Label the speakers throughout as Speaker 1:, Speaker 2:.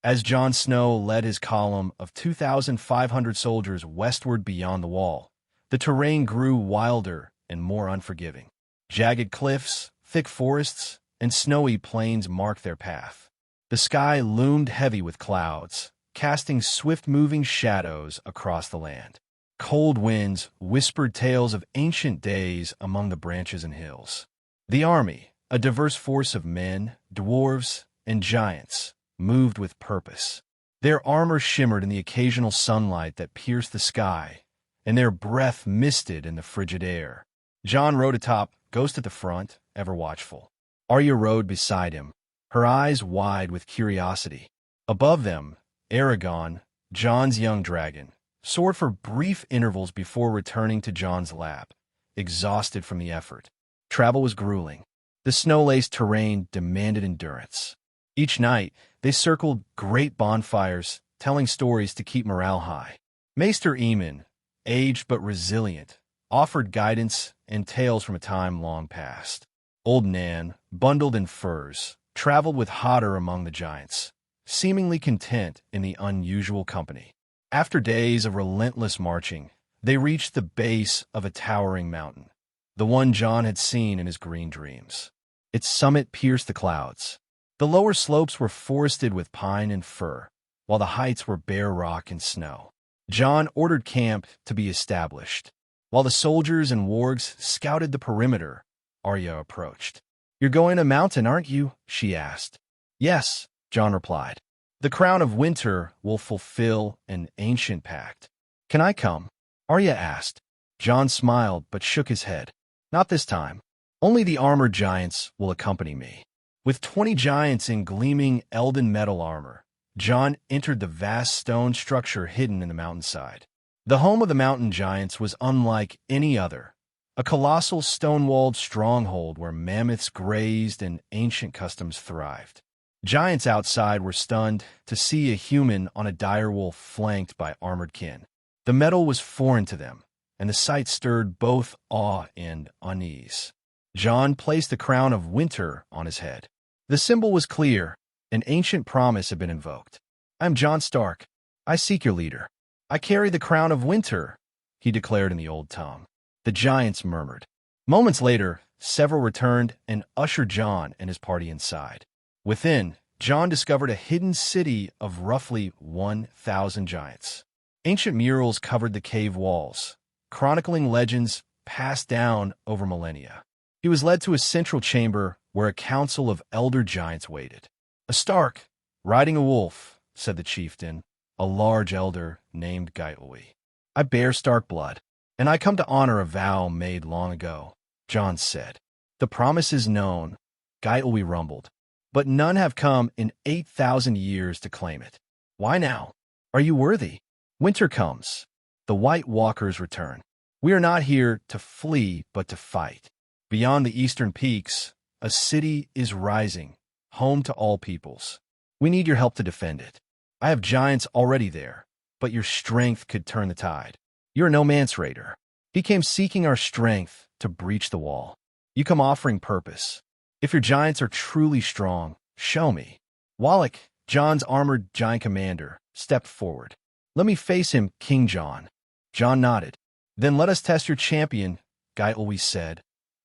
Speaker 1: as Jon Snow led his column of 2,500 soldiers westward beyond the wall. The terrain grew wilder and more unforgiving. Jagged cliffs, thick forests, and snowy plains marked their path. The sky loomed heavy with clouds, casting swift-moving shadows across the land. Cold winds whispered tales of ancient days among the branches and hills. The army, a diverse force of men, dwarves, and giants, moved with purpose. Their armor shimmered in the occasional sunlight that pierced the sky, and their breath misted in the frigid air. Jon rode atop, Ghost at the front, ever watchful. Arya rode beside him, her eyes wide with curiosity. Above them, Aragon, Jon's young dragon, soared for brief intervals before returning to Jon's lap, exhausted from the effort. Travel was grueling. The snow-laced terrain demanded endurance. Each night, they circled great bonfires, telling stories to keep morale high. Maester Aemon, aged but resilient, offered guidance and tales from a time long past. Old Nan, bundled in furs, traveled with Hodder among the giants, seemingly content in the unusual company. After days of relentless marching, they reached the base of a towering mountain, the one Jon had seen in his green dreams. Its summit pierced the clouds. The lower slopes were forested with pine and fir, while the heights were bare rock and snow. Jon ordered camp to be established. While the soldiers and wargs scouted the perimeter, Arya approached. "You're going to mountain, aren't you?" she asked. "Yes," Jon replied. "The Crown of Winter will fulfill an ancient pact." "Can I come?" Arya asked. Jon smiled but shook his head. "Not this time. Only the armored giants will accompany me." With 20 giants in gleaming Elden metal armor, Jon entered the vast stone structure hidden in the mountainside. The home of the mountain giants was unlike any other, a colossal stone-walled stronghold where mammoths grazed and ancient customs thrived. Giants outside were stunned to see a human on a direwolf flanked by armored kin. The metal was foreign to them, and the sight stirred both awe and unease. Jon placed the crown of winter on his head. The symbol was clear. An ancient promise had been invoked. "I am Jon Stark. I seek your leader. I carry the crown of winter," he declared in the old tongue. The giants murmured. Moments later, several returned and ushered Jon and his party inside. Within, Jon discovered a hidden city of roughly 1,000 giants. Ancient murals covered the cave walls, chronicling legends passed down over millennia. He was led to a central chamber where a council of elder giants waited. "A Stark, riding a wolf," said the chieftain, a large elder named Gaitlwy. "I bear Stark blood, and I come to honor a vow made long ago," Jon said. "The promise is known," Gaitlwy rumbled, "but none have come in 8,000 years to claim it. Why now? Are you worthy? Winter comes. The White Walkers return. We are not here to flee, but to fight. Beyond the eastern peaks, a city is rising, home to all peoples. We need your help to defend it. I have giants already there, but your strength could turn the tide. You're a no-man's raider. He came seeking our strength to breach the wall. You come offering purpose. If your giants are truly strong, show me." Wallach, Jon's armored giant commander, stepped forward. "Let me face him, King Jon." Jon nodded. "Then let us test your champion," Gaitlwy said,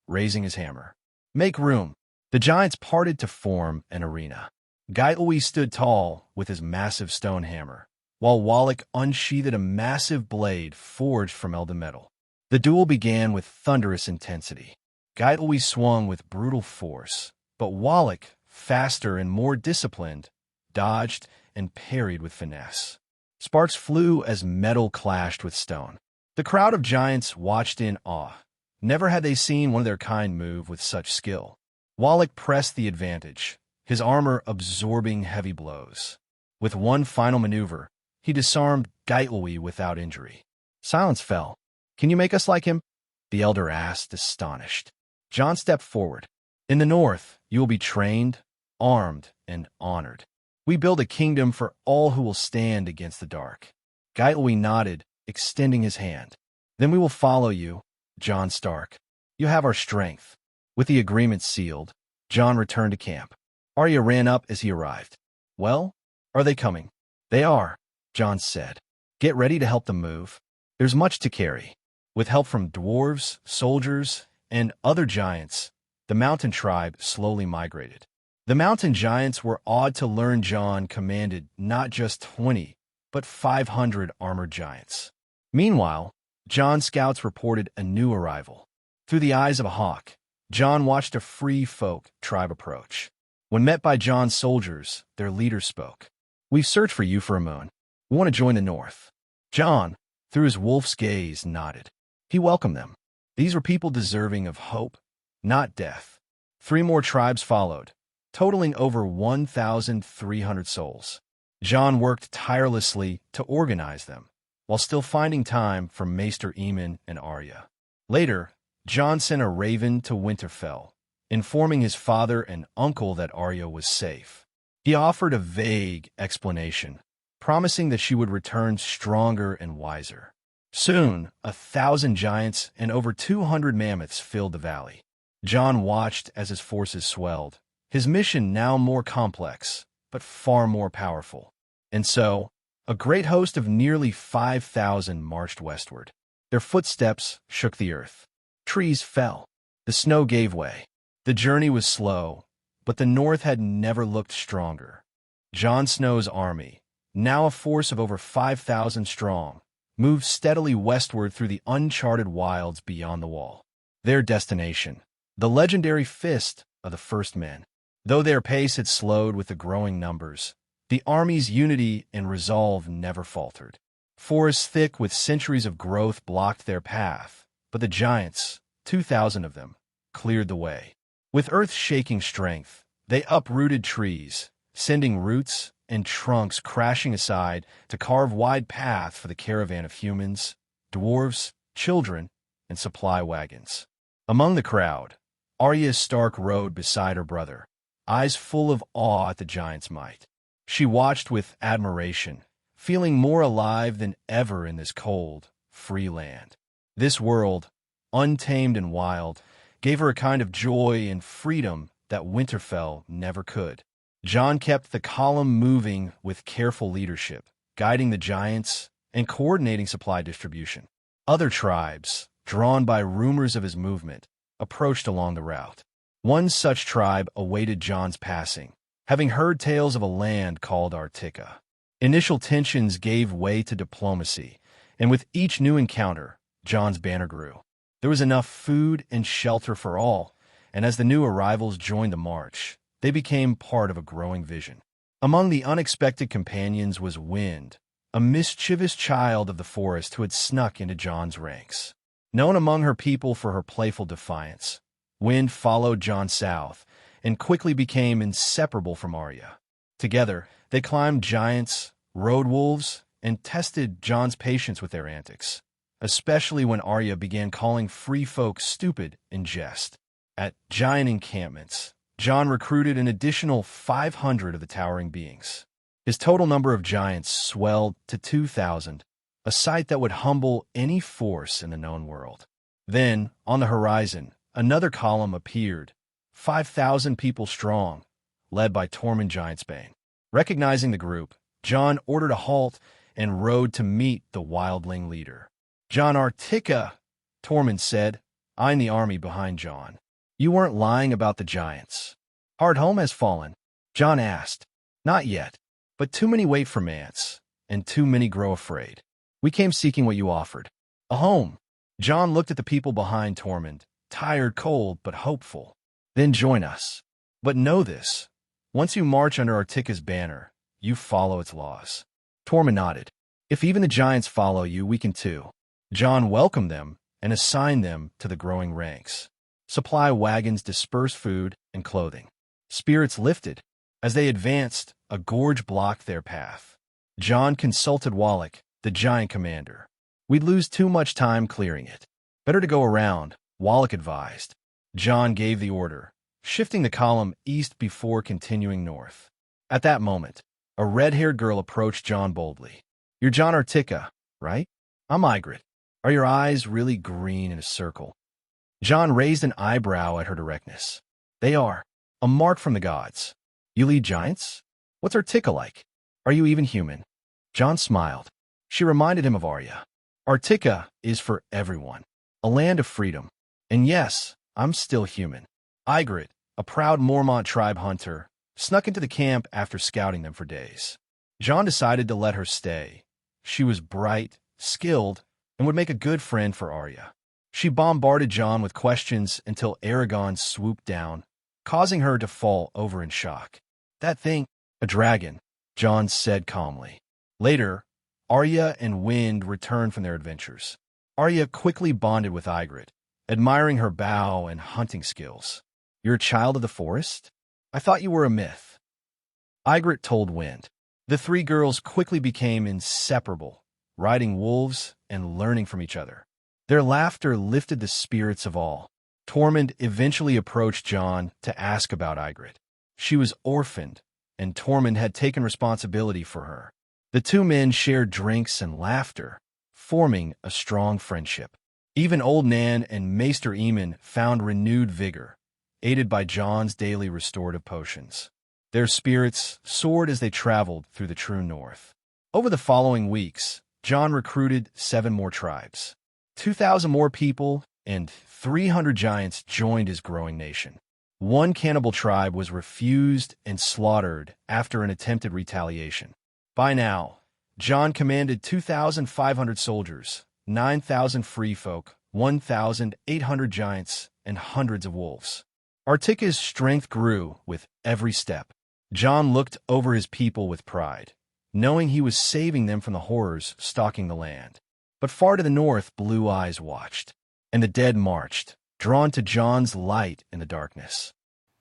Speaker 1: raising his hammer. "Make room." The giants parted to form an arena. Gaitlwy stood tall with his massive stone hammer, while Wallach unsheathed a massive blade forged from Elden metal. The duel began with thunderous intensity. Gaitlwy swung with brutal force, but Wallach, faster and more disciplined, dodged and parried with finesse. Sparks flew as metal clashed with stone. The crowd of giants watched in awe. Never had they seen one of their kind move with such skill. Wallach pressed the advantage, his armor absorbing heavy blows. With one final maneuver, he disarmed Gaitlwy without injury. Silence fell. "Can you make us like him?" the elder asked, astonished. Jon stepped forward. "In the north, you will be trained, armed, and honored. We build a kingdom for all who will stand against the dark." Gaitlwy nodded, extending his hand. "Then we will follow you, Jon Stark. You have our strength." With the agreement sealed, Jon returned to camp. Arya ran up as he arrived. "Well, Are they coming? They are, Jon said. Get ready to help them move. There's much to carry. With help from dwarves, soldiers, and other giants, the mountain tribe slowly migrated. The mountain giants were awed to learn Jon commanded not just 20, but 500 armored giants. Meanwhile, Jon's scouts reported a new arrival. Through the eyes of a hawk, Jon watched a free folk tribe approach. When met by Jon's soldiers, their leader spoke. We've searched for you for a moon. We want to join the North. Jon, through his wolf's gaze, nodded. He welcomed them. These were people deserving of hope, not death. 3 more tribes followed, totaling over 1,300 souls. Jon worked tirelessly to organize them, while still finding time for Maester Aemon and Arya. Later, Jon sent a raven to Winterfell, informing his father and uncle that Arya was safe. He offered a vague explanation, promising that she would return stronger and wiser. Soon, 1,000 giants and over 200 mammoths filled the valley. Jon watched as his forces swelled, his mission now more complex, but far more powerful. And so, a great host of nearly 5,000 marched westward. Their footsteps shook the earth. Trees fell. The snow gave way. The journey was slow, but the North had never looked stronger. Jon Snow's army, now a force of over 5,000 strong, moved steadily westward through the uncharted wilds beyond the wall. Their destination, the legendary Fist of the First Men. Though their pace had slowed with the growing numbers, the army's unity and resolve never faltered. Forests thick with centuries of growth blocked their path, but the giants, 2,000 of them, cleared the way. With earth-shaking strength, they uprooted trees, sending roots and trunks crashing aside to carve wide paths for the caravan of humans, dwarves, children, and supply wagons. Among the crowd, Arya Stark rode beside her brother, eyes full of awe at the giant's might. She watched with admiration, feeling more alive than ever in this cold, free land. This world, untamed and wild, gave her a kind of joy and freedom that Winterfell never could. Jon kept the column moving with careful leadership, guiding the giants and coordinating supply distribution. Other tribes, drawn by rumors of his movement, approached along the route. One such tribe awaited Jon's passing, having heard tales of a land called Arctica. Initial tensions gave way to diplomacy, and with each new encounter, Jon's banner grew. There was enough food and shelter for all, and as the new arrivals joined the march, they became part of a growing vision. Among the unexpected companions was Wind, a mischievous child of the forest who had snuck into Jon's ranks. Known among her people for her playful defiance, Wind followed Jon south and quickly became inseparable from Arya. Together, they climbed giants, rode wolves, and tested Jon's patience with their antics, especially when Arya began calling free folk stupid in jest. At giant encampments, Jon recruited an additional 500 of the towering beings. His total number of giants swelled to 2,000, a sight that would humble any force in the known world. Then, on the horizon, another column appeared, 5,000 people strong, led by Tormund Giantsbane. Recognizing the group, Jon ordered a halt and rode to meet the wildling leader. "Jon Arctica," Tormund said, eyeing the army behind Jon. "You weren't lying about the giants. Hardhome has fallen?" Jon asked. "Not yet, but too many wait for Mance, and too many grow afraid. We came seeking what you offered. A home." Jon looked at the people behind Tormund, tired, cold, but hopeful. "Then join us. But know this, once you march under Arctica's banner, you follow its laws." Tormund nodded. "If even the giants follow you, we can too." Jon welcomed them and assigned them to the growing ranks. Supply wagons dispersed food and clothing. Spirits lifted. As they advanced, a gorge blocked their path. Jon consulted Wallach, the giant commander. "We'd lose too much time clearing it. Better to go around," Wallach advised. Jon gave the order, shifting the column east before continuing north. At that moment, a red-haired girl approached Jon boldly. "You're Jon Arctica, right?" "I'm Ygritte. Are your eyes really green in a circle?" Jon raised an eyebrow at her directness. "They are. A mark from the gods. You lead giants? What's Arctica like?" Are you even human? Jon smiled. She reminded him of Arya. Arctica is for everyone, a land of freedom. And yes, I'm still human. Ygritte, a proud Mormont tribe hunter, snuck into the camp after scouting them for days. Jon decided to let her stay. She was bright, skilled, and would make a good friend for Arya. She bombarded Jon with questions until Aragorn swooped down, causing her to fall over in shock. That thing, a dragon, Jon said calmly. Later, Arya and Wind returned from their adventures. Arya quickly bonded with Ygritte, admiring her bow and hunting skills. You're a child of the forest? I thought you were a myth. Ygritte told Wind. The three girls quickly became inseparable, riding wolves and learning from each other. Their laughter lifted the spirits of all. Tormund eventually approached Jon to ask about Ygritte. She was orphaned, and Tormund had taken responsibility for her. The two men shared drinks and laughter, forming a strong friendship. Even Old Nan and Maester Aemon found renewed vigor, aided by Jon's daily restorative potions. Their spirits soared as they traveled through the true north. Over the following weeks, Jon recruited 7 more tribes. 2,000 more people and 300 giants joined his growing nation. One cannibal tribe was refused and slaughtered after an attempted retaliation. By now, Jon commanded 2,500 soldiers, 9,000 free folk, 1,800 giants, and hundreds of wolves. Arctica's strength grew with every step. Jon looked over his people with pride, knowing he was saving them from the horrors stalking the land. But far to the north, blue eyes watched, and the dead marched, drawn to Jon's light in the darkness.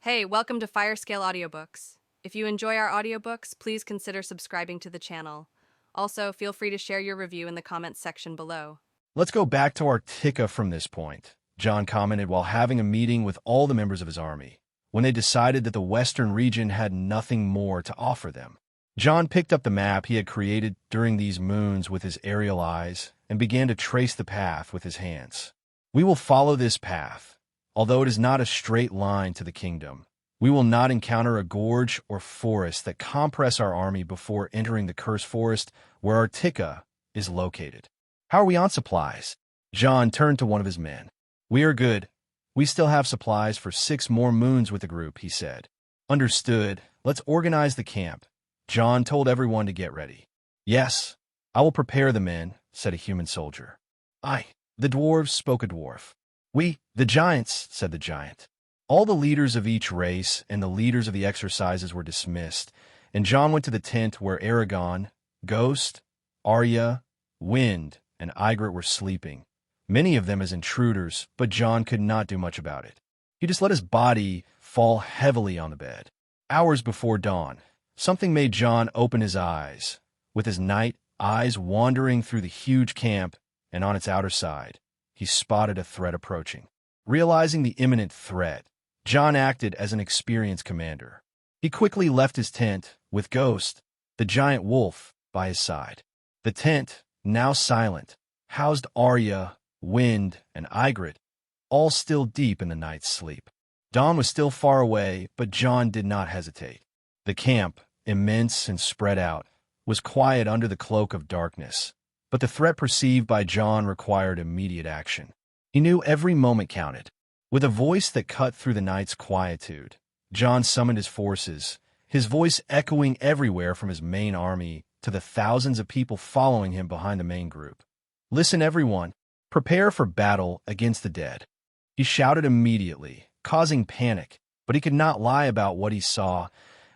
Speaker 2: Hey, welcome to Firescale Audiobooks. If you enjoy our audiobooks, please consider subscribing to the channel. Also, feel free to share your review in the comments section below.
Speaker 1: Let's go back to Arctica from this point, Jon commented while having a meeting with all the members of his army, when they decided that the western region had nothing more to offer them. Jon picked up the map he had created during these moons with his aerial eyes and began to trace the path with his hands. We will follow this path. Although it is not a straight line to the kingdom, we will not encounter a gorge or forest that compress our army before entering the cursed forest where Arctica is located. How are we on supplies? Jon turned to one of his men. We are good. We still have supplies for 6 more moons with the group, he said. Understood. Let's organize the camp. Jon told everyone to get ready. Yes, I will prepare the men, said a human soldier. The dwarves, spoke a dwarf. We, the giants, said the giant. All the leaders of each race and the leaders of the exercises were dismissed, and Jon went to the tent where Aragorn, Ghost, Arya, Wind, and Ygritte were sleeping, many of them as intruders, but Jon could not do much about it. He just let his body fall heavily on the bed. Hours before dawn, something made Jon open his eyes, with his night eyes wandering through the huge camp, and on its outer side, he spotted a threat approaching. Realizing the imminent threat, Jon acted as an experienced commander. He quickly left his tent, with Ghost, the giant wolf, by his side. The tent, now silent, housed Arya, Wind, and Ygritte, all still deep in the night's sleep. Dawn was still far away, but Jon did not hesitate. The camp, immense and spread out, was quiet under the cloak of darkness, but the threat perceived by Jon required immediate action. He knew every moment counted. With a voice that cut through the night's quietude, Jon summoned his forces, his voice echoing everywhere from his main army to the thousands of people following him behind the main group. Listen, everyone. Prepare for battle against the dead. He shouted immediately, causing panic, but he could not lie about what he saw.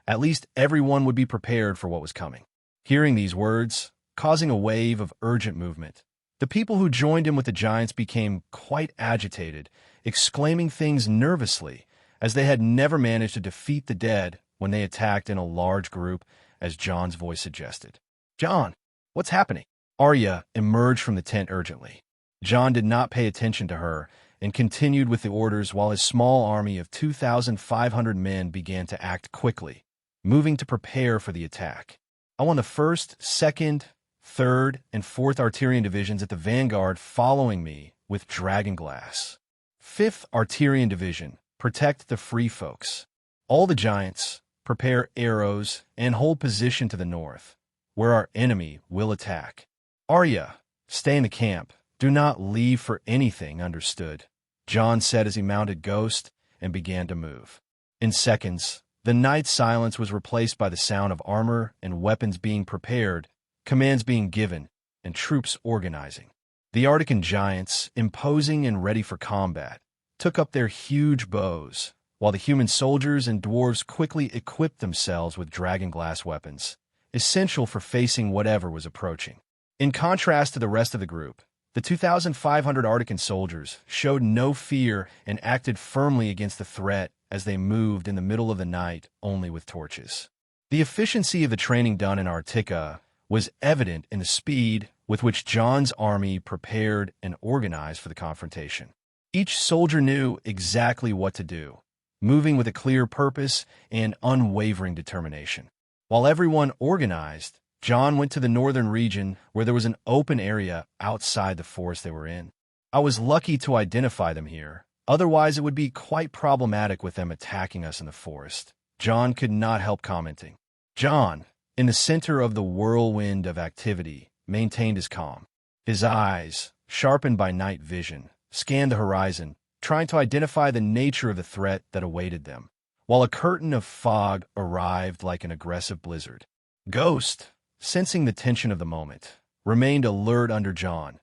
Speaker 1: At least everyone would be prepared for what was coming. Hearing these words, causing a wave of urgent movement, the people who joined him with the giants became quite agitated, exclaiming things nervously, as they had never managed to defeat the dead when they attacked in a large group, as Jon's voice suggested. Jon, what's happening? Arya emerged from the tent urgently. Jon did not pay attention to her and continued with the orders while his small army of 2,500 men began to act quickly, moving to prepare for the attack. I want the 1st, 2nd, 3rd, and 4th Arturian divisions at the vanguard following me with dragon glass. 5th Arturian division, protect the free folks. All the giants, prepare arrows and hold position to the north, where our enemy will attack. Arya, stay in the camp. Do not leave for anything, understood? Jon said as he mounted Ghost and began to move. In seconds, the night's silence was replaced by the sound of armor and weapons being prepared, commands being given, and troops organizing. The Arctican giants, imposing and ready for combat, took up their huge bows, while the human soldiers and dwarves quickly equipped themselves with dragonglass weapons, essential for facing whatever was approaching. In contrast to the rest of the group, the 2,500 Arctican soldiers showed no fear and acted firmly against the threat as they moved in the middle of the night only with torches. The efficiency of the training done in Arctica was evident in the speed with which Jon's army prepared and organized for the confrontation. Each soldier knew exactly what to do, moving with a clear purpose and unwavering determination. While everyone organized, Jon went to the northern region where there was an open area outside the forest they were in. I was lucky to identify them here. Otherwise, it would be quite problematic with them attacking us in the forest. Jon could not help commenting. Jon, in the center of the whirlwind of activity, maintained his calm. His eyes, sharpened by night vision, scanned the horizon, trying to identify the nature of the threat that awaited them, while a curtain of fog arrived like an aggressive blizzard. Ghost, sensing the tension of the moment, remained alert under Jon,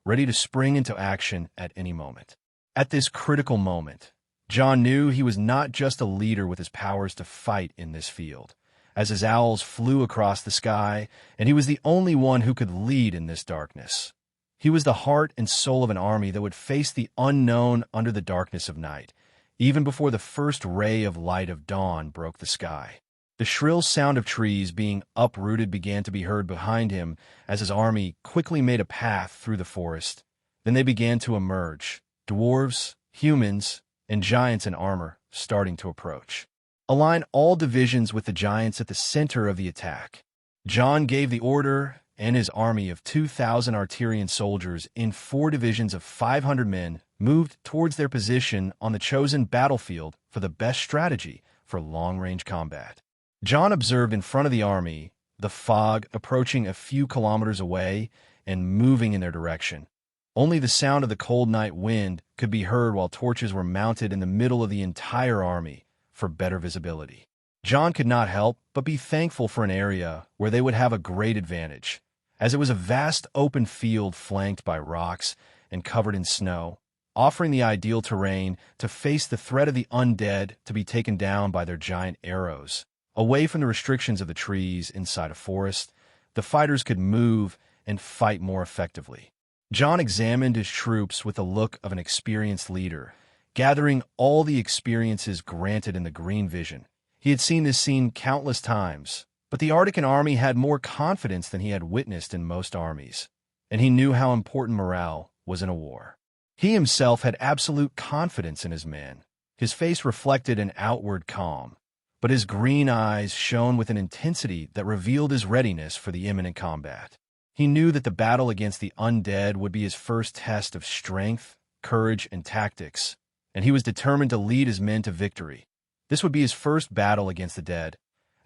Speaker 1: ready to spring into action at any moment. At this critical moment, Jon knew he was not just a leader with his powers to fight in this field, as his owls flew across the sky, and he was the only one who could lead in this darkness. He was the heart and soul of an army that would face the unknown under the darkness of night, even before the first ray of light of dawn broke the sky. The shrill sound of trees being uprooted began to be heard behind him as his army quickly made a path through the forest. Then they began to emerge, dwarves, humans, and giants in armor starting to approach. Align all divisions with the giants at the center of the attack. Jon gave the order, and his army of 2,000 Arcturian soldiers in 4 divisions of 500 men moved towards their position on the chosen battlefield for the best strategy for long-range combat. Jon observed in front of the army the fog approaching a few kilometers away and moving in their direction. Only the sound of the cold night wind could be heard while torches were mounted in the middle of the entire army for better visibility. Jon could not help but be thankful for an area where they would have a great advantage, as it was a vast open field flanked by rocks and covered in snow, offering the ideal terrain to face the threat of the undead to be taken down by their giant arrows. Away from the restrictions of the trees inside a forest, the fighters could move and fight more effectively. Jon examined his troops with the look of an experienced leader, gathering all the experiences granted in the green vision. He had seen this scene countless times, but the Arctican army had more confidence than he had witnessed in most armies, and he knew how important morale was in a war. He himself had absolute confidence in his men. His face reflected an outward calm, but his green eyes shone with an intensity that revealed his readiness for the imminent combat. He knew that the battle against the undead would be his first test of strength, courage, and tactics, and he was determined to lead his men to victory. This would be his first battle against the dead.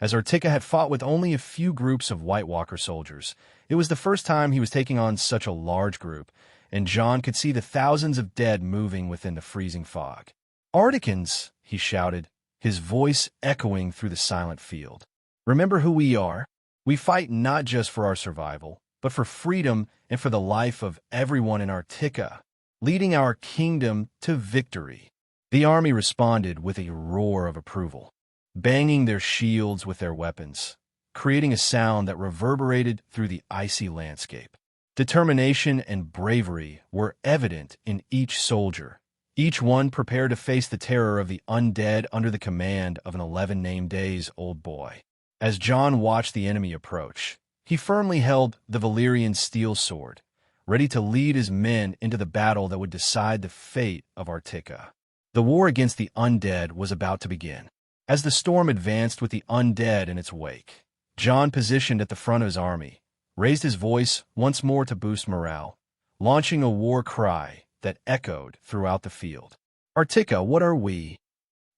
Speaker 1: As Arctica had fought with only a few groups of White Walker soldiers, it was the first time he was taking on such a large group, and Jon could see the thousands of dead moving within the freezing fog. "Arcticans!" he shouted, his voice echoing through the silent field. "Remember who we are. We fight not just for our survival, but for freedom and for the life of everyone in Arctica, leading our kingdom to victory." The army responded with a roar of approval, banging their shields with their weapons, creating a sound that reverberated through the icy landscape. Determination and bravery were evident in each soldier, each one prepared to face the terror of the undead under the command of an 11-name-days-old boy. As Jon watched the enemy approach, he firmly held the Valyrian steel sword, ready to lead his men into the battle that would decide the fate of Arctica. The war against the undead was about to begin. As the storm advanced with the undead in its wake, Jon positioned at the front of his army, raised his voice once more to boost morale, launching a war cry that echoed throughout the field. "Arctica, what are we?"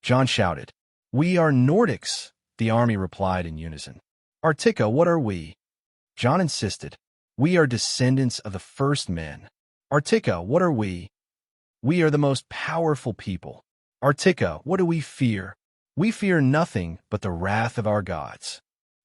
Speaker 1: Jon shouted. "We are Nordics," the army replied in unison. "Arctica, what are we?" Jon insisted. We are descendants of the first men. Arctica, what are we? We are the most powerful people. Arctica, what do we fear? We fear nothing but the wrath of our gods.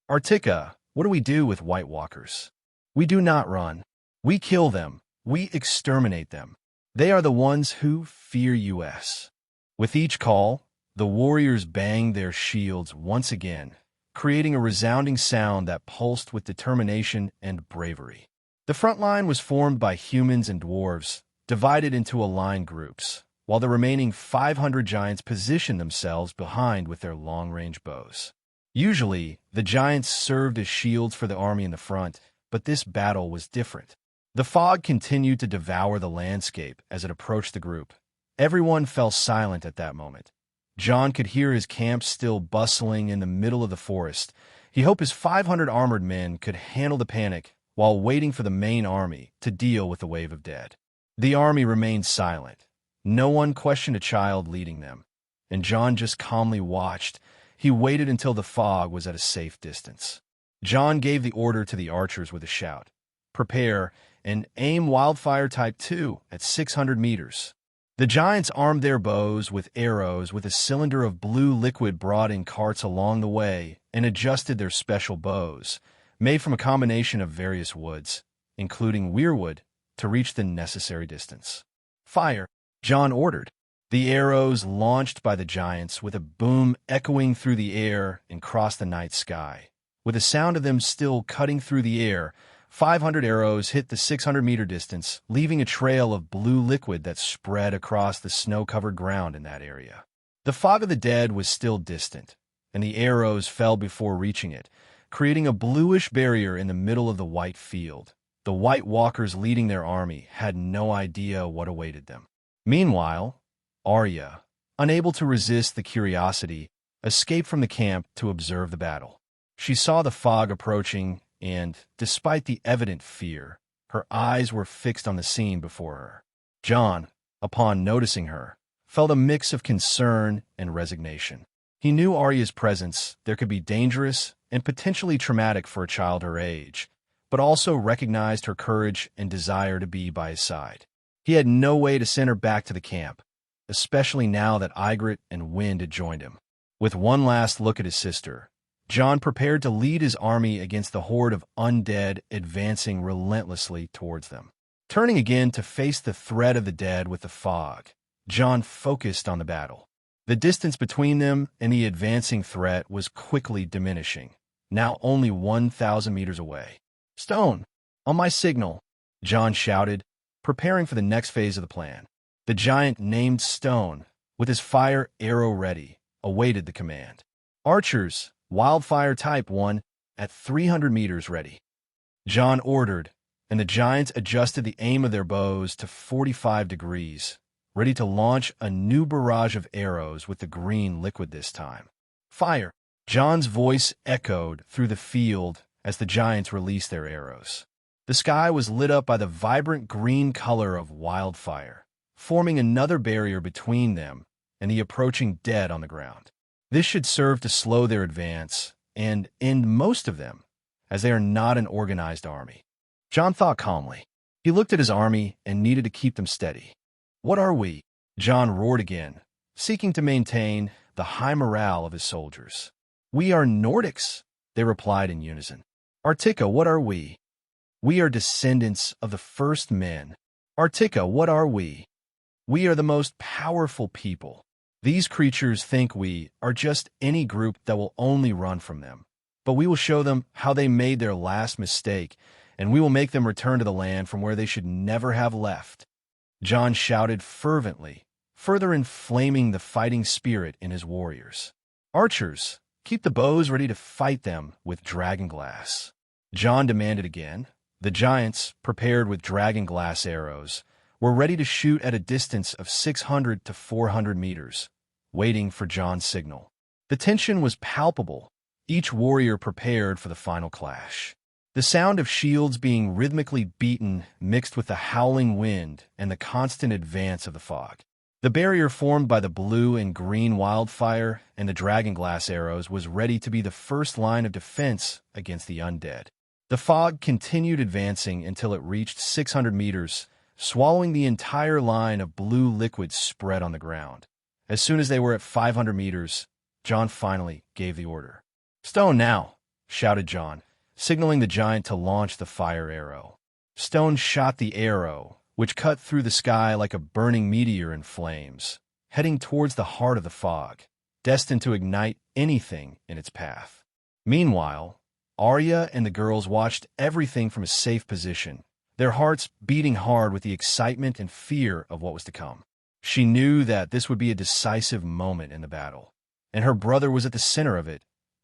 Speaker 1: Arctica, what do we do with White Walkers? We do not run. We kill them. We exterminate them. They are the ones who fear us. With each call, the warriors banged their shields once again, creating a resounding sound that pulsed with determination and bravery. The front line was formed by humans and dwarves, divided into aligned groups, while the remaining 500 giants positioned themselves behind with their long-range bows. Usually, the giants served as shields for the army in the front, but this battle was different. The fog continued to devour the landscape as it approached the group. Everyone fell silent at that moment. Jon could hear his camp still bustling in the middle of the forest. He hoped his 500 armored men could handle the panic while waiting for the main army to deal with the wave of dead. The army remained silent. No one questioned a child leading them, and Jon just calmly watched. He waited until the fog was at a safe distance. Jon gave the order to the archers with a shout. Prepare and aim wildfire type 2 at 600 meters. The giants armed their bows with arrows with a cylinder of blue liquid brought in carts along the way and adjusted their special bows, made from a combination of various woods, including weirwood, to reach the necessary distance. Fire, Jon ordered. The arrows launched by the giants with a boom echoing through the air and crossed the night sky. With the sound of them still cutting through the air, 500 arrows hit the 600-meter distance, leaving a trail of blue liquid that spread across the snow-covered ground in that area. The fog of the dead was still distant, and the arrows fell before reaching it, creating a bluish barrier in the middle of the white field. The White Walkers leading their army had no idea what awaited them. Meanwhile, Arya, unable to resist the curiosity, escaped from the camp to observe the battle. She saw the fog approaching and, despite the evident fear, her eyes were fixed on the scene before her. Jon, upon noticing her, felt a mix of concern and resignation. He knew Arya's presence there could be dangerous and potentially traumatic for a child her age, but also recognized her courage and desire to be by his side. He had no way to send her back to the camp, especially now that Ygritte and Wind had joined him. With one last look at his sister, Jon prepared to lead his army against the horde of undead advancing relentlessly towards them. Turning again to face the threat of the dead with the fog, Jon focused on the battle. The distance between them and the advancing threat was quickly diminishing, now only 1,000 meters away. "Stone, on my signal," Jon shouted, preparing for the next phase of the plan. The giant named Stone, with his fire arrow ready, awaited the command. "Archers, wildfire type 1 at 300 meters ready." Jon ordered, and the giants adjusted the aim of their bows to 45 degrees, ready to launch a new barrage of arrows with the green liquid this time. "Fire!" Jon's voice echoed through the field as the giants released their arrows. The sky was lit up by the vibrant green color of wildfire, forming another barrier between them and the approaching dead on the ground. This should serve to slow their advance and end most of them, as they are not an organized army. Jon thought calmly. He looked at his army and needed to keep them steady. "What are we?" Jon roared again, seeking to maintain the high morale of his soldiers. "We are Nordics," they replied in unison. "Arctica, what are we?" "We are descendants of the first men." "Arctica, what are we?" "We are the most powerful people." These creatures think we are just any group that will only run from them. But we will show them how they made their last mistake, and we will make them return to the land from where they should never have left. Jon shouted fervently, further inflaming the fighting spirit in his warriors. "Archers, keep the bows ready to fight them with dragonglass." Jon demanded again. The giants, prepared with dragonglass arrows, were ready to shoot at a distance of 600 to 400 meters, waiting for Jon's signal. The tension was palpable, each warrior prepared for the final clash. The sound of shields being rhythmically beaten mixed with the howling wind and the constant advance of the fog. The barrier formed by the blue and green wildfire and the dragonglass arrows was ready to be the first line of defense against the undead. The fog continued advancing until it reached 600 meters, swallowing the entire line of blue liquid spread on the ground. As soon as they were at 500 meters, Jon finally gave the order. "Stone now!" shouted Jon, signaling the giant to launch the fire arrow. Stone shot the arrow, which cut through the sky like a burning meteor in flames, heading towards the heart of the fog, destined to ignite anything in its path. Meanwhile, Arya and the girls watched everything from a safe position, their hearts beating hard with the excitement and fear of what was to come. She knew that this would be a decisive moment in the battle, and her brother was at the center of it,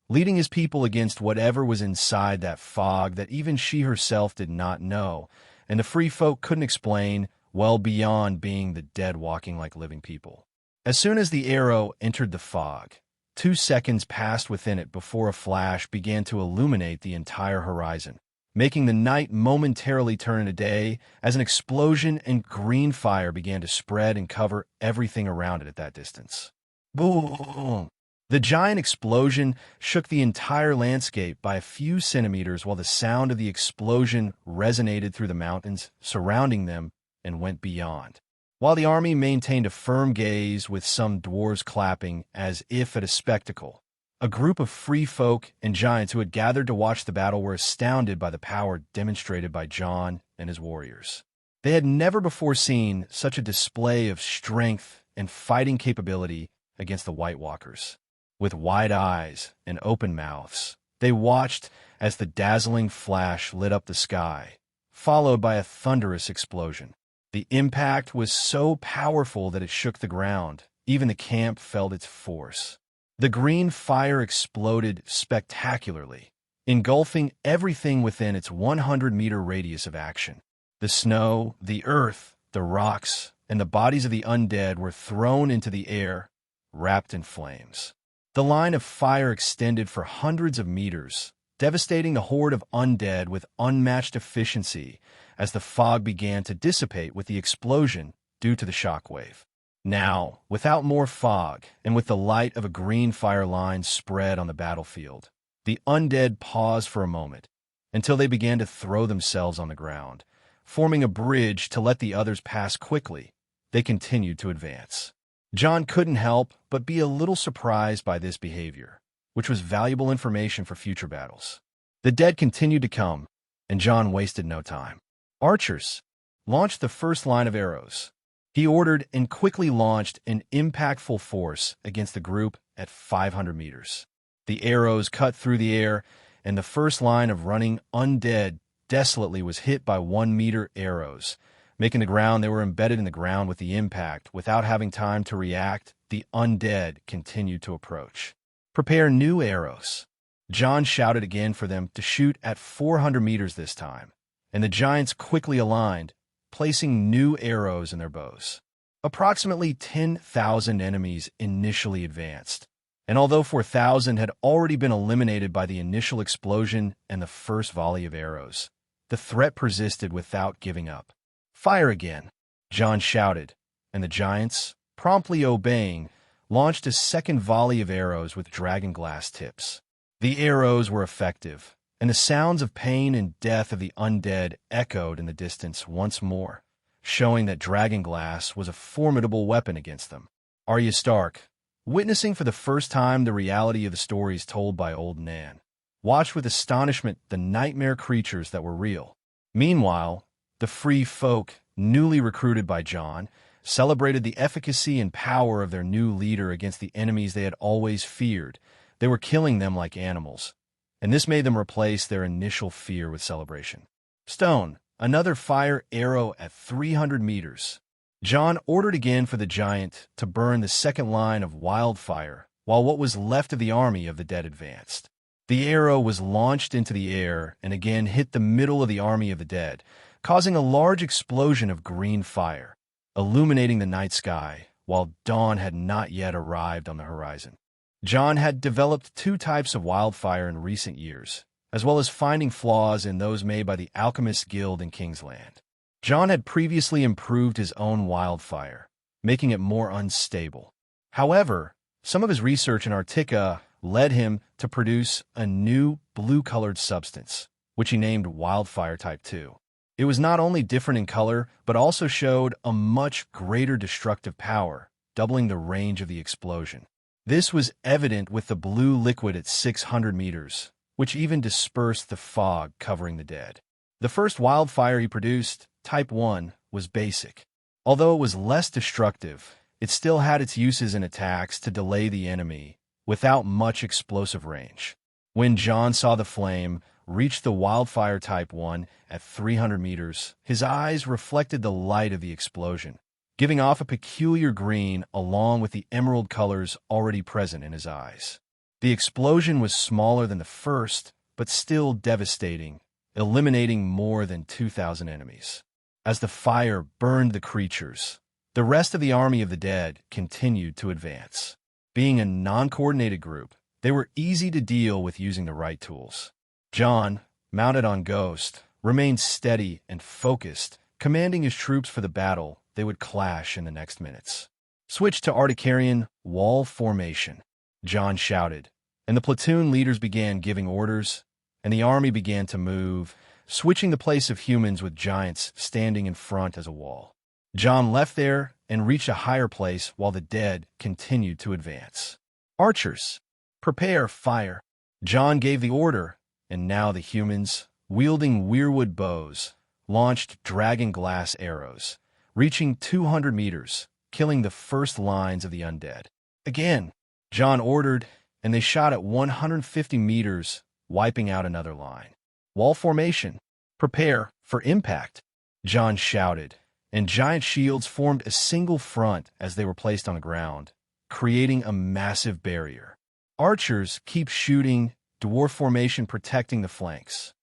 Speaker 1: leading his people against whatever was inside that fog that even she herself did not know, and the free folk couldn't explain, well beyond being the dead walking like living people. As soon as the arrow entered the fog, 2 seconds passed within it before a flash began to illuminate the entire horizon, making the night momentarily turn into day as an explosion and green fire began to spread and cover everything around it at that distance. Boom! The giant explosion shook the entire landscape by a few centimeters while the sound of the explosion resonated through the mountains surrounding them and went beyond. While the army maintained a firm gaze with some dwarves clapping as if at a spectacle, a group of free folk and giants who had gathered to watch the battle were astounded by the power demonstrated by Jon and his warriors. They had never before seen such a display of strength and fighting capability against the White Walkers. With wide eyes and open mouths, they watched as the dazzling flash lit up the sky, followed by a thunderous explosion. The impact was so powerful that it shook the ground. Even the camp felt its force. The green fire exploded spectacularly, engulfing everything within its 100-meter radius of action. The snow, the earth, the rocks, and the bodies of the undead were thrown into the air, wrapped in flames. The line of fire extended for hundreds of meters, devastating the horde of undead with unmatched efficiency as the fog began to dissipate with the explosion due to the shockwave. Now, without more fog, and with the light of a green fire line spread on the battlefield, the undead paused for a moment, until they began to throw themselves on the ground, forming a bridge to let the others pass quickly. They continued to advance. Jon couldn't help but be a little surprised by this behavior, which was valuable information for future battles. The dead continued to come, and Jon wasted no time. Archers launched the first line of arrows. He ordered and quickly launched an impactful force against the group at 500 meters. The arrows cut through the air, and the first line of running undead desolately was hit by 1-meter arrows, making the ground. They were embedded in the ground with the impact. Without having time to react, the undead continued to approach. "Prepare new arrows." Jon shouted again for them to shoot at 400 meters this time, and the giants quickly aligned, placing new arrows in their bows. Approximately 10,000 enemies initially advanced, and although 4,000 had already been eliminated by the initial explosion and the first volley of arrows, the threat persisted without giving up. "Fire again," Jon shouted, and the giants, promptly obeying, launched a second volley of arrows with dragonglass tips. The arrows were effective, and the sounds of pain and death of the undead echoed in the distance once more, showing that dragonglass was a formidable weapon against them. Arya Stark, witnessing for the first time the reality of the stories told by old Nan, watched with astonishment the nightmare creatures that were real. Meanwhile, the free folk, newly recruited by Jon, celebrated the efficacy and power of their new leader against the enemies they had always feared. They were killing them like animals, and this made them replace their initial fear with celebration. Stone, another fire arrow at 300 meters. Jon ordered again for the giant to burn the second line of wildfire, while what was left of the army of the dead advanced. The arrow was launched into the air and again hit the middle of the army of the dead, causing a large explosion of green fire, illuminating the night sky, while dawn had not yet arrived on the horizon. Jon had developed 2 types of wildfire in recent years, as well as finding flaws in those made by the Alchemist Guild in Kingsland. Jon had previously improved his own wildfire, making it more unstable. However, some of his research in Arctica led him to produce a new blue-colored substance, which he named Wildfire Type 2. It was not only different in color, but also showed a much greater destructive power, doubling the range of the explosion. This was evident with the blue liquid at 600 meters, which even dispersed the fog covering the dead. The first wildfire he produced, Type 1, was basic. Although it was less destructive, it still had its uses in attacks to delay the enemy, without much explosive range. When Jon saw the flame reach the wildfire Type 1 at 300 meters, his eyes reflected the light of the explosion, giving off a peculiar green along with the emerald colors already present in his eyes. The explosion was smaller than the first, but still devastating, eliminating more than 2,000 enemies. As the fire burned the creatures, the rest of the army of the dead continued to advance. Being a non-coordinated group, they were easy to deal with using the right tools. Jon, mounted on Ghost, remained steady and focused, commanding his troops for the battle they would clash in the next minutes. "Switch to Arcticarian wall formation," Jon shouted, and the platoon leaders began giving orders, and the army began to move, switching the place of humans with giants standing in front as a wall. Jon left there and reached a higher place while the dead continued to advance. "Archers, prepare fire." Jon gave the order, and now the humans, wielding weirwood bows, launched dragon glass arrows, reaching 200 meters, killing the first lines of the undead. Again, Jon ordered, and they shot at 150 meters, wiping out another line. "Wall formation, prepare for impact," Jon shouted, and giant shields formed a single front as they were placed on the ground, creating a massive barrier. "Archers, keep shooting, dwarf formation protecting the flanks."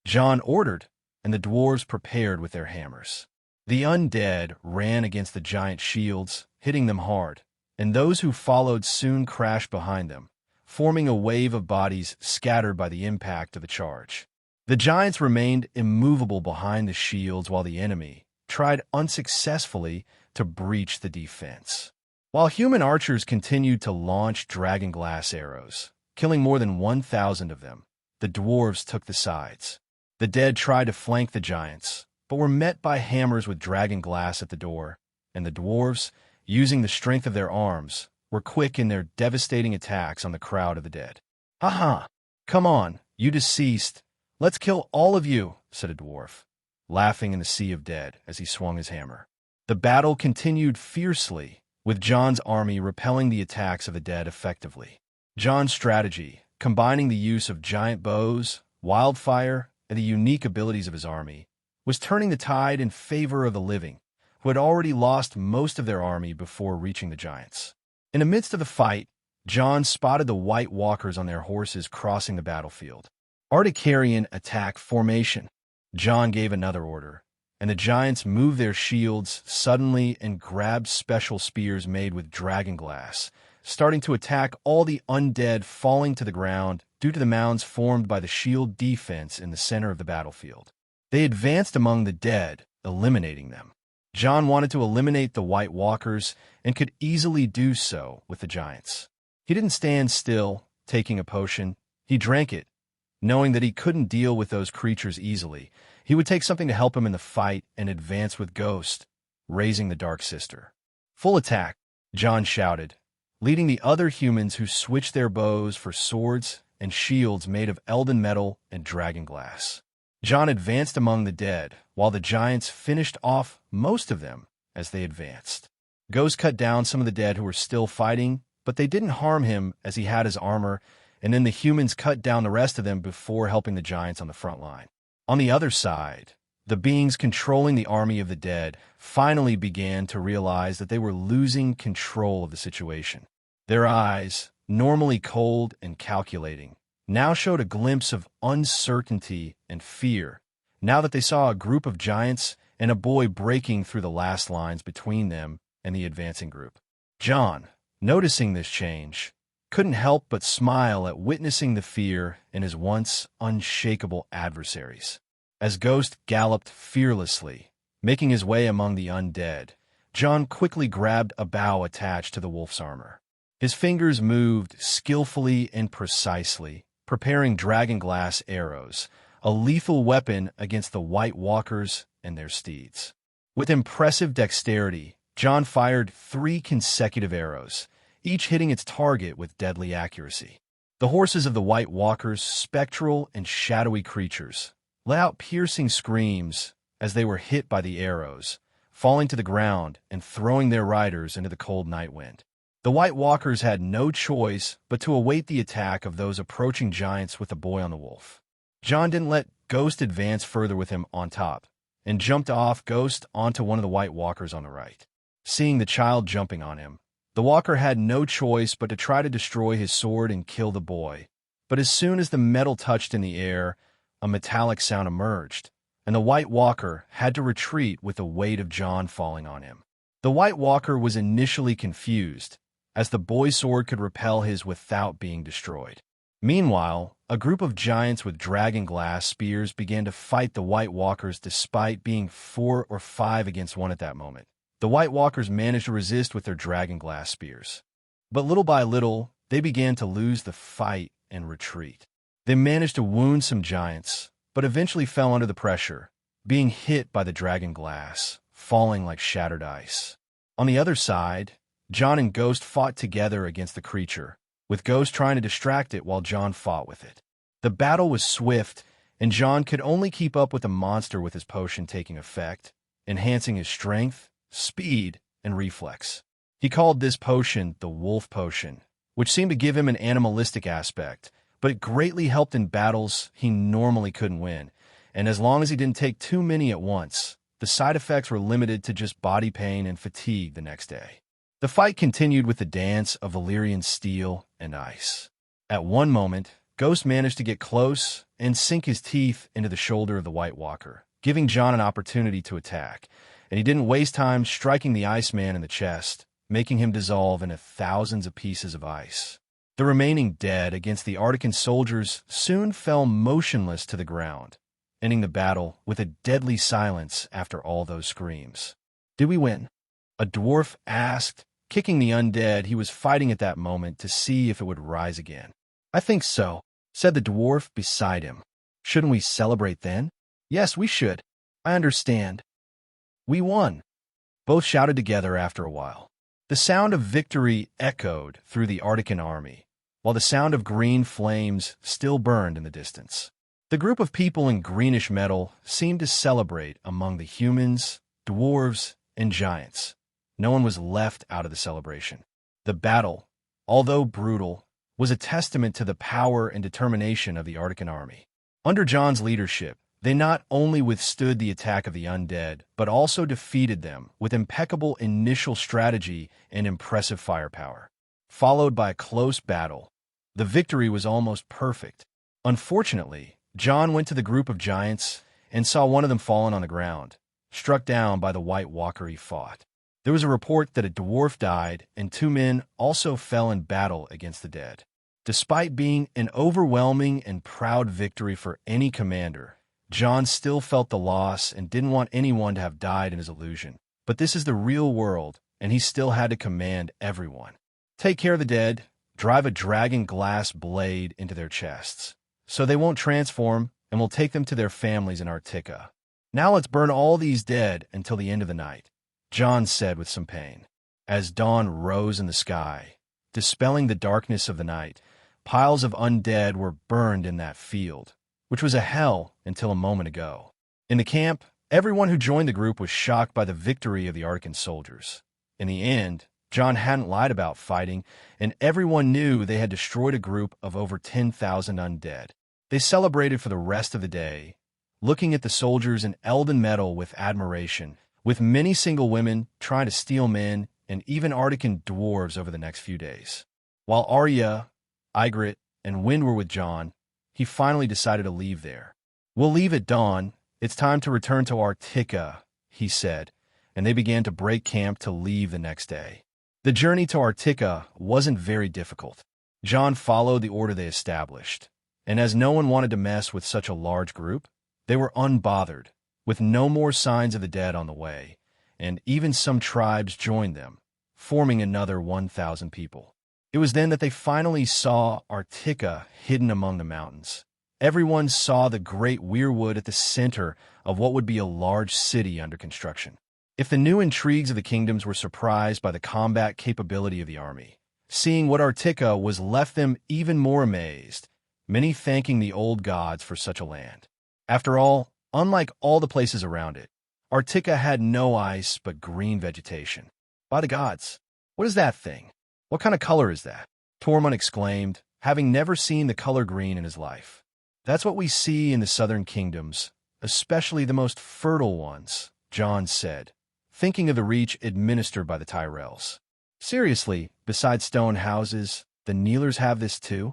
Speaker 1: Jon ordered, and the dwarves prepared with their hammers. The undead ran against the giant shields, hitting them hard, and those who followed soon crashed behind them, forming a wave of bodies scattered by the impact of the charge. The giants remained immovable behind the shields while the enemy tried unsuccessfully to breach the defense. While human archers continued to launch dragon glass arrows, killing more than 1,000 of them, the dwarves took the sides. The dead tried to flank the giants, but were met by hammers with dragon glass at the door, and the dwarves, using the strength of their arms, were quick in their devastating attacks on the crowd of the dead. "Ha! Come on, you deceased. Let's kill all of you," said a dwarf, laughing in the sea of dead as he swung his hammer. The battle continued fiercely, with Jon's army repelling the attacks of the dead effectively. Jon's strategy, combining the use of giant bows, wildfire, and the unique abilities of his army, was turning the tide in favor of the living, who had already lost most of their army before reaching the giants. In the midst of the fight, Jon spotted the White Walkers on their horses crossing the battlefield. "Arcticarian attack formation." Jon gave another order, and the giants moved their shields suddenly and grabbed special spears made with dragon glass, starting to attack all the undead falling to the ground due to the mounds formed by the shield defense in the center of the battlefield. They advanced among the dead, eliminating them. Jon wanted to eliminate the White Walkers and could easily do so with the giants. He didn't stand still, taking a potion. He drank it, knowing that he couldn't deal with those creatures easily. He would take something to help him in the fight and advance with Ghost, raising the Dark Sister. "Full attack," Jon shouted, leading the other humans who switched their bows for swords and shields made of elden metal and dragon glass. Jon advanced among the dead, while the giants finished off most of them as they advanced. Ghost cut down some of the dead who were still fighting, but they didn't harm him as he had his armor, and then the humans cut down the rest of them before helping the giants on the front line. On the other side, the beings controlling the army of the dead finally began to realize that they were losing control of the situation. Their eyes, normally cold and calculating, now showed a glimpse of uncertainty and fear, now that they saw a group of giants and a boy breaking through the last lines between them and the advancing group. Jon, noticing this change, couldn't help but smile at witnessing the fear in his once unshakable adversaries. As Ghost galloped fearlessly, making his way among the undead, Jon quickly grabbed a bow attached to the wolf's armor. His fingers moved skillfully and precisely, preparing dragon glass arrows, a lethal weapon against the White Walkers and their steeds. With impressive dexterity, Jon fired 3 consecutive arrows, each hitting its target with deadly accuracy. The horses of the White Walkers, spectral and shadowy creatures, let out piercing screams as they were hit by the arrows, falling to the ground and throwing their riders into the cold night wind. The White Walkers had no choice but to await the attack of those approaching giants with the boy on the wolf. Jon didn't let Ghost advance further with him on top, and jumped off Ghost onto one of the White Walkers on the right. Seeing the child jumping on him, the walker had no choice but to try to destroy his sword and kill the boy. But as soon as the metal touched in the air, a metallic sound emerged, and the White Walker had to retreat with the weight of Jon falling on him. The White Walker was initially confused, as the boy's sword could repel his without being destroyed. Meanwhile, a group of giants with dragon glass spears began to fight the White Walkers despite being 4 or 5 against 1 at that moment. The White Walkers managed to resist with their dragon glass spears. But little by little, they began to lose the fight and retreat. They managed to wound some giants, but eventually fell under the pressure, being hit by the dragon glass, falling like shattered ice. On the other side, Jon and Ghost fought together against the creature, with Ghost trying to distract it while Jon fought with it. The battle was swift, and Jon could only keep up with the monster with his potion taking effect, enhancing his strength, speed, and reflex. He called this potion the Wolf Potion, which seemed to give him an animalistic aspect, but it greatly helped in battles he normally couldn't win, and as long as he didn't take too many at once, the side effects were limited to just body pain and fatigue the next day. The fight continued with the dance of Valyrian steel and ice. At one moment, Ghost managed to get close and sink his teeth into the shoulder of the White Walker, giving Jon an opportunity to attack, and he didn't waste time striking the Iceman in the chest, making him dissolve into thousands of pieces of ice. The remaining dead against the Arctican soldiers soon fell motionless to the ground, ending the battle with a deadly silence after all those screams. "Did we win?" a dwarf asked, kicking the undead he was fighting at that moment to see if it would rise again. "I think so," said the dwarf beside him. "Shouldn't we celebrate then?" "Yes, we should. I understand." "We won," both shouted together after a while. The sound of victory echoed through the Arctican army, while the sound of green flames still burned in the distance. The group of people in greenish metal seemed to celebrate among the humans, dwarves, and giants. No one was left out of the celebration. The battle, although brutal, was a testament to the power and determination of the Arctican army. Under Jon's leadership, they not only withstood the attack of the undead, but also defeated them with impeccable initial strategy and impressive firepower. Followed by a close battle, the victory was almost perfect. Unfortunately, Jon went to the group of giants and saw one of them fallen on the ground, struck down by the White Walker he fought. There was a report that a dwarf died, and 2 men also fell in battle against the dead. Despite being an overwhelming and proud victory for any commander, Jon still felt the loss and didn't want anyone to have died in his illusion. But this is the real world, and he still had to command everyone. Take care of the dead, drive a dragon glass blade into their chests, so they won't transform, and we'll take them to their families in Arctica. Now let's burn all these dead until the end of the night, Jon said with some pain. As dawn rose in the sky, dispelling the darkness of the night, piles of undead were burned in that field, which was a hell until a moment ago. In the camp, everyone who joined the group was shocked by the victory of the Arctican soldiers. In the end, Jon hadn't lied about fighting, and everyone knew they had destroyed a group of over 10,000 undead. They celebrated for the rest of the day, looking at the soldiers in Elden metal with admiration, with many single women trying to steal men and even Arctican dwarves over the next few days. While Arya, Ygritte, and Wind were with Jon, he finally decided to leave there. "We'll leave at dawn. It's time to return to Arctica," he said, and they began to break camp to leave the next day. The journey to Arctica wasn't very difficult. Jon followed the order they established, and as no one wanted to mess with such a large group, they were unbothered, with no more signs of the dead on the way, and even some tribes joined them, forming another 1,000 people. It was then that they finally saw Arctica hidden among the mountains, everyone saw the great weirwood at the center of what would be a large city under construction. If the new intrigues of the kingdoms were surprised by the combat capability of the army, seeing what Arctica was left them even more amazed, many thanking the old gods for such a land. After all, unlike all the places around it, Arctica had no ice but green vegetation. By the gods, what is that thing? What kind of color is that? Tormund exclaimed, having never seen the color green in his life. That's what we see in the southern kingdoms, especially the most fertile ones, Jon said, thinking of the reach administered by the Tyrells. Seriously, besides stone houses, the Kneelers have this too?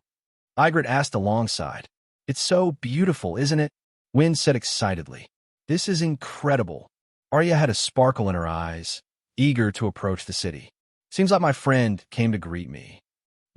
Speaker 1: Ygritte asked alongside. It's so beautiful, isn't it? Wynn said excitedly. This is incredible. Arya had a sparkle in her eyes, eager to approach the city. Seems like my friend came to greet me.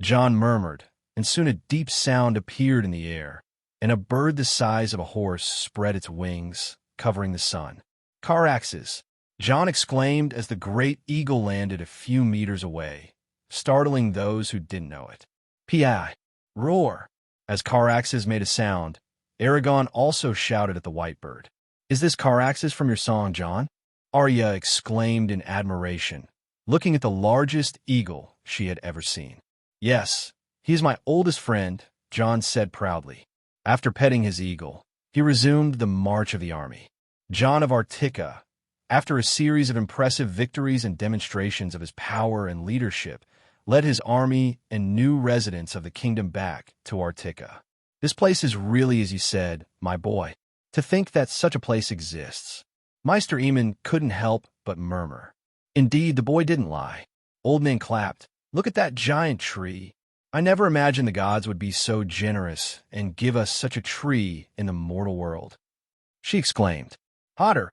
Speaker 1: Jon murmured, and soon a deep sound appeared in the air, and a bird the size of a horse spread its wings, covering the sun. Caraxes, Jon exclaimed as the great eagle landed a few meters away, startling those who didn't know it. Pi! Roar! As Caraxes made a sound, Aragorn also shouted at the white bird. Is this Caraxes from your song, Jon? Arya exclaimed in admiration, looking at the largest eagle she had ever seen. Yes, he is my oldest friend, Jon said proudly. After petting his eagle, he resumed the march of the army. Jon of Arctica, after a series of impressive victories and demonstrations of his power and leadership, led his army and new residents of the kingdom back to Arctica. This place is really, as you said, my boy. To think that such a place exists. Maester Aemon couldn't help but murmur. Indeed, the boy didn't lie. Old Man clapped. Look at that giant tree. I never imagined the gods would be so generous and give us such a tree in the mortal world. She exclaimed. Hodder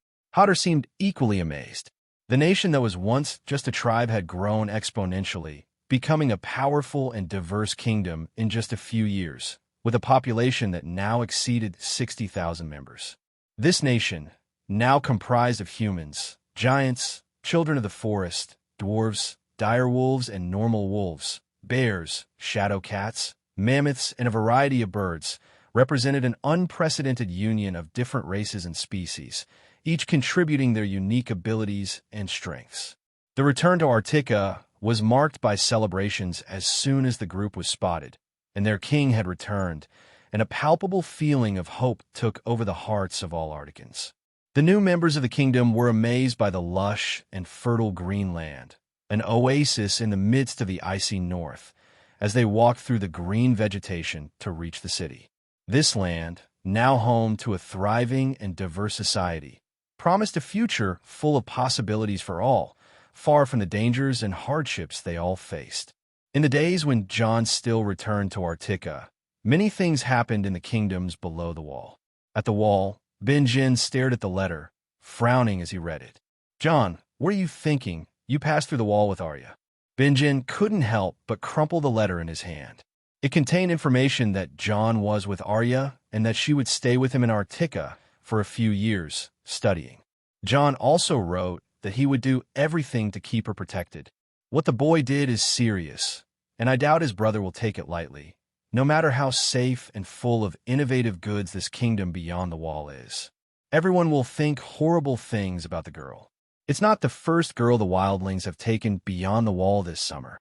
Speaker 1: seemed equally amazed. The nation that was once just a tribe had grown exponentially, becoming a powerful and diverse kingdom in just a few years, with a population that now exceeded 60,000 members. This nation, now comprised of humans, giants, children of the forest, dwarves, direwolves and normal wolves, bears, shadow cats, mammoths, and a variety of birds, represented an unprecedented union of different races and species, each contributing their unique abilities and strengths. The return to Arctica was marked by celebrations as soon as the group was spotted, and their king had returned, and a palpable feeling of hope took over the hearts of all Arcticans. The new members of the kingdom were amazed by the lush and fertile green land, an oasis in the midst of the icy north, as they walked through the green vegetation to reach the city. This land, now home to a thriving and diverse society, promised a future full of possibilities for all, far from the dangers and hardships they all faced. In the days when Jon still returned to Arctica, many things happened in the kingdoms below the wall. At the wall, Benjen stared at the letter, frowning as he read it. Jon, what are you thinking? You passed through the wall with Arya. Benjen couldn't help but crumple the letter in his hand. It contained information that Jon was with Arya and that she would stay with him in Arctica for a few years, studying. Jon also wrote that he would do everything to keep her protected. What the boy did is serious, and I doubt his brother will take it lightly, no matter how safe and full of innovative goods this kingdom beyond the wall is. Everyone will think horrible things about the girl. It's not the first girl the wildlings have taken beyond the wall this summer.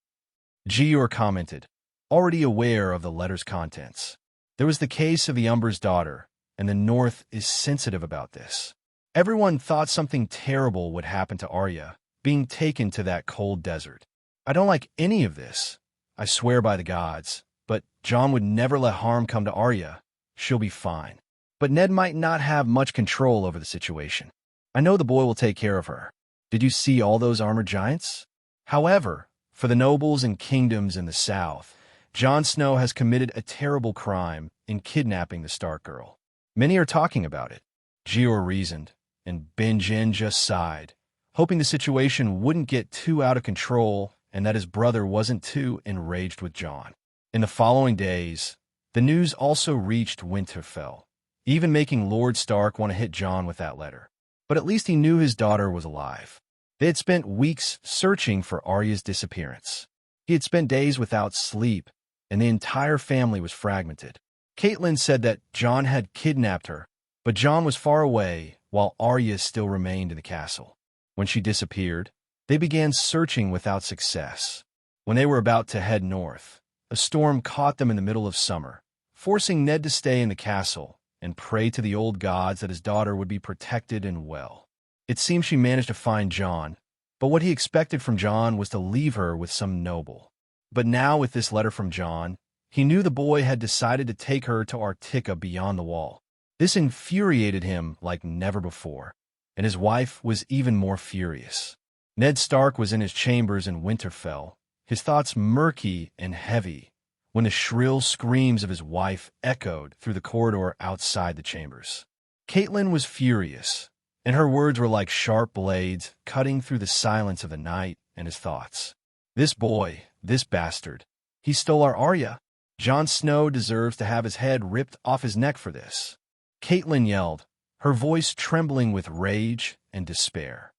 Speaker 1: Gior commented, already aware of the letter's contents. There was the case of the Umber's daughter, and the North is sensitive about this. Everyone thought something terrible would happen to Arya, being taken to that cold desert. I don't like any of this, I swear by the gods, but Jon would never let harm come to Arya. She'll be fine. But Ned might not have much control over the situation. I know the boy will take care of her. Did you see all those armored giants? However, for the nobles and kingdoms in the south, Jon Snow has committed a terrible crime in kidnapping the Stark girl. Many are talking about it, Gior reasoned, and Benjen just sighed, hoping the situation wouldn't get too out of control and that his brother wasn't too enraged with Jon. In the following days, the news also reached Winterfell, even making Lord Stark want to hit Jon with that letter. But at least he knew his daughter was alive. They had spent weeks searching for Arya's disappearance. He had spent days without sleep, and the entire family was fragmented. Catelyn said that Jon had kidnapped her, but Jon was far away while Arya still remained in the castle. When she disappeared, they began searching without success. When they were about to head north, a storm caught them in the middle of summer, forcing Ned to stay in the castle and pray to the old gods that his daughter would be protected and well. It seems she managed to find Jon, but what he expected from Jon was to leave her with some noble. But now with this letter from Jon, he knew the boy had decided to take her to Arctica beyond the wall. This infuriated him like never before, and his wife was even more furious. Ned Stark was in his chambers in Winterfell, his thoughts murky and heavy, when the shrill screams of his wife echoed through the corridor outside the chambers. Catelyn was furious, and her words were like sharp blades cutting through the silence of the night and his thoughts. This boy, this bastard, he stole our Arya. Jon Snow deserves to have his head ripped off his neck for this. Catelyn yelled, her voice trembling with rage and despair.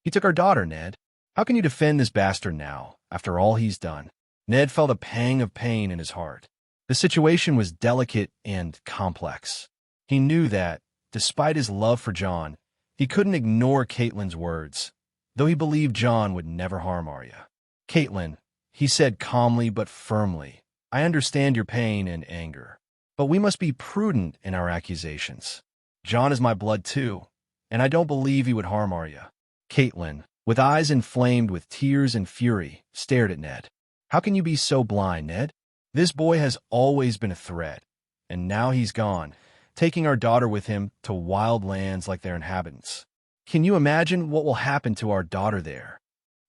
Speaker 1: He took our daughter, Ned. How can you defend this bastard now, after all he's done? Ned felt a pang of pain in his heart. The situation was delicate and complex. He knew that, despite his love for Jon, he couldn't ignore Catelyn's words, though he believed Jon would never harm Arya. Catelyn, he said calmly but firmly, I understand your pain and anger, but we must be prudent in our accusations. Jon is my blood too, and I don't believe he would harm Arya. Catelyn, with eyes inflamed with tears and fury, stared at Ned. How can you be so blind, Ned? This boy has always been a threat, and now he's gone, taking our daughter with him to wild lands like their inhabitants. Can you imagine what will happen to our daughter there?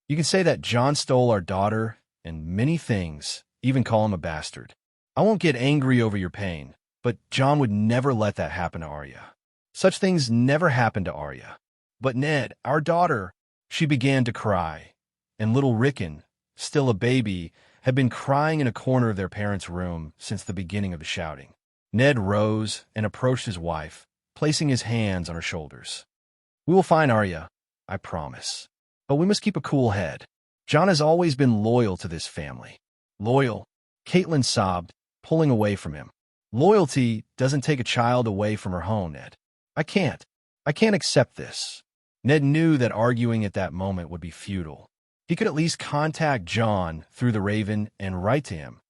Speaker 1: You can say that Jon stole our daughter and many things, even call him a bastard. I won't get angry over your pain, but Jon would never let that happen to Arya. Such things never happened to Arya. But Ned, our daughter, she began to cry, and little Rickon, still a baby, had been crying in a corner of their parents' room since the beginning of the shouting. Ned rose and approached his wife, placing his hands on her shoulders. We will find Arya, I promise. But we must keep a cool head. Jon has always been loyal to this family. Loyal, Catelyn sobbed, pulling away from him. Loyalty doesn't take a child away from her home, Ned. I can't accept this. Ned knew that arguing at that moment would be futile. He could at least contact Jon through the Raven and write to him,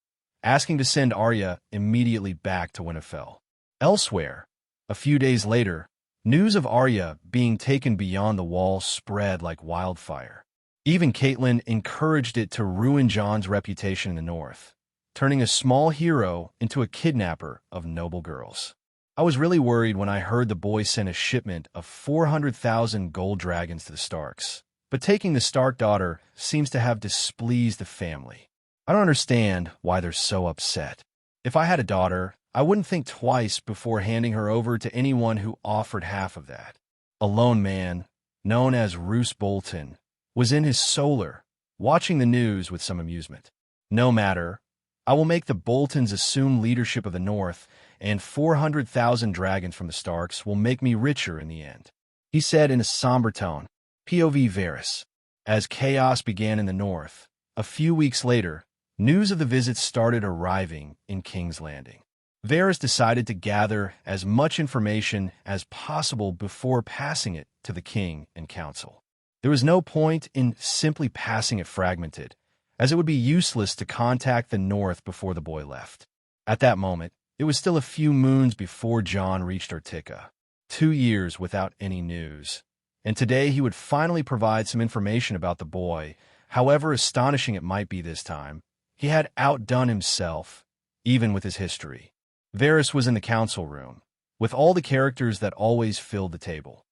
Speaker 1: asking to send Arya immediately back to Winterfell. Elsewhere, a few days later, news of Arya being taken beyond the wall spread like wildfire. Even Catelyn encouraged it to ruin Jon's reputation in the north, turning a small hero into a kidnapper of noble girls. I was really worried when I heard the boy sent a shipment of 400,000 gold dragons to the Starks, but taking the Stark daughter seems to have displeased the family. I don't understand why they're so upset. If I had a daughter, I wouldn't think twice before handing her over to anyone who offered half of that. A lone man, known as Roose Bolton, was in his solar, watching the news with some amusement. No matter, I will make the Boltons assume leadership of the North, and 400,000 dragons from the Starks will make me richer in the end, he said in a somber tone. POV Varys. As chaos began in the North, a few weeks later, news of the visit started arriving in King's Landing. Varys decided to gather as much information as possible before passing it to the king and council. There was no point in simply passing it fragmented, as it would be useless to contact the North before the boy left. At that moment, it was still a few moons before Jon reached Arctica, 2 years without any news, and today he would finally provide some information about the boy. However astonishing it might be this time, he had outdone himself, even with his history. Varys was in the council room, with all the characters that always filled the table.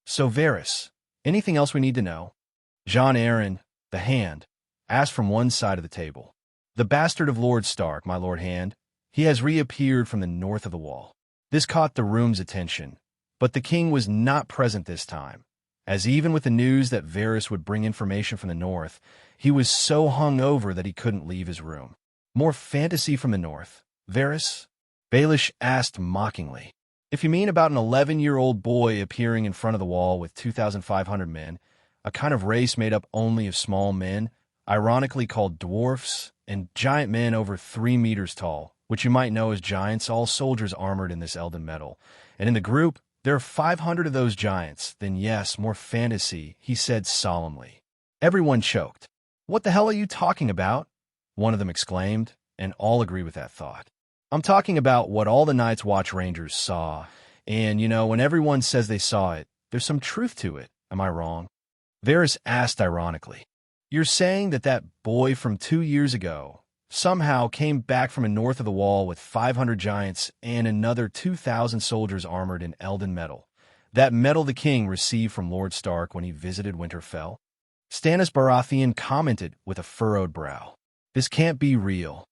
Speaker 1: So Varys, anything else we need to know? Jon Arryn, the Hand, asked from one side of the table. The bastard of Lord Stark, my Lord Hand, he has reappeared from the north of the wall. This caught the room's attention, but the king was not present this time, as even with the news that Varys would bring information from the north, he was so hungover that he couldn't leave his room. More fantasy from the north, Varys? Baelish asked mockingly. If you mean about an 11-year-old boy appearing in front of the wall with 2,500 men, a kind of race made up only of small men, ironically called dwarfs, and giant men over 3 meters tall, which you might know as giants, all soldiers armored in this elden metal. And in the group, there are 500 of those giants. Then yes, more fantasy, he said solemnly. Everyone choked. What the hell are you talking about? One of them exclaimed, and all agree with that thought. I'm talking about what all the Night's Watch Rangers saw. And, when everyone says they saw it, there's some truth to it. Am I wrong? Varys asked ironically. You're saying that boy from 2 years ago somehow came back from north of the wall with 500 giants and another 2,000 soldiers armored in elden metal. That metal the king received from Lord Stark when he visited Winterfell? Stannis Baratheon commented with a furrowed brow. This can't be real.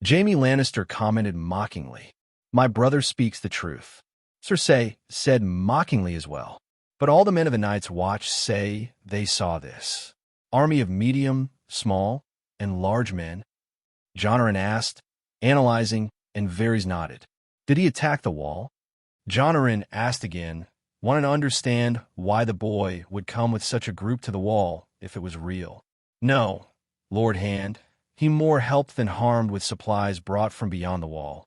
Speaker 1: Jaime Lannister commented mockingly. My brother speaks the truth. Cersei said mockingly as well. But all the men of the Night's Watch say they saw this. Army of medium, small, and large men? Jon Arryn asked, analyzing, and Varys nodded. Did he attack the wall? Jon Arryn asked again, wanting to understand why the boy would come with such a group to the wall if it was real. No, Lord Hand. He more helped than harmed with supplies brought from beyond the wall.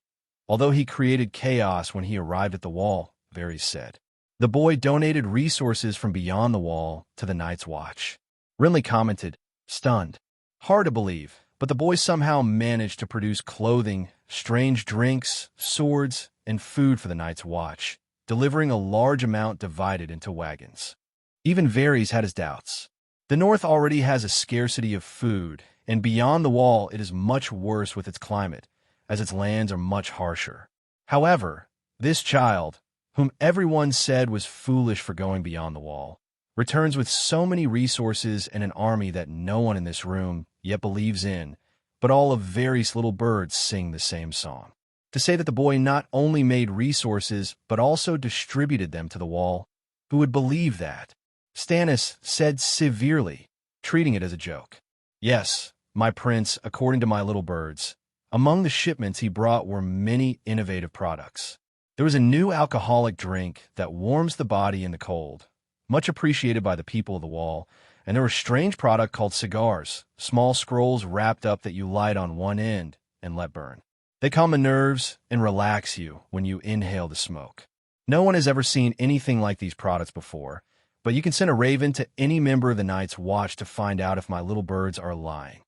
Speaker 1: Although he created chaos when he arrived at the wall, Varys said. The boy donated resources from beyond the wall to the Night's Watch. Renly commented, stunned. Hard to believe, but the boy somehow managed to produce clothing, strange drinks, swords, and food for the Night's Watch, delivering a large amount divided into wagons. Even Varys had his doubts. The North already has a scarcity of food, and beyond the wall it is much worse with its climate, as its lands are much harsher. However, this child, whom everyone said was foolish for going beyond the wall, returns with so many resources and an army that no one in this room yet believes in, but all of Varys' little birds sing the same song. To say that the boy not only made resources, but also distributed them to the wall, who would believe that? Stannis said severely, treating it as a joke. Yes, my prince, according to my little birds. Among the shipments he brought were many innovative products. There was a new alcoholic drink that warms the body in the cold, much appreciated by the people of the wall, and there was a strange product called cigars, small scrolls wrapped up that you light on one end and let burn. They calm the nerves and relax you when you inhale the smoke. No one has ever seen anything like these products before, but you can send a raven to any member of the Night's Watch to find out if my little birds are lying.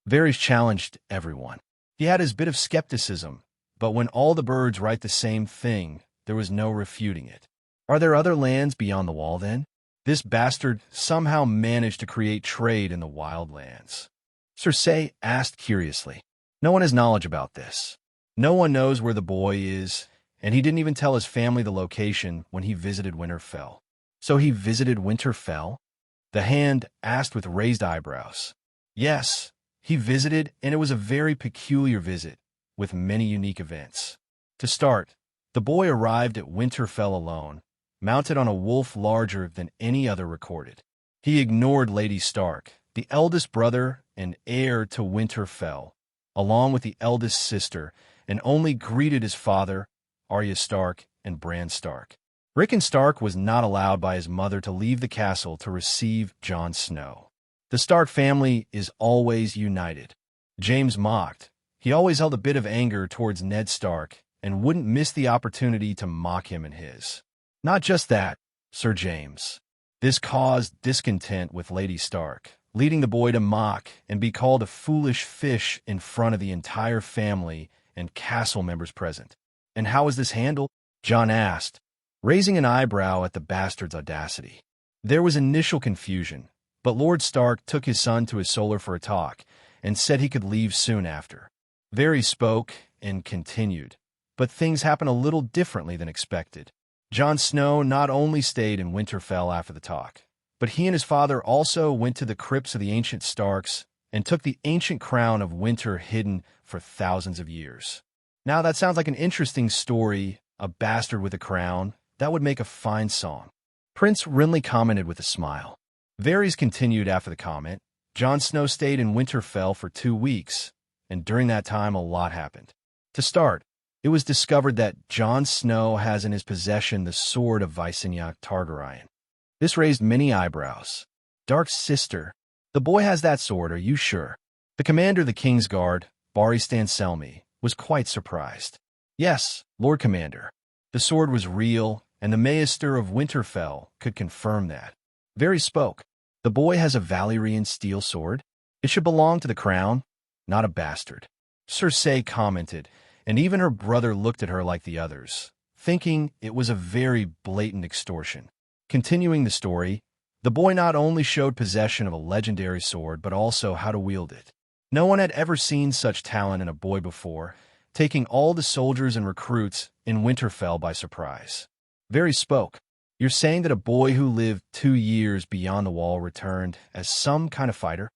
Speaker 1: Varys challenged everyone. He had his bit of skepticism, but when all the birds write the same thing, there was no refuting it. Are there other lands beyond the wall, then? This bastard somehow managed to create trade in the wildlands. Cersei asked curiously. No one has knowledge about this. No one knows where the boy is, and he didn't even tell his family the location when he visited Winterfell. So he visited Winterfell? The Hand asked with raised eyebrows. Yes, he visited, and it was a very peculiar visit, with many unique events. To start, the boy arrived at Winterfell alone, mounted on a wolf larger than any other recorded. He ignored Lady Stark, the eldest brother and heir to Winterfell, along with the eldest sister, and only greeted his father, Arya Stark, and Bran Stark. Rickon Stark was not allowed by his mother to leave the castle to receive Jon Snow. The Stark family is always united. James mocked. He always held a bit of anger towards Ned Stark and wouldn't miss the opportunity to mock him and his. Not just that, Sir James. This caused discontent with Lady Stark, leading the boy to mock and be called a foolish fish in front of the entire family and castle members present. And how was this handled? Jon asked, raising an eyebrow at the bastard's audacity. There was initial confusion, but Lord Stark took his son to his solar for a talk and said he could leave soon after. Varys spoke and continued, but things happened a little differently than expected. Jon Snow not only stayed in Winterfell after the talk, but he and his father also went to the crypts of the ancient Starks and took the ancient crown of winter hidden for thousands of years. Now that sounds like an interesting story, a bastard with a crown. That would make a fine song. Prince Renly commented with a smile. Varys continued after the comment. Jon Snow stayed in Winterfell for 2 weeks, and during that time a lot happened. To start, it was discovered that Jon Snow has in his possession the sword of Visenyak Targaryen. This raised many eyebrows. Dark sister, the boy has that sword, are you sure? The commander of the Kingsguard, Barristan Selmy, was quite surprised. Yes, Lord Commander. The sword was real, and the Maester of Winterfell could confirm that. Varys spoke. The boy has a Valyrian steel sword. It should belong to the crown, not a bastard. Cersei commented, and even her brother looked at her like the others, thinking it was a very blatant extortion. Continuing the story, the boy not only showed possession of a legendary sword, but also how to wield it. No one had ever seen such talent in a boy before, taking all the soldiers and recruits in Winterfell by surprise. Varys spoke. You're saying that a boy who lived 2 years beyond the wall returned as some kind of fighter?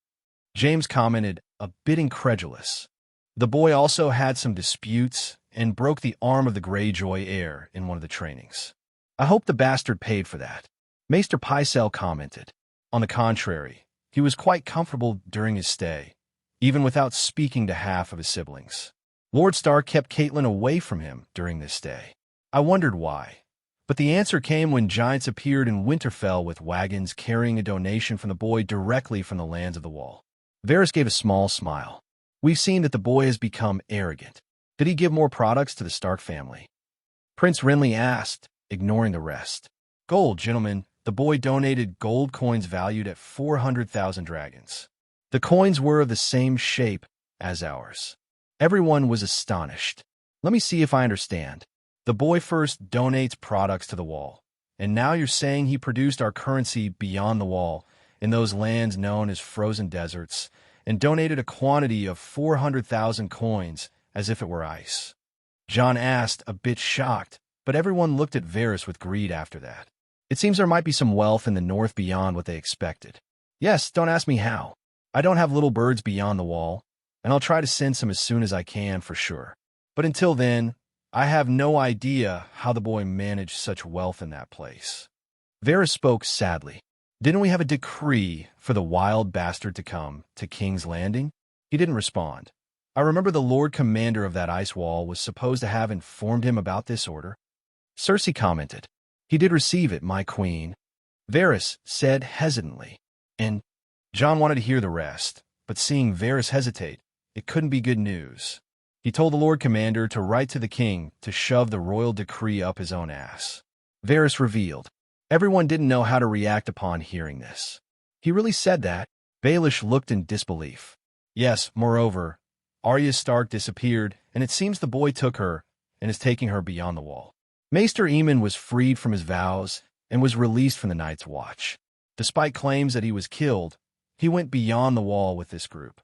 Speaker 1: James commented, a bit incredulous. The boy also had some disputes and broke the arm of the Greyjoy heir in one of the trainings. I hope the bastard paid for that. Maester Pycelle commented. On the contrary, he was quite comfortable during his stay, even without speaking to half of his siblings. Lord Stark kept Catelyn away from him during this stay. I wondered why. But the answer came when giants appeared in Winterfell with wagons carrying a donation from the boy directly from the lands of the Wall. Varys gave a small smile. We've seen that the boy has become arrogant. Did he give more products to the Stark family? Prince Renly asked, ignoring the rest. Gold, gentlemen. The boy donated gold coins valued at 400,000 dragons. The coins were of the same shape as ours. Everyone was astonished. Let me see if I understand. The boy first donates products to the Wall, and now you're saying he produced our currency beyond the Wall, in those lands known as frozen deserts, and donated a quantity of 400,000 coins as if it were ice. Jon asked, a bit shocked, but everyone looked at Varys with greed after that. It seems there might be some wealth in the north beyond what they expected. Yes, don't ask me how. I don't have little birds beyond the Wall, and I'll try to send some as soon as I can for sure. But until then, I have no idea how the boy managed such wealth in that place. Varys spoke sadly. Didn't we have a decree for the wild bastard to come to King's Landing? He didn't respond. I remember the Lord Commander of that ice wall was supposed to have informed him about this order. Cersei commented. He did receive it, my queen. Varys said hesitantly. And Jon wanted to hear the rest, but seeing Varys hesitate, it couldn't be good news. He told the Lord Commander to write to the king to shove the royal decree up his own ass. Varys revealed. Everyone didn't know how to react upon hearing this. He really said that? Baelish looked in disbelief. Yes, moreover, Arya Stark disappeared, and it seems the boy took her and is taking her beyond the Wall. Maester Aemon was freed from his vows and was released from the Night's Watch. Despite claims that he was killed, he went beyond the Wall with this group.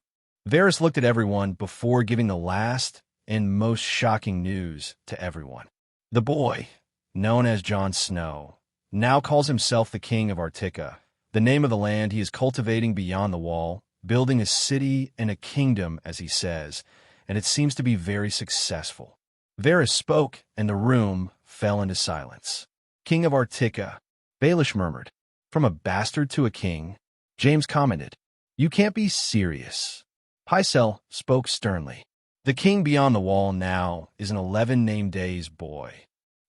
Speaker 1: Varys looked at everyone before giving the last and most shocking news to everyone. The boy, known as Jon Snow, now calls himself the King of Arctica, the name of the land he is cultivating beyond the Wall, building a city and a kingdom, as he says, and it seems to be very successful. Varys spoke, and the room fell into silence. King of Arctica, Baelish murmured. From a bastard to a king, James commented. You can't be serious. Pycelle spoke sternly. The king beyond the Wall now is an 11 days boy.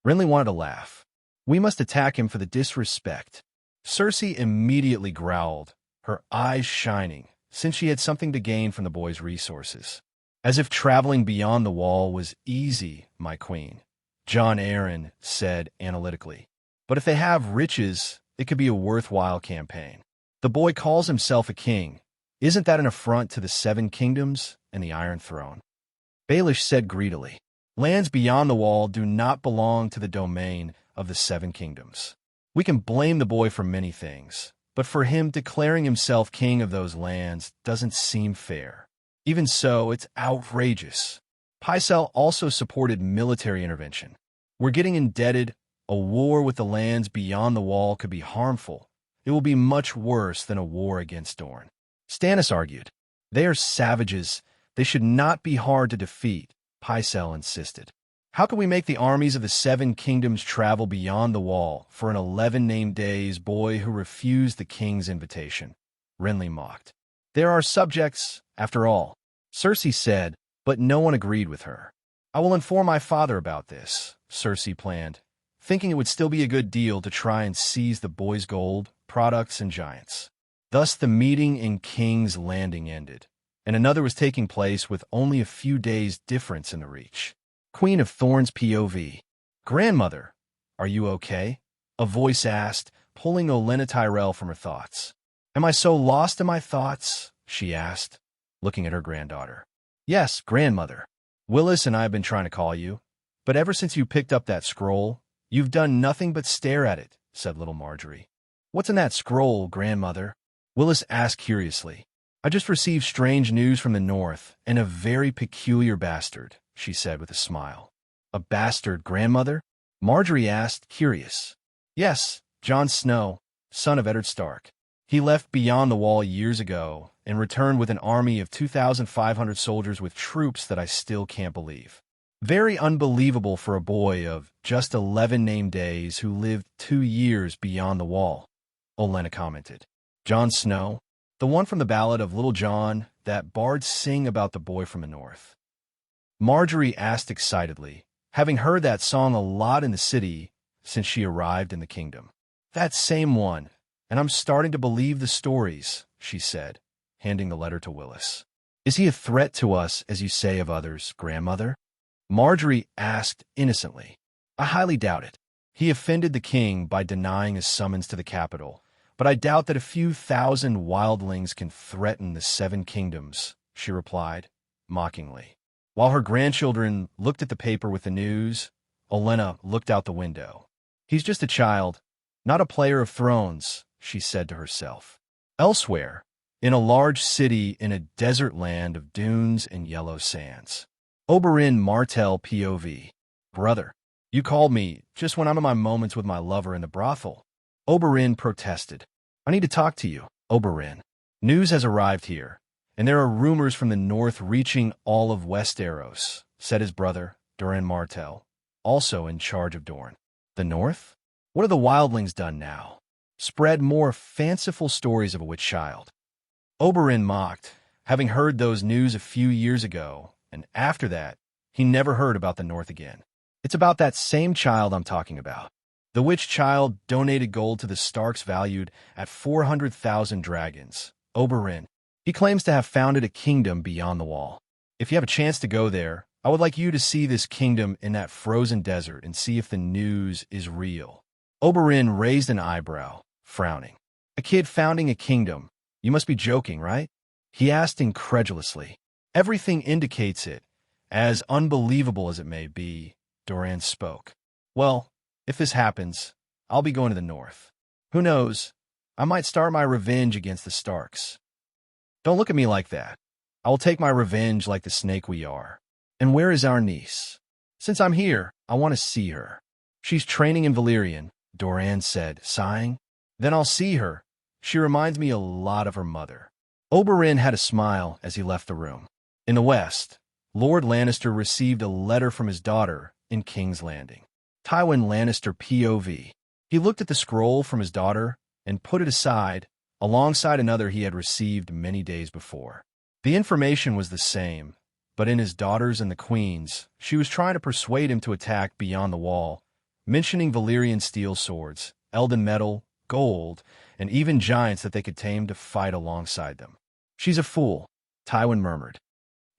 Speaker 1: Renly wanted to laugh. We must attack him for the disrespect. Cersei immediately growled, her eyes shining, since she had something to gain from the boy's resources. As if traveling beyond the Wall was easy, my queen, Jon Arryn said analytically. But if they have riches, it could be a worthwhile campaign. The boy calls himself a king. Isn't that an affront to the 7 kingdoms and the Iron Throne? Baelish said greedily. Lands beyond the Wall do not belong to the domain of the 7 kingdoms. We can blame the boy for many things, but for him declaring himself king of those lands doesn't seem fair. Even so, it's outrageous. Pycelle also supported military intervention. We're getting indebted. A war with the lands beyond the Wall could be harmful. It will be much worse than a war against Dorne. Stannis argued. They are savages. They should not be hard to defeat, Pycelle insisted. How can we make the armies of the 7 kingdoms travel beyond the Wall for an 11 days boy who refused the king's invitation? Renly mocked. There are subjects, after all, Cersei said, but no one agreed with her. I will inform my father about this, Cersei planned, thinking it would still be a good deal to try and seize the boy's gold, products, and giants. Thus the meeting in King's Landing ended, and another was taking place with only a few days' difference in the reach. Queen of Thorns POV. Grandmother, are you okay? A voice asked, pulling Olenna Tyrell from her thoughts. Am I so lost in my thoughts? She asked, looking at her granddaughter. Yes, grandmother. Willis and I have been trying to call you, but ever since you picked up that scroll, you've done nothing but stare at it, said little Marjorie. What's in that scroll, grandmother? Willis asked curiously. I just received strange news from the north, and a very peculiar bastard, she said with a smile. A bastard, grandmother? Marjorie asked, curious. Yes, Jon Snow, son of Eddard Stark. He left beyond the wall years ago and returned with an army of 2,500 soldiers with troops that I still can't believe. Very unbelievable for a boy of just 11 named days who lived 2 years beyond the wall, Olenna commented. Jon Snow, the one from the ballad of Little John that bards sing about the boy from the north. Marjorie asked excitedly, having heard that song a lot in the city since she arrived in the kingdom. That same one, and I'm starting to believe the stories, she said, handing the letter to Willis. Is he a threat to us, as you say of others, grandmother? Marjorie asked innocently. I highly doubt it. He offended the king by denying his summons to the capital, but I doubt that a few thousand wildlings can threaten the 7 kingdoms, she replied, mockingly. While her grandchildren looked at the paper with the news, Olenna looked out the window. He's just a child, not a player of thrones, she said to herself. Elsewhere, in a large city in a desert land of dunes and yellow sands. Oberyn Martell POV. Brother, you called me just when I'm in my moments with my lover in the brothel. Oberyn protested. I need to talk to you, Oberyn. News has arrived here, and there are rumors from the north reaching all of Westeros, said his brother, Doran Martell, also in charge of Dorne. The north? What have the wildlings done now? Spread more fanciful stories of a witch child. Oberyn mocked, having heard those news a few years ago, and after that, he never heard about the north again. It's about that same child I'm talking about. The witch child donated gold to the Starks valued at 400,000 dragons. Oberyn. He claims to have founded a kingdom beyond the wall. If you have a chance to go there, I would like you to see this kingdom in that frozen desert and see if the news is real. Oberyn raised an eyebrow, frowning. A kid founding a kingdom. You must be joking, right? He asked incredulously. Everything indicates it. As unbelievable as it may be, Doran spoke. Well, if this happens, I'll be going to the north. Who knows? I might start my revenge against the Starks. Don't look at me like that. I will take my revenge like the snake we are. And where is our niece? Since I'm here, I want to see her. She's training in Valyrian, Doran said, sighing. Then I'll see her. She reminds me a lot of her mother. Oberyn had a smile as he left the room. In the west, Lord Lannister received a letter from his daughter in King's Landing. Tywin Lannister POV. He looked at the scroll from his daughter and put it aside, alongside another he had received many days before. The information was the same, but in his daughter's and the Queen's, she was trying to persuade him to attack beyond the wall, mentioning Valyrian steel swords, elden metal, gold, and even giants that they could tame to fight alongside them. She's a fool, Tywin murmured.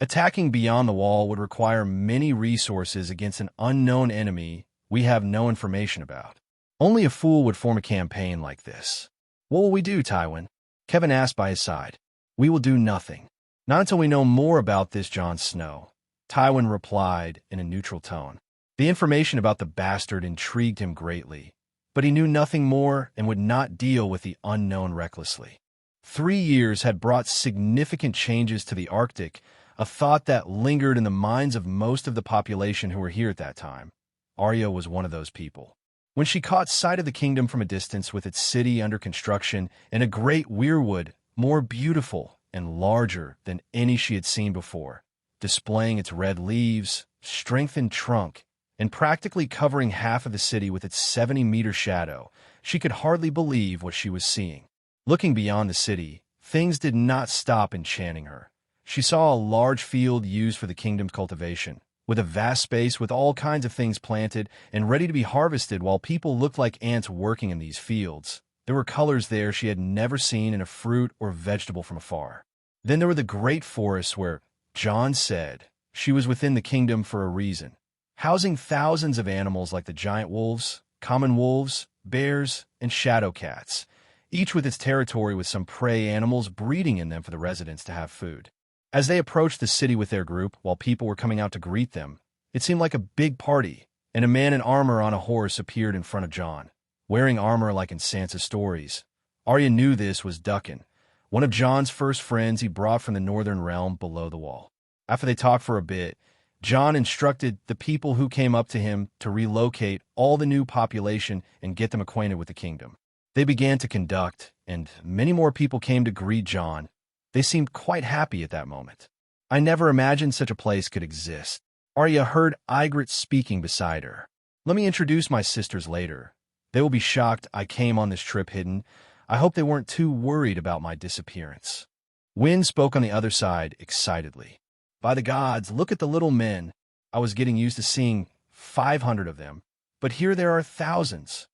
Speaker 1: Attacking beyond the wall would require many resources against an unknown enemy we have no information about. Only a fool would form a campaign like this. What will we do, Tywin? Kevin asked by his side. We will do nothing. Not until we know more about this Jon Snow, Tywin replied in a neutral tone. The information about the bastard intrigued him greatly, but he knew nothing more and would not deal with the unknown recklessly. 3 years had brought significant changes to the Arctic, a thought that lingered in the minds of most of the population who were here at that time. Arya was one of those people. When she caught sight of the kingdom from a distance with its city under construction and a great weirwood, more beautiful and larger than any she had seen before, displaying its red leaves, strengthened trunk, and practically covering half of the city with its 70-meter shadow, she could hardly believe what she was seeing. Looking beyond the city, things did not stop enchanting her. She saw a large field used for the kingdom's cultivation, with a vast space with all kinds of things planted and ready to be harvested while people looked like ants working in these fields. There were colors there she had never seen in a fruit or vegetable from afar. Then there were the great forests where Jon said she was within the kingdom for a reason, housing thousands of animals like the giant wolves, common wolves, bears, and shadow cats, each with its territory with some prey animals breeding in them for the residents to have food. As they approached the city with their group, while people were coming out to greet them, it seemed like a big party, and a man in armor on a horse appeared in front of Jon, wearing armor like in Sansa's stories. Arya knew this was Duncan, one of Jon's first friends he brought from the northern realm below the wall. After they talked for a bit, Jon instructed the people who came up to him to relocate all the new population and get them acquainted with the kingdom. They began to conduct, and many more people came to greet Jon. They seemed quite happy at that moment. I never imagined such a place could exist. Arya heard Ygritte speaking beside her. Let me introduce my sisters later. They will be shocked I came on this trip hidden. I hope they weren't too worried about my disappearance. Wyn spoke on the other side excitedly. By the gods, look at the little men. I was getting used to seeing 500 of them, but here there are thousands.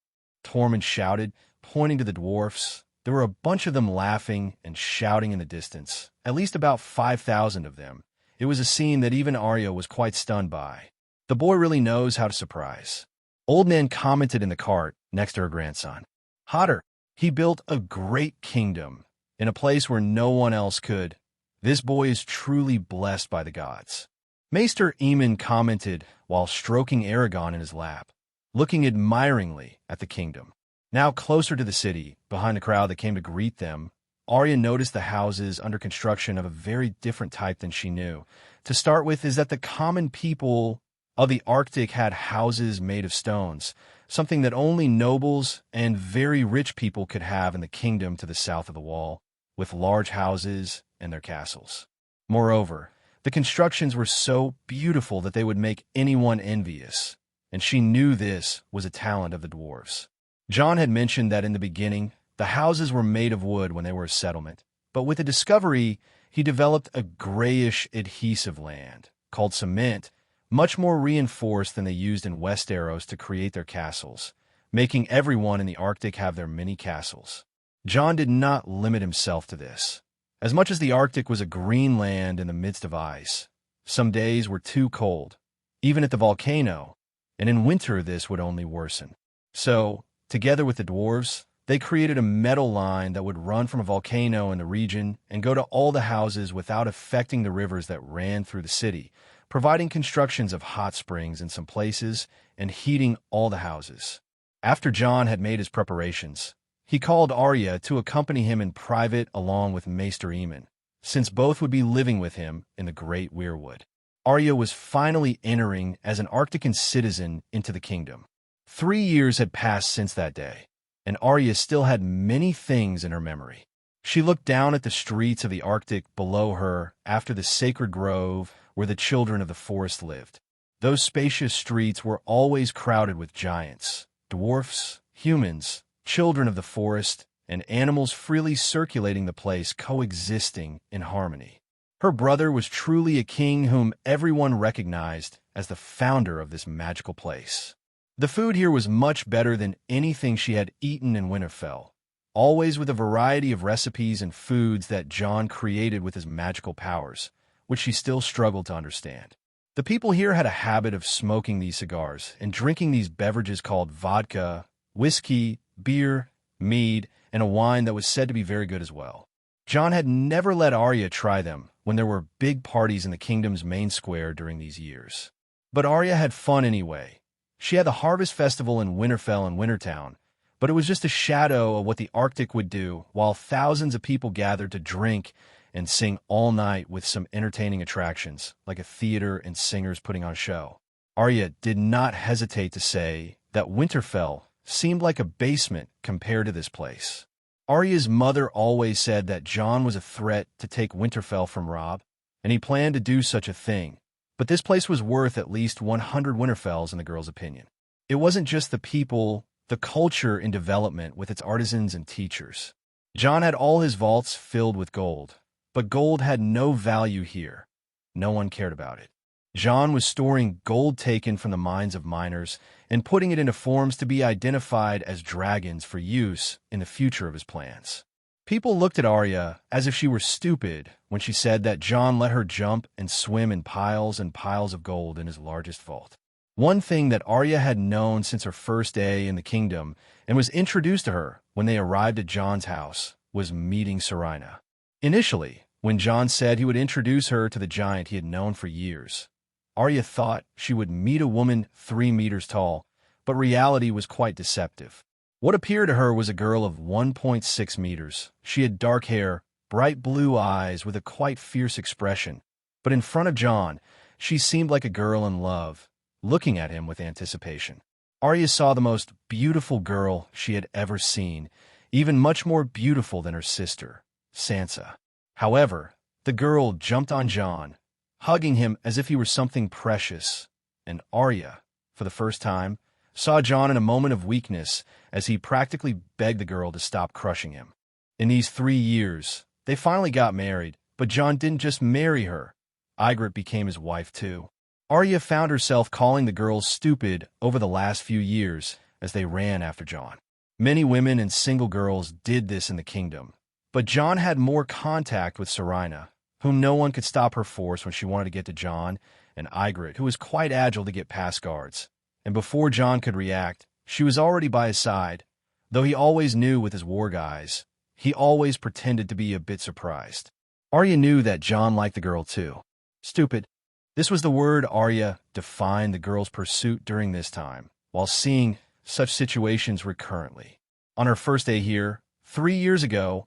Speaker 1: Tormund shouted, pointing to the dwarfs. There were a bunch of them laughing and shouting in the distance, at least about 5,000 of them. It was a scene that even Arya was quite stunned by. The boy really knows how to surprise. Old Nan commented in the cart next to her grandson. Hotter, he built a great kingdom in a place where no one else could. This boy is truly blessed by the gods. Maester Aemon commented while stroking Aragon in his lap, looking admiringly at the kingdom. Now closer to the city, behind the crowd that came to greet them, Arya noticed the houses under construction of a very different type than she knew. To start with is that the common people of the Arctic had houses made of stones, something that only nobles and very rich people could have in the kingdom to the south of the wall, with large houses and their castles. Moreover, the constructions were so beautiful that they would make anyone envious, and she knew this was a talent of the dwarves. Jon had mentioned that in the beginning, the houses were made of wood when they were a settlement, but with the discovery, he developed a grayish adhesive land, called cement, much more reinforced than they used in Westeros to create their castles, making everyone in the Arctic have their mini castles. Jon did not limit himself to this. As much as the Arctic was a green land in the midst of ice, some days were too cold, even at the volcano, and in winter this would only worsen. So, together with the dwarves, they created a metal line that would run from a volcano in the region and go to all the houses without affecting the rivers that ran through the city, providing constructions of hot springs in some places and heating all the houses. After Jon had made his preparations, he called Arya to accompany him in private along with Maester Aemon, since both would be living with him in the Great Weirwood. Arya was finally entering as an Arctican citizen into the kingdom. 3 years had passed since that day, and Arya still had many things in her memory. She looked down at the streets of the Arctic below her after the sacred grove where the children of the forest lived. Those spacious streets were always crowded with giants, dwarfs, humans, children of the forest, and animals freely circulating the place, coexisting in harmony. Her brother was truly a king whom everyone recognized as the founder of this magical place. The food here was much better than anything she had eaten in Winterfell, always with a variety of recipes and foods that Jon created with his magical powers, which she still struggled to understand. The people here had a habit of smoking these cigars and drinking these beverages called vodka, whiskey, beer, mead, and a wine that was said to be very good as well. Jon had never let Arya try them when there were big parties in the kingdom's main square during these years. But Arya had fun anyway. She had the Harvest Festival in Winterfell and Wintertown, but it was just a shadow of what the Arctic would do while thousands of people gathered to drink and sing all night with some entertaining attractions, like a theater and singers putting on a show. Arya did not hesitate to say that Winterfell seemed like a basement compared to this place. Arya's mother always said that Jon was a threat to take Winterfell from Robb, and he planned to do such a thing. But this place was worth at least 100 Winterfells in the girl's opinion. It wasn't just the people, the culture in development with its artisans and teachers. Jon had all his vaults filled with gold, but gold had no value here. No one cared about it. Jon was storing gold taken from the mines of miners and putting it into forms to be identified as dragons for use in the future of his plans. People looked at Arya as if she were stupid when she said that Jon let her jump and swim in piles and piles of gold in his largest vault. One thing that Arya had known since her first day in the kingdom and was introduced to her when they arrived at Jon's house was meeting Serena. Initially, when Jon said he would introduce her to the giant he had known for years, Arya thought she would meet a woman 3 meters tall, but reality was quite deceptive. What appeared to her was a girl of 1.6 meters. She had dark hair, bright blue eyes with a quite fierce expression, but in front of Jon, she seemed like a girl in love, looking at him with anticipation. Arya saw the most beautiful girl she had ever seen, even much more beautiful than her sister, Sansa. However, the girl jumped on Jon, hugging him as if he were something precious, and Arya, for the first time, saw Jon in a moment of weakness as he practically begged the girl to stop crushing him. In these 3 years, they finally got married, but Jon didn't just marry her. Ygritte became his wife too. Arya found herself calling the girls stupid over the last few years as they ran after Jon. Many women and single girls did this in the kingdom, but Jon had more contact with Serena, whom no one could stop her force when she wanted to get to Jon, and Ygritte, who was quite agile to get past guards. And before Jon could react, she was already by his side. Though he always knew with his war guys, he always pretended to be a bit surprised. Arya knew that Jon liked the girl too. Stupid. This was the word Arya defined the girl's pursuit during this time, while seeing such situations recurrently. On her first day here, 3 years ago,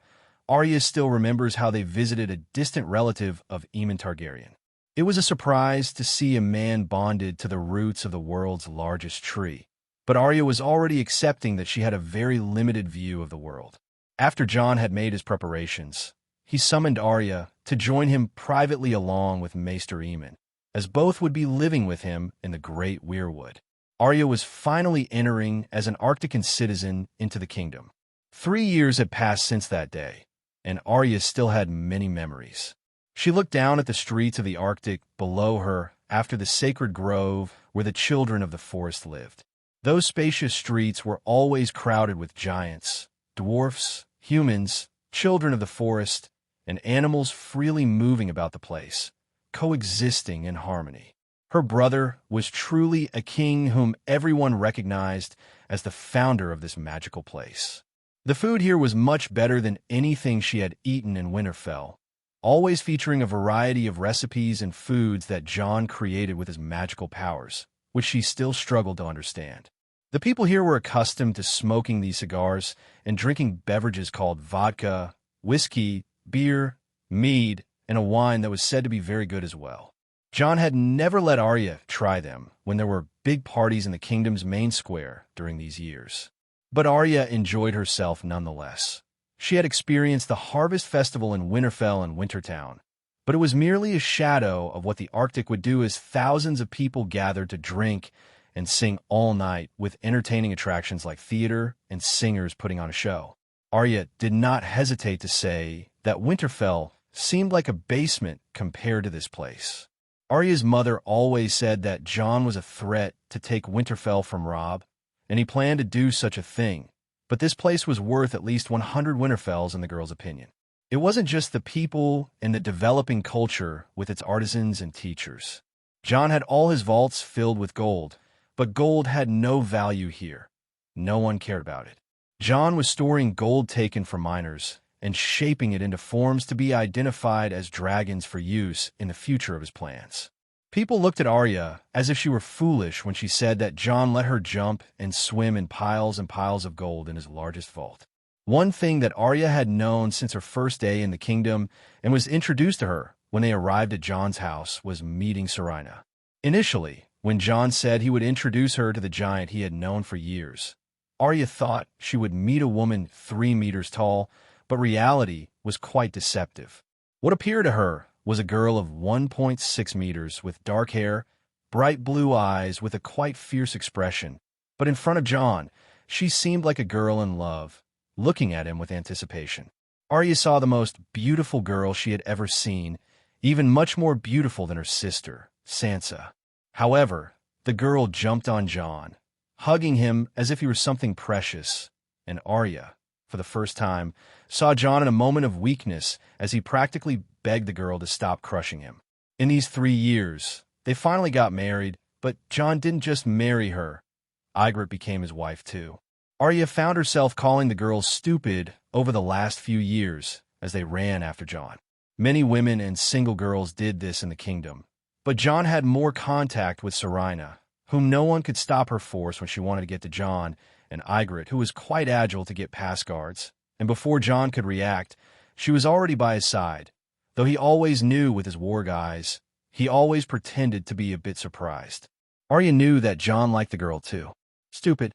Speaker 1: Arya still remembers how they visited a distant relative of Aemon Targaryen. It was a surprise to see a man bonded to the roots of the world's largest tree, but Arya was already accepting that she had a very limited view of the world. After Jon had made his preparations, he summoned Arya to join him privately along with Maester Aemon, as both would be living with him in the Great Weirwood. Arya was finally entering as an Arctican citizen into the kingdom. 3 years had passed since that day, and Arya still had many memories. She looked down at the streets of the Arctic below her after the sacred grove where the children of the forest lived. Those spacious streets were always crowded with giants, dwarfs, humans, children of the forest, and animals freely moving about the place, coexisting in harmony. Her brother was truly a king whom everyone recognized as the founder of this magical place. The food here was much better than anything she had eaten in Winterfell, always featuring a variety of recipes and foods that Jon created with his magical powers, which she still struggled to understand. The people here were accustomed to smoking these cigars and drinking beverages called vodka, whiskey, beer, mead, and a wine that was said to be very good as well. Jon had never let Arya try them when there were big parties in the kingdom's main square during these years. But Arya enjoyed herself nonetheless. She had experienced the Harvest Festival in Winterfell and Wintertown, but it was merely a shadow of what the Arctic would do as thousands of people gathered to drink and sing all night with entertaining attractions like theater and singers putting on a show. Arya did not hesitate to say that Winterfell seemed like a basement compared to this place. Arya's mother always said that Jon was a threat to take Winterfell from Robb, and he planned to do such a thing. But this place was worth at least 100 Winterfells in the girl's opinion. It wasn't just the people and the developing culture with its artisans and teachers. Jon had all his vaults filled with gold, but gold had no value here. No one cared about it. Jon was storing gold taken from miners and shaping it into forms to be identified as dragons for use in the future of his plans. People looked at Arya as if she were foolish when she said that Jon let her jump and swim in piles and piles of gold in his largest vault. One thing that Arya had known since her first day in the kingdom and was introduced to her when they arrived at Jon's house was meeting Serena. Initially, when Jon said he would introduce her to the giant he had known for years, Arya thought she would meet a woman 3 meters tall, but reality was quite deceptive. What appeared to her was a girl of 1.6 meters with dark hair, bright blue eyes with a quite fierce expression, but in front of Jon, she seemed like a girl in love, looking at him with anticipation. Arya saw the most beautiful girl she had ever seen, even much more beautiful than her sister, Sansa. However, the girl jumped on Jon, hugging him as if he were something precious, and Arya, for the first time, saw Jon in a moment of weakness as he practically begged the girl to stop crushing him. In these 3 years, they finally got married, but Jon didn't just marry her. Ygritte became his wife too. Arya found herself calling the girl stupid over the last few years as they ran after Jon. Many women and single girls did this in the kingdom, but Jon had more contact with Serena, whom no one could stop her force when she wanted to get to Jon, and Ygritte, who was quite agile to get past guards. And before Jon could react, she was already by his side. Though he always knew with his war guys, he always pretended to be a bit surprised. Arya knew that Jon liked the girl too. Stupid.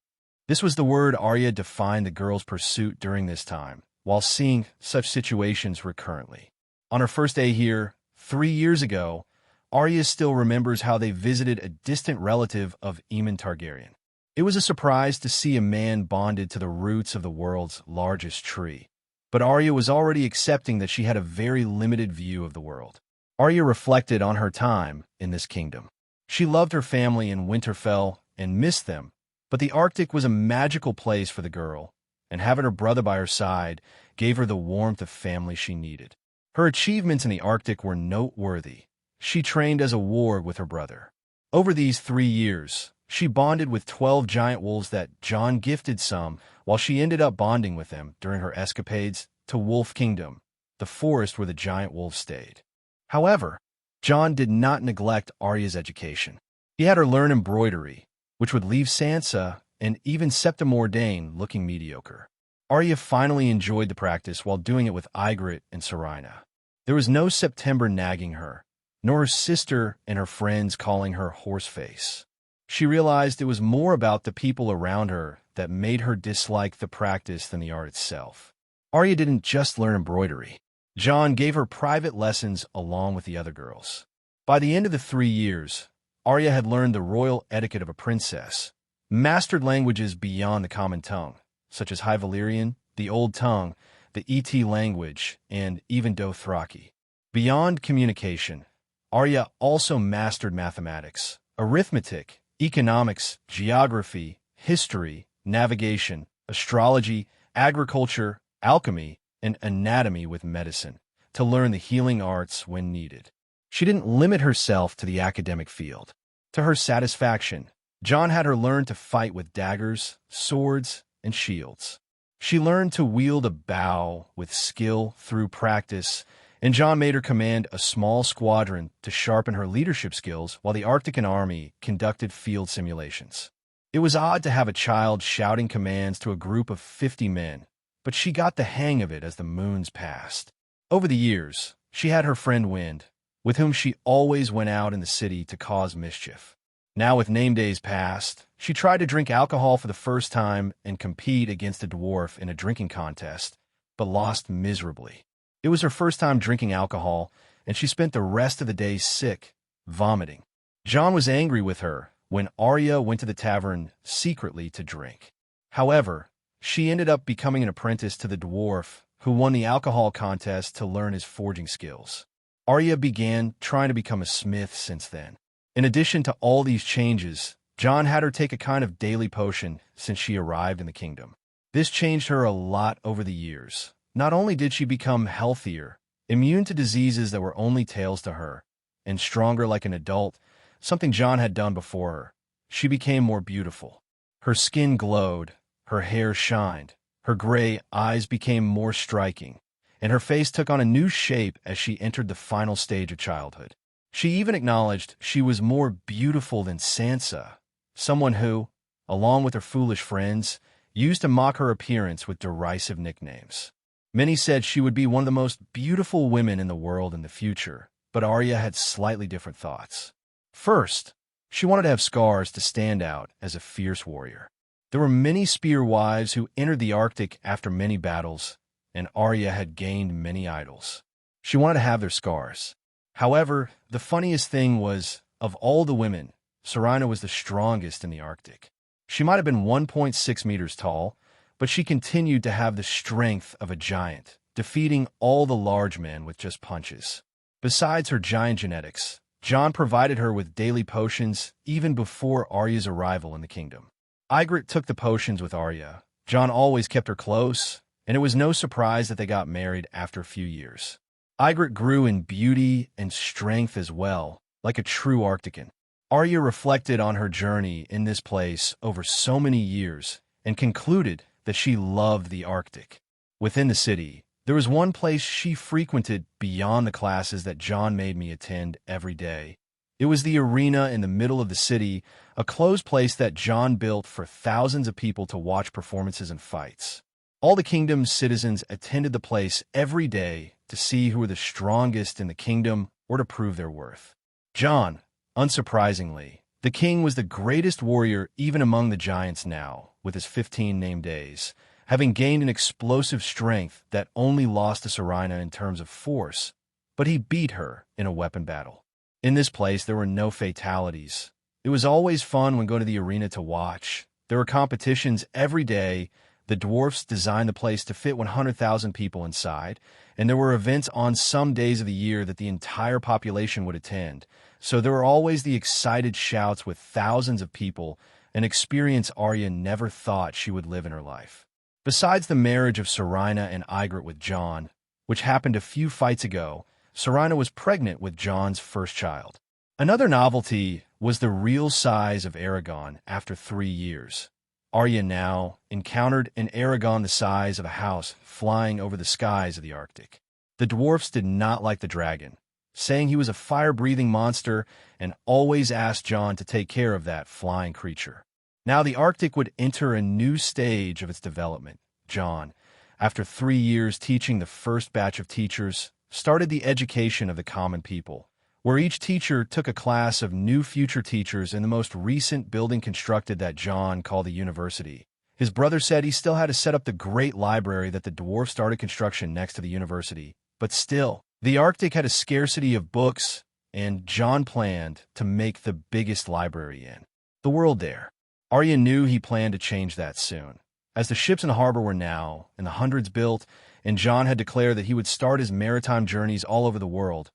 Speaker 1: This was the word Arya defined the girl's pursuit during this time, while seeing such situations recurrently. On her first day here, 3 years ago, Arya still remembers how they visited a distant relative of Aemon Targaryen. It was a surprise to see a man bonded to the roots of the world's largest tree. But Arya was already accepting that she had a very limited view of the world. Arya reflected on her time in this kingdom. She loved her family in Winterfell and missed them, but the Arctic was a magical place for the girl, and having her brother by her side gave her the warmth of family she needed. Her achievements in the Arctic were noteworthy. She trained as a warg with her brother. Over these 3 years, she bonded with 12 giant wolves that Jon gifted some, while she ended up bonding with them during her escapades to Wolf Kingdom, the forest where the giant wolves stayed. However, Jon did not neglect Arya's education. He had her learn embroidery, which would leave Sansa and even Septa Mordane looking mediocre. Arya finally enjoyed the practice while doing it with Ygritte and Serena. There was no September nagging her, nor her sister and her friends calling her horseface. She realized it was more about the people around her that made her dislike the practice than the art itself. Arya didn't just learn embroidery. Jon gave her private lessons along with the other girls. By the end of the 3 years, Arya had learned the royal etiquette of a princess, mastered languages beyond the common tongue, such as High Valyrian, the Old Tongue, the Et language, and even Dothraki. Beyond communication, Arya also mastered mathematics, arithmetic, economics, geography, history, navigation, astrology, agriculture, alchemy, and anatomy with medicine, to learn the healing arts when needed. She didn't limit herself to the academic field. To her satisfaction, Jon had her learn to fight with daggers, swords, and shields. She learned to wield a bow with skill through practice, and Jon made her command a small squadron to sharpen her leadership skills while the Arctican army conducted field simulations. It was odd to have a child shouting commands to a group of 50 men, but she got the hang of it as the moons passed. Over the years, she had her friend Wind, with whom she always went out in the city to cause mischief. Now with name days past, she tried to drink alcohol for the first time and compete against a dwarf in a drinking contest, but lost miserably. It was her first time drinking alcohol, and she spent the rest of the day sick, vomiting. Jon was angry with her when Arya went to the tavern secretly to drink. However, she ended up becoming an apprentice to the dwarf who won the alcohol contest to learn his forging skills. Arya began trying to become a smith since then. In addition to all these changes, Jon had her take a kind of daily potion since she arrived in the kingdom. This changed her a lot over the years. Not only did she become healthier, immune to diseases that were only tales to her, and stronger like an adult, something Jon had done before her, she became more beautiful. Her skin glowed, her hair shined, her gray eyes became more striking, and her face took on a new shape as she entered the final stage of childhood. She even acknowledged she was more beautiful than Sansa, someone who, along with her foolish friends, used to mock her appearance with derisive nicknames. Many said she would be one of the most beautiful women in the world in the future, but Arya had slightly different thoughts. First, she wanted to have scars to stand out as a fierce warrior. There were many spear wives who entered the Arctic after many battles, and Arya had gained many idols. She wanted to have their scars. However, the funniest thing was, of all the women, Serena was the strongest in the Arctic. She might have been 1.6 meters tall, but she continued to have the strength of a giant, defeating all the large men with just punches. Besides her giant genetics, Jon provided her with daily potions even before Arya's arrival in the kingdom. Ygritte took the potions with Arya. Jon always kept her close, and it was no surprise that they got married after a few years. Ygritte grew in beauty and strength as well, like a true Arctican. Arya reflected on her journey in this place over so many years and concluded that she loved the Arctic. Within the city, there was one place she frequented beyond the classes that Jon made me attend every day. It was the arena in the middle of the city, a closed place that Jon built for thousands of people to watch performances and fights. All the kingdom's citizens attended the place every day to see who were the strongest in the kingdom or to prove their worth. Jon, unsurprisingly, the king was the greatest warrior even among the giants now, with his 15 named days, having gained an explosive strength that only lost to Serena in terms of force, but he beat her in a weapon battle. In this place, there were no fatalities. It was always fun when going to the arena to watch. There were competitions every day. The dwarfs designed the place to fit 100,000 people inside, and there were events on some days of the year that the entire population would attend. So there were always the excited shouts with thousands of people, an experience Arya never thought she would live in her life. Besides the marriage of Serena and Ygritte with Jon, which happened a few fights ago, Serena was pregnant with Jon's first child. Another novelty was the real size of Aragon after 3 years. Arya now encountered an Aragon the size of a house flying over the skies of the Arctic. The dwarfs did not like the dragon, saying he was a fire-breathing monster and always asked Jon to take care of that flying creature. Now the Arctic would enter a new stage of its development. Jon, after 3 years teaching the first batch of teachers, started the education of the common people, where each teacher took a class of new future teachers in the most recent building constructed that Jon called a university. His brother said he still had to set up the great library that the dwarf started construction next to the university, but still, the Arctic had a scarcity of books, and Jon planned to make the biggest library in the world there. Arya knew he planned to change that soon. As the ships in the harbor were now, and the hundreds built, and Jon had declared that he would start his maritime journeys all over the world,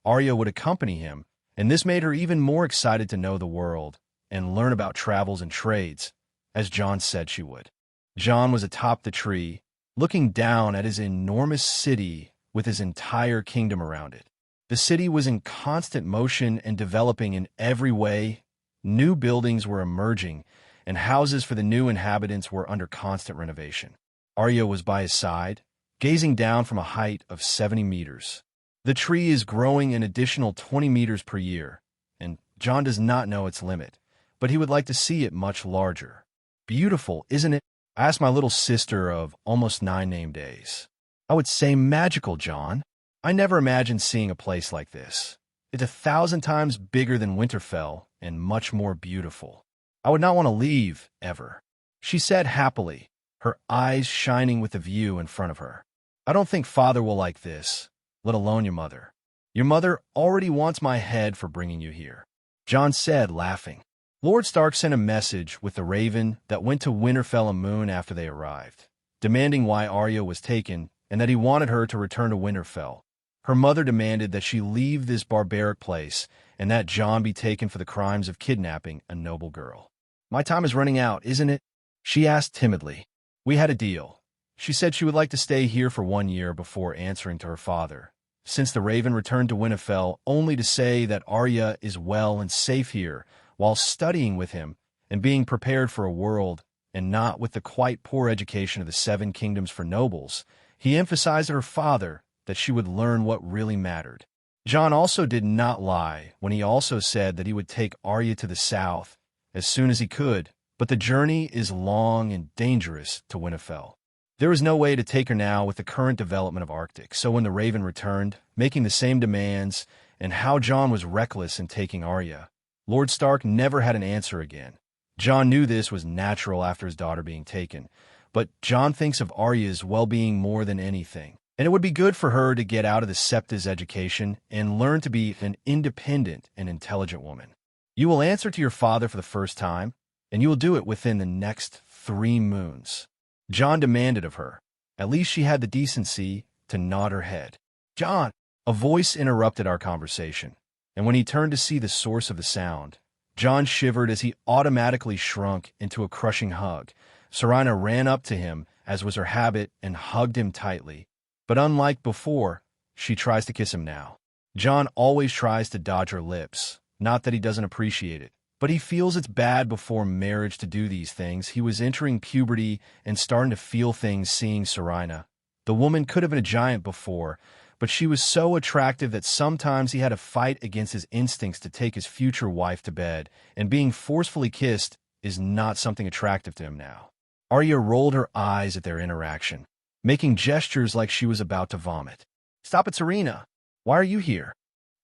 Speaker 1: Arya would accompany him, and this made her even more excited to know the world and learn about travels and trades, as Jon said she would. Jon was atop the tree, looking down at his enormous city with his entire kingdom around it. The city was in constant motion and developing in every way. New buildings were emerging, and houses for the new inhabitants were under constant renovation. Arya was by his side, gazing down from a height of 70 meters. The tree is growing an additional 20 meters per year, and Jon does not know its limit, but he would like to see it much larger. Beautiful, isn't it? I asked my little sister of almost 9 named days. I would say magical, Jon. I never imagined seeing a place like this. It's 1,000 times bigger than Winterfell and much more beautiful. I would not want to leave, ever. She said happily, her eyes shining with the view in front of her. I don't think Father will like this, let alone your mother. Your mother already wants my head for bringing you here, Jon said, laughing. Lord Stark sent a message with the raven that went to Winterfell and Moon after they arrived, demanding why Arya was taken and that he wanted her to return to Winterfell. Her mother demanded that she leave this barbaric place and that Jon be taken for the crimes of kidnapping a noble girl. My time is running out, isn't it? She asked timidly. We had a deal. She said she would like to stay here for 1 year before answering to her father, since the raven returned to Winterfell only to say that Arya is well and safe here while studying with him and being prepared for a world and not with the quite poor education of the 7 kingdoms for nobles. He emphasized to her father that she would learn what really mattered. Jon also did not lie when he also said that he would take Arya to the south as soon as he could, but the journey is long and dangerous to Winterfell. There was no way to take her now with the current development of Arctic, so when the raven returned, making the same demands, and how Jon was reckless in taking Arya, Lord Stark never had an answer again. Jon knew this was natural after his daughter being taken, but Jon thinks of Arya's well-being more than anything, and it would be good for her to get out of the Septa's education and learn to be an independent and intelligent woman. You will answer to your father for the first time, and you will do it within the next 3 moons. Jon demanded of her. At least she had the decency to nod her head. Jon! A voice interrupted our conversation, and when he turned to see the source of the sound, Jon shivered as he automatically shrunk into a crushing hug. Serena ran up to him as was her habit, and hugged him tightly. But unlike before, she tries to kiss him now. Jon always tries to dodge her lips. Not that he doesn't appreciate it, but he feels it's bad before marriage to do these things. He was entering puberty and starting to feel things seeing Serena. The woman could have been a giant before, but she was so attractive that sometimes he had to fight against his instincts to take his future wife to bed, and being forcefully kissed is not something attractive to him now. Arya rolled her eyes at their interaction, making gestures like she was about to vomit. "Stop it, Serena. Why are you here?"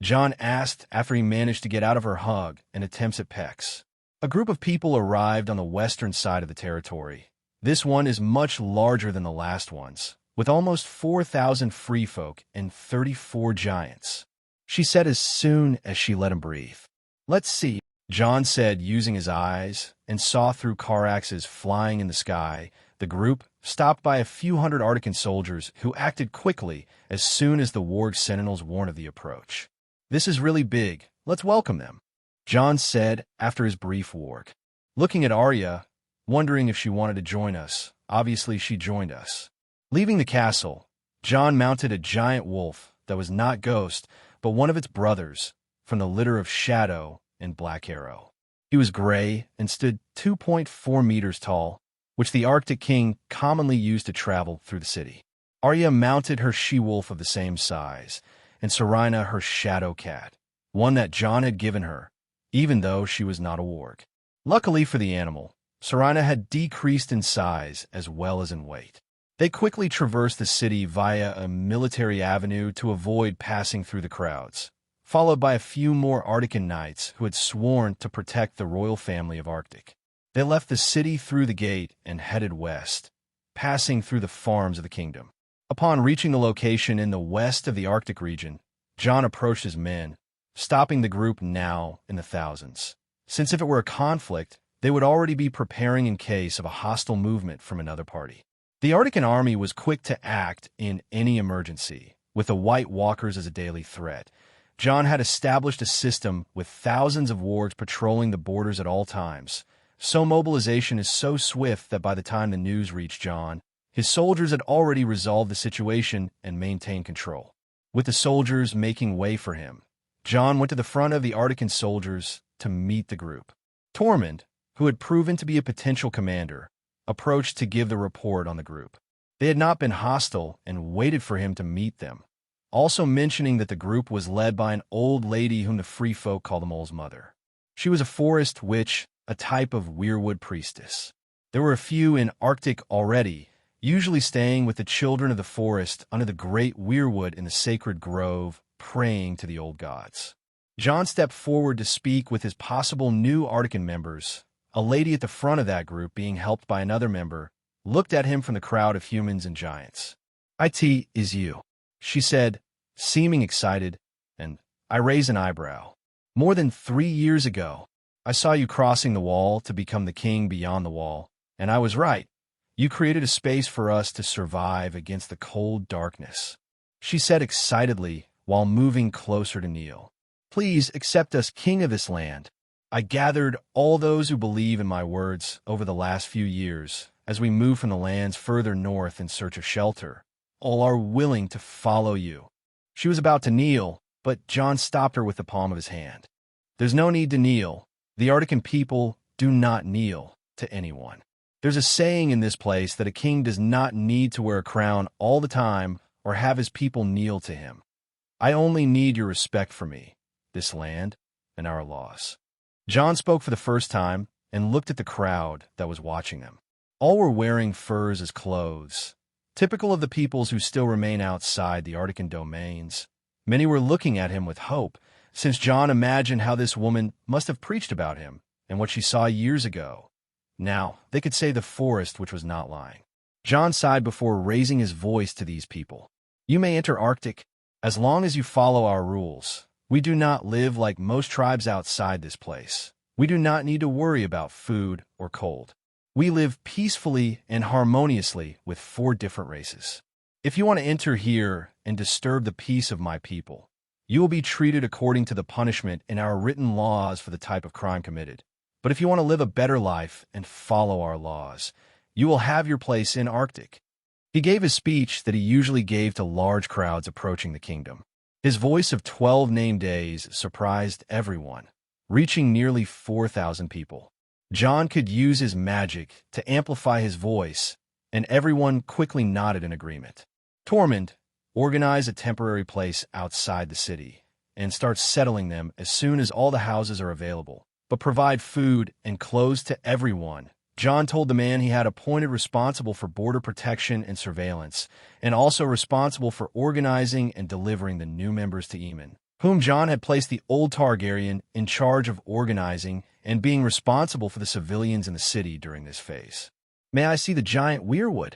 Speaker 1: Jon asked after he managed to get out of her hug and attempts at pecks. A group of people arrived on the western side of the territory. This one is much larger than the last ones, with almost 4,000 free folk and 34 giants. She said as soon as she let him breathe. "Let's see," Jon said, using his eyes, and saw through Caraxes flying in the sky. The group stopped by a few hundred Arctican soldiers who acted quickly as soon as the warg sentinels warned of the approach. "This is really big. Let's welcome them," Jon said after his brief warg. Looking at Arya, wondering if she wanted to join us. Obviously, she joined us. Leaving the castle, Jon mounted a giant wolf that was not Ghost, but one of its brothers, from the litter of Shadow and Black Arrow. He was gray and stood 2.4 meters tall, which the Arctic king commonly used to travel through the city. Arya mounted her she-wolf of the same size, and Serena her shadow cat, one that Jon had given her, even though she was not a warg. Luckily for the animal, Serena had decreased in size as well as in weight. They quickly traversed the city via a military avenue to avoid passing through the crowds, followed by a few more Arctican knights who had sworn to protect the royal family of Arctic. They left the city through the gate and headed west, passing through the farms of the kingdom. Upon reaching the location in the west of the Arctic region, Jon approached his men, stopping the group now in the thousands. Since if it were a conflict, they would already be preparing in case of a hostile movement from another party. The Arctican army was quick to act in any emergency, with the White Walkers as a daily threat. Jon had established a system with thousands of wargs patrolling the borders at all times. So mobilization is so swift that by the time the news reached Jon, his soldiers had already resolved the situation and maintained control. With the soldiers making way for him, Jon went to the front of the Arctican soldiers to meet the group. Tormund, who had proven to be a potential commander, approached to give the report on the group. They had not been hostile and waited for him to meet them, also mentioning that the group was led by an old lady whom the free folk call the Mole's mother. She was a forest witch, a type of weirwood priestess. There were a few in Arctic already, usually staying with the children of the forest under the great weirwood in the sacred grove, praying to the old gods. Jon stepped forward to speak with his possible new Arctican members. A lady at the front of that group, being helped by another member, looked at him from the crowd of humans and giants. "It is you," she said, seeming excited, and I raised an eyebrow. "More than 3 years ago, I saw you crossing the wall to become the king beyond the wall, and I was right. You created a space for us to survive against the cold darkness," she said excitedly while moving closer to kneel. "Please accept us king of this land. I gathered all those who believe in my words over the last few years as we move from the lands further north in search of shelter. All are willing to follow you." She was about to kneel, but Jon stopped her with the palm of his hand. "There's no need to kneel. The Arctican people do not kneel to anyone. There's a saying in this place that a king does not need to wear a crown all the time or have his people kneel to him. I only need your respect for me, this land, and our laws." Jon spoke for the first time and looked at the crowd that was watching them. All were wearing furs as clothes, typical of the peoples who still remain outside the Arctican domains. Many were looking at him with hope, since Jon imagined how this woman must have preached about him and what she saw years ago. Now, they could say the forest which was not lying. Jon sighed before raising his voice to these people. "You may enter Arctic as long as you follow our rules. We do not live like most tribes outside this place. We do not need to worry about food or cold. We live peacefully and harmoniously with 4 different races. If you want to enter here and disturb the peace of my people, you will be treated according to the punishment in our written laws for the type of crime committed. But if you want to live a better life and follow our laws, You will have your place in Arctic. He gave a speech that he usually gave to large crowds approaching the kingdom. His voice of 12 named days surprised everyone, reaching nearly 4,000 people. Jon could use his magic to amplify his voice, and everyone quickly nodded in agreement. Tormund, organize a temporary place outside the city and start settling them as soon as all the houses are available, but provide food and clothes to everyone. Jon told the man he had appointed responsible for border protection and surveillance, and also responsible for organizing and delivering the new members to Aemon, whom Jon had placed the old Targaryen in charge of organizing and being responsible for the civilians in the city during this phase. May I see the giant weirwood?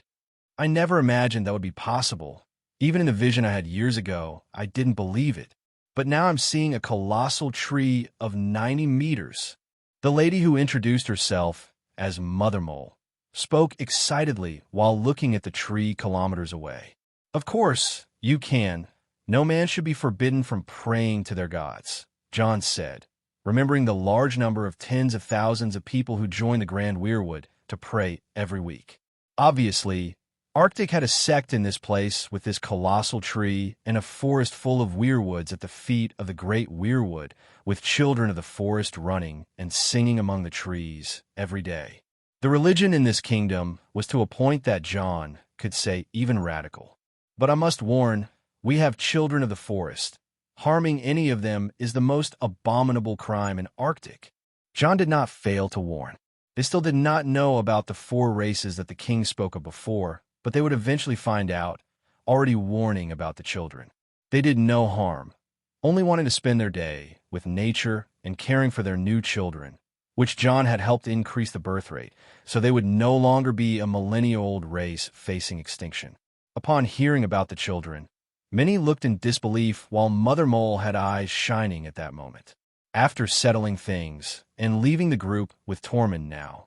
Speaker 1: I never imagined that would be possible. Even in the vision I had years ago, I didn't believe it. But now I'm seeing a colossal tree of 90 meters. The lady who introduced herself as Mother Mole spoke excitedly while looking at the tree kilometers away. Of course, you can. No man should be forbidden from praying to their gods, Jon said, remembering the large number of tens of thousands of people who joined the Grand Weirwood to pray every week. Obviously, Arctic had a sect in this place with this colossal tree and a forest full of weirwoods at the feet of the great weirwood, with children of the forest running and singing among the trees every day. The religion in this kingdom was to a point that Jon could say even radical. But I must warn, we have children of the forest. Harming any of them is the most abominable crime in Arctic. Jon did not fail to warn. They still did not know about the 4 races that the king spoke of before, but they would eventually find out, already warning about the children. They did no harm, only wanting to spend their day with nature and caring for their new children, which Jon had helped increase the birth rate, so they would no longer be a millennia-old race facing extinction. Upon hearing about the children, many looked in disbelief while Mother Mole had eyes shining at that moment. After settling things and leaving the group with Tormund now,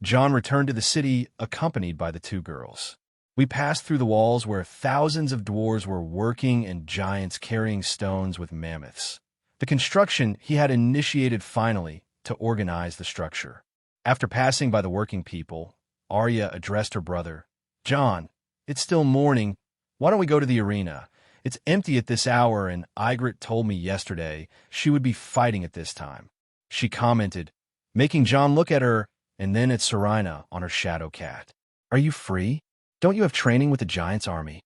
Speaker 1: Jon returned to the city accompanied by the 2 girls. We passed through the walls where thousands of dwarves were working and giants carrying stones with mammoths. The construction he had initiated finally to organize the structure. After passing by the working people, Arya addressed her brother. Jon, it's still morning. Why don't we go to the arena? It's empty at this hour, and Ygritte told me yesterday she would be fighting at this time. She commented, making Jon look at her and then at Serena on her shadow cat. Are you free? Don't you have training with the Giants' army?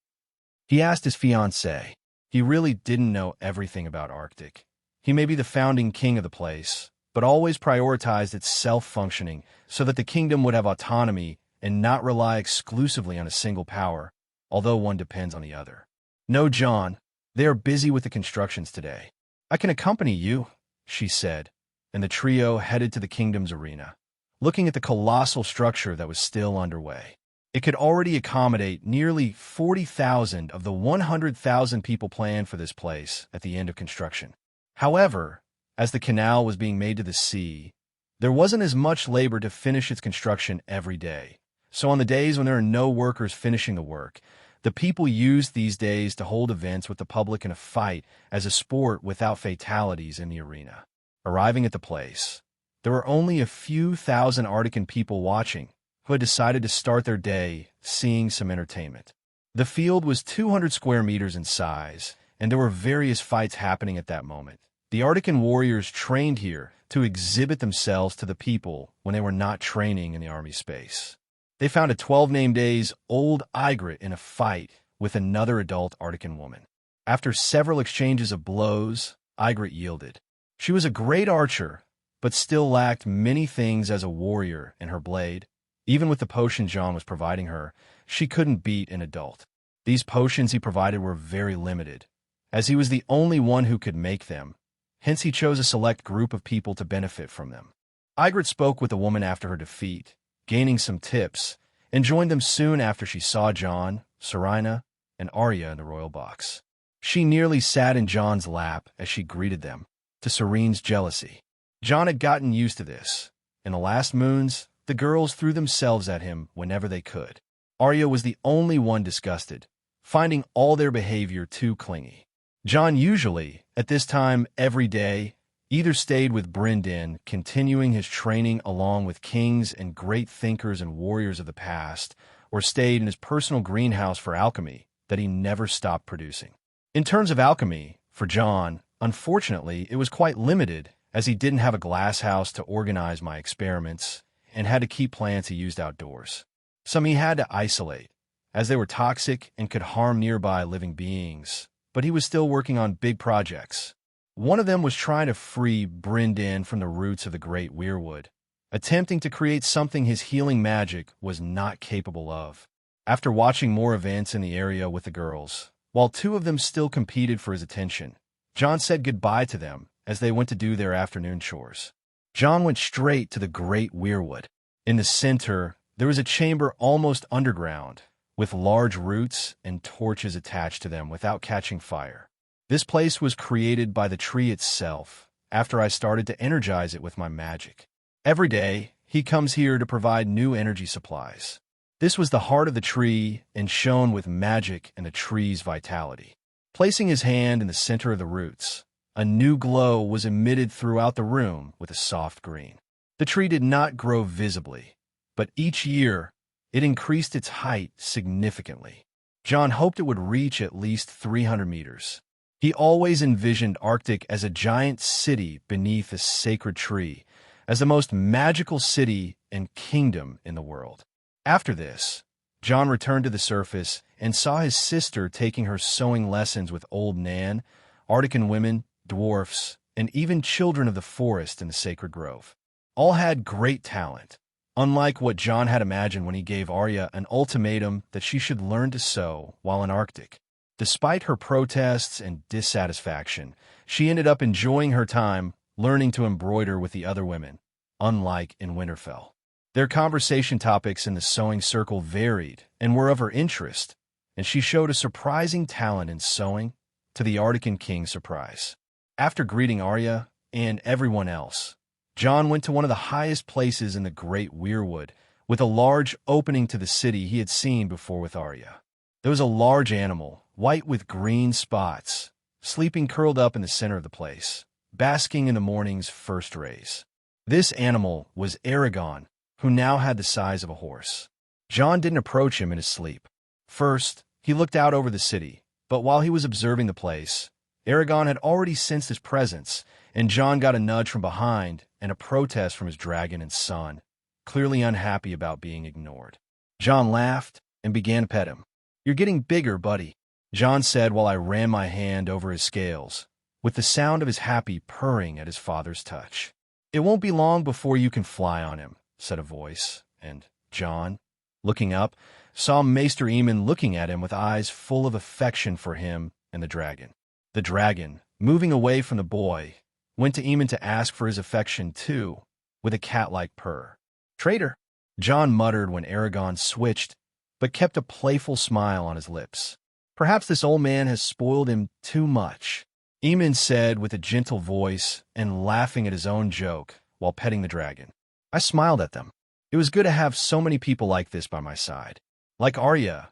Speaker 1: He asked his fiancée. He really didn't know everything about Arctic. He may be the founding king of the place, but always prioritized its self-functioning so that the kingdom would have autonomy and not rely exclusively on a single power, although one depends on the other. No, Jon, they are busy with the constructions today. I can accompany you, she said, and the trio headed to the kingdom's arena, looking at the colossal structure that was still underway. It could already accommodate nearly 40,000 of the 100,000 people planned for this place at the end of construction. However, as the canal was being made to the sea, there wasn't as much labor to finish its construction every day. So on the days when there are no workers finishing the work, the people used these days to hold events with the public in a fight as a sport without fatalities in the arena. Arriving at the place, there were only a few thousand Arctican people watching, who had decided to start their day seeing some entertainment. The field was 200 square meters in size, and there were various fights happening at that moment. The Arctican warriors trained here to exhibit themselves to the people when they were not training in the army space. They found a 12 named days old Ygritte in a fight with another adult Arctican woman. After several exchanges of blows, Ygritte yielded. She was a great archer, but still lacked many things as a warrior in her blade. Even with the potion Jon was providing her, she couldn't beat an adult. These potions he provided were very limited, as he was the only one who could make them. Hence he chose a select group of people to benefit from them. Ygritte spoke with the woman after her defeat, gaining some tips, and joined them soon after she saw Jon, Serena, and Arya in the royal box. She nearly sat in Jon's lap as she greeted them, to Serene's jealousy. Jon had gotten used to this. In the last moons, the girls threw themselves at him whenever they could. Arya was the only one disgusted, finding all their behavior too clingy. Jon usually, at this time every day, Either stayed with Brynden, continuing his training along with kings and great thinkers and warriors of the past, or stayed in his personal greenhouse for alchemy that he never stopped producing. In terms of alchemy, for Jon, unfortunately, it was quite limited, as he didn't have a glass house to organize my experiments and had to keep plants he used outdoors. Some he had to isolate, as they were toxic and could harm nearby living beings, but he was still working on big projects. One of them was trying to free Brynden from the roots of the great weirwood, attempting to create something his healing magic was not capable of. After watching more events in the area with the girls, while two of them still competed for his attention, Jon said goodbye to them as they went to do their afternoon chores. Jon went straight to the great weirwood. In the center, there was a chamber almost underground, with large roots and torches attached to them without catching fire. This place was created by the tree itself, after I started to energize it with my magic. Every day, he comes here to provide new energy supplies. This was the heart of the tree and shone with magic and the tree's vitality. Placing his hand in the center of the roots, a new glow was emitted throughout the room with a soft green. The tree did not grow visibly, but each year, it increased its height significantly. Jon hoped it would reach at least 300 meters. He always envisioned Arctic as a giant city beneath a sacred tree, as the most magical city and kingdom in the world. After this, Jon returned to the surface and saw his sister taking her sewing lessons with old Nan, Arctican women, dwarfs, and even children of the forest in the sacred grove. All had great talent, unlike what Jon had imagined when he gave Arya an ultimatum that she should learn to sew while in Arctic. Despite her protests and dissatisfaction, she ended up enjoying her time learning to embroider with the other women, unlike in Winterfell. Their conversation topics in the sewing circle varied and were of her interest, and she showed a surprising talent in sewing, to the Arctican king's surprise. After greeting Arya and everyone else, Jon went to one of the highest places in the Great Weirwood, with a large opening to the city he had seen before with Arya. There was a large animal, white with green spots, sleeping curled up in the center of the place, basking in the morning's first rays. This animal was Aragon, who now had the size of a horse. Jon didn't approach him in his sleep. First, he looked out over the city, but while he was observing the place, Aragon had already sensed his presence, and Jon got a nudge from behind and a protest from his dragon and son, clearly unhappy about being ignored. Jon laughed and began to pet him. "You're getting bigger, buddy," Jon said while I ran my hand over his scales, with the sound of his happy purring at his father's touch. "It won't be long before you can fly on him," said a voice, and Jon, looking up, saw Maester Aemon looking at him with eyes full of affection for him and the dragon. The dragon, moving away from the boy, went to Aemon to ask for his affection too, with a cat-like purr. "Traitor," Jon muttered when Aragon switched, but kept a playful smile on his lips. "Perhaps this old man has spoiled him too much," Aemon said with a gentle voice and laughing at his own joke while petting the dragon. I smiled at them. It was good to have so many people like this by my side. Like Arya,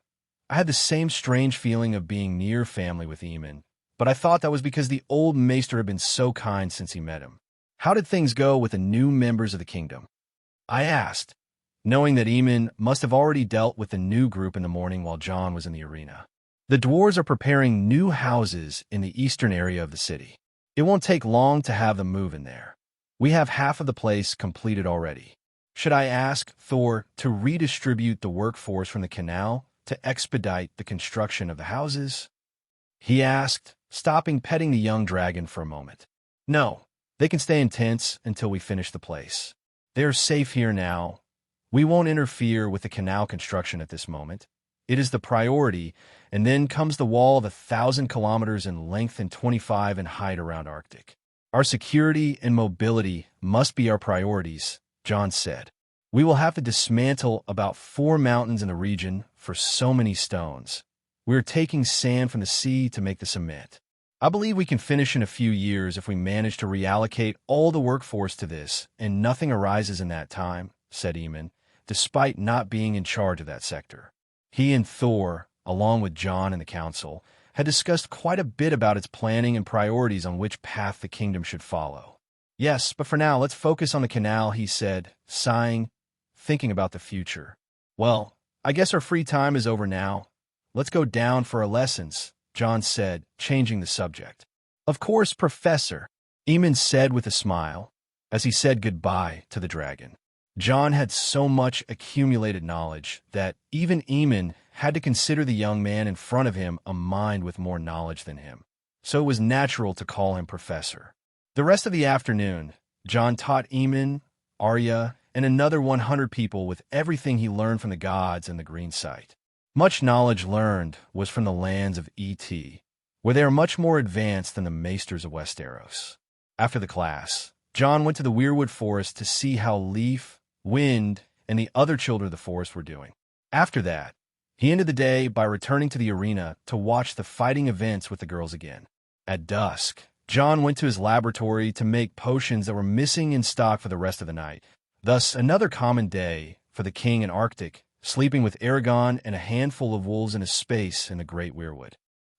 Speaker 1: I had the same strange feeling of being near family with Aemon, but I thought that was because the old maester had been so kind since he met him. "How did things go with the new members of the kingdom?" I asked, knowing that Aemon must have already dealt with the new group in the morning while Jon was in the arena. "The dwarves are preparing new houses in the eastern area of the city. It won't take long to have them move in there. We have half of the place completed already. Should I ask Thor to redistribute the workforce from the canal to expedite the construction of the houses?" he asked, stopping petting the young dragon for a moment. "No, they can stay in tents until we finish the place. They are safe here now. We won't interfere with the canal construction at this moment. It is the priority, and then comes the wall of 1,000 kilometers in length and 25 in height around Arctic. Our security and mobility must be our priorities," Jon said. "We will have to dismantle about 4 mountains in the region for so many stones. We are taking sand from the sea to make the cement. I believe we can finish in a few years if we manage to reallocate all the workforce to this, and nothing arises in that time," said Aemon, despite not being in charge of that sector. He and Thor, along with Jon and the council, had discussed quite a bit about its planning and priorities on which path the kingdom should follow. Yes, but for now, let's focus on the canal, he said, sighing, thinking about the future. Well, I guess our free time is over now. Let's go down for our lessons, John said, changing the subject. Of course, Professor, Eamon said with a smile, as he said goodbye to the dragon. John had so much accumulated knowledge that even Eamon had to consider the young man in front of him a mind with more knowledge than him. So it was natural to call him Professor. The rest of the afternoon, John taught Eamon, Arya, and another 100 people with everything he learned from the gods and the green site. Much knowledge learned was from the lands of E.T., where they are much more advanced than the maesters of Westeros. After the class, John went to the Weirwood Forest to see how Leaf, Wind, and the other children of the forest were doing. After that, he ended the day by returning to the arena to watch the fighting events with the girls again. At dusk, John went to his laboratory to make potions that were missing in stock for the rest of the night. Thus, another common day for the king in Arctic, sleeping with Aragon and a handful of wolves in a space in the Great Weirwood.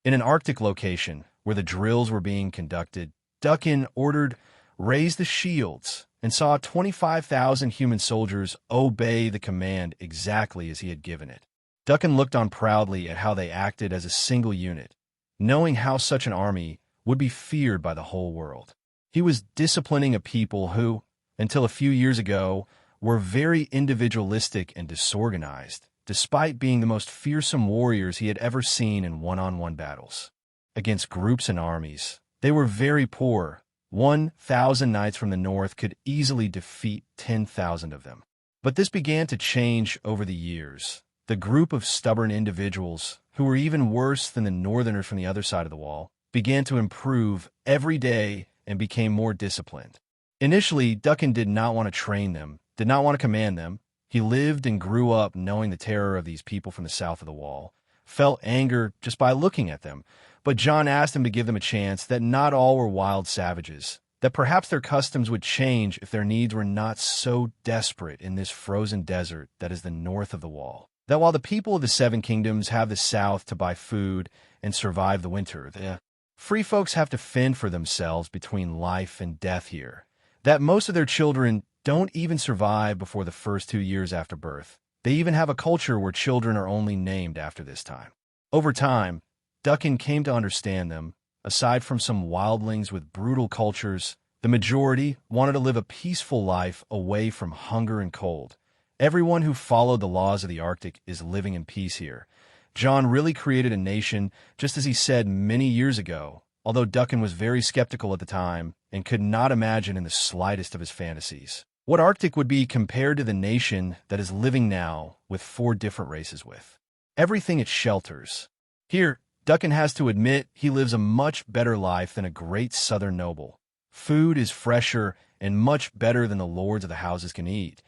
Speaker 1: In an Arctic location, where the drills were being conducted, Duncan ordered, "Raise the shields," and saw 25,000 human soldiers obey the command exactly as he had given it. Duncan looked on proudly at how they acted as a single unit, knowing how such an army would be feared by the whole world. He was disciplining a people who, until a few years ago, were very individualistic and disorganized, despite being the most fearsome warriors he had ever seen in one-on-one battles. Against groups and armies, they were very poor. 1,000 knights from the north could easily defeat 10,000 of them. But this began to change over the years. The group of stubborn individuals, who were even worse than the northerners from the other side of the wall, began to improve every day and became more disciplined. Initially, Duncan did not want to train them, did not want to command them. He lived and grew up knowing the terror of these people from the south of the wall, felt anger just by looking at them. But John asked him to give them a chance, that not all were wild savages, that perhaps their customs would change if their needs were not so desperate in this frozen desert that is the north of the wall. That while the people of the Seven Kingdoms have the south to buy food and survive the winter, the free folks have to fend for themselves between life and death here. That most of their children don't even survive before the first 2 years after birth. They even have a culture where children are only named after this time. Over time, Duncan came to understand them. Aside from some wildlings with brutal cultures, the majority wanted to live a peaceful life away from hunger and cold. Everyone who followed the laws of the Arctic is living in peace here. John really created a nation, just as he said many years ago, although Duncan was very skeptical at the time and could not imagine in the slightest of his fantasies what Arctic would be compared to the nation that is living now with 4 different races with everything it shelters. Here, Duncan has to admit he lives a much better life than a great southern noble. Food is fresher and much better than the lords of the houses can eat.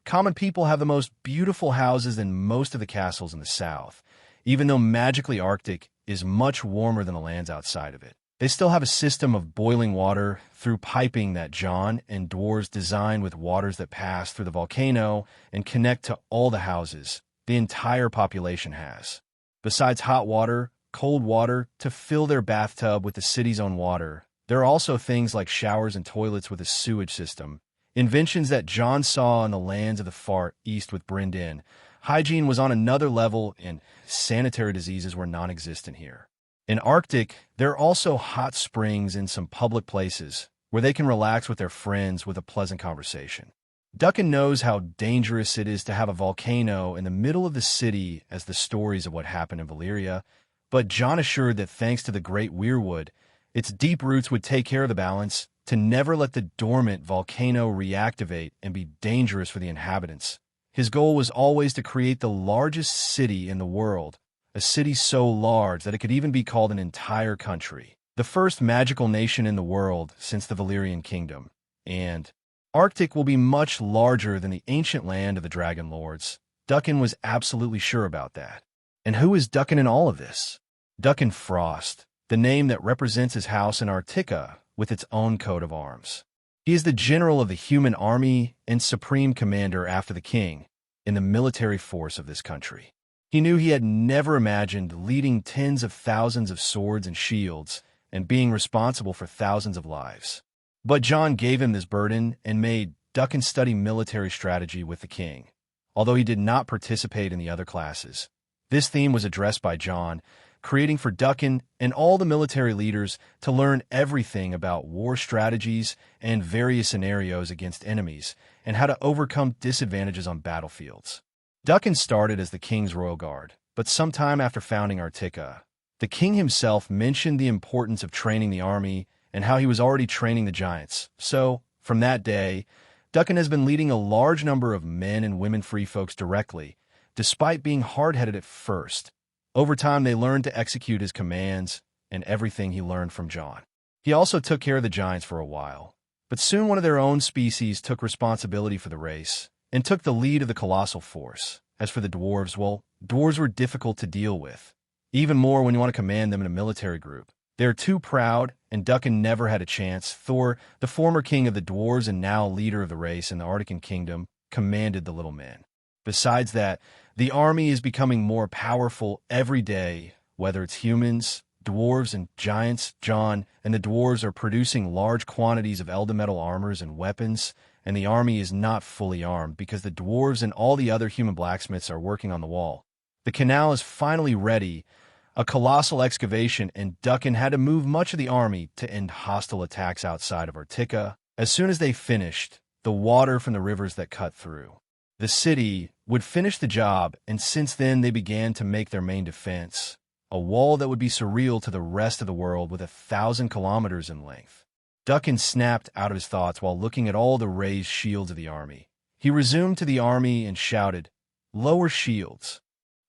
Speaker 1: Common people have the most beautiful houses than most of the castles in the south, even though magically Arctic is much warmer than the lands outside of it. They still have a system of boiling water through piping that John and dwarves designed with waters that pass through the volcano and connect to all the houses the entire population has. Besides hot water, cold water to fill their bathtub with the city's own water, there are also things like showers and toilets with a sewage system. Inventions that John saw in the lands of the far east with Brynn. Hygiene was on another level, and sanitary diseases were non-existent here. In Arctic, there are also hot springs in some public places where they can relax with their friends with a pleasant conversation. Duncan knows how dangerous it is to have a volcano in the middle of the city as the stories of what happened in Valyria, but John assured that thanks to the Great Weirwood, its deep roots would take care of the balance to never let the dormant volcano reactivate and be dangerous for the inhabitants. His goal was always to create the largest city in the world, a city so large that it could even be called an entire country, the first magical nation in the world since the Valyrian kingdom. And Arctic will be much larger than the ancient land of the Dragon Lords. Duncan was absolutely sure about that. And who is Duncan in all of this? Duncan Frost, the name that represents his house in Arctica with its own coat of arms. He is the general of the human army and supreme commander after the king in the military force of this country. He knew he had never imagined leading tens of thousands of swords and shields and being responsible for thousands of lives. But Jon gave him this burden and made Duncan study military strategy with the king, although he did not participate in the other classes. This theme was addressed by Jon, creating for Duncan and all the military leaders to learn everything about war strategies and various scenarios against enemies, and how to overcome disadvantages on battlefields. Duncan started as the king's royal guard, but sometime after founding Arctica, the king himself mentioned the importance of training the army and how he was already training the giants. So, from that day, Duncan has been leading a large number of men and women free folks directly, despite being hard-headed at first. Over time, they learned to execute his commands and everything he learned from Jon. He also took care of the giants for a while, but soon one of their own species took responsibility for the race and took the lead of the colossal force. As for the dwarves, well, dwarves were difficult to deal with, even more when you want to command them in a military group. They are too proud, and Duncan never had a chance. Thor, the former king of the dwarves and now leader of the race in the Arctic kingdom, commanded the little men. Besides that, the army is becoming more powerful every day, whether it's humans, dwarves, and giants. Jon and the dwarves are producing large quantities of elemental armors and weapons, and the army is not fully armed because the dwarves and all the other human blacksmiths are working on the wall. The canal is finally ready, a colossal excavation, and Duncan had to move much of the army to end hostile attacks outside of Arctica. As soon as they finished, the water from the rivers that cut through the city would finish the job, and since then they began to make their main defense, a wall that would be surreal to the rest of the world with 1,000 kilometers in length. Duncan snapped out of his thoughts while looking at all the raised shields of the army. He resumed to the army and shouted, "Lower shields."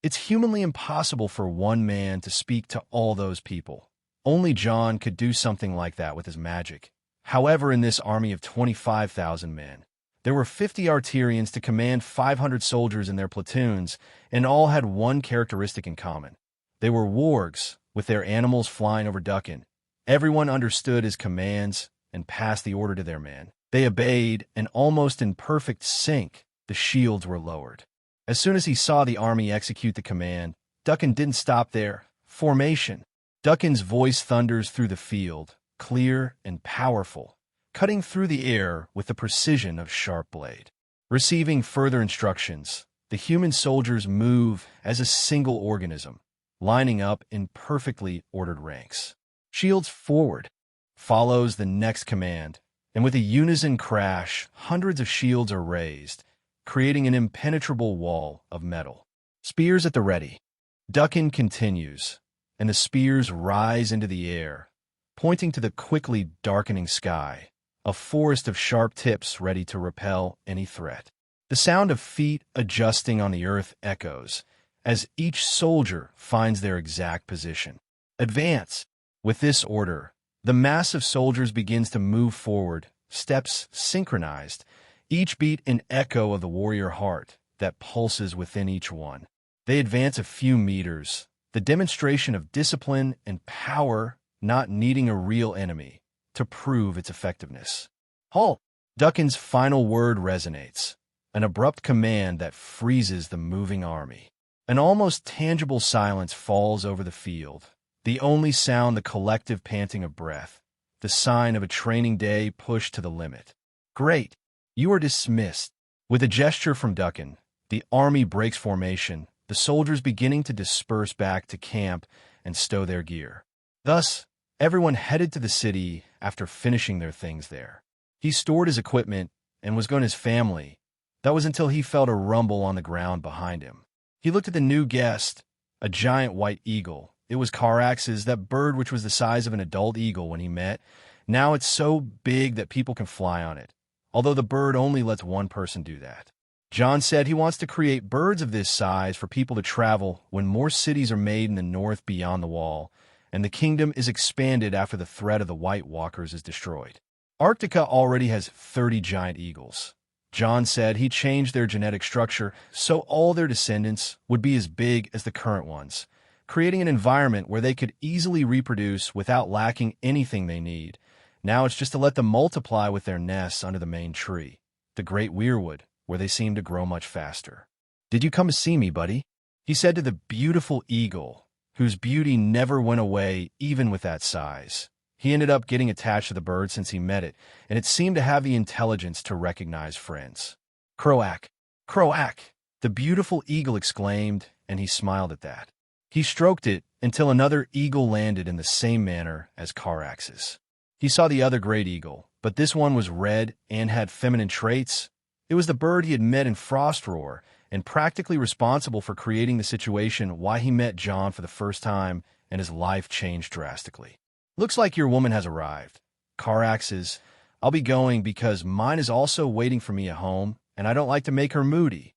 Speaker 1: It's humanly impossible for one man to speak to all those people. Only Jon could do something like that with his magic. However, in this army of 25,000 men, there were 50 Arturians to command 500 soldiers in their platoons, and all had one characteristic in common. They were wargs, with their animals flying over Duncan. Everyone understood his commands and passed the order to their men. They obeyed, and almost in perfect sync, the shields were lowered. As soon as he saw the army execute the command, Duncan didn't stop there. Formation. Duncan's voice thunders through the field, clear and powerful, cutting through the air with the precision of sharp blade. Receiving further instructions, the human soldiers move as a single organism, lining up in perfectly ordered ranks. Shields forward follows the next command, and with a unison crash, hundreds of shields are raised, creating an impenetrable wall of metal. Spears at the ready. Duncan continues, and the spears rise into the air, pointing to the quickly darkening sky, a forest of sharp tips ready to repel any threat. The sound of feet adjusting on the earth echoes as each soldier finds their exact position. Advance. With this order, the mass of soldiers begins to move forward, steps synchronized, each beat an echo of the warrior heart that pulses within each one. They advance a few meters, the demonstration of discipline and power, not needing a real enemy to prove its effectiveness. Halt! Duncan's final word resonates, an abrupt command that freezes the moving army. An almost tangible silence falls over the field, the only sound the collective panting of breath, the sign of a training day pushed to the limit. Great! You are dismissed. With a gesture from Duncan, the army breaks formation, the soldiers beginning to disperse back to camp and stow their gear. Thus, everyone headed to the city after finishing their things there. He stored his equipment and was going to his family. That was until he felt a rumble on the ground behind him. He looked at the new guest, a giant white eagle. It was Carax's, that bird which was the size of an adult eagle when he met. Now it's so big that people can fly on it, although the bird only lets one person do that. Jon said he wants to create birds of this size for people to travel when more cities are made in the north beyond the wall, and the kingdom is expanded after the threat of the White Walkers is destroyed. Arctica already has 30 giant eagles. Jon said he changed their genetic structure so all their descendants would be as big as the current ones, creating an environment where they could easily reproduce without lacking anything they need. Now it's just to let them multiply with their nests under the main tree, the great weirwood, where they seem to grow much faster. "Did you come to see me, buddy?" he said to the beautiful eagle, whose beauty never went away even with that size. He ended up getting attached to the bird since he met it, and it seemed to have the intelligence to recognize friends. "Croak! Croak!" the beautiful eagle exclaimed, and he smiled at that. He stroked it until another eagle landed in the same manner as Carax's. He saw the other great eagle, but this one was red and had feminine traits. It was the bird he had met in Frostroar, and practically responsible for creating the situation why he met Jon for the first time, and his life changed drastically. "Looks like your woman has arrived." Carax's, "I'll be going because mine is also waiting for me at home, and I don't like to make her moody,"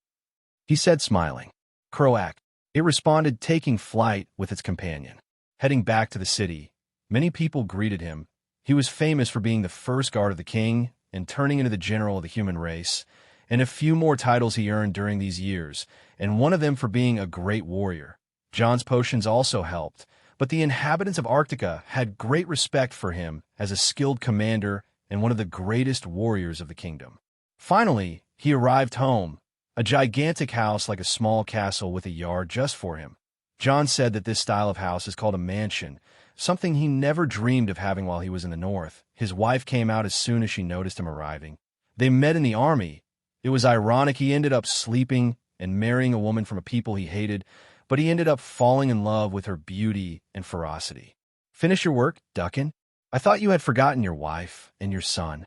Speaker 1: he said, smiling. "Croak," it responded, taking flight with its companion. Heading back to the city, many people greeted him. He was famous for being the first guard of the king and turning into the general of the human race, and a few more titles he earned during these years, and one of them for being a great warrior. Jon's potions also helped, but the inhabitants of Arctica had great respect for him as a skilled commander and one of the greatest warriors of the kingdom. Finally, he arrived home, a gigantic house like a small castle with a yard just for him. Jon said that this style of house is called a mansion, something he never dreamed of having while he was in the north. His wife came out as soon as she noticed him arriving. They met in the army. It was ironic he ended up sleeping and marrying a woman from a people he hated, but he ended up falling in love with her beauty and ferocity. "Finish your work, Duckin? I thought you had forgotten your wife and your son,"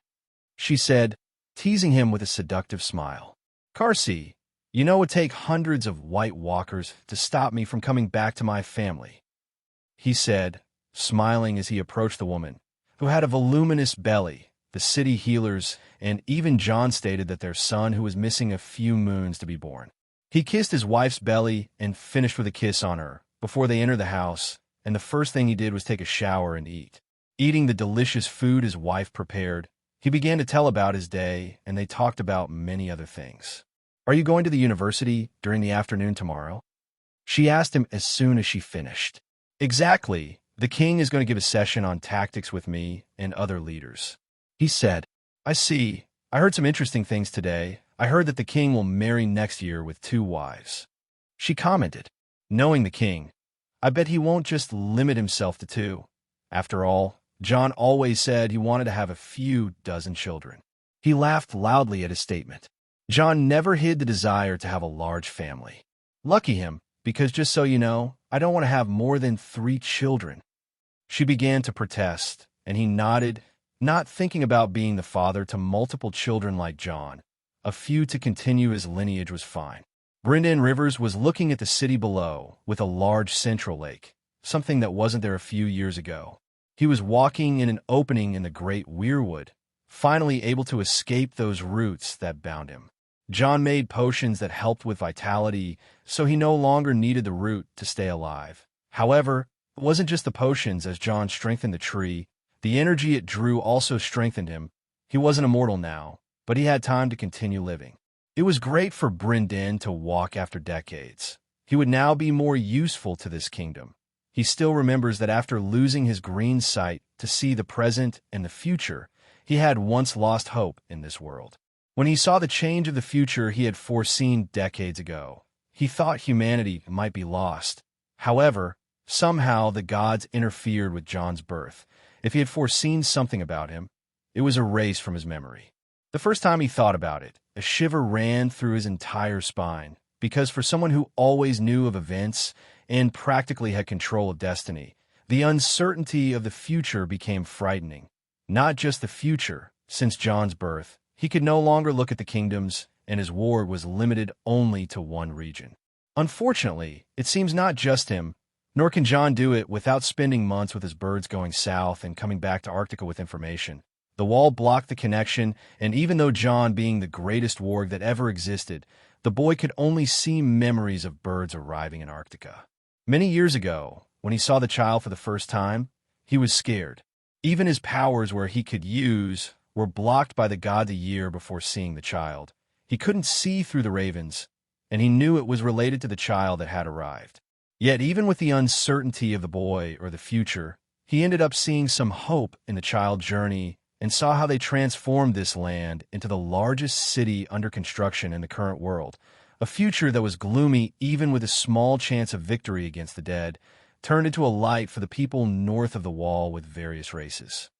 Speaker 1: she said, teasing him with a seductive smile. "Carsey, you know it would take hundreds of White Walkers to stop me from coming back to my family," he said, smiling as he approached the woman, who had a voluminous belly. The city healers and even Jon stated that their son who was missing a few moons to be born. He kissed his wife's belly and finished with a kiss on her before they entered the house, and the first thing he did was take a shower and eat. Eating the delicious food his wife prepared, he began to tell about his day, and they talked about many other things. "Are you going to the university during the afternoon tomorrow?" she asked him as soon as she finished. "Exactly. The king is going to give a session on tactics with me and other leaders," he said. "I see. I heard some interesting things today. I heard that the king will marry next year with 2 wives," she commented. Knowing the king, I bet he won't just limit himself to 2. After all, Jon always said he wanted to have a few dozen children. He laughed loudly at his statement. Jon never hid the desire to have a large family. "Lucky him, because just so you know, I don't want to have more than 3 children." She began to protest, and he nodded, not thinking about being the father to multiple children like Jon. A few to continue his lineage was fine. Brynden Rivers was looking at the city below with a large central lake, something that wasn't there a few years ago. He was walking in an opening in the great weirwood, finally able to escape those roots that bound him. Jon made potions that helped with vitality, so he no longer needed the root to stay alive. However, it wasn't just the potions. As Jon strengthened the tree, the energy it drew also strengthened him. He wasn't immortal now, but he had time to continue living. It was great for Brynden to walk after decades. He would now be more useful to this kingdom. He still remembers that after losing his green sight to see the present and the future, he had once lost hope in this world. When he saw the change of the future he had foreseen decades ago, he thought humanity might be lost. However, somehow the gods interfered with Jon's birth. If he had foreseen something about him, it was erased from his memory. The first time he thought about it, a shiver ran through his entire spine, because for someone who always knew of events and practically had control of destiny, the uncertainty of the future became frightening. Not just the future. Since Jon's birth, he could no longer look at the kingdoms, and his ward was limited only to one region. Unfortunately, it seems not just him, nor can Jon do it without spending months with his birds going south and coming back to Arctica with information. The wall blocked the connection, and even though Jon being the greatest warg that ever existed, the boy could only see memories of birds arriving in Arctica. Many years ago, when he saw the child for the first time, he was scared. Even his powers where he could use were blocked by the god a year before seeing the child. He couldn't see through the ravens, and he knew it was related to the child that had arrived. Yet even with the uncertainty of the boy or the future, he ended up seeing some hope in the child's journey and saw how they transformed this land into the largest city under construction in the current world, a future that was gloomy even with a small chance of victory against the dead. turned into a light for the people north of the wall with various races.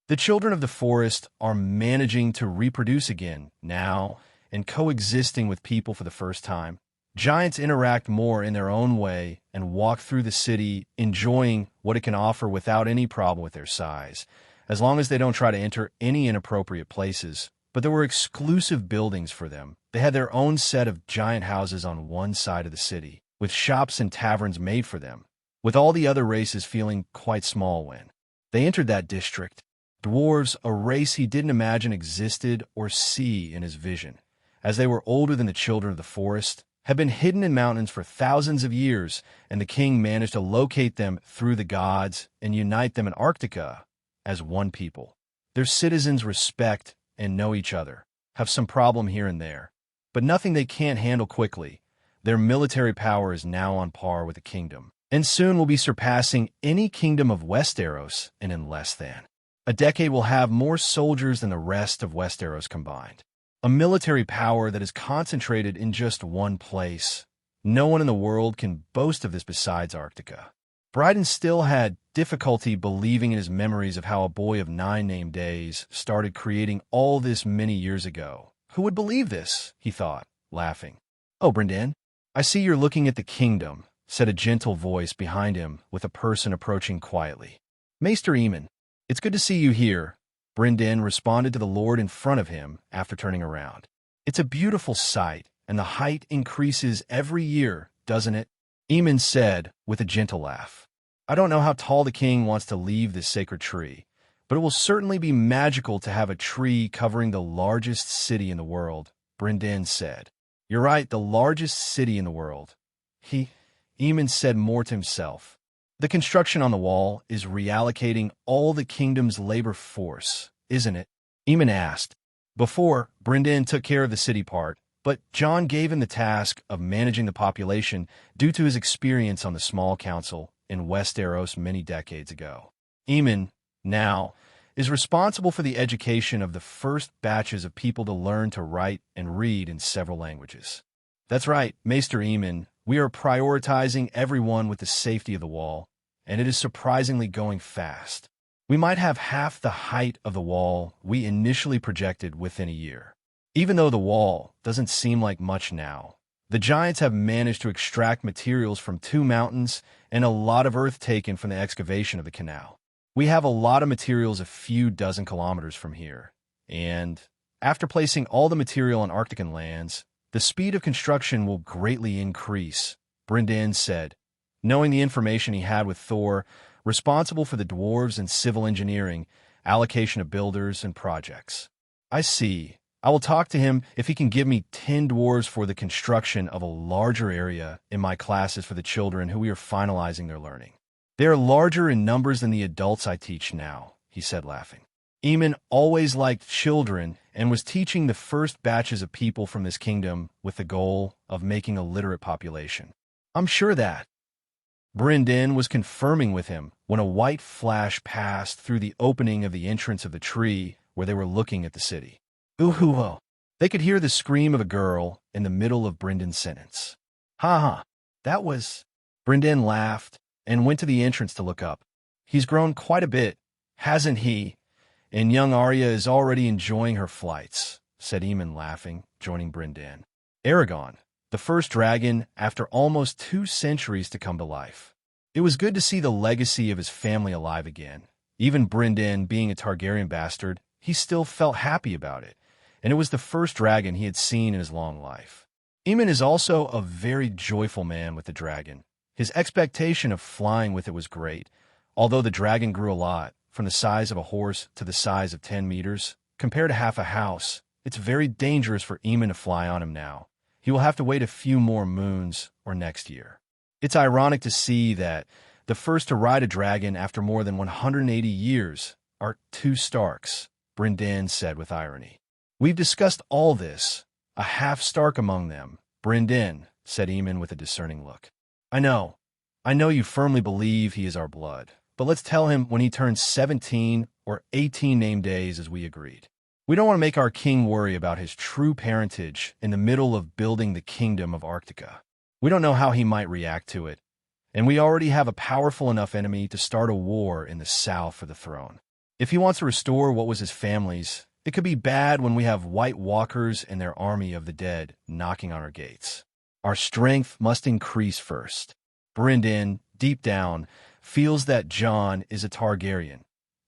Speaker 1: The children of the forest are managing to reproduce again now and coexisting with people for the first time. Giants interact more in their own way and walk through the city, enjoying what it can offer without any problem with their size, as long as they don't try to enter any inappropriate places. But there were exclusive buildings for them. They had their own set of giant houses on one side of the city, with shops and taverns made for them, with all the other races feeling quite small when they entered that district. Dwarves, a race he didn't imagine existed or see in his vision, as they were older than the children of the forest, had been hidden in mountains for thousands of years, and the king managed to locate them through the gods and unite them in Arctica as one people. Their citizens respect and know each other, have some problem here and there, but nothing they can't handle quickly. Their military power is now on par with the kingdom, and soon will be surpassing any kingdom of Westeros, and in less than a decade will have more soldiers than the rest of Westeros combined. A military power that is concentrated in just one place. No one in the world can boast of this besides Arctica. Bryden still had difficulty believing in his memories of how a boy of 9 named days started creating all this many years ago. Who would believe this? He thought, laughing. Oh, Brynden, I see you're looking at the kingdom, said a gentle voice behind him with a person approaching quietly. Maester Aemon, it's good to see you here. Brynden responded to the lord in front of him after turning around. It's a beautiful sight, and the height increases every year, doesn't it? Aemon said with a gentle laugh. I don't know how tall the king wants to leave this sacred tree, but it will certainly be magical to have a tree covering the largest city in the world, Brynden said. You're right, the largest city in the world. Aemon said more to himself. The construction on the wall is reallocating all the kingdom's labor force, isn't it? Aemon asked. Before, Brynden took care of the city part, but Jon gave him the task of managing the population due to his experience on the small council in Westeros many decades ago. Aemon, now, is responsible for the education of the first batches of people to learn to write and read in several languages. That's right, Maester Aemon. We are prioritizing everyone with the safety of the wall, and it is surprisingly going fast. We might have half the height of the wall we initially projected within a year. Even though the wall doesn't seem like much now, the giants have managed to extract materials from 2 mountains and a lot of earth taken from the excavation of the canal. We have a lot of materials a few dozen kilometers from here, and after placing all the material on Arctican lands, the speed of construction will greatly increase, Brynden said, knowing the information he had with Thor, responsible for the dwarves and civil engineering, allocation of builders and projects. I see. I will talk to him if he can give me 10 dwarves for the construction of a larger area in my classes for the children who we are finalizing their learning. They are larger in numbers than the adults I teach now, he said, laughing. Aemon always liked children and was teaching the first batches of people from this kingdom with the goal of making a literate population. I'm sure that. Brynden was confirming with him when a white flash passed through the opening of the entrance of the tree where they were looking at the city. Ooh-hoo-ho. They could hear the scream of a girl in the middle of Brendan's sentence. Ha-ha, that was... Brynden laughed and went to the entrance to look up. He's grown quite a bit, hasn't he? And young Arya is already enjoying her flights, said Aemon, laughing, joining Brynden. Aragon, the first dragon after almost 2 centuries to come to life. It was good to see the legacy of his family alive again. Even Brynden, being a Targaryen bastard, he still felt happy about it, and it was the first dragon he had seen in his long life. Aemon is also a very joyful man with the dragon. His expectation of flying with it was great, although the dragon grew a lot, from the size of a horse to the size of 10 meters. Compared to half a house, it's very dangerous for Aemon to fly on him now. He will have to wait a few more moons or next year. It's ironic to see that the first to ride a dragon after more than 180 years are 2 Starks, Brynden said with irony. We've discussed all this, a half Stark among them, Brynden, said Aemon with a discerning look. I know you firmly believe he is our blood, but let's tell him when he turns 17 or 18 name days as we agreed. We don't want to make our king worry about his true parentage in the middle of building the kingdom of Arctica. We don't know how he might react to it, and we already have a powerful enough enemy to start a war in the south for the throne. If he wants to restore what was his family's, it could be bad when we have White Walkers and their army of the dead knocking on our gates. Our strength must increase first. Brynden, deep down, feels that Jon is a Targaryen,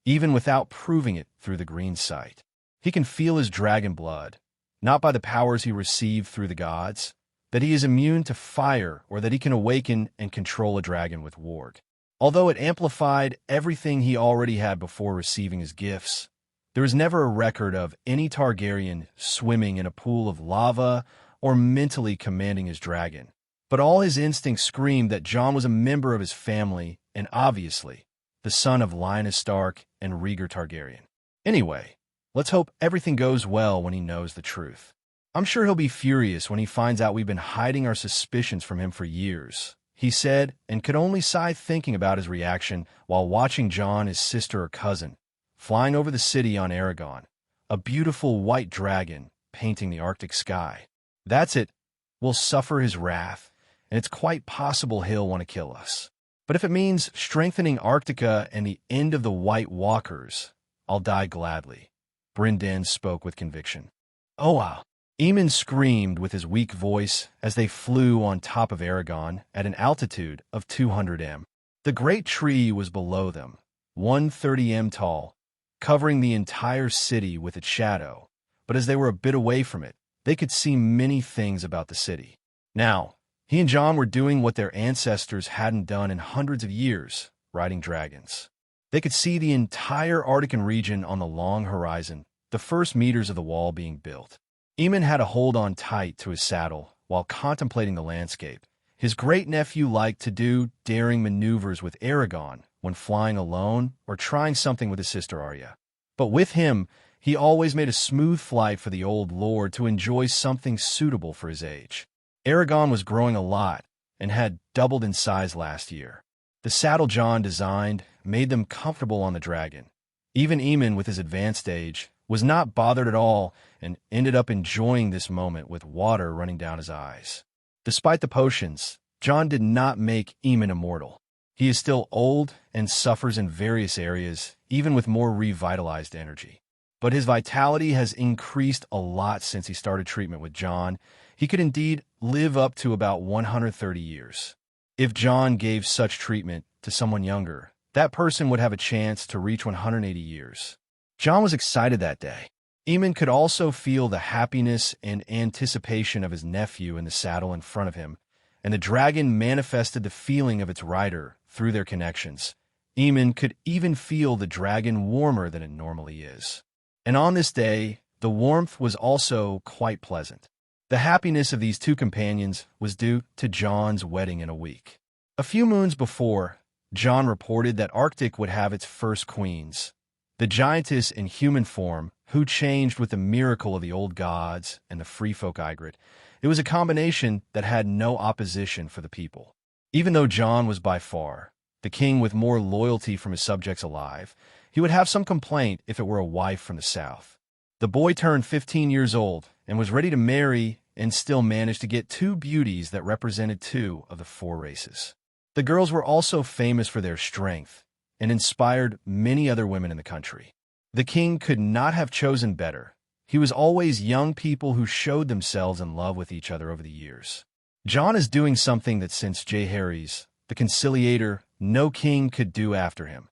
Speaker 1: even without proving it through the green sight. He can feel his dragon blood, not by the powers he received through the gods, that he is immune to fire or that he can awaken and control a dragon with warg. Although it amplified everything he already had before receiving his gifts, there is never a record of any Targaryen swimming in a pool of lava or mentally commanding his dragon. But all his instincts screamed that Jon was a member of his family and obviously the son of Lyanna Stark and Rhaegar Targaryen. Anyway, let's hope everything goes well when he knows the truth. I'm sure he'll be furious when he finds out we've been hiding our suspicions from him for years, he said, and could only sigh thinking about his reaction while watching Jon, his sister or cousin, flying over the city on Aragon, a beautiful white dragon painting the Arctic sky. That's it. We'll suffer his wrath, and it's quite possible he'll want to kill us. But if it means strengthening Arctica and the end of the White Walkers, I'll die gladly. Brynden spoke with conviction. Oh wow. Aemon screamed with his weak voice as they flew on top of Aragon at an altitude of 200 m. The great tree was below them, 130 m tall, covering the entire city with its shadow, but as they were a bit away from it, they could see many things about the city. Now, he and Jon were doing what their ancestors hadn't done in hundreds of years, riding dragons. They could see the entire Arctican region on the long horizon, the first meters of the wall being built. Aemon had to hold on tight to his saddle while contemplating the landscape. His great-nephew liked to do daring maneuvers with Aragon when flying alone or trying something with his sister Arya. But with him, he always made a smooth flight for the old lord to enjoy something suitable for his age. Aragon was growing a lot and had doubled in size last year. The saddle Jon designed made them comfortable on the dragon. Even Aemon, with his advanced age, was not bothered at all and ended up enjoying this moment with water running down his eyes. Despite the potions, Jon did not make Aemon immortal. He is still old and suffers in various areas, even with more revitalized energy. But his vitality has increased a lot since he started treatment with Jon. He could indeed live up to about 130 years. If Jon gave such treatment to someone younger, that person would have a chance to reach 180 years. Jon was excited that day. Aemon could also feel the happiness and anticipation of his nephew in the saddle in front of him, and the dragon manifested the feeling of its rider through their connections. Aemon could even feel the dragon warmer than it normally is. And on this day, the warmth was also quite pleasant. The happiness of these two companions was due to Jon's wedding in a week. A few moons before, Jon reported that Arctic would have its first queens, the giantess in human form, who changed with the miracle of the old gods and the free folk Ygritte. It was a combination that had no opposition for the people. Even though Jon was by far the king with more loyalty from his subjects alive, he would have some complaint if it were a wife from the south. The boy turned 15 years old and was ready to marry and still managed to get two beauties that represented two of the four races. The girls were also famous for their strength and inspired many other women in the country. The king could not have chosen better. He was always young people who showed themselves in love with each other over the years. Jon is doing something that since Jaehaerys, the conciliator, no king could do after him.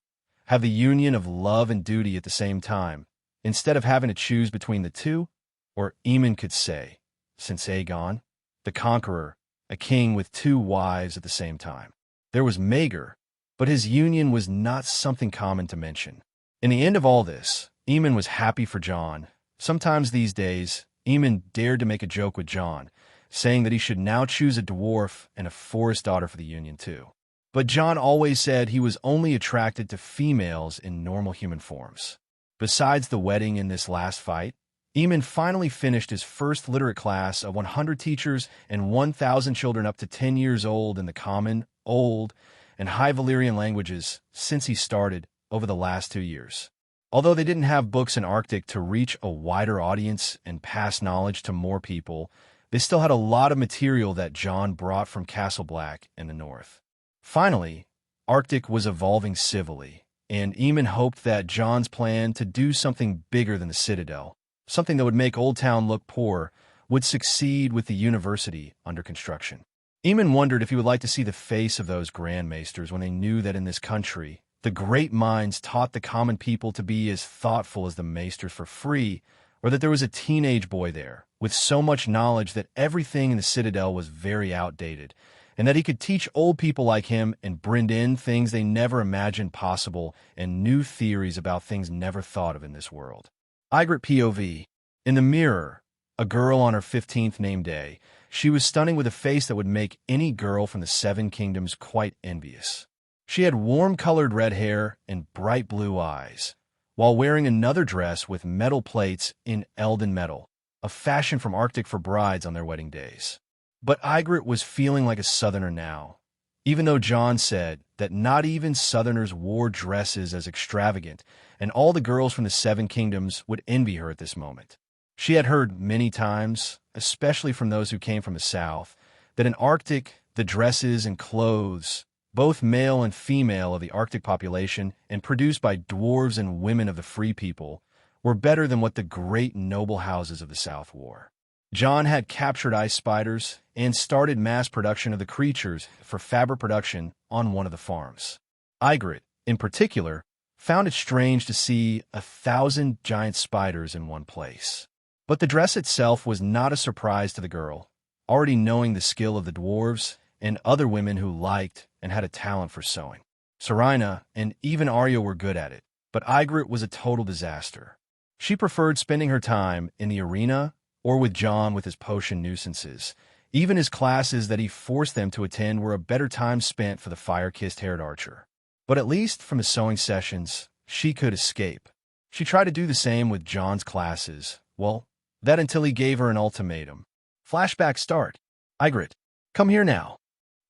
Speaker 1: Have the union of love and duty at the same time, instead of having to choose between the two. Or Aemon could say, since Aegon, the conqueror, a king with two wives at the same time. There was Maegor, but his union was not something common to mention. In the end of all this, Aemon was happy for Jon. Sometimes these days, Aemon dared to make a joke with Jon, saying that he should now choose a dwarf and a forest daughter for the union too. But Jon always said he was only attracted to females in normal human forms. Besides the wedding in this last fight, Aemon finally finished his first literate class of 100 teachers and 1,000 children up to 10 years old in the Common, Old, and High Valyrian languages since he started over the last 2 years. Although they didn't have books in Arctic to reach a wider audience and pass knowledge to more people, they still had a lot of material that Jon brought from Castle Black in the north. Finally, Arctic was evolving civilly, and Eamon hoped that Jon's plan to do something bigger than the Citadel, something that would make Old Town look poor, would succeed with the university under construction. Eamon wondered if he would like to see the face of those Grand Maesters when they knew that in this country, the great minds taught the common people to be as thoughtful as the Maesters for free, or that there was a teenage boy there with so much knowledge that everything in the Citadel was very outdated, and that he could teach old people like him and bring in things they never imagined possible and new theories about things never thought of in this world. Ygritte POV. In the mirror, a girl on her 15th name day, she was stunning with a face that would make any girl from the Seven Kingdoms quite envious. She had warm-colored red hair and bright blue eyes, while wearing another dress with metal plates in Elden metal, a fashion from Arctic for brides on their wedding days. But Ygritte was feeling like a Southerner now, even though Jon said that not even Southerners wore dresses as extravagant, and all the girls from the Seven Kingdoms would envy her at this moment. She had heard many times, especially from those who came from the South, that in Arctic, the dresses and clothes, both male and female of the Arctic population and produced by dwarves and women of the free people, were better than what the great noble houses of the South wore. Jon had captured ice spiders and started mass production of the creatures for fabric production on one of the farms. Ygritte, in particular, found it strange to see 1,000 giant spiders in one place. But the dress itself was not a surprise to the girl, already knowing the skill of the dwarves and other women who liked and had a talent for sewing. Serena and even Arya were good at it, but Ygritte was a total disaster. She preferred spending her time in the arena or with Jon with his potion nuisances. Even his classes that he forced them to attend were a better time spent for the fire-kissed haired archer. But at least from his sewing sessions, she could escape. She tried to do the same with Jon's classes. Well, that until he gave her an ultimatum. Flashback start. Ygritte, come here now.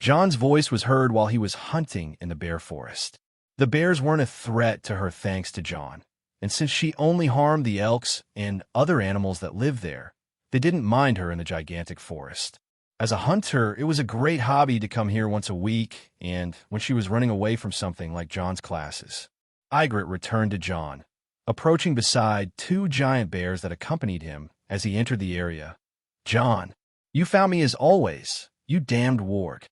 Speaker 1: Jon's voice was heard while he was hunting in the bear forest. The bears weren't a threat to her thanks to Jon, and since she only harmed the elks and other animals that lived there, they didn't mind her in the gigantic forest. As a hunter, it was a great hobby to come here once a week, and when she was running away from something like Jon's classes. Ygritte returned to Jon, approaching beside 2 giant bears that accompanied him as he entered the area. "Jon, you found me as always, you damned warg,"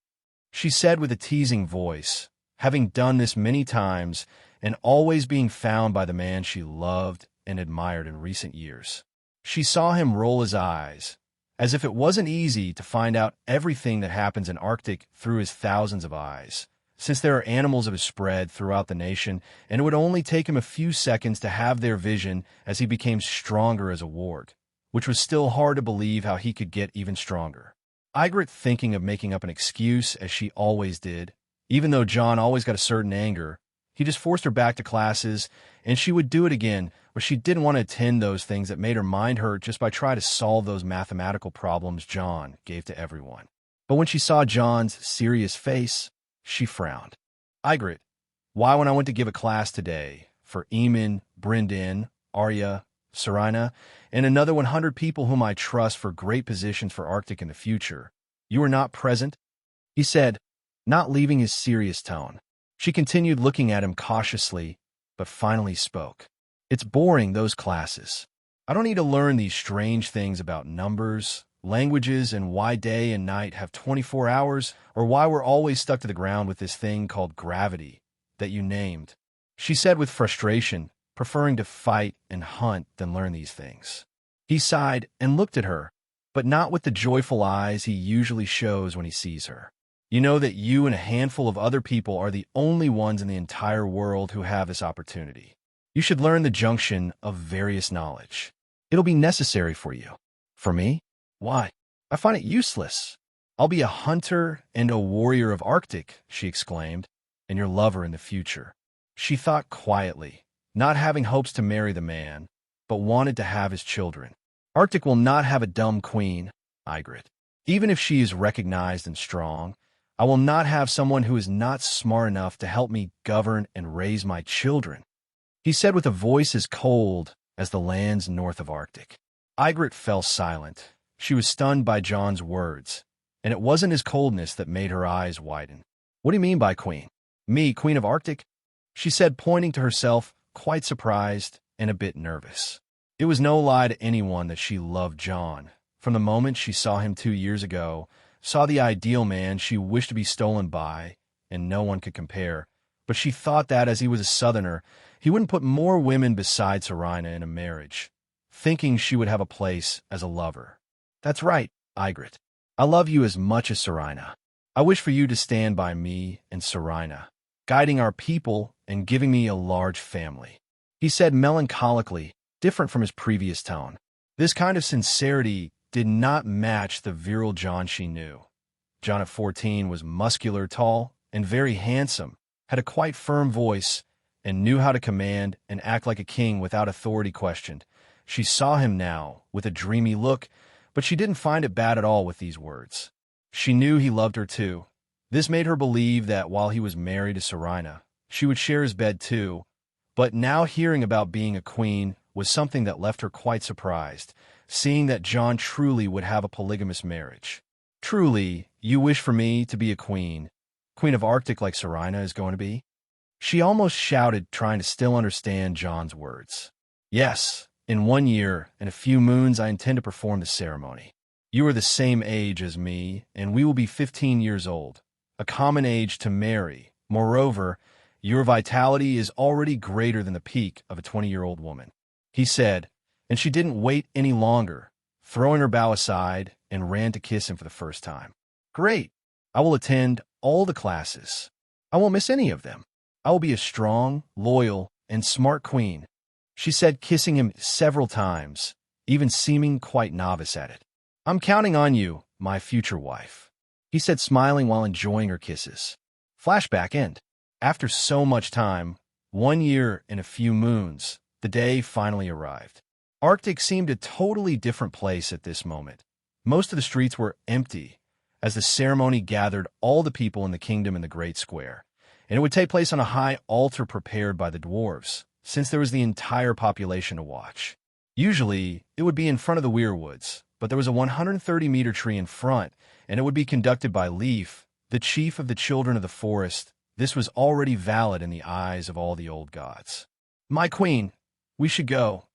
Speaker 1: she said with a teasing voice, having done this many times and always being found by the man she loved and admired in recent years. She saw him roll his eyes, as if it wasn't easy to find out everything that happens in Arctic through his thousands of eyes, since there are animals of his spread throughout the nation, and it would only take him a few seconds to have their vision as he became stronger as a warg, which was still hard to believe how he could get even stronger. Ygritte, thinking of making up an excuse, as she always did, even though Jon always got a certain anger, he just forced her back to classes, and she would do it again, where she didn't want to attend those things that made her mind hurt just by trying to solve those mathematical problems Jon gave to everyone. But when she saw Jon's serious face, she frowned. "Ygritte, why when I went to give a class today for Eamon, Brynden, Arya, Serena, and another 100 people whom I trust for great positions for Arctic in the future, you were not present?" he said, not leaving his serious tone. She continued looking at him cautiously, but finally spoke. "It's boring, those classes. I don't need to learn these strange things about numbers, languages, and why day and night have 24 hours, or why we're always stuck to the ground with this thing called gravity that you named," she said with frustration, preferring to fight and hunt than learn these things. He sighed and looked at her, but not with the joyful eyes he usually shows when he sees her. "You know that you and a handful of other people are the only ones in the entire world who have this opportunity. You should learn the junction of various knowledge. It'll be necessary for you." "For me? Why? I find it useless. I'll be a hunter and a warrior of Arctic," she exclaimed, "and your lover in the future." She thought quietly, not having hopes to marry the man, but wanted to have his children. "Arctic will not have a dumb queen, Ygritte. Even if she is recognized and strong, I will not have someone who is not smart enough to help me govern and raise my children," he said with a voice as cold as the lands north of Arctic. Ygritte fell silent. She was stunned by Jon's words, and it wasn't his coldness that made her eyes widen. What do you mean by queen? Me, queen of Arctic? She said, pointing to herself, quite surprised and a bit nervous. It was no lie to anyone that she loved Jon. From the moment she saw him 2 years ago, saw the ideal man she wished to be stolen by, and no one could compare. But she thought that, as he was a southerner, he wouldn't put more women beside Serena in a marriage, thinking she would have a place as a lover. That's right, Ygritte. I love you as much as Serena. I wish for you to stand by me and Serena, guiding our people and giving me a large family. He said melancholically, different from his previous tone. This kind of sincerity did not match the virile Jon she knew. Jon at 14 was muscular, tall, and very handsome, had a quite firm voice, and knew how to command and act like a king without authority questioned. She saw him now with a dreamy look, but she didn't find it bad at all with these words. She knew he loved her too. This made her believe that while he was married to Serena, she would share his bed too. But now hearing about being a queen was something that left her quite surprised, seeing that Jon truly would have a polygamous marriage. Truly, you wish for me to be a queen of Arctic like Serena is going to be? She almost shouted, trying to still understand Jon's words. Yes, in 1 year and a few moons I intend to perform the ceremony. You are the same age as me, and we will be 15 years old, a common age to marry. Moreover, your vitality is already greater than the peak of a 20-year-old woman, he said, and she didn't wait any longer, throwing her bow aside and ran to kiss him for the first time. Great! I will attend all the classes. I won't miss any of them. I will be a strong, loyal, and smart queen, she said, kissing him several times, even seeming quite novice at it. I'm counting on you, my future wife, he said, smiling while enjoying her kisses. Flashback end. After so much time, 1 year and a few moons, the day finally arrived. Arctic seemed a totally different place at this moment. Most of the streets were empty, as the ceremony gathered all the people in the kingdom in the great square, and it would take place on a high altar prepared by the dwarves, since there was the entire population to watch. Usually, it would be in front of the weirwoods, but there was a 130-meter tree in front, and it would be conducted by Leaf, the chief of the children of the forest. This was already valid in the eyes of all the old gods. My queen, we should go.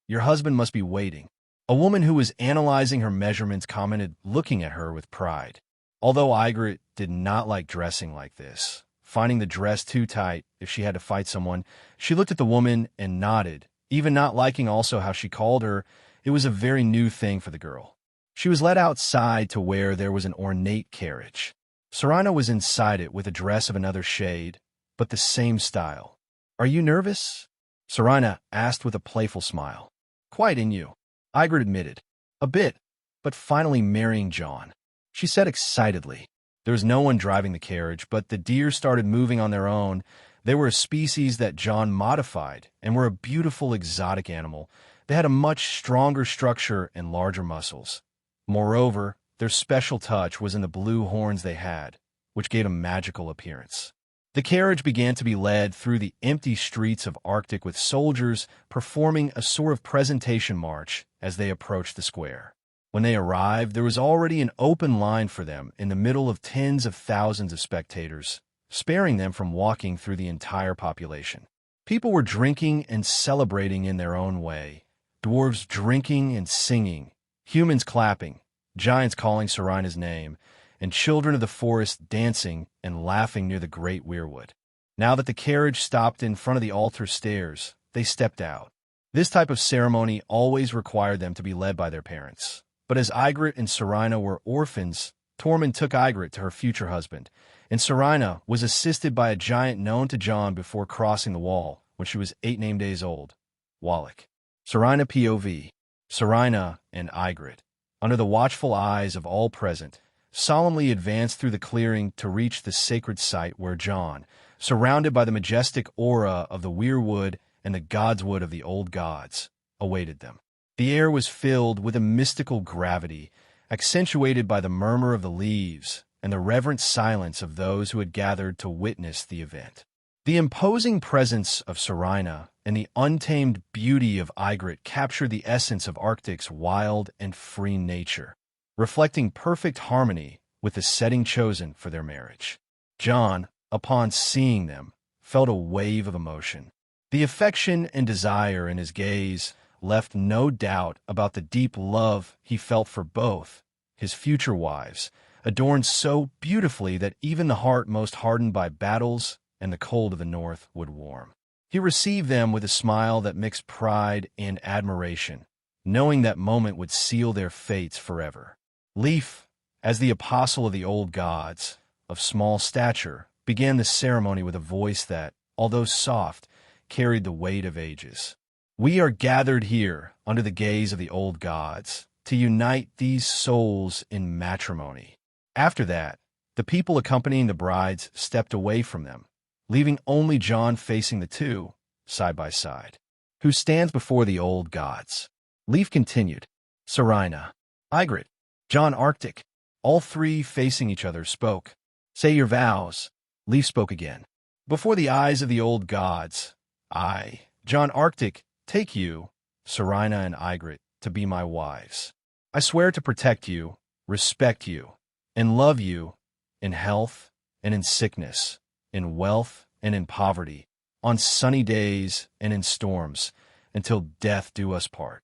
Speaker 1: Your husband must be waiting. A woman who was analyzing her measurements commented, looking at her with pride. Although Ygritte did not like dressing like this, finding the dress too tight if she had to fight someone, she looked at the woman and nodded, even not liking also how she called her. It was a very new thing for the girl. She was led outside to where there was an ornate carriage. Serena was inside it with a dress of another shade, but the same style. Are you nervous? Serena asked with a playful smile. Quite in you, Ygritte admitted. A bit, but finally marrying Jon, she said excitedly. There was no one driving the carriage, but the deer started moving on their own. They were a species that Jon modified and were a beautiful exotic animal. They had a much stronger structure and larger muscles. Moreover, their special touch was in the blue horns they had, which gave a magical appearance. The carriage began to be led through the empty streets of Arctic with soldiers performing a sort of presentation march as they approached the square. When they arrived, there was already an open line for them in the middle of tens of thousands of spectators, sparing them from walking through the entire population. People were drinking and celebrating in their own way, dwarves drinking and singing, humans clapping, giants calling Serena's name, and children of the forest dancing and laughing near the great weirwood. Now that the carriage stopped in front of the altar stairs, they stepped out. This type of ceremony always required them to be led by their parents. But as Ygritte and Serena were orphans, Tormund took Ygritte to her future husband, and Serena was assisted by a giant known to Jon before crossing the wall when she was 8 days old, Wallach. Serena POV. Serena and Ygritte, under the watchful eyes of all present, solemnly advanced through the clearing to reach the sacred site where Jon, surrounded by the majestic aura of the weirwood and the godswood of the old gods, awaited them. The air was filled with a mystical gravity, accentuated by the murmur of the leaves and the reverent silence of those who had gathered to witness the event. The imposing presence of Serena and the untamed beauty of Ygritte captured the essence of Arctic's wild and free nature, reflecting perfect harmony with the setting chosen for their marriage. Jon, upon seeing them, felt a wave of emotion. The affection and desire in his gaze left no doubt about the deep love he felt for both his future wives, adorned so beautifully that even the heart most hardened by battles and the cold of the north would warm. He received them with a smile that mixed pride and admiration, knowing that moment would seal their fates forever. Leif, as the apostle of the old gods, of small stature, began the ceremony with a voice that, although soft, carried the weight of ages. We are gathered here under the gaze of the old gods to unite these souls in matrimony. After that, the people accompanying the brides stepped away from them, leaving only Jon facing the two, side by side. Who stands before the old gods? Leif continued. Serena, Ygritte, Jon Arctic, all three facing each other spoke. Say your vows. Leif spoke again. Before the eyes of the old gods, I, Jon Arctic, take you, Serena and Ygritte, to be my wives. I swear to protect you, respect you, and love you in health and in sickness, in wealth and in poverty, on sunny days and in storms, until death do us part.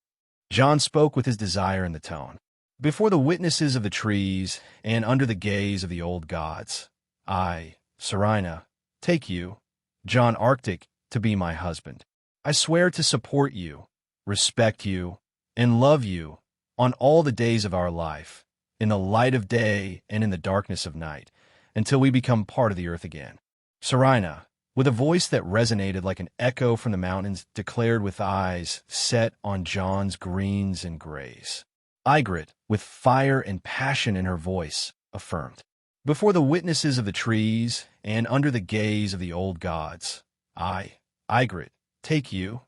Speaker 1: Jon spoke with his desire in the tone. Before the witnesses of the trees and under the gaze of the old gods, I, Serena, take you, Jon Arctic, to be my husband. I swear to support you, respect you, and love you on all the days of our life, in the light of day and in the darkness of night, until we become part of the earth again. Serena, with a voice that resonated like an echo from the mountains, declared with eyes set on Jon's greens and grays. Ygritte, with fire and passion in her voice, affirmed. Before the witnesses of the trees and under the gaze of the old gods, I, Ygritte, take you,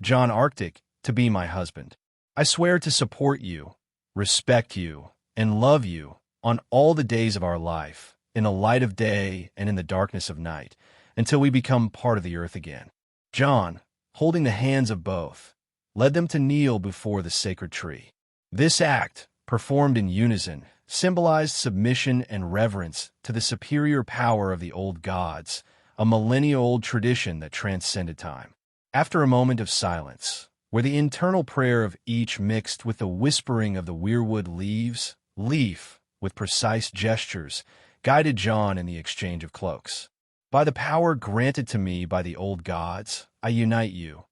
Speaker 1: Jon Arctic, to be my husband. I swear to support you, respect you, and love you on all the days of our life, in the light of day and in the darkness of night, until we become part of the earth again. Jon, holding the hands of both, led them to kneel before the sacred tree. This act, performed in unison, symbolized submission and reverence to the superior power of the old gods, a millennia-old tradition that transcended time. After a moment of silence, where the internal prayer of each mixed with the whispering of the weirwood leaves, Leif, with precise gestures, guided Jon in the exchange of cloaks. By the power granted to me by the old gods, I unite you,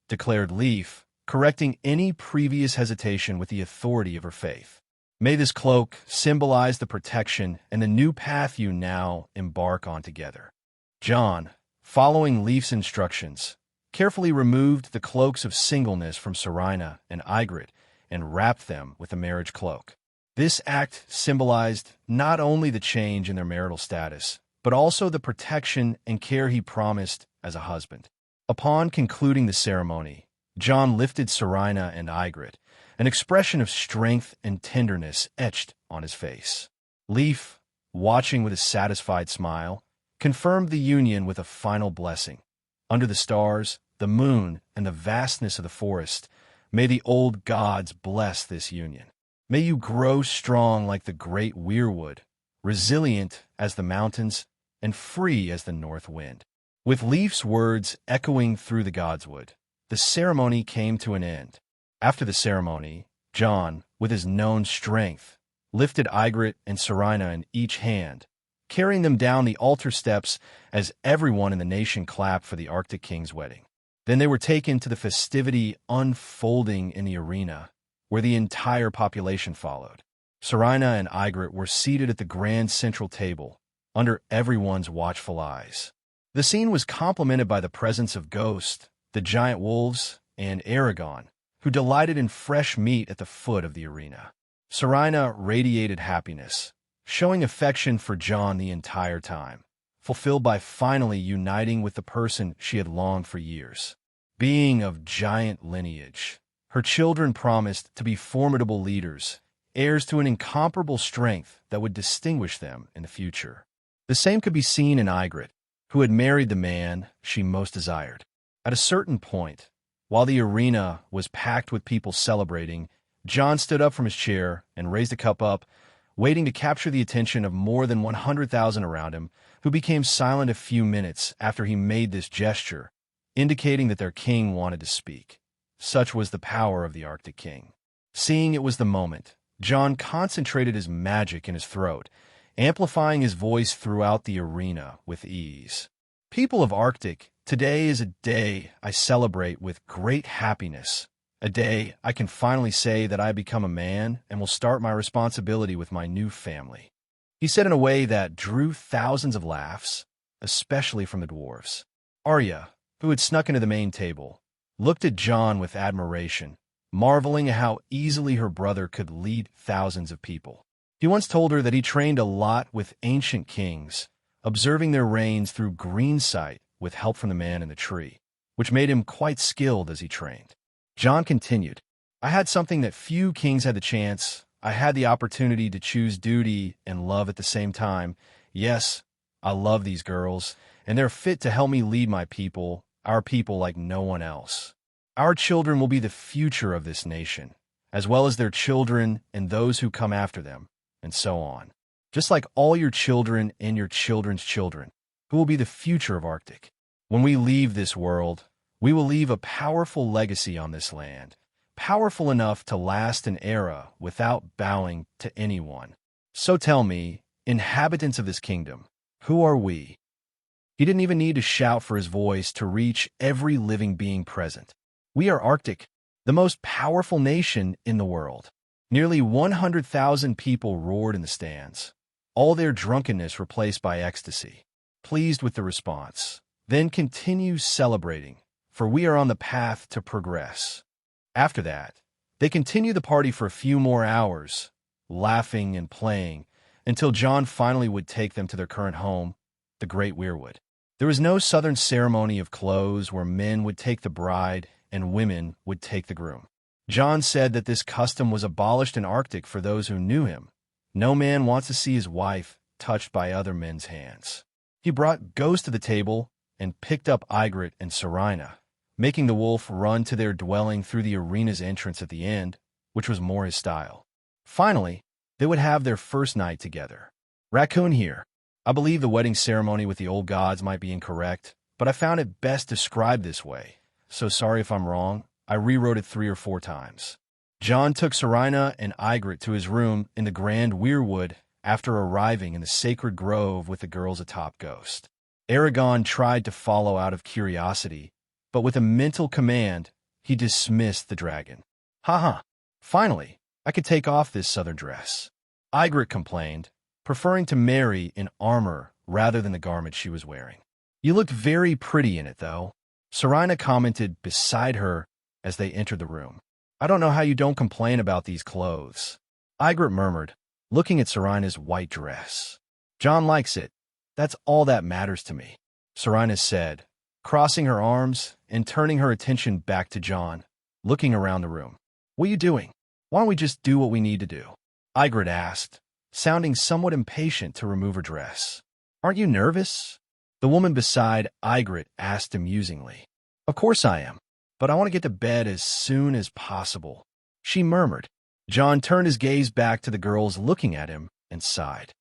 Speaker 1: declared Leif, correcting any previous hesitation with the authority of her faith. May this cloak symbolize the protection and the new path you now embark on together. Jon, following Leif's instructions, carefully removed the cloaks of singleness from Serena and Ygritte and wrapped them with a marriage cloak. This act symbolized not only the change in their marital status, but also the protection and care he promised as a husband. Upon concluding the ceremony, Jon lifted Serena and Ygritte, an expression of strength and tenderness etched on his face. Leif, watching with a satisfied smile, confirmed the union with a final blessing. Under the stars, the moon, and the vastness of the forest, may the old gods bless this union. May you grow strong like the great weirwood, resilient as the mountains, and free as the north wind. With Leif's words echoing through the godswood, the ceremony came to an end. After the ceremony, Jon, with his known strength, lifted Ygritte and Serena in each hand, carrying them down the altar steps as everyone in the nation clapped for the Arctic King's wedding. Then they were taken to the festivity unfolding in the arena, where the entire population followed. Serena and Ygritte were seated at the grand central table, under everyone's watchful eyes. The scene was complemented by the presence of Ghost, the giant wolves, and Aragon, who delighted in fresh meat at the foot of the arena. Serena radiated happiness, showing affection for Jon the entire time, fulfilled by finally uniting with the person she had longed for years. Being of giant lineage, her children promised to be formidable leaders, heirs to an incomparable strength that would distinguish them in the future. The same could be seen in Ygritte, who had married the man she most desired. At a certain point, while the arena was packed with people celebrating, Jon stood up from his chair and raised a cup up, waiting to capture the attention of more than 100,000 around him, who became silent a few minutes after he made this gesture, indicating that their king wanted to speak. Such was the power of the Arctic king. Seeing it was the moment, Jon concentrated his magic in his throat, amplifying his voice throughout the arena with ease. People of Arctic, today is a day I celebrate with great happiness. A day I can finally say that I have become a man and will start my responsibility with my new family. He said in a way that drew thousands of laughs, especially from the dwarves. Arya, who had snuck into the main table, looked at Jon with admiration, marveling at how easily her brother could lead thousands of people. He once told her that he trained a lot with ancient kings, observing their reigns through green sight with help from the man in the tree, which made him quite skilled as he trained. Jon continued, I had something that few kings had the chance. I had the opportunity to choose duty and love at the same time. Yes, I love these girls, and they're fit to help me lead my people, our people like no one else. Our children will be the future of this nation, as well as their children and those who come after them, and so on. Just like all your children and your children's children, who will be the future of Arctic. When we leave this world, we will leave a powerful legacy on this land, powerful enough to last an era without bowing to anyone. So tell me, inhabitants of this kingdom, who are we? He didn't even need to shout for his voice to reach every living being present. We are Arctic, the most powerful nation in the world. Nearly 100,000 people roared in the stands, all their drunkenness replaced by ecstasy. Pleased with the response, then continue celebrating, for we are on the path to progress. After that, they continue the party for a few more hours, laughing and playing, until Jon finally would take them to their current home, the Great Weirwood. There was no southern ceremony of clothes where men would take the bride and women would take the groom. Jon said that this custom was abolished in Arctic for those who knew him. No man wants to see his wife touched by other men's hands. He brought Ghost to the table and picked up Ygritte and Serena, making the wolf run to their dwelling through the arena's entrance at the end, which was more his style. Finally, they would have their first night together. Raccoon here. I believe the wedding ceremony with the old gods might be incorrect, but I found it best described this way. So sorry if I'm wrong. I rewrote it 3 or 4 times. Jon took Serena and Ygritte to his room in the Grand Weirwood after arriving in the sacred grove with the girls atop Ghost. Aragon tried to follow out of curiosity, but with a mental command, he dismissed the dragon. Haha, finally, I could take off this southern dress. Ygritte complained, preferring to marry in armor rather than the garment she was wearing. You looked very pretty in it, though. Serena commented beside her as they entered the room. I don't know how you don't complain about these clothes. Ygritte murmured, looking at Serena's white dress. Jon likes it. That's all that matters to me, Serena said, crossing her arms and turning her attention back to Jon, looking around the room. What are you doing? Why don't we just do what we need to do? Ygritte asked, sounding somewhat impatient to remove her dress. Aren't you nervous? The woman beside Ygritte asked amusingly. Of course I am, but I want to get to bed as soon as possible, she murmured. Jon turned his gaze back to the girls looking at him and sighed.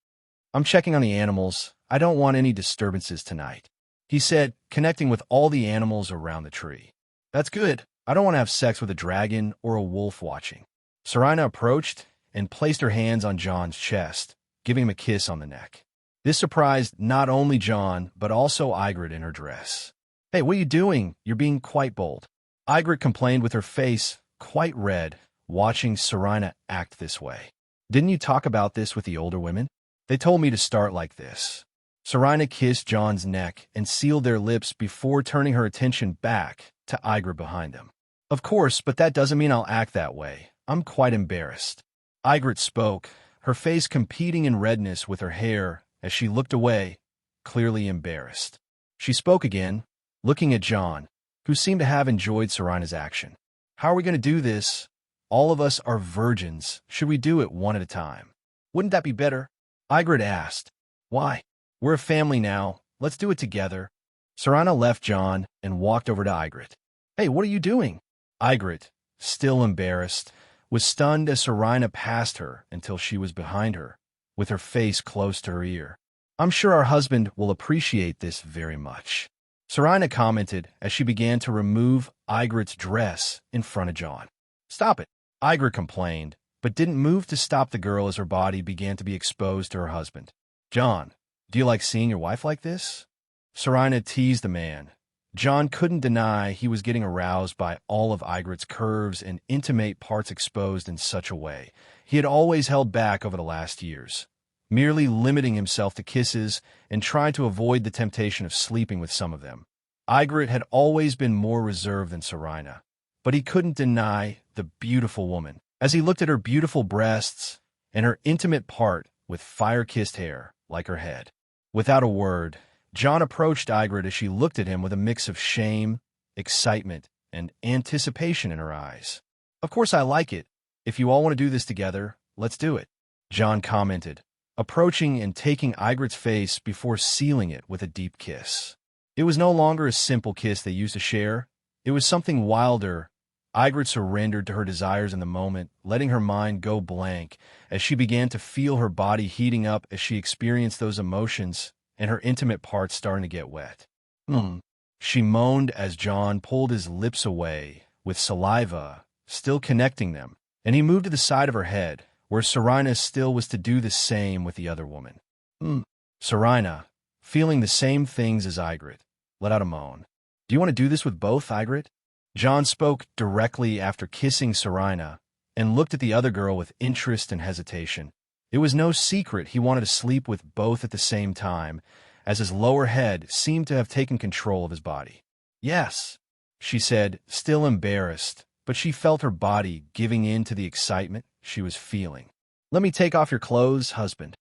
Speaker 1: I'm checking on the animals. I don't want any disturbances tonight, he said, connecting with all the animals around the tree. That's good. I don't want to have sex with a dragon or a wolf watching. Serena approached and placed her hands on Jon's chest, giving him a kiss on the neck. This surprised not only Jon, but also Ygritte in her dress. Hey, what are you doing? You're being quite bold. Ygritte complained with her face quite red, watching Serena act this way. Didn't you talk about this with the older women? They told me to start like this. Serena kissed Jon's neck and sealed their lips before turning her attention back to Ygritte behind them. Of course, but that doesn't mean I'll act that way. I'm quite embarrassed. Ygritte spoke, her face competing in redness with her hair as she looked away, clearly embarrassed. She spoke again, looking at Jon, who seemed to have enjoyed Serena's action. How are we going to do this? All of us are virgins. Should we do it one at a time? Wouldn't that be better? Ygritte asked. Why? We're a family now. Let's do it together. Serena left Jon and walked over to Ygritte. Hey, what are you doing? Ygritte, still embarrassed, was stunned as Serena passed her until she was behind her, with her face close to her ear. I'm sure our husband will appreciate this very much. Serena commented as she began to remove Ygritte's dress in front of Jon. Stop it, Ygritte complained, but didn't move to stop the girl as her body began to be exposed to her husband. Jon, do you like seeing your wife like this? Serena teased the man. Jon couldn't deny he was getting aroused by all of Ygritte's curves and intimate parts exposed in such a way he had always held back over the last years, merely limiting himself to kisses and trying to avoid the temptation of sleeping with some of them. Ygritte had always been more reserved than Serena, but he couldn't deny the beautiful woman as he looked at her beautiful breasts and her intimate part with fire-kissed hair like her head. Without a word, Jon approached Ygritte as she looked at him with a mix of shame, excitement, and anticipation in her eyes. Of course I like it. If you all want to do this together, let's do it, Jon commented, approaching and taking Ygritte's face before sealing it with a deep kiss. It was no longer a simple kiss they used to share. It was something wilder. Ygritte surrendered to her desires in the moment, letting her mind go blank as she began to feel her body heating up as she experienced those emotions and her intimate parts starting to get wet. She moaned as Jon pulled his lips away, with saliva still connecting them, and he moved to the side of her head, where Serena still was to do the same with the other woman. Serena, feeling the same things as Ygritte, let out a moan. Do you want to do this with both, Ygritte? Jon spoke directly after kissing Serena and looked at the other girl with interest and hesitation. It was no secret he wanted to sleep with both at the same time, as his lower head seemed to have taken control of his body. Yes, she said, still embarrassed, but she felt her body giving in to the excitement she was feeling. Let me take off your clothes, husband.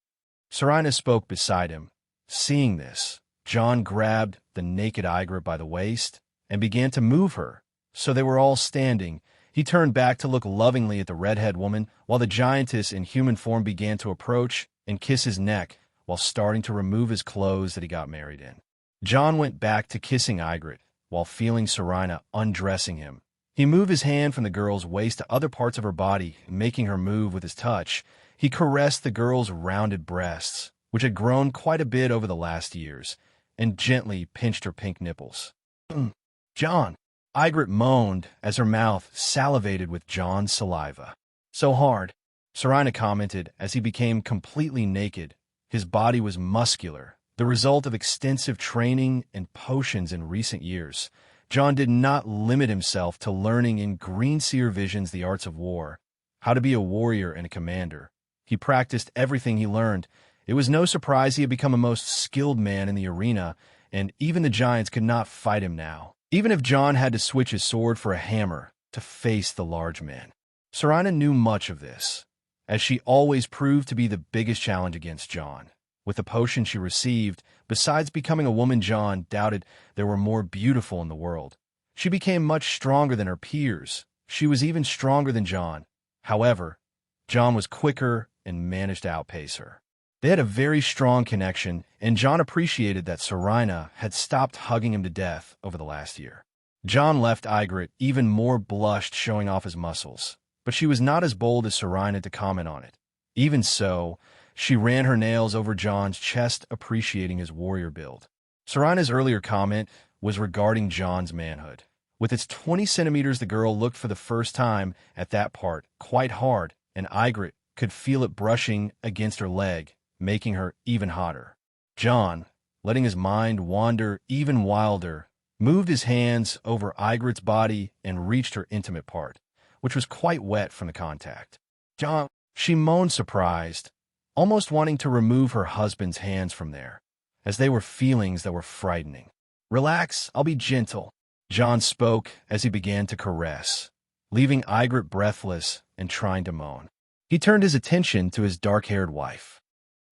Speaker 1: Serena spoke beside him. Seeing this, Jon grabbed the naked Ygritte by the waist and began to move her, so they were all standing. He turned back to look lovingly at the redhead woman while the giantess in human form began to approach and kiss his neck while starting to remove his clothes that he got married in. Jon went back to kissing Ygritte while feeling Serena undressing him. He moved his hand from the girl's waist to other parts of her body, making her move with his touch. He caressed the girl's rounded breasts, which had grown quite a bit over the last years, and gently pinched her pink nipples. Jon, Ygritte moaned as her mouth salivated with Jon's saliva. So hard, Serena commented as he became completely naked. His body was muscular, the result of extensive training and potions in recent years. Jon did not limit himself to learning in Greenseer visions the arts of war, how to be a warrior and a commander. He practiced everything he learned. It was no surprise he had become a most skilled man in the arena, and even the giants could not fight him now, even if Jon had to switch his sword for a hammer to face the large man. Serena knew much of this, as she always proved to be the biggest challenge against Jon. With the potion she received, besides becoming a woman Jon doubted there were more beautiful in the world, she became much stronger than her peers. She was even stronger than Jon. However, Jon was quicker and managed to outpace her. They had a very strong connection, and Jon appreciated that Serena had stopped hugging him to death over the last year. Jon left Ygritte even more blushed, showing off his muscles, but she was not as bold as Serena to comment on it. Even so, she ran her nails over Jon's chest, appreciating his warrior build. Serena's earlier comment was regarding Jon's manhood. With its 20 centimeters, the girl looked for the first time at that part quite hard, and Ygritte could feel it brushing against her leg, making her even hotter. Jon, letting his mind wander even wilder, moved his hands over Ygritte's body and reached her intimate part, which was quite wet from the contact. Jon, she moaned, surprised, almost wanting to remove her husband's hands from there, as they were feelings that were frightening. Relax, I'll be gentle, Jon spoke as he began to caress, leaving Ygritte breathless and trying to moan. He turned his attention to his dark-haired wife.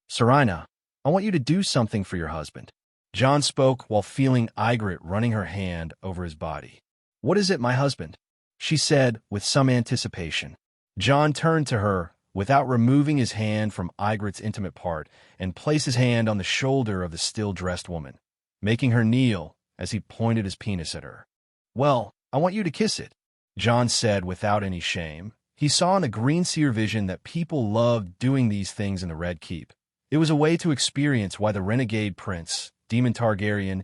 Speaker 1: Serena, I want you to do something for your husband. Jon spoke while feeling Ygritte running her hand over his body. What is it, my husband? She said with some anticipation. Jon turned to her without removing his hand from Ygritte's intimate part and placed his hand on the shoulder of the still-dressed woman, making her kneel as he pointed his penis at her. Well, I want you to kiss it, Jon said without any shame. He saw in the Greenseer vision that people loved doing these things in the Red Keep, It was a way to experience why the renegade prince, Demon Targaryen,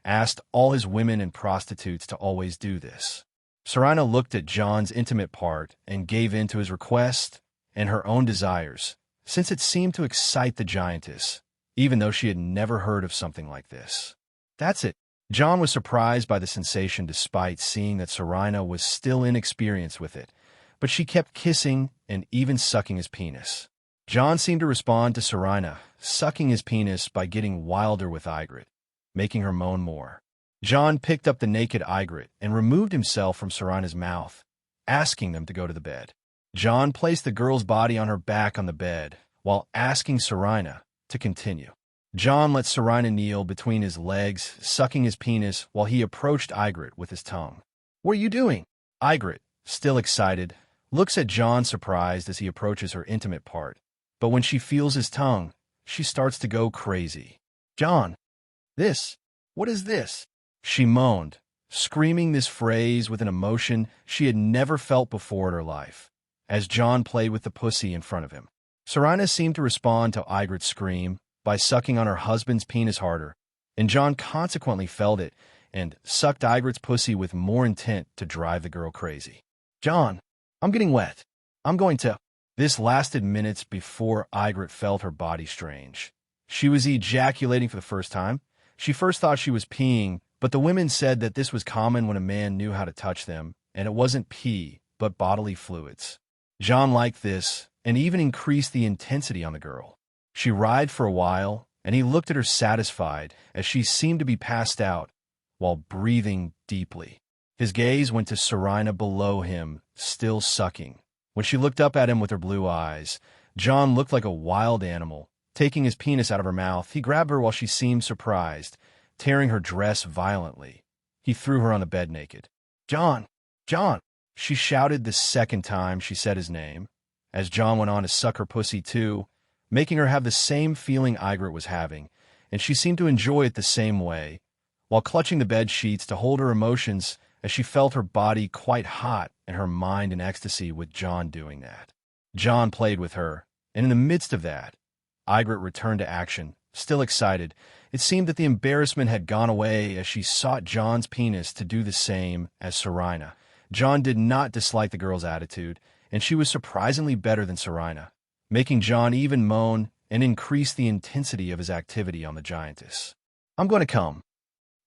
Speaker 1: asked all his women and prostitutes to always do this. Serena looked at Jon's intimate part and gave in to his request and her own desires, since it seemed to excite the giantess, even though she had never heard of something like this. That's it. Jon was surprised by the sensation despite seeing that Serena was still inexperienced with it, but she kept kissing and even sucking his penis. Jon seemed to respond to Serena, sucking his penis by getting wilder with Ygritte, making her moan more. Jon picked up the naked Ygritte and removed himself from Serena's mouth, asking them to go to the bed. Jon placed the girl's body on her back on the bed, while asking Serena to continue. Jon let Serena kneel between his legs, sucking his penis while he approached Ygritte with his tongue. "What are you doing?" Ygritte, still excited, looks at Jon surprised as he approaches her intimate part, but when she feels his tongue, she starts to go crazy. "Jon, what is this?" She moaned, screaming this phrase with an emotion she had never felt before in her life, as Jon played with the pussy in front of him. Serena seemed to respond to Ygritte's scream by sucking on her husband's penis harder, and Jon consequently felt it and sucked Ygritte's pussy with more intent to drive the girl crazy. "Jon, I'm getting wet. I'm going to—" This lasted minutes before Ygritte felt her body strange. She was ejaculating for the first time. She first thought she was peeing, but the women said that this was common when a man knew how to touch them, and it wasn't pee, but bodily fluids. Jon liked this, and even increased the intensity on the girl. She writhed for a while, and he looked at her satisfied as she seemed to be passed out, while breathing deeply. His gaze went to Serena below him, still sucking. When she looked up at him with her blue eyes, Jon looked like a wild animal. Taking his penis out of her mouth, he grabbed her while she seemed surprised, tearing her dress violently. He threw her on the bed naked. "Jon! Jon!" She shouted the second time she said his name, as Jon went on to suck her pussy too, making her have the same feeling Ygritte was having, and she seemed to enjoy it the same way, while clutching the bed sheets to hold her emotions as she felt her body quite hot and her mind in ecstasy with Jon doing that. Jon played with her, and in the midst of that, Ygritte returned to action, still excited. It seemed that the embarrassment had gone away as she sought Jon's penis to do the same as Serena. Jon did not dislike the girl's attitude, and she was surprisingly better than Serena, making Jon even moan and increase the intensity of his activity on the giantess. "I'm going to come,"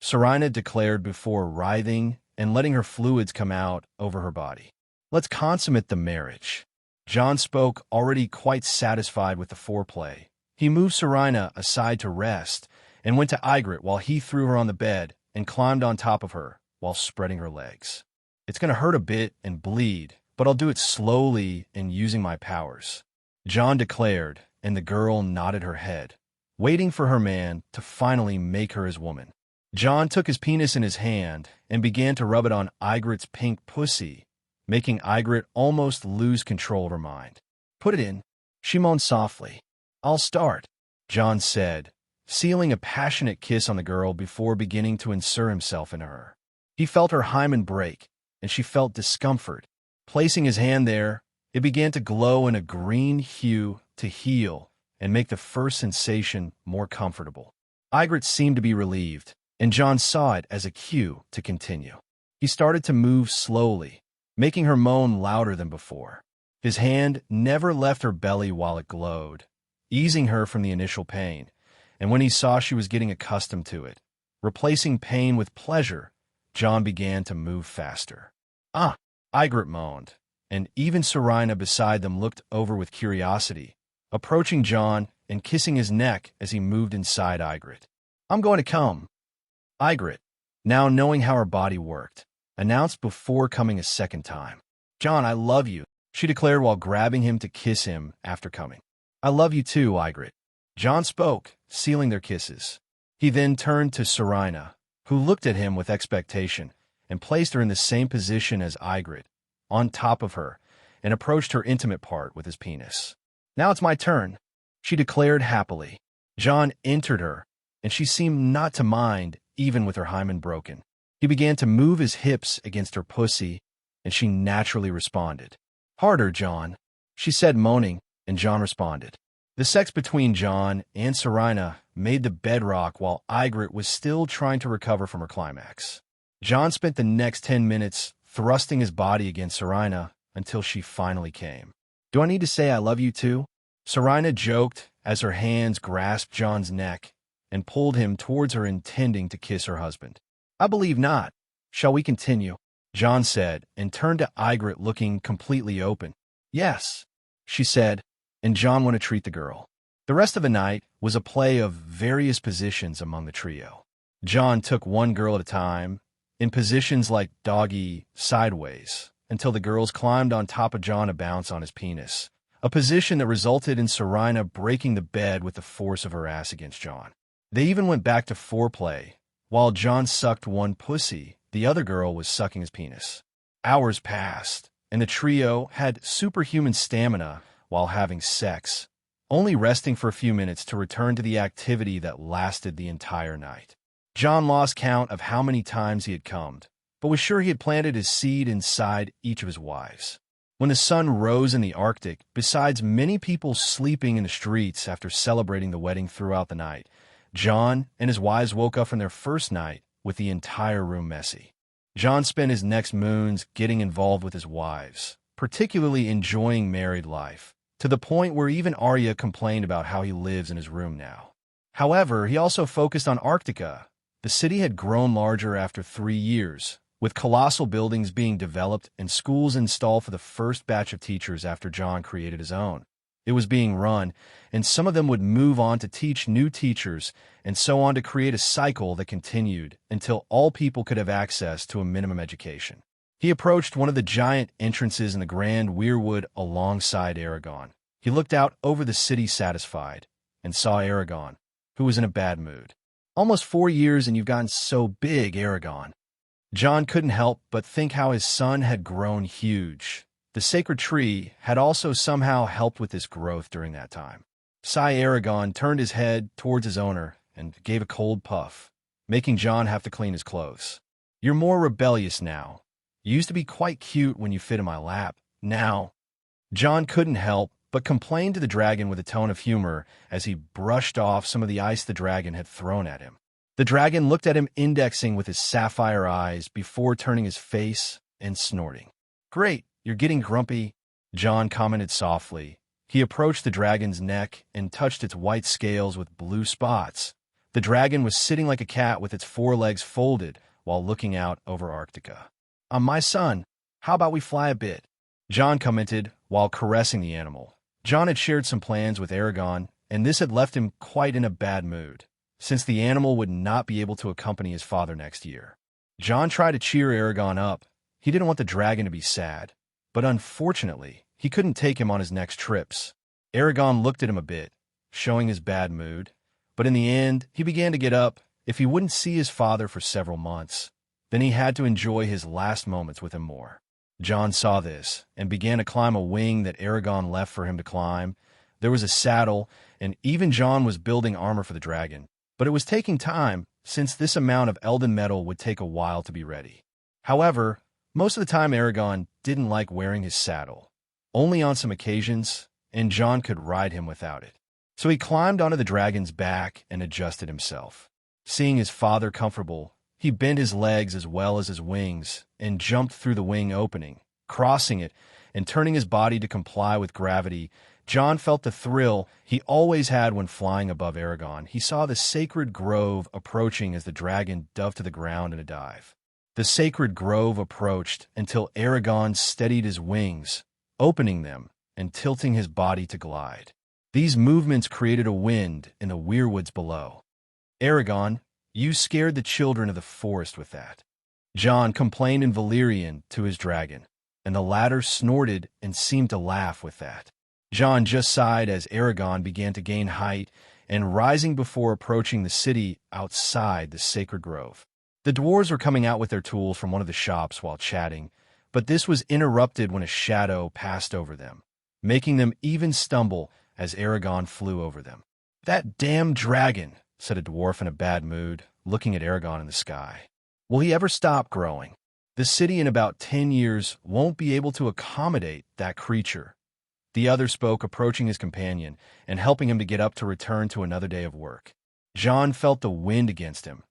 Speaker 1: Serena declared before writhing and letting her fluids come out over her body. "Let's consummate the marriage." Jon spoke, already quite satisfied with the foreplay. He moved Serena aside to rest and went to Ygritte while he threw her on the bed and climbed on top of her while spreading her legs. "It's going to hurt a bit and bleed, but I'll do it slowly and using my powers," Jon declared, and the girl nodded her head, waiting for her man to finally make her his woman. Jon took his penis in his hand and began to rub it on Ygritte's pink pussy, making Ygritte almost lose control of her mind. "Put it in," she moaned softly. "I'll start," Jon said, sealing a passionate kiss on the girl before beginning to insert himself into her. He felt her hymen break, and she felt discomfort. Placing his hand there, it began to glow in a green hue to heal and make the first sensation more comfortable. Ygritte seemed to be relieved, and Jon saw it as a cue to continue. He started to move slowly, making her moan louder than before. His hand never left her belly while it glowed, easing her from the initial pain, and when he saw she was getting accustomed to it, replacing pain with pleasure, Jon began to move faster. "Ah!" Ygritte moaned, and even Serena beside them looked over with curiosity, approaching Jon and kissing his neck as he moved inside Ygritte. "I'm going to come," Ygritte, now knowing how her body worked, announced before coming a second time. "Jon, I love you," she declared while grabbing him to kiss him after coming. "I love you too, Ygritte." Jon spoke, sealing their kisses. He then turned to Serena, who looked at him with expectation, and placed her in the same position as Ygritte, on top of her, and approached her intimate part with his penis. "Now it's my turn," she declared happily. Jon entered her, and she seemed not to mind, even with her hymen broken. He began to move his hips against her pussy, and she naturally responded. "Harder, Jon," she said, moaning, and Jon responded. The sex between Jon and Serena made the bedrock while Ygritte was still trying to recover from her climax. Jon spent the next 10 minutes thrusting his body against Serena until she finally came. "Do I need to say I love you too?" Serena joked as her hands grasped Jon's neck and pulled him towards her, intending to kiss her husband. "I believe not. Shall we continue?" Jon said, and turned to Ygritte looking completely open. "Yes," she said, and Jon went to treat the girl. The rest of the night was a play of various positions among the trio. Jon took one girl at a time, in positions like doggy, sideways, until the girls climbed on top of Jon to bounce on his penis, a position that resulted in Serena breaking the bed with the force of her ass against Jon. They even went back to foreplay. While Jon sucked one pussy, the other girl was sucking his penis. Hours passed, and the trio had superhuman stamina while having sex, only resting for a few minutes to return to the activity that lasted the entire night. Jon lost count of how many times he had cummed, but was sure he had planted his seed inside each of his wives. When the sun rose in the Arctic, besides many people sleeping in the streets after celebrating the wedding throughout the night, Jon and his wives woke up from their first night with the entire room messy. Jon spent his next moons getting involved with his wives, particularly enjoying married life, to the point where even Arya complained about how he lives in his room now. However, he also focused on Arctica. The city had grown larger after 3 years, with colossal buildings being developed and schools installed for the first batch of teachers after Jon created his own. It was being run, and some of them would move on to teach new teachers, and so on to create a cycle that continued until all people could have access to a minimum education. He approached one of the giant entrances in the Grand Weirwood alongside Aragorn. He looked out over the city satisfied, and saw Aragorn, who was in a bad mood. "Almost 4 years and you've gotten so big, Aragorn." Jon couldn't help but think how his son had grown huge. The sacred tree had also somehow helped with this growth during that time. Aragorn turned his head towards his owner and gave a cold puff, making Jon have to clean his clothes. "You're more rebellious now. You used to be quite cute when you fit in my lap. Now..." Jon couldn't help but complained to the dragon with a tone of humor as he brushed off some of the ice the dragon had thrown at him. The dragon looked at him, indexing with his sapphire eyes before turning his face and snorting. "Great, you're getting grumpy," Jon commented softly. He approached the dragon's neck and touched its white scales with blue spots. The dragon was sitting like a cat with its forelegs folded while looking out over Arctica. My son, how about we fly a bit?" Jon commented while caressing the animal. Jon had shared some plans with Aragorn, and this had left him quite in a bad mood, since the animal would not be able to accompany his father next year. Jon tried to cheer Aragorn up. He didn't want the dragon to be sad, but unfortunately, he couldn't take him on his next trips. Aragorn looked at him a bit, showing his bad mood, but in the end, he began to get up if he wouldn't see his father for several months. Then he had to enjoy his last moments with him more. Jon saw this and began to climb a wing that Aragorn left for him to climb. There was a saddle, and even Jon was building armor for the dragon, but it was taking time since this amount of Elden metal would take a while to be ready. However, most of the time Aragorn didn't like wearing his saddle, only on some occasions, and Jon could ride him without it. So he climbed onto the dragon's back and adjusted himself. Seeing his father comfortable, he bent his legs as well as his wings and jumped through the wing opening, crossing it and turning his body to comply with gravity. Jon felt the thrill he always had when flying above Aragorn. He saw the sacred grove approaching as the dragon dove to the ground in a dive. The sacred grove approached until Aragorn steadied his wings, opening them and tilting his body to glide. These movements created a wind in the weirwoods below. "Aragorn, you scared the children of the forest with that," Jon complained in Valyrian to his dragon, and the latter snorted and seemed to laugh with that. Jon just sighed as Aragorn began to gain height and rising before approaching the city outside the sacred grove. The dwarves were coming out with their tools from one of the shops while chatting, but this was interrupted when a shadow passed over them, making them even stumble as Aragorn flew over them. "That damn dragon," said a dwarf in a bad mood, looking at Aragorn in the sky. "Will he ever stop growing? The city in about 10 years won't be able to accommodate that creature." The other spoke, approaching his companion and helping him to get up to return to another day of work. Jon felt the wind against him,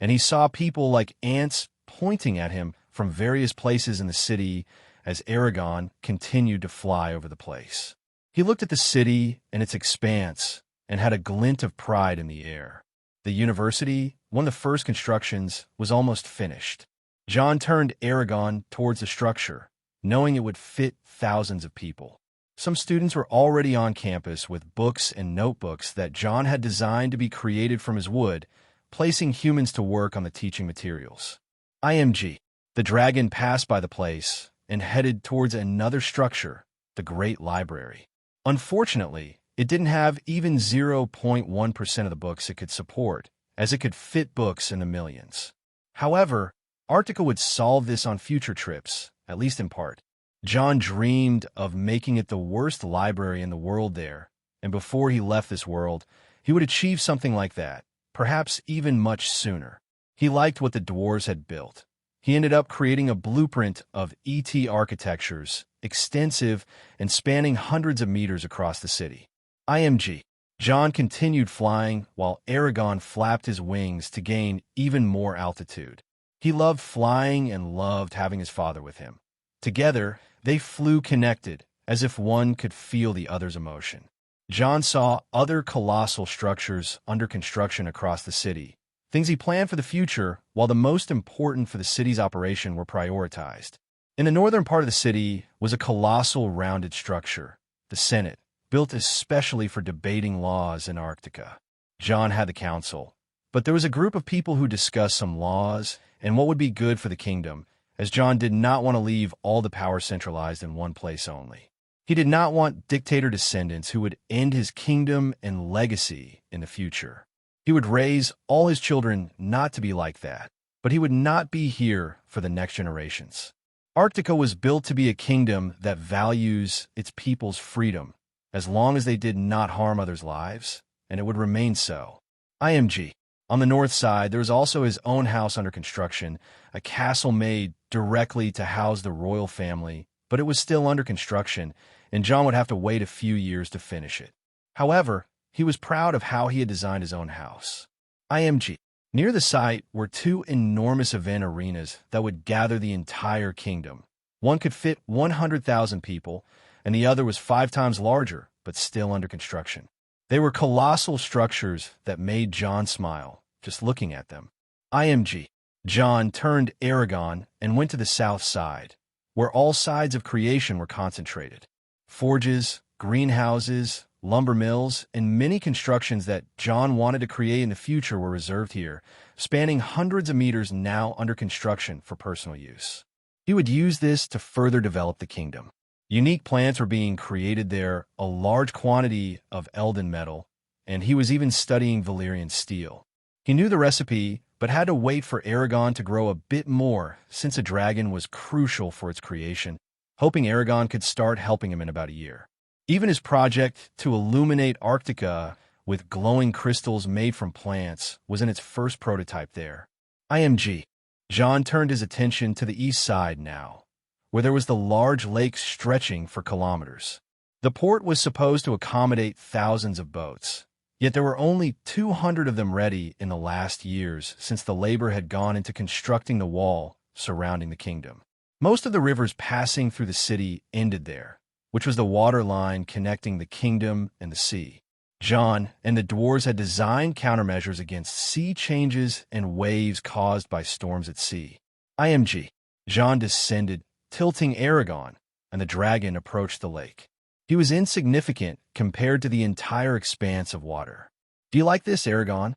Speaker 1: and he saw people like ants pointing at him from various places in the city as Aragon continued to fly over the place. He looked at the city and its expanse and had a glint of pride in the air. The university, one of the first constructions, was almost finished. Jon turned Aragon towards the structure, knowing it would fit thousands of people. Some students were already on campus with books and notebooks that Jon had designed to be created from his wood, placing humans to work on the teaching materials. IMG. The dragon passed by the place and headed towards another structure, the Great Library. Unfortunately, it didn't have even 0.1% of the books it could support, as it could fit books in the millions. However, Arctica would solve this on future trips, at least in part. Jon dreamed of making it the worst library in the world there, and before he left this world, he would achieve something like that, perhaps even much sooner. He liked what the dwarves had built. He ended up creating a blueprint of ET architectures, extensive and spanning hundreds of meters across the city. IMG. Jon continued flying while Aragon flapped his wings to gain even more altitude. He loved flying and loved having his father with him. Together, they flew connected, as if one could feel the other's emotion. Jon saw other colossal structures under construction across the city, things he planned for the future, while the most important for the city's operation were prioritized. In the northern part of the city was a colossal rounded structure, the Senate, built especially for debating laws in Arctica. Jon had the council, but there was a group of people who discussed some laws and what would be good for the kingdom, as Jon did not want to leave all the power centralized in one place only. He did not want dictator descendants who would end his kingdom and legacy in the future. He would raise all his children not to be like that, but he would not be here for the next generations. Arctica was built to be a kingdom that values its people's freedom, as long as they did not harm others' lives, and it would remain so. IMG. On the north side, there was also his own house under construction, a castle made directly to house the royal family, but it was still under construction, and Jon would have to wait a few years to finish it. However, he was proud of how he had designed his own house. IMG. Near the site were two enormous event arenas that would gather the entire kingdom. One could fit 100,000 people, and the other was 5 times larger, but still under construction. They were colossal structures that made Jon smile, just looking at them. IMG. Jon turned Aragon and went to the south side, where all sides of creation were concentrated. Forges, greenhouses, lumber mills, and many constructions that Jon wanted to create in the future were reserved here, spanning hundreds of meters now under construction for personal use. He would use this to further develop the kingdom. Unique plants were being created there, a large quantity of Elden metal, and he was even studying Valyrian steel. He knew the recipe, but had to wait for Aragon to grow a bit more, since a dragon was crucial for its creation, hoping Aragon could start helping him in about a year. Even his project to illuminate Arctica with glowing crystals made from plants was in its first prototype there. IMG. Jon turned his attention to the east side now, where there was the large lake stretching for kilometers. The port was supposed to accommodate thousands of boats, yet there were only 200 of them ready in the last years since the labor had gone into constructing the wall surrounding the kingdom. Most of the rivers passing through the city ended there, which was the water line connecting the kingdom and the sea. Jon and the dwarves had designed countermeasures against sea changes and waves caused by storms at sea. IMG. Jon descended, tilting Aragon, and the dragon approached the lake. He was insignificant compared to the entire expanse of water. "Do you like this, Aragon?"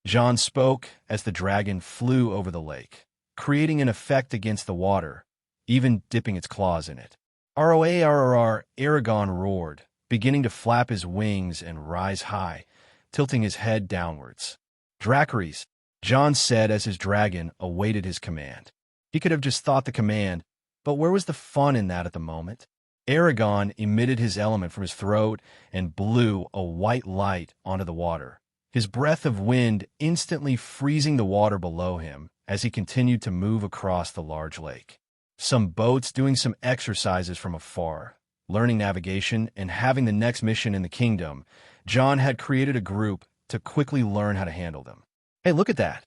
Speaker 1: Jon spoke as the dragon flew over the lake, creating an effect against the water, even dipping its claws in it. ROARR, Aragon roared, beginning to flap his wings and rise high, tilting his head downwards. "Dracarys," Jon said as his dragon awaited his command. He could have just thought the command, but where was the fun in that at the moment? Aragon emitted his element from his throat and blew a white light onto the water, his breath of wind instantly freezing the water below him as he continued to move across the large lake. Some boats doing some exercises from afar, learning navigation, and having the next mission in the kingdom, Jon had created a group to quickly learn how to handle them. Hey, look at that!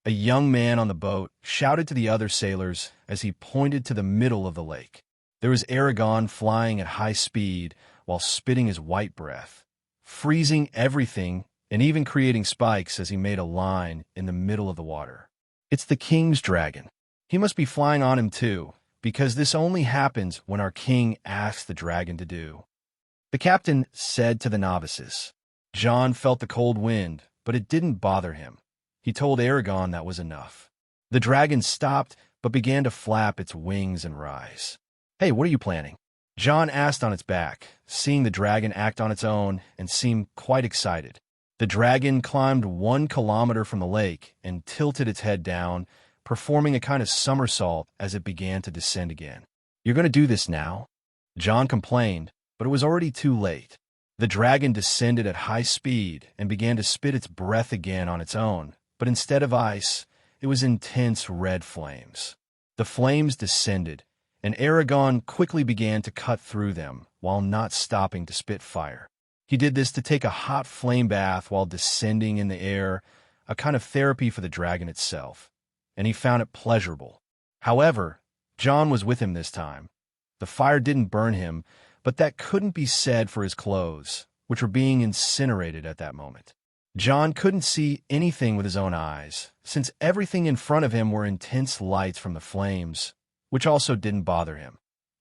Speaker 1: A young man on the boat shouted to the other sailors as he pointed to the middle of the lake. There was Aragon flying at high speed while spitting his white breath, freezing everything and even creating spikes as he made a line in the middle of the water. It's the king's dragon. He must be flying on him too, because this only happens when our king asks the dragon to do. The captain said to the novices. Jon felt the cold wind, but it didn't bother him. He told Aragon that was enough. The dragon stopped, but began to flap its wings and rise. Hey, what are you planning? Jon asked on its back, seeing the dragon act on its own and seemed quite excited. The dragon climbed 1 kilometer from the lake and tilted its head down, performing a kind of somersault as it began to descend again. You're going to do this now? Jon complained, but it was already too late. The dragon descended at high speed and began to spit its breath again on its own, but instead of ice, it was intense red flames. The flames descended, and Aragon quickly began to cut through them while not stopping to spit fire. He did this to take a hot flame bath while descending in the air, a kind of therapy for the dragon itself, and he found it pleasurable. However, Jon was with him this time. The fire didn't burn him, but that couldn't be said for his clothes, which were being incinerated at that moment. Jon couldn't see anything with his own eyes, since everything in front of him were intense lights from the flames, which also didn't bother him.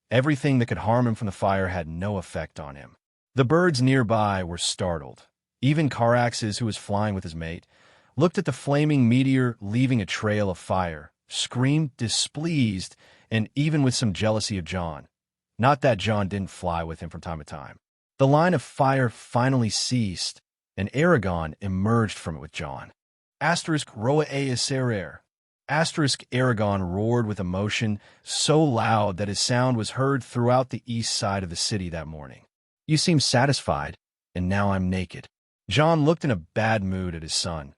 Speaker 1: Everything that could harm him from the fire had no effect on him. The birds nearby were startled. Even Caraxes, who was flying with his mate, looked at the flaming meteor leaving a trail of fire, screamed displeased, and even with some jealousy of Jon. Not that Jon didn't fly with him from time to time. The line of fire finally ceased, and Aragon emerged from it with Jon. Roa Easerer. Aragon roared with emotion so loud that his sound was heard throughout the east side of the city that morning. You seem satisfied, and now I'm naked. Jon looked in a bad mood at his son.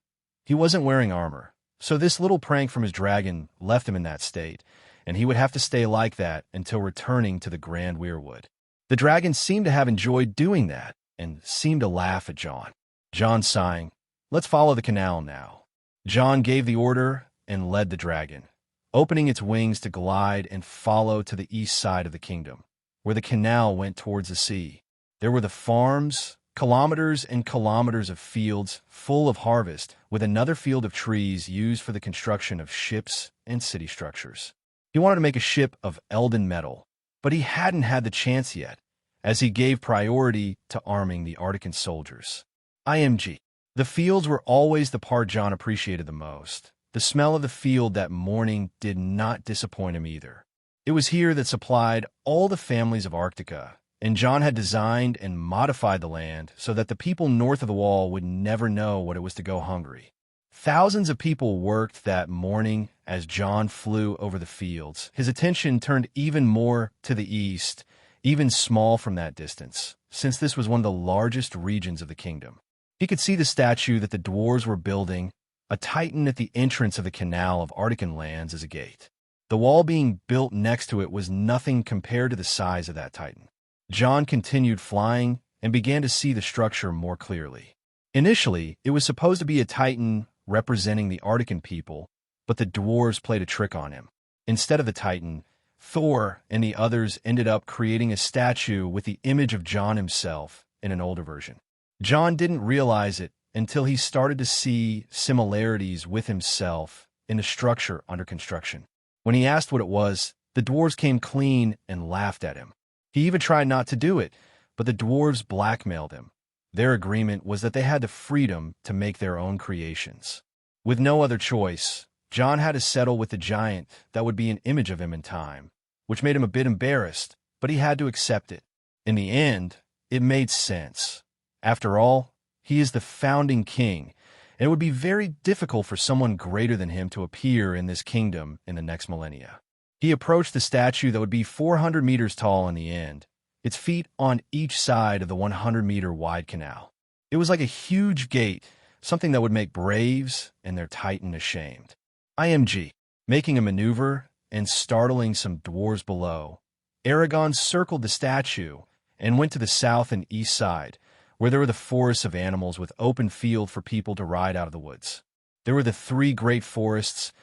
Speaker 1: He wasn't wearing armor, so this little prank from his dragon left him in that state, and he would have to stay like that until returning to the Grand Weirwood. The dragon seemed to have enjoyed doing that, and seemed to laugh at Jon. Jon sighing, "Let's follow the canal now." Jon gave the order and led the dragon, opening its wings to glide and follow to the east side of the kingdom, where the canal went towards the sea. There were the farms, kilometers and kilometers of fields full of harvest, with another field of trees used for the construction of ships and city structures. He wanted to make a ship of Elden metal, but he hadn't had the chance yet, as he gave priority to arming the Arctican soldiers. IMG. The fields were always the part Jon appreciated the most. The smell of the field that morning did not disappoint him either. It was here that supplied all the families of Arctica, and Jon had designed and modified the land so that the people north of the wall would never know what it was to go hungry. Thousands of people worked that morning as Jon flew over the fields. His attention turned even more to the east, even small from that distance, since this was one of the largest regions of the kingdom. He could see the statue that the dwarves were building, a titan at the entrance of the canal of Arctican lands as a gate. The wall being built next to it was nothing compared to the size of that titan. Jon continued flying and began to see the structure more clearly. Initially, it was supposed to be a titan representing the Arctican people, but the dwarves played a trick on him. Instead of the titan, Thor and the others ended up creating a statue with the image of Jon himself in an older version. Jon didn't realize it until he started to see similarities with himself in the structure under construction. When he asked what it was, the dwarves came clean and laughed at him. He even tried not to do it, but the dwarves blackmailed him. Their agreement was that they had the freedom to make their own creations. With no other choice, Jon had to settle with the giant that would be an image of him in time, which made him a bit embarrassed, but he had to accept it. In the end, it made sense. After all, he is the founding king, and it would be very difficult for someone greater than him to appear in this kingdom in the next millennia. He approached the statue that would be 400 meters tall in the end, its feet on each side of the 100-meter-wide canal. It was like a huge gate, something that would make braves and their titan ashamed. IMG, making a maneuver and startling some dwarves below, Aragorn circled the statue and went to the south and east side, where there were the forests of animals with open field for people to ride out of the woods. There were the three great forests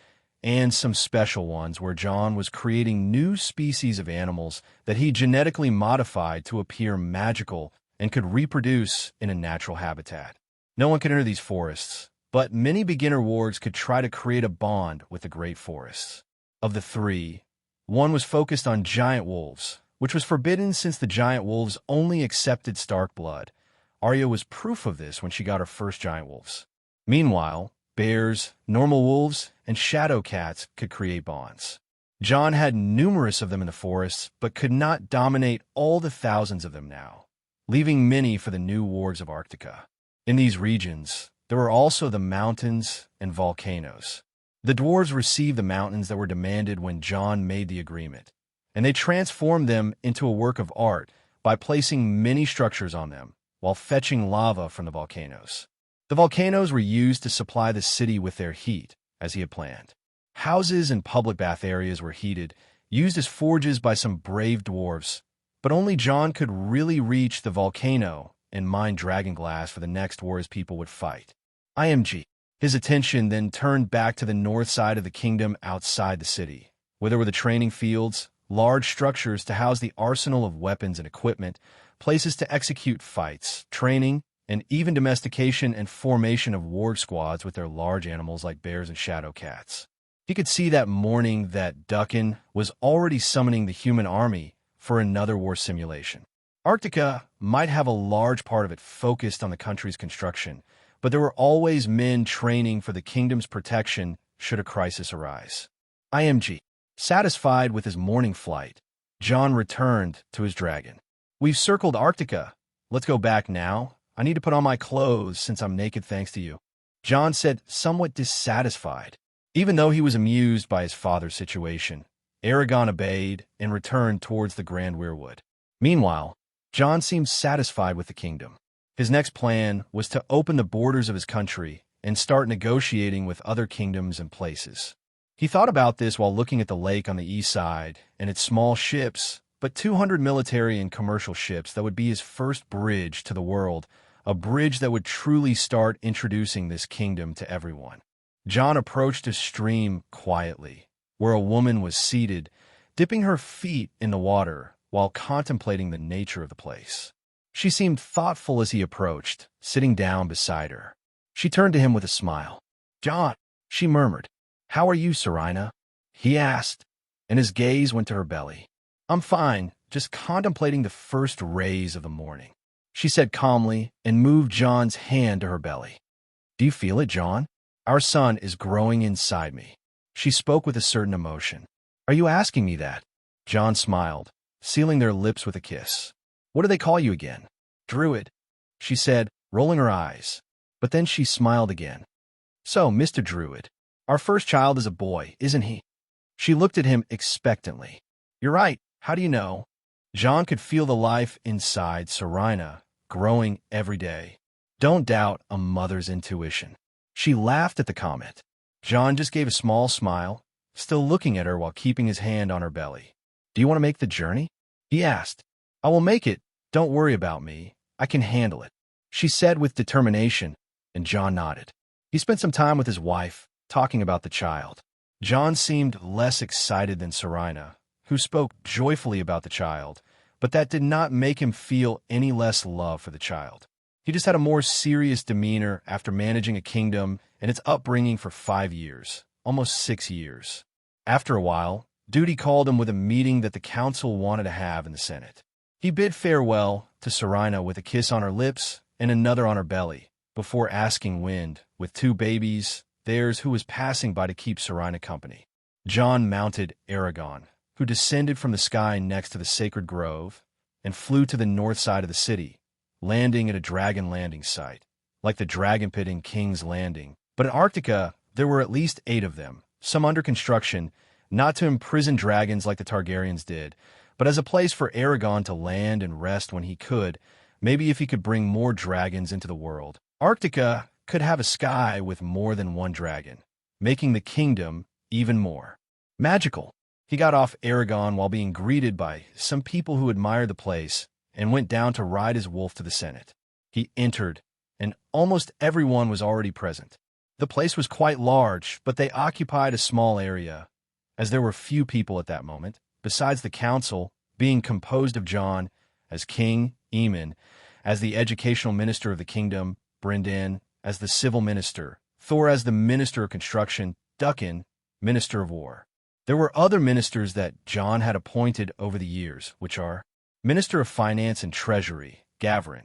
Speaker 1: and some special ones where Jon was creating new species of animals that he genetically modified to appear magical and could reproduce in a natural habitat. No one could enter these forests, but many beginner wargs could try to create a bond with the great forests. Of the three, one was focused on giant wolves, which was forbidden since the giant wolves only accepted Stark blood. Arya was proof of this when she got her first giant wolves. Meanwhile, bears, normal wolves, and shadow cats could create bonds. Jon had numerous of them in the forests, but could not dominate all the thousands of them now, leaving many for the new wargs of Arctica. In these regions, there were also the mountains and volcanoes. The dwarves received the mountains that were demanded when Jon made the agreement, and they transformed them into a work of art by placing many structures on them, while fetching lava from the volcanoes. The volcanoes were used to supply the city with their heat, as he had planned. Houses and public bath areas were heated, used as forges by some brave dwarves, but only Jon could really reach the volcano and mine dragon glass for the next war his people would fight. IMG. His attention then turned back to the north side of the kingdom outside the city, where there were the training fields, large structures to house the arsenal of weapons and equipment, places to execute fights, training, and even domestication and formation of warg squads with their large animals like bears and shadow cats. He could see that morning that Duncan was already summoning the human army for another war simulation. Arctica might have a large part of it focused on the country's construction, but there were always men training for the kingdom's protection should a crisis arise. IMG. Satisfied with his morning flight, Jon returned to his dragon. We've circled Arctica. Let's go back now. I need to put on my clothes since I'm naked thanks to you. Jon said, somewhat dissatisfied. Even though he was amused by his father's situation, Aragorn obeyed and returned towards the Grand Weirwood. Meanwhile, Jon seemed satisfied with the kingdom. His next plan was to open the borders of his country and start negotiating with other kingdoms and places. He thought about this while looking at the lake on the east side and its small ships, but 200 military and commercial ships that would be his first bridge to the world, a bridge that would truly start introducing this kingdom to everyone. Jon approached a stream quietly, where a woman was seated, dipping her feet in the water while contemplating the nature of the place. She seemed thoughtful as he approached, sitting down beside her. She turned to him with a smile. "Jon," she murmured. "How are you, Serena?" he asked, and his gaze went to her belly. "I'm fine, just contemplating the first rays of the morning," she said calmly and moved Jon's hand to her belly. "Do you feel it, Jon? Our son is growing inside me." She spoke with a certain emotion. "Are you asking me that?" Jon smiled, sealing their lips with a kiss. "What do they call you again?" "Druid," she said, rolling her eyes. But then she smiled again. "So, Mr. Druid, our first child is a boy, isn't he?" She looked at him expectantly. "You're right. How do you know?" Jon could feel the life inside Serena growing every day. Don't doubt a mother's intuition. She laughed at the comment. Jon just gave a small smile, still looking at her while keeping his hand on her belly. "Do you want to make the journey?" he asked. "I will make it. Don't worry about me. I can handle it," she said with determination, and Jon nodded. He spent some time with his wife, talking about the child. Jon seemed less excited than Serena, who spoke joyfully about the child, but that did not make him feel any less love for the child. He just had a more serious demeanor after managing a kingdom and its upbringing for 5 years, almost 6 years. After a while, duty called him with a meeting that the council wanted to have in the Senate. He bid farewell to Serena with a kiss on her lips and another on her belly, before asking Wind, with 2 babies, theirs who was passing by to keep Serena company. Jon mounted Aragorn, who descended from the sky next to the sacred grove and flew to the north side of the city, landing at a dragon landing site, like the dragon pit in King's Landing. But in Arctica, there were at least 8 of them, some under construction, not to imprison dragons like the Targaryens did, but as a place for Aragorn to land and rest when he could, maybe if he could bring more dragons into the world. Arctica could have a sky with more than 1 dragon, making the kingdom even more magical. He got off Aragon while being greeted by some people who admired the place and went down to ride his wolf to the Senate. He entered, and almost everyone was already present. The place was quite large, but they occupied a small area, as there were few people at that moment, besides the council, being composed of Jon as king, Aemon as the educational minister of the kingdom, Brynden as the civil minister, Thor as the minister of construction, Duncan, minister of war. There were other ministers that Jon had appointed over the years, which are Minister of Finance and Treasury, Gavrin.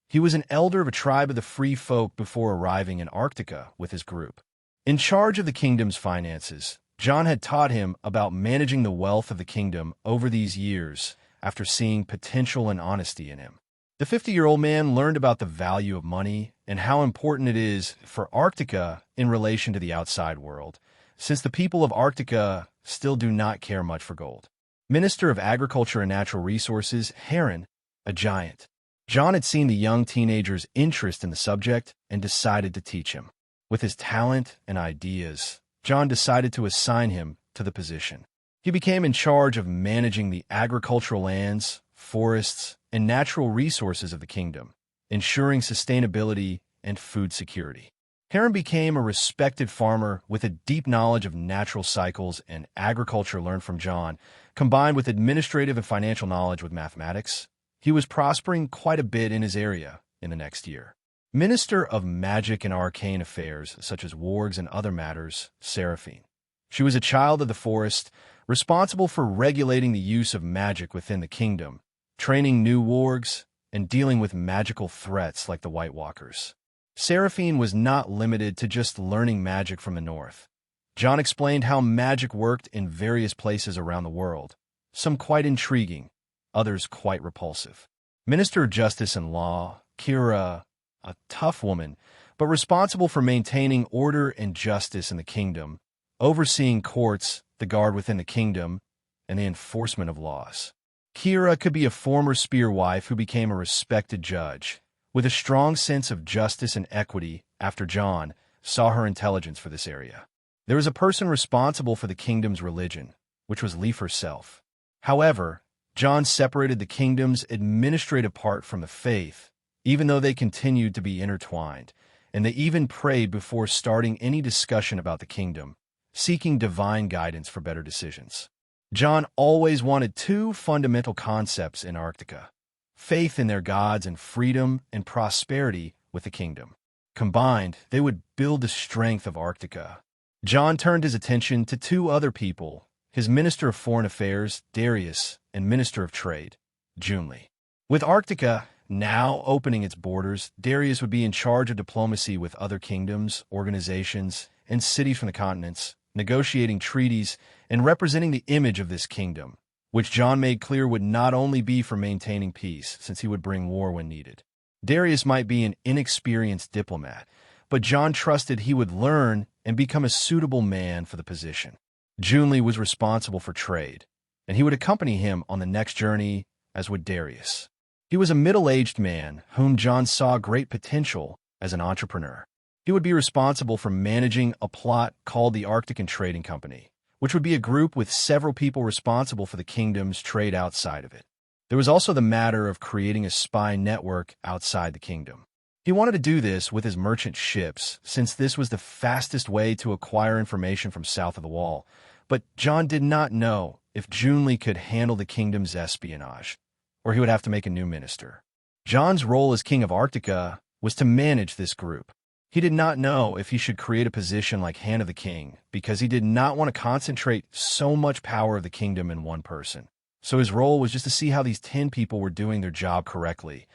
Speaker 1: He was an elder of a tribe of the free folk before arriving in Arctica with his group. In charge of the kingdom's finances, Jon had taught him about managing the wealth of the kingdom over these years after seeing potential and honesty in him. The 50-year-old man learned about the value of money and how important it is for Arctica in relation to the outside world, since the people of Arctica still do not care much for gold. Minister of Agriculture and Natural Resources, Heron, a giant. Jon had seen the young teenager's interest in the subject and decided to teach him. With his talent and ideas, Jon decided to assign him to the position. He became in charge of managing the agricultural lands, forests, and natural resources of the kingdom, ensuring sustainability and food security. Heron became a respected farmer with a deep knowledge of natural cycles and agriculture learned from Jon, combined with administrative and financial knowledge with mathematics. He was prospering quite a bit in his area in the next year. Minister of Magic and Arcane Affairs, such as wargs and other matters, Seraphine. She was a child of the forest, responsible for regulating the use of magic within the kingdom, training new wargs, and dealing with magical threats like the White Walkers. Seraphine was not limited to just learning magic from the north. Jon explained how magic worked in various places around the world, some quite intriguing, others quite repulsive. Minister of Justice and Law, Kira, a tough woman, but responsible for maintaining order and justice in the kingdom, overseeing courts, the guard within the kingdom, and the enforcement of laws. Kira could be a former spear wife who became a respected judge, with a strong sense of justice and equity after Jon saw her intelligence for this area. There was a person responsible for the kingdom's religion, which was Leaf herself. However, Jon separated the kingdom's administrative part from the faith, even though they continued to be intertwined, and they even prayed before starting any discussion about the kingdom, seeking divine guidance for better decisions. Jon always wanted two fundamental concepts in Arctica: faith in their gods and freedom and prosperity with the kingdom. Combined, they would build the strength of Arctica. Jon turned his attention to two other people, his Minister of Foreign Affairs, Darius, and Minister of Trade, Junli. With Arctica now opening its borders, Darius would be in charge of diplomacy with other kingdoms, organizations, and cities from the continents, negotiating treaties and representing the image of this kingdom, which Jon made clear would not only be for maintaining peace, since he would bring war when needed. Darius might be an inexperienced diplomat, but Jon trusted he would learn and become a suitable man for the position. Junli was responsible for trade, and he would accompany him on the next journey, as would Darius. He was a middle-aged man whom Jon saw great potential as an entrepreneur. He would be responsible for managing a plot called the Arctican Trading Company, which would be a group with several people responsible for the kingdom's trade outside of it. There was also the matter of creating a spy network outside the kingdom. He wanted to do this with his merchant ships, since this was the fastest way to acquire information from south of the wall, but Jon did not know if Junli could handle the kingdom's espionage, or he would have to make a new minister. Jon's role as king of Arctica was to manage this group. He did not know if he should create a position like Hand of the King, because he did not want to concentrate so much power of the kingdom in one person. So his role was just to see how these 10 people were doing their job correctly,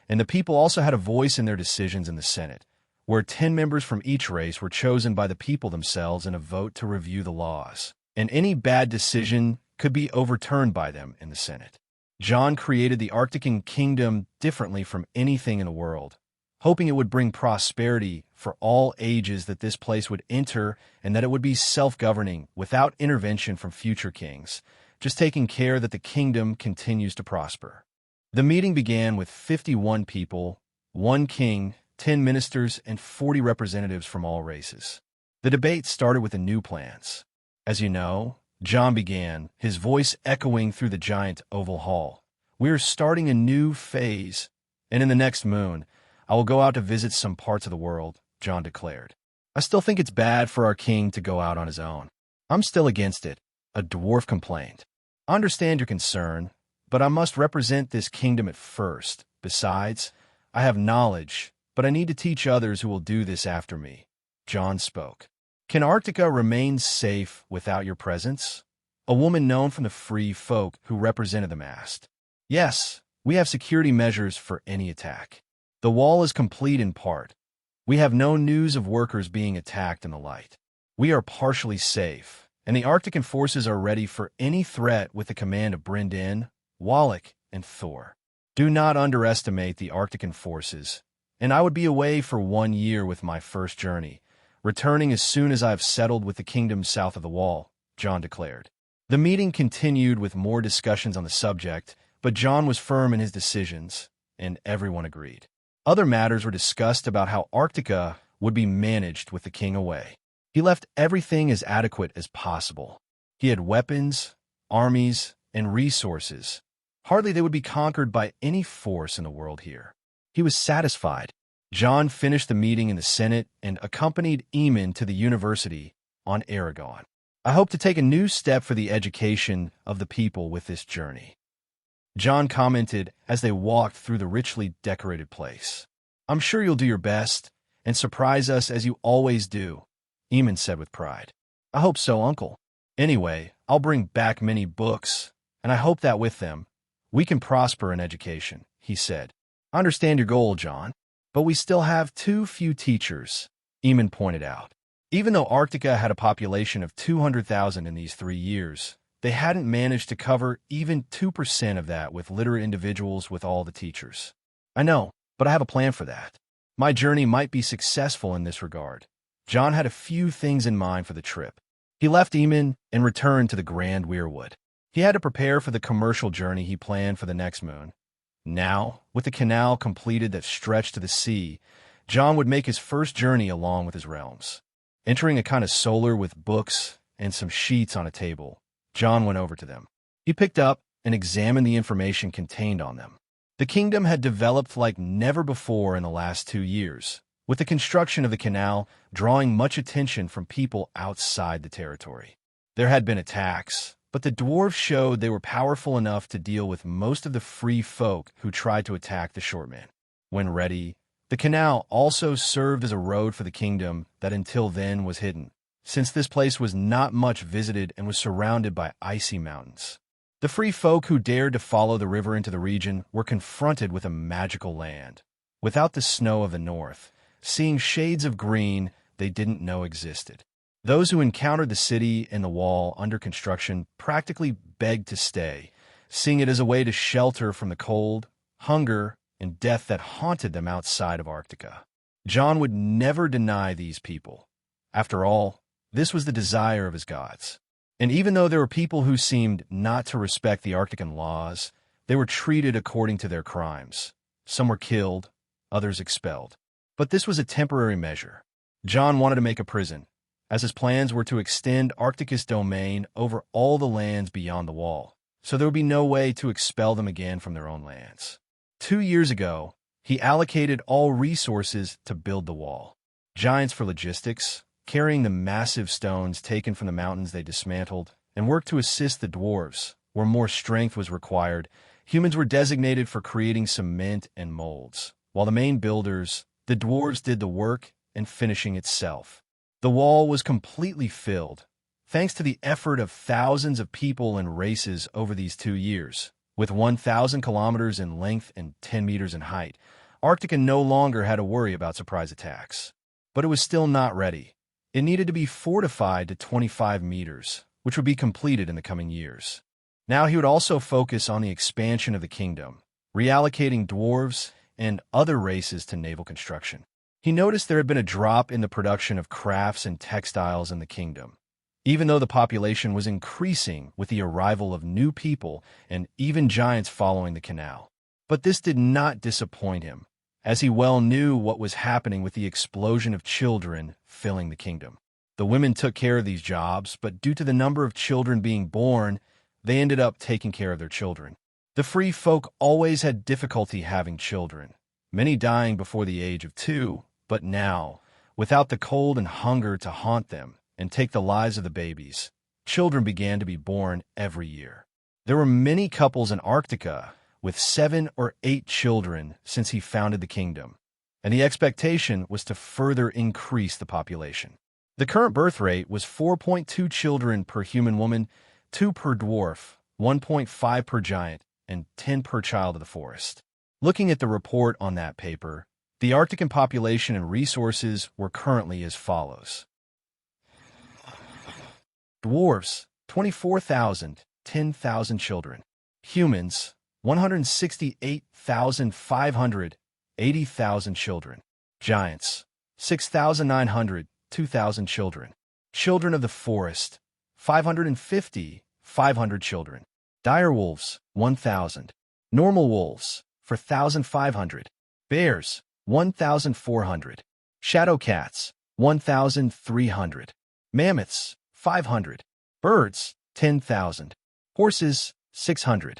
Speaker 1: and the people also had a voice in their decisions in the Senate, where 10 members from each race were chosen by the people themselves in a vote to review the laws, and any bad decision could be overturned by them in the Senate. Jon created the Arctican kingdom differently from anything in the world, hoping it would bring prosperity for all ages, that this place would enter, and that it would be self-governing without intervention from future kings, just taking care that the kingdom continues to prosper. The meeting began with 51 people, 1 king, 10 ministers, and 40 representatives from all races. The debate started with the new plans. As you know, John began, his voice echoing through the giant oval hall. "We are starting a new phase, and in the next moon, I will go out to visit some parts of the world," John declared. "I still think it's bad for our king to go out on his own." "I'm still against it," a dwarf complained. "I understand your concern, but I must represent this kingdom at first. Besides, I have knowledge, but I need to teach others who will do this after me," John spoke. "Can Arctica remain safe without your presence?" A woman known from the free folk who represented them asked. "Yes, we have security measures for any attack. The wall is complete in part. We have no news of workers being attacked in the light. We are partially safe, and the Arctican forces are ready for any threat with the command of Brynden, Wallach, and Thor. Do not underestimate the Arctican forces, and I would be away for 1 year with my first journey, returning as soon as I have settled with the kingdoms south of the wall," John declared. The meeting continued with more discussions on the subject, but John was firm in his decisions, and everyone agreed. Other matters were discussed about how Arctica would be managed with the king away. He left everything as adequate as possible. He had weapons, armies, and resources. Hardly they would be conquered by any force in the world here. He was satisfied. John finished the meeting in the Senate and accompanied Eamon to the university on Aragon. "I hope to take a new step for the education of the people with this journey," John commented as they walked through the richly decorated place. "I'm sure you'll do your best and surprise us as you always do," Eamon said with pride. "I hope so, Uncle. Anyway, I'll bring back many books, and I hope that with them, we can prosper in education," he said. "I understand your goal, John, but we still have too few teachers," Eamon pointed out. Even though Arctica had a population of 200,000 in these 3 years, they hadn't managed to cover even 2% of that with literate individuals with all the teachers. "I know, but I have a plan for that. My journey might be successful in this regard." John had a few things in mind for the trip. He left Eamon and returned to the Grand Weirwood. He had to prepare for the commercial journey he planned for the next moon. Now, with the canal completed that stretched to the sea, John would make his first journey along with his realms. Entering a kind of solar with books and some sheets on a table, John went over to them. He picked up and examined the information contained on them. The kingdom had developed like never before in the last 2 years, with the construction of the canal drawing much attention from people outside the territory. There had been attacks, but the dwarves showed they were powerful enough to deal with most of the free folk who tried to attack the shortmen. When ready, the canal also served as a road for the kingdom that until then was hidden, since this place was not much visited and was surrounded by icy mountains. The free folk who dared to follow the river into the region were confronted with a magical land, without the snow of the north, seeing shades of green they didn't know existed. Those who encountered the city and the wall under construction practically begged to stay, seeing it as a way to shelter from the cold, hunger, and death that haunted them outside of Arctica. John would never deny these people. After all, this was the desire of his gods. And even though there were people who seemed not to respect the Arctican laws, they were treated according to their crimes. Some were killed, others expelled. But this was a temporary measure. John wanted to make a prison, as his plans were to extend Arctica's domain over all the lands beyond the wall, so there would be no way to expel them again from their own lands. 2 years ago, he allocated all resources to build the wall. Giants for logistics, carrying the massive stones taken from the mountains they dismantled, and worked to assist the dwarves, where more strength was required. Humans were designated for creating cement and molds, while the main builders, the dwarves, did the work and finishing itself. The wall was completely filled, thanks to the effort of thousands of people and races over these 2 years. With 1,000 kilometers in length and 10 meters in height, Arctica no longer had to worry about surprise attacks. But it was still not ready. It needed to be fortified to 25 meters, which would be completed in the coming years. Now he would also focus on the expansion of the kingdom, reallocating dwarves and other races to naval construction. He noticed there had been a drop in the production of crafts and textiles in the kingdom, even though the population was increasing with the arrival of new people and even giants following the canal. But this did not disappoint him, as he well knew what was happening with the explosion of children filling the kingdom. The The women took care of these jobs, but due to the number of children being born, they ended up taking care of their children. The free folk always had difficulty having children, many dying before the age of 2, but now, without the cold and hunger to haunt them and take the lives of the babies, children began to be born every year. There were many couples in Arctica with 7 or 8 children since he founded the kingdom, and the expectation was to further increase the population. The current birth rate was 4.2 children per human woman, 2 per dwarf, 1.5 per giant, and 10 per child of the forest. Looking at the report on that paper, the Arctican population and resources were currently as follows. Dwarves, 24,000, 10,000 children. Humans, 168,500, 80,000 children. Giants, 6,900, 2,000 children. Children of the forest, 550, 500 children. Dire wolves, 1,000. Normal wolves, 4,500. Bears, 1,400. Shadow cats, 1,300. Mammoths, 500. Birds, 10,000. Horses, 600.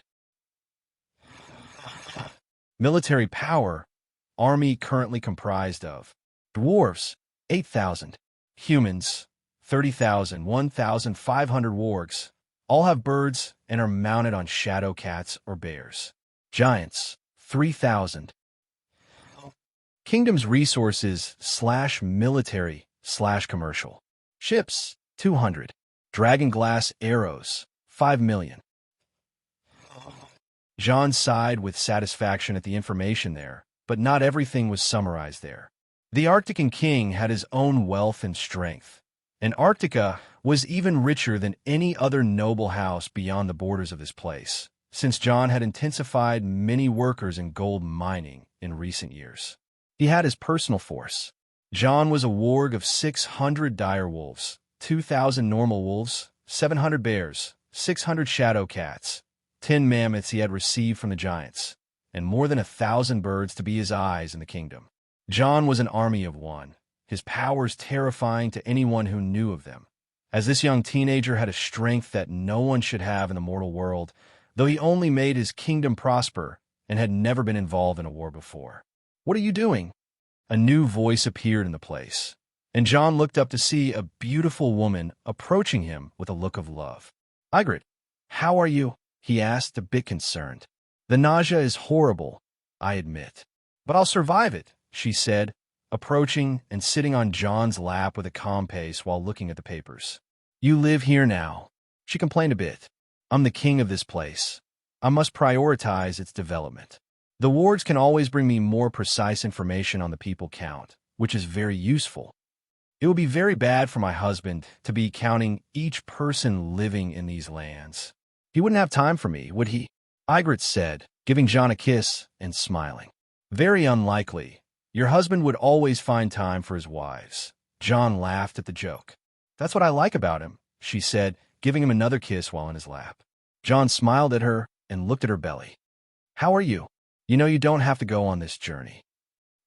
Speaker 1: Military power, army currently comprised of dwarves, 8,000. Humans, 30,000, 1,500 wargs, all have birds and are mounted on shadow cats or bears. Giants, 3,000. Kingdom's resources /military/commercial. Ships, 200. Dragon glass arrows, 5 million. Jean sighed with satisfaction at the information there, but not everything was summarized there. The Arctican king had his own wealth and strength, and Arctica was even richer than any other noble house beyond the borders of this place, since John had intensified many workers in gold mining in recent years. He had his personal force. John was a warg of 600 dire wolves, 2,000 normal wolves, 700 bears, 600 shadow cats, 10 mammoths he had received from the giants, and more than 1,000 birds to be his eyes in the kingdom. John was an army of one, his powers terrifying to anyone who knew of them, as this young teenager had a strength that no one should have in the mortal world, though he only made his kingdom prosper and had never been involved in a war before. "What are you doing?" A new voice appeared in the place, and John looked up to see a beautiful woman approaching him with a look of love. "Ygritte, how are you?" he asked, a bit concerned. "The nausea is horrible, I admit, but I'll survive it," she said, approaching and sitting on John's lap with a calm pace while looking at the papers. "You live here now," she complained a bit. "I'm the king of this place. I must prioritize its development. The wards can always bring me more precise information on the people count, which is very useful. It would be very bad for my husband to be counting each person living in these lands. He wouldn't have time for me, would he?" Ygritte said, giving John a kiss and smiling. "Very unlikely. Your husband would always find time for his wives." John laughed at the joke. "That's what I like about him," she said, giving him another kiss while in his lap. John smiled at her and looked at her belly. "How are you? You know you don't have to go on this journey."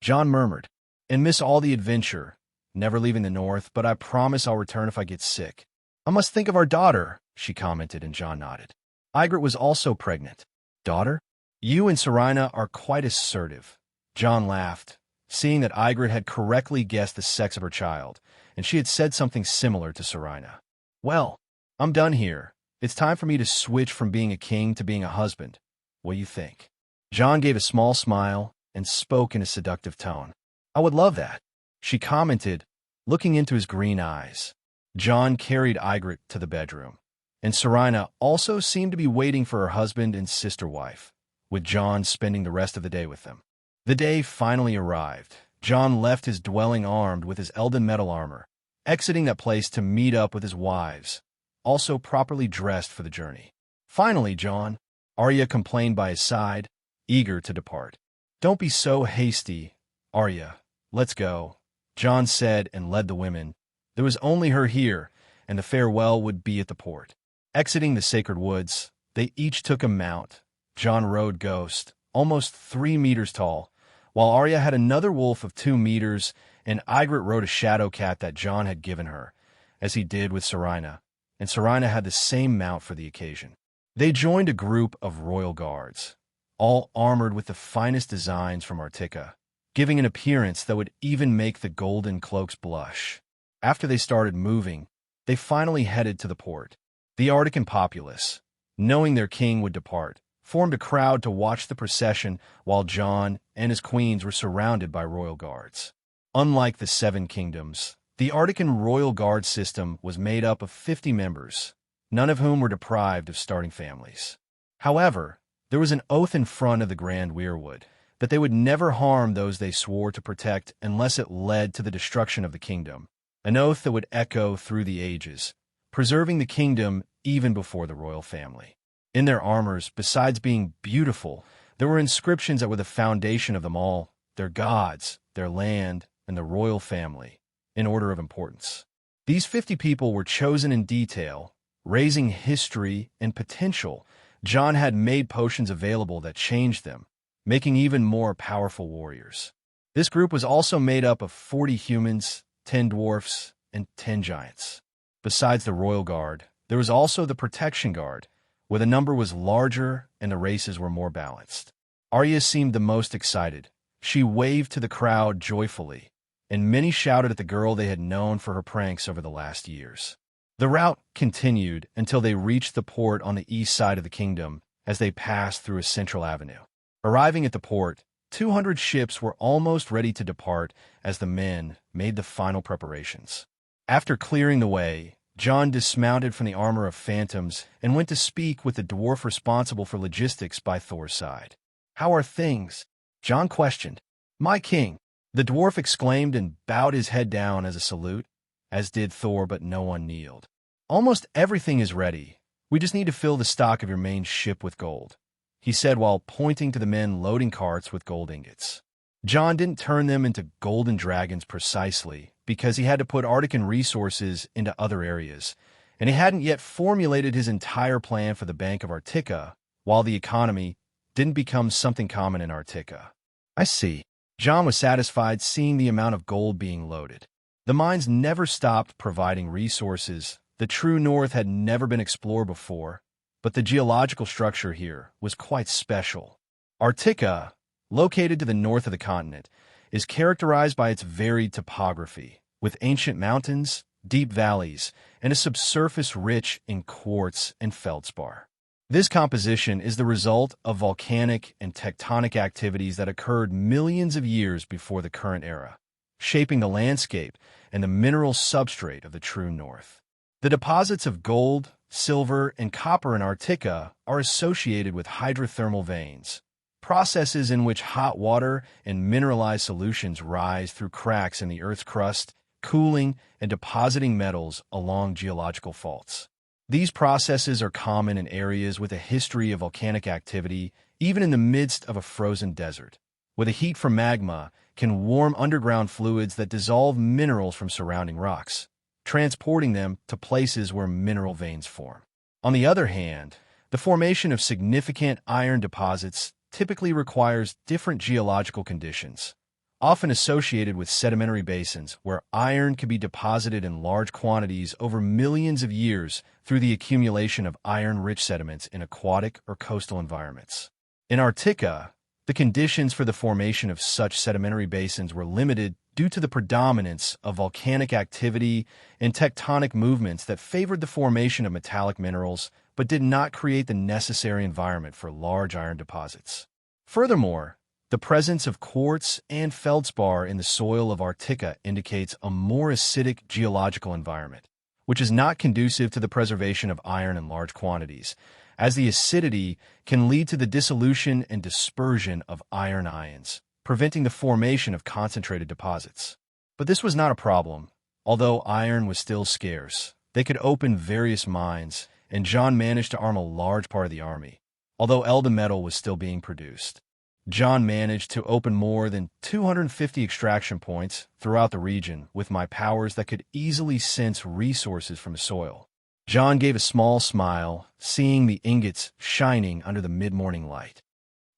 Speaker 1: John murmured, "And miss all the adventure, never leaving the north, but I promise I'll return if I get sick." "I must think of our daughter," she commented, and John nodded. Ygritte was also pregnant. "Daughter? You and Serena are quite assertive." John laughed, seeing that Ygritte had correctly guessed the sex of her child, and she had said something similar to Serena. "Well, I'm done here. It's time for me to switch from being a king to being a husband. What do you think?" John gave a small smile and spoke in a seductive tone. "I would love that," she commented, looking into his green eyes. John carried Ygritte to the bedroom, and Serena also seemed to be waiting for her husband and sister-wife, with John spending the rest of the day with them. The day finally arrived. John left his dwelling armed with his Elden metal armor, exiting that place to meet up with his wives, also properly dressed for the journey. "Finally, John," Arya complained by his side, eager to depart. "Don't be so hasty, Arya. Let's go," John said and led the women. There was only her here, and the farewell would be at the port. Exiting the sacred woods, they each took a mount. John rode Ghost, almost 3 meters tall, while Arya had another wolf of 2 meters, and Ygritte rode a shadow cat that John had given her, as he did with Serena, and Serena had the same mount for the occasion. They joined a group of royal guards, all armored with the finest designs from Arctica, giving an appearance that would even make the golden cloaks blush. After they started moving, they finally headed to the port. The Arctican populace, knowing their king would depart, formed a crowd to watch the procession while Jon and his queens were surrounded by royal guards. Unlike the Seven Kingdoms, the Arctican royal guard system was made up of 50 members, none of whom were deprived of starting families. However, there was an oath in front of the Grand Weirwood that they would never harm those they swore to protect unless it led to the destruction of the kingdom, an oath that would echo through the ages, preserving the kingdom even before the royal family. In their armors, besides being beautiful, there were inscriptions that were the foundation of them all, their gods, their land, and the royal family, in order of importance. These 50 people were chosen in detail, raising history and potential. Jon had made potions available that changed them, making even more powerful warriors. This group was also made up of 40 humans, 10 dwarfs, and 10 giants. Besides the Royal Guard, there was also the Protection Guard, where the number was larger and the races were more balanced. Arya seemed the most excited. She waved to the crowd joyfully, and many shouted at the girl they had known for her pranks over the last years. The route continued until they reached the port on the east side of the kingdom as they passed through a central avenue. Arriving at the port, 200 ships were almost ready to depart as the men made the final preparations. After clearing the way, Jon dismounted from the armor of phantoms and went to speak with the dwarf responsible for logistics by Thor's side. "How are things?" Jon questioned. "My king," the dwarf exclaimed and bowed his head down as a salute, as did Thor, but no one kneeled. "Almost everything is ready. We just need to fill the stock of your main ship with gold," he said while pointing to the men loading carts with gold ingots. Jon didn't turn them into golden dragons precisely because he had to put Arctican resources into other areas, and he hadn't yet formulated his entire plan for the Bank of Arctica, while the economy didn't become something common in Arctica. "I see." Jon was satisfied seeing the amount of gold being loaded. The mines never stopped providing resources. The true north had never been explored before, but the geological structure here was quite special. Arctica, located to the north of the continent, is characterized by its varied topography, with ancient mountains, deep valleys, and a subsurface rich in quartz and feldspar. This composition is the result of volcanic and tectonic activities that occurred millions of years before the current era, shaping the landscape and the mineral substrate of the true north. The deposits of gold, silver, and copper in Arctica are associated with hydrothermal veins, processes in which hot water and mineralized solutions rise through cracks in the Earth's crust, cooling and depositing metals along geological faults. These processes are common in areas with a history of volcanic activity, even in the midst of a frozen desert, where the heat from magma can warm underground fluids that dissolve minerals from surrounding rocks, transporting them to places where mineral veins form. On the other hand, the formation of significant iron deposits typically requires different geological conditions, often associated with sedimentary basins where iron can be deposited in large quantities over millions of years through the accumulation of iron-rich sediments in aquatic or coastal environments. In Arctica, the conditions for the formation of such sedimentary basins were limited due to the predominance of volcanic activity and tectonic movements that favored the formation of metallic minerals but did not create the necessary environment for large iron deposits. Furthermore, the presence of quartz and feldspar in the soil of Arctica indicates a more acidic geological environment, which is not conducive to the preservation of iron in large quantities, as the acidity can lead to the dissolution and dispersion of iron ions, preventing the formation of concentrated deposits. But this was not a problem. Although iron was still scarce, they could open various mines, and Jon managed to arm a large part of the army. Although Elder metal was still being produced, Jon managed to open more than 250 extraction points throughout the region with my powers that could easily sense resources from the soil. Jon gave a small smile, seeing the ingots shining under the mid-morning light.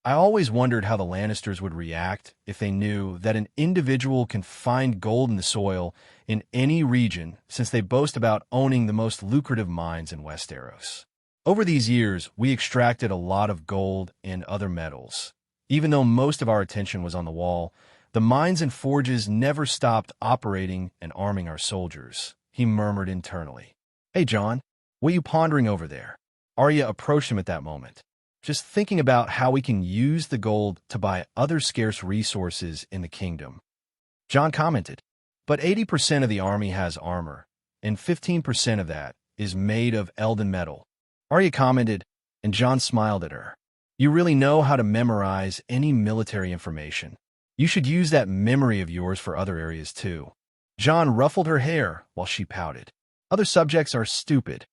Speaker 1: I always wondered how the Lannisters would react if they knew that an individual can find gold in the soil in any region, since they boast about owning the most lucrative mines in Westeros. Over these years, we extracted a lot of gold and other metals. Even though most of our attention was on the wall, the mines and forges never stopped operating and arming our soldiers, he murmured internally. Hey, Jon, what are you pondering over there? Arya approached him at that moment. Just thinking about how we can use the gold to buy other scarce resources in the kingdom. Jon commented, but 80% of the army has armor, and 15% of that is made of Elden metal. Arya commented, and Jon smiled at her. You really know how to memorize any military information. You should use that memory of yours for other areas too. Jon ruffled her hair while she pouted. Other subjects are stupid,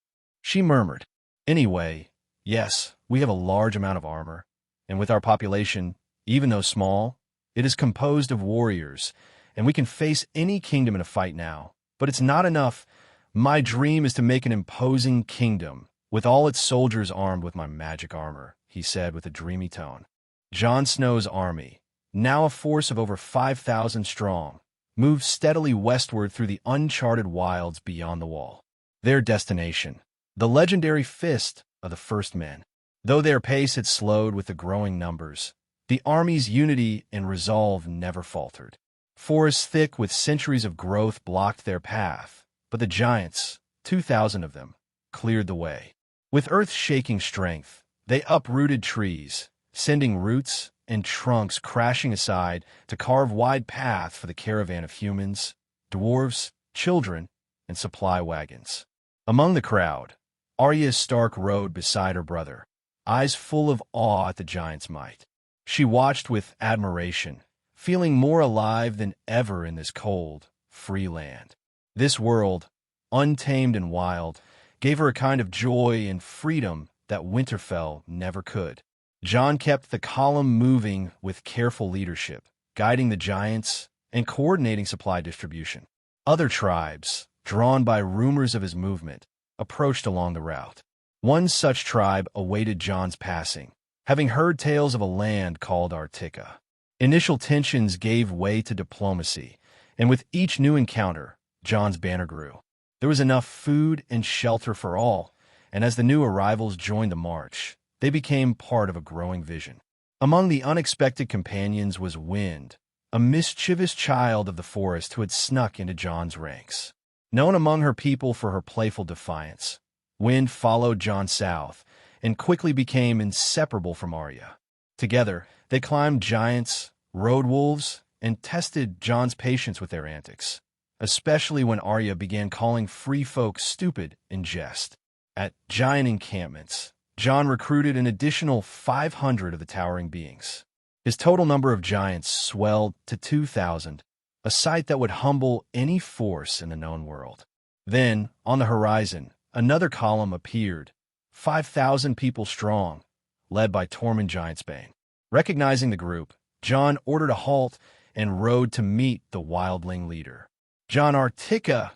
Speaker 1: she murmured. Anyway, yes, we have a large amount of armor, and with our population, even though small, it is composed of warriors, and we can face any kingdom in a fight now. But it's not enough. My dream is to make an imposing kingdom, with all its soldiers armed with my magic armor, he said with a dreamy tone. Jon Snow's army, now a force of over 5,000 strong, moved steadily westward through the uncharted wilds beyond the wall. Their destination, the legendary Fist of the First Men. Though their pace had slowed with the growing numbers, the army's unity and resolve never faltered. Forests thick with centuries of growth blocked their path, but the giants, 2,000 of them, cleared the way. With earth-shaking strength, they uprooted trees, sending roots and trunks crashing aside to carve wide paths for the caravan of humans, dwarves, children, and supply wagons. Among the crowd, Arya Stark rode beside her brother, eyes full of awe at the giant's might. She watched with admiration, feeling more alive than ever in this cold, free land. This world, untamed and wild, gave her a kind of joy and freedom that Winterfell never could. Jon kept the column moving with careful leadership, guiding the giants and coordinating supply distribution. Other tribes, drawn by rumors of his movement, approached along the route. One such tribe awaited Jon's passing, having heard tales of a land called Arctica. Initial tensions gave way to diplomacy, and with each new encounter, Jon's banner grew. There was enough food and shelter for all, and as the new arrivals joined the march, they became part of a growing vision. Among the unexpected companions was Wind, a mischievous child of the forest who had snuck into Jon's ranks. Known among her people for her playful defiance, Wind followed Jon south and quickly became inseparable from Arya. Together, they climbed giants, rode wolves, and tested Jon's patience with their antics, especially when Arya began calling free folk stupid in jest. At giant encampments, Jon recruited an additional 500 of the towering beings. His total number of giants swelled to 2,000, a sight that would humble any force in the known world. Then, on the horizon, another column appeared, 5,000 people strong, led by Tormund Giantsbane. Recognizing the group, Jon ordered a halt and rode to meet the wildling leader. Jon Arctica,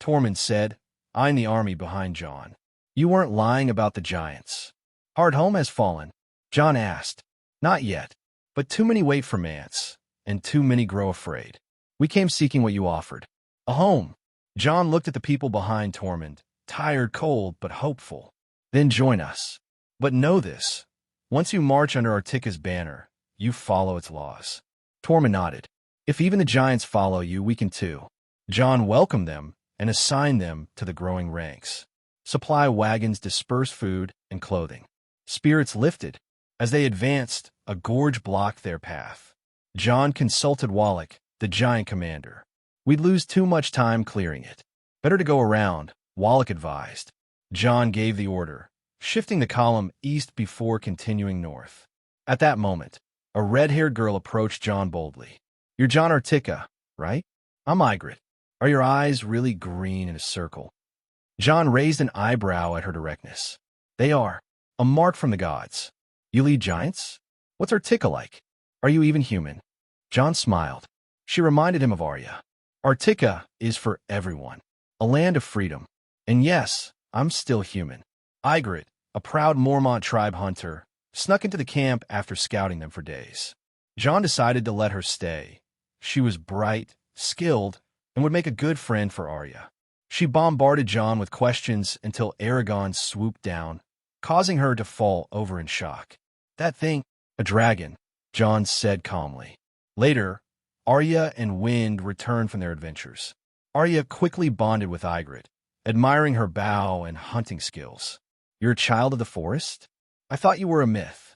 Speaker 1: Tormund said, eyeing the army behind Jon. You weren't lying about the giants. Hardhome has fallen? Jon asked. Not yet, but too many wait for Mance, and too many grow afraid. We came seeking what you offered. A home. Jon looked at the people behind Tormund, tired, cold, but hopeful. Then join us. But know this. Once you march under Arctica's banner, you follow its laws. Tormund nodded. If even the giants follow you, we can too. Jon welcomed them and assigned them to the growing ranks. Supply wagons dispersed food and clothing. Spirits lifted. As they advanced, a gorge blocked their path. Jon consulted Wallach, the giant commander. We'd lose too much time clearing it. Better to go around, Wallach advised. Jon gave the order, shifting the column east before continuing north. At that moment, a red-haired girl approached Jon boldly. You're Jon Arctica, right? I'm Ygritte. Are your eyes really green in a circle? Jon raised an eyebrow at her directness. They are. A mark from the gods. You lead giants? What's Arctica like? Are you even human? Jon smiled. She reminded him of Arya. Arctica is for everyone. A land of freedom. And yes, I'm still human. Ygritte, a proud Mormont tribe hunter, snuck into the camp after scouting them for days. Jon decided to let her stay. She was bright, skilled, and would make a good friend for Arya. She bombarded Jon with questions until Aragon swooped down, causing her to fall over in shock. "That thing, a dragon," Jon said calmly. Later, Arya and Wind returned from their adventures. Arya quickly bonded with Ygritte, admiring her bow and hunting skills. "You're a child of the forest? I thought you were a myth."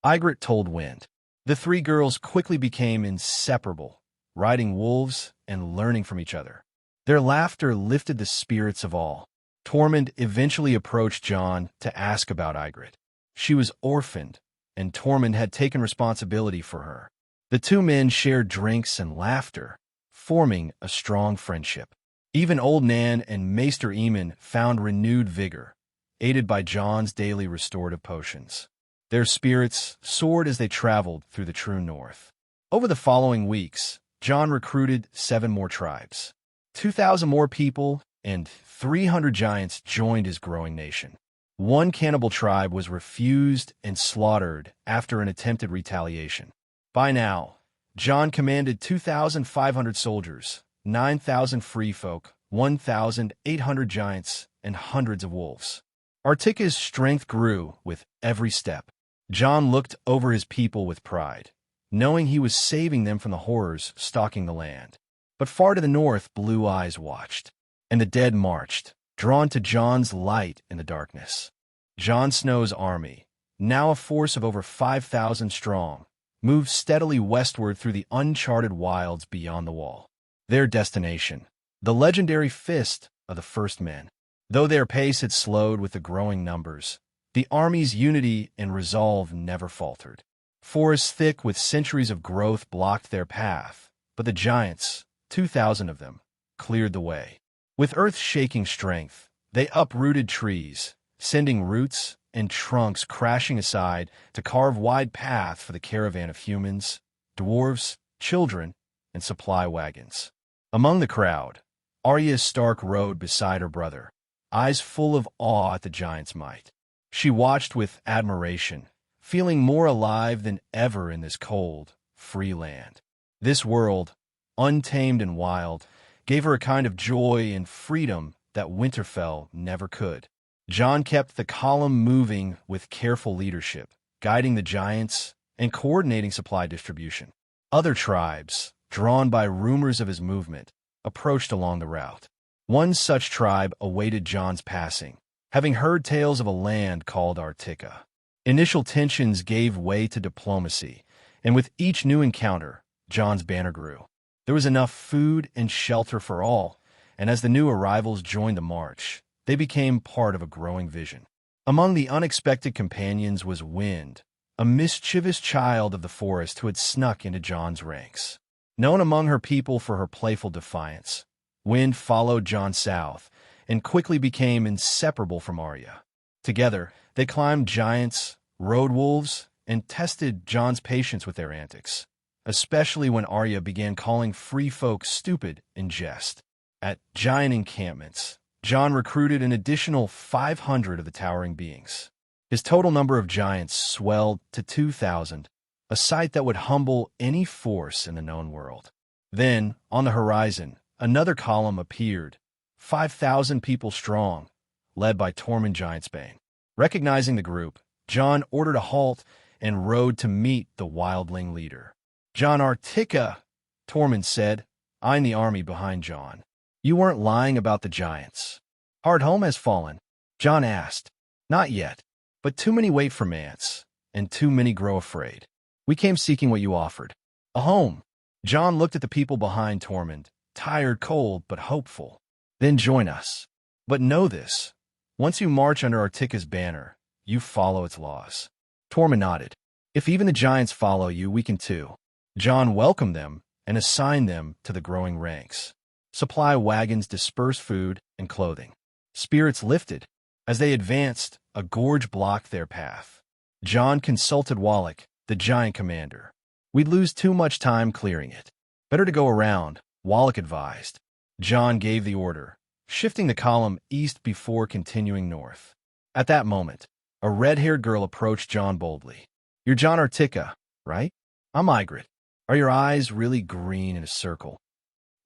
Speaker 1: Ygritte told Wind. The three girls quickly became inseparable, riding wolves and learning from each other. Their laughter lifted the spirits of all. Tormund eventually approached Jon to ask about Ygritte. She was orphaned, and Tormund had taken responsibility for her. The two men shared drinks and laughter, forming a strong friendship. Even Old Nan and Maester Aemon found renewed vigor, aided by Jon's daily restorative potions. Their spirits soared as they traveled through the true north. Over the following weeks, Jon recruited 7 more tribes. 2,000 more people and 300 giants joined his growing nation. One cannibal tribe was refused and slaughtered after an attempted retaliation. By now, Jon commanded 2,500 soldiers, 9,000 free folk, 1,800 giants, and hundreds of wolves. Arctica's strength grew with every step. Jon looked over his people with pride, knowing he was saving them from the horrors stalking the land. But far to the north, blue eyes watched, and the dead marched, drawn to Jon's light in the darkness. Jon Snow's army, now a force of over 5,000 strong, moved steadily westward through the uncharted wilds beyond the wall. Their destination, the legendary Fist of the First Men. Though their pace had slowed with the growing numbers, the army's unity and resolve never faltered. Forests thick with centuries of growth blocked their path, but the giants, 2,000 of them, cleared the way. With earth-shaking strength, they uprooted trees, sending roots and trunks crashing aside to carve wide paths for the caravan of humans, dwarves, children, and supply wagons. Among the crowd, Arya Stark rode beside her brother, eyes full of awe at the giant's might. She watched with admiration, feeling more alive than ever in this cold, free land. This world, untamed and wild, gave her a kind of joy and freedom that Winterfell never could. Jon kept the column moving with careful leadership, guiding the giants and coordinating supply distribution. Other tribes, drawn by rumors of his movement, approached along the route. One such tribe awaited Jon's passing, having heard tales of a land called Arctica. Initial tensions gave way to diplomacy, and with each new encounter, Jon's banner grew. There was enough food and shelter for all, and as the new arrivals joined the march, they became part of a growing vision. Among the unexpected companions was Wind, a mischievous child of the forest who had snuck into Jon's ranks. Known among her people for her playful defiance, Wind followed Jon south and quickly became inseparable from Arya. Together, they climbed giants, rode wolves, and tested Jon's patience with their antics, especially when Arya began calling free folk stupid in jest. At giant encampments, Jon recruited an additional 500 of the towering beings. His total number of giants swelled to 2,000, a sight that would humble any force in the known world. Then, on the horizon, another column appeared, 5,000 people strong, led by Tormund Giantsbane. Recognizing the group, Jon ordered a halt and rode to meet the wildling leader. "Jon Arctica," Tormund said, eyeing the army behind Jon. "You weren't lying about the giants." "Hardhome has fallen?" Jon asked. "Not yet, but too many wait for Mance, and too many grow afraid. We came seeking what you offered, a home." Jon looked at the people behind Tormund, tired, cold, but hopeful. "Then join us. But know this, once you march under Arctica's banner, you follow its laws." Tormund nodded. "If even the giants follow you, we can too." Jon welcomed them and assigned them to the growing ranks. Supply wagons dispersed food and clothing. Spirits lifted. As they advanced, a gorge blocked their path. Jon consulted Wallach, the giant commander. "We'd lose too much time clearing it. Better to go around," Wallach advised. Jon gave the order, shifting the column east before continuing north. At that moment, A red-haired girl approached John boldly. "You're John Arctica, right? I'm Ygritte. Are your eyes really green in a circle?"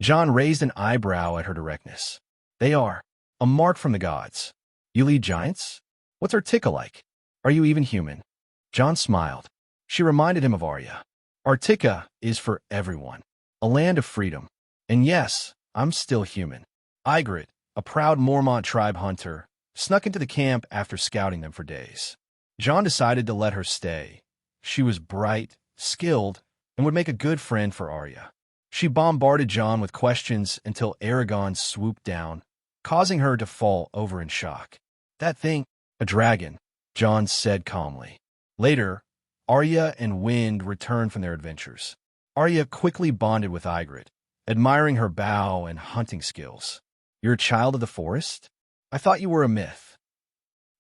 Speaker 1: John raised an eyebrow at her directness. "They are. A mark from the gods. You lead giants? What's Arctica like? Are you even human?" John smiled. She reminded him of Arya. "Arctica is for everyone. A land of freedom. And yes, I'm still human." Ygritte, a proud Mormont tribe hunter, snuck into the camp after scouting them for days. John decided to let her stay. She was bright, skilled, and would make a good friend for Arya. She bombarded John with questions until Aragon swooped down, causing her to fall over in shock. "That thing, a dragon," John said calmly. Later, Arya and Wind returned from their adventures. Arya quickly bonded with Ygritte, admiring her bow and hunting skills. "You're a child of the forest? I thought you were a myth."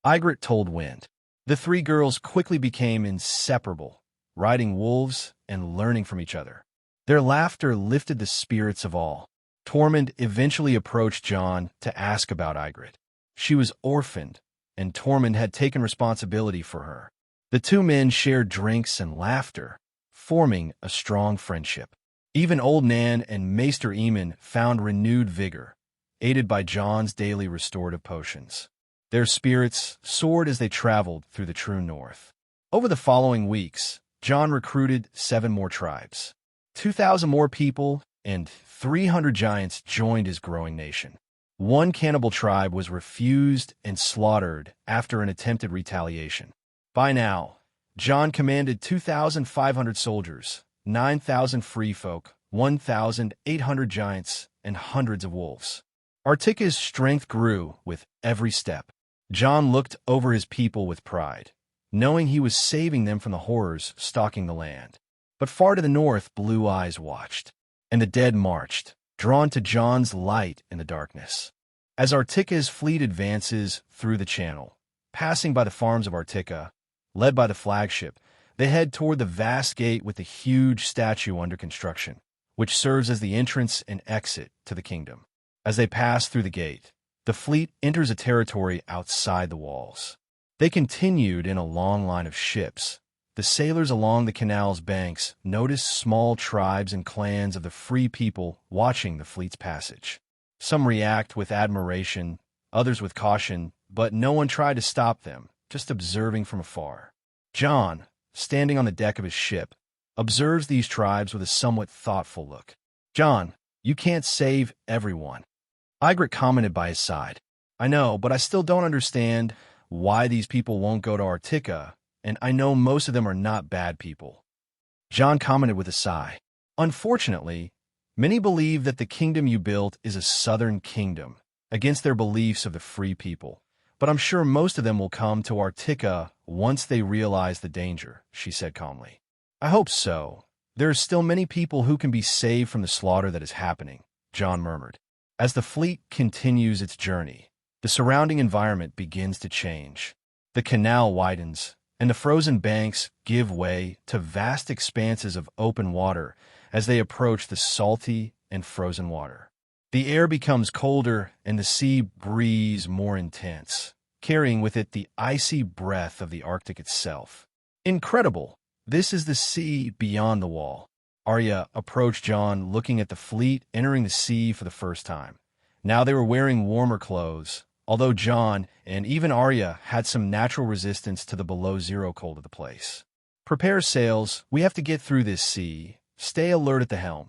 Speaker 1: Ygritte told Wind. The three girls quickly became inseparable, riding wolves and learning from each other. Their laughter lifted the spirits of all. Tormund eventually approached John to ask about Ygritte. She was orphaned, and Tormund had taken responsibility for her. The two men shared drinks and laughter, forming a strong friendship. Even Old Nan and Maester Aemon found renewed vigor, aided by John's daily restorative potions. Their spirits soared as they traveled through the true north. Over the following weeks, John recruited 7 more tribes. 2,000 more people and 300 giants joined his growing nation. One cannibal tribe was refused and slaughtered after an attempted retaliation. By now, John commanded 2,500 soldiers, 9,000 free folk, 1,800 giants, and hundreds of wolves. Arctica's strength grew with every step. John looked over his people with pride, knowing he was saving them from the horrors stalking the land. But far to the north, Blue Eyes watched, and the dead marched, drawn to John's light in the darkness. As Arctica's fleet advances through the channel, passing by the farms of Arctica, led by the flagship, they head toward the vast gate with the huge statue under construction, which serves as the entrance and exit to the kingdom. As they pass through the gate, the fleet enters a territory outside the walls. They continued in a long line of ships. The sailors along the canal's banks noticed small tribes and clans of the free people watching the fleet's passage. Some react with admiration, others with caution, but no one tried to stop them, just observing from afar. John, standing on the deck of his ship, observes these tribes with a somewhat thoughtful look. "John, you can't save everyone." Ygritte commented by his side. "I know, but I still don't understand why these people won't go to Arctica, and I know most of them are not bad people." John commented with a sigh. "Unfortunately, many believe that the kingdom you built is a southern kingdom, against their beliefs of the free people. But I'm sure most of them will come to Arctica once they realize the danger," she said calmly. "I hope so. There are still many people who can be saved from the slaughter that is happening," John murmured. As the fleet continues its journey, the surrounding environment begins to change. The canal widens, and the frozen banks give way to vast expanses of open water as they approach the salty and frozen water. The air becomes colder and the sea breeze more intense, carrying with it the icy breath of the Arctic itself. Incredible! This is the sea beyond the wall. Arya approached John, looking at the fleet entering the sea for the first time. Now they were wearing warmer clothes, although John and even Arya had some natural resistance to the below-zero cold of the place. "Prepare sails, we have to get through this sea. Stay alert at the helm,"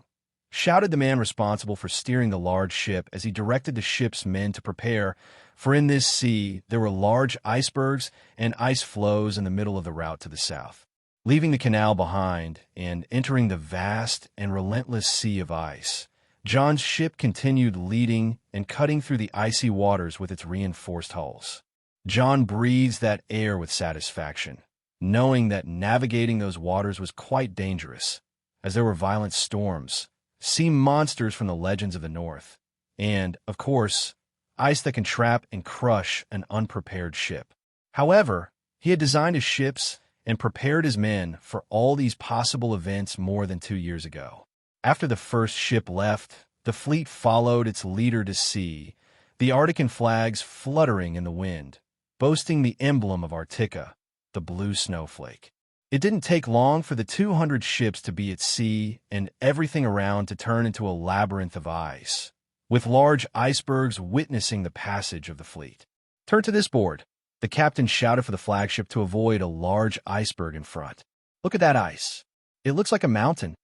Speaker 1: shouted the man responsible for steering the large ship as he directed the ship's men to prepare, for in this sea there were large icebergs and ice floes in the middle of the route to the south. Leaving the canal behind and entering the vast and relentless sea of ice, John's ship continued leading and cutting through the icy waters with its reinforced hulls. John breathed that air with satisfaction, knowing that navigating those waters was quite dangerous, as there were violent storms, sea monsters from the legends of the north, and, of course, ice that can trap and crush an unprepared ship. However, he had designed his ships and prepared his men for all these possible events more than 2 years ago. After the first ship left, the fleet followed its leader to sea, the Arctican flags fluttering in the wind, boasting the emblem of Arctica, the blue snowflake. It didn't take long for the 200 ships to be at sea and everything around to turn into a labyrinth of ice, with large icebergs witnessing the passage of the fleet. "Turn to this board," the captain shouted for the flagship to avoid a large iceberg in front. "Look at that ice. It looks like a mountain,"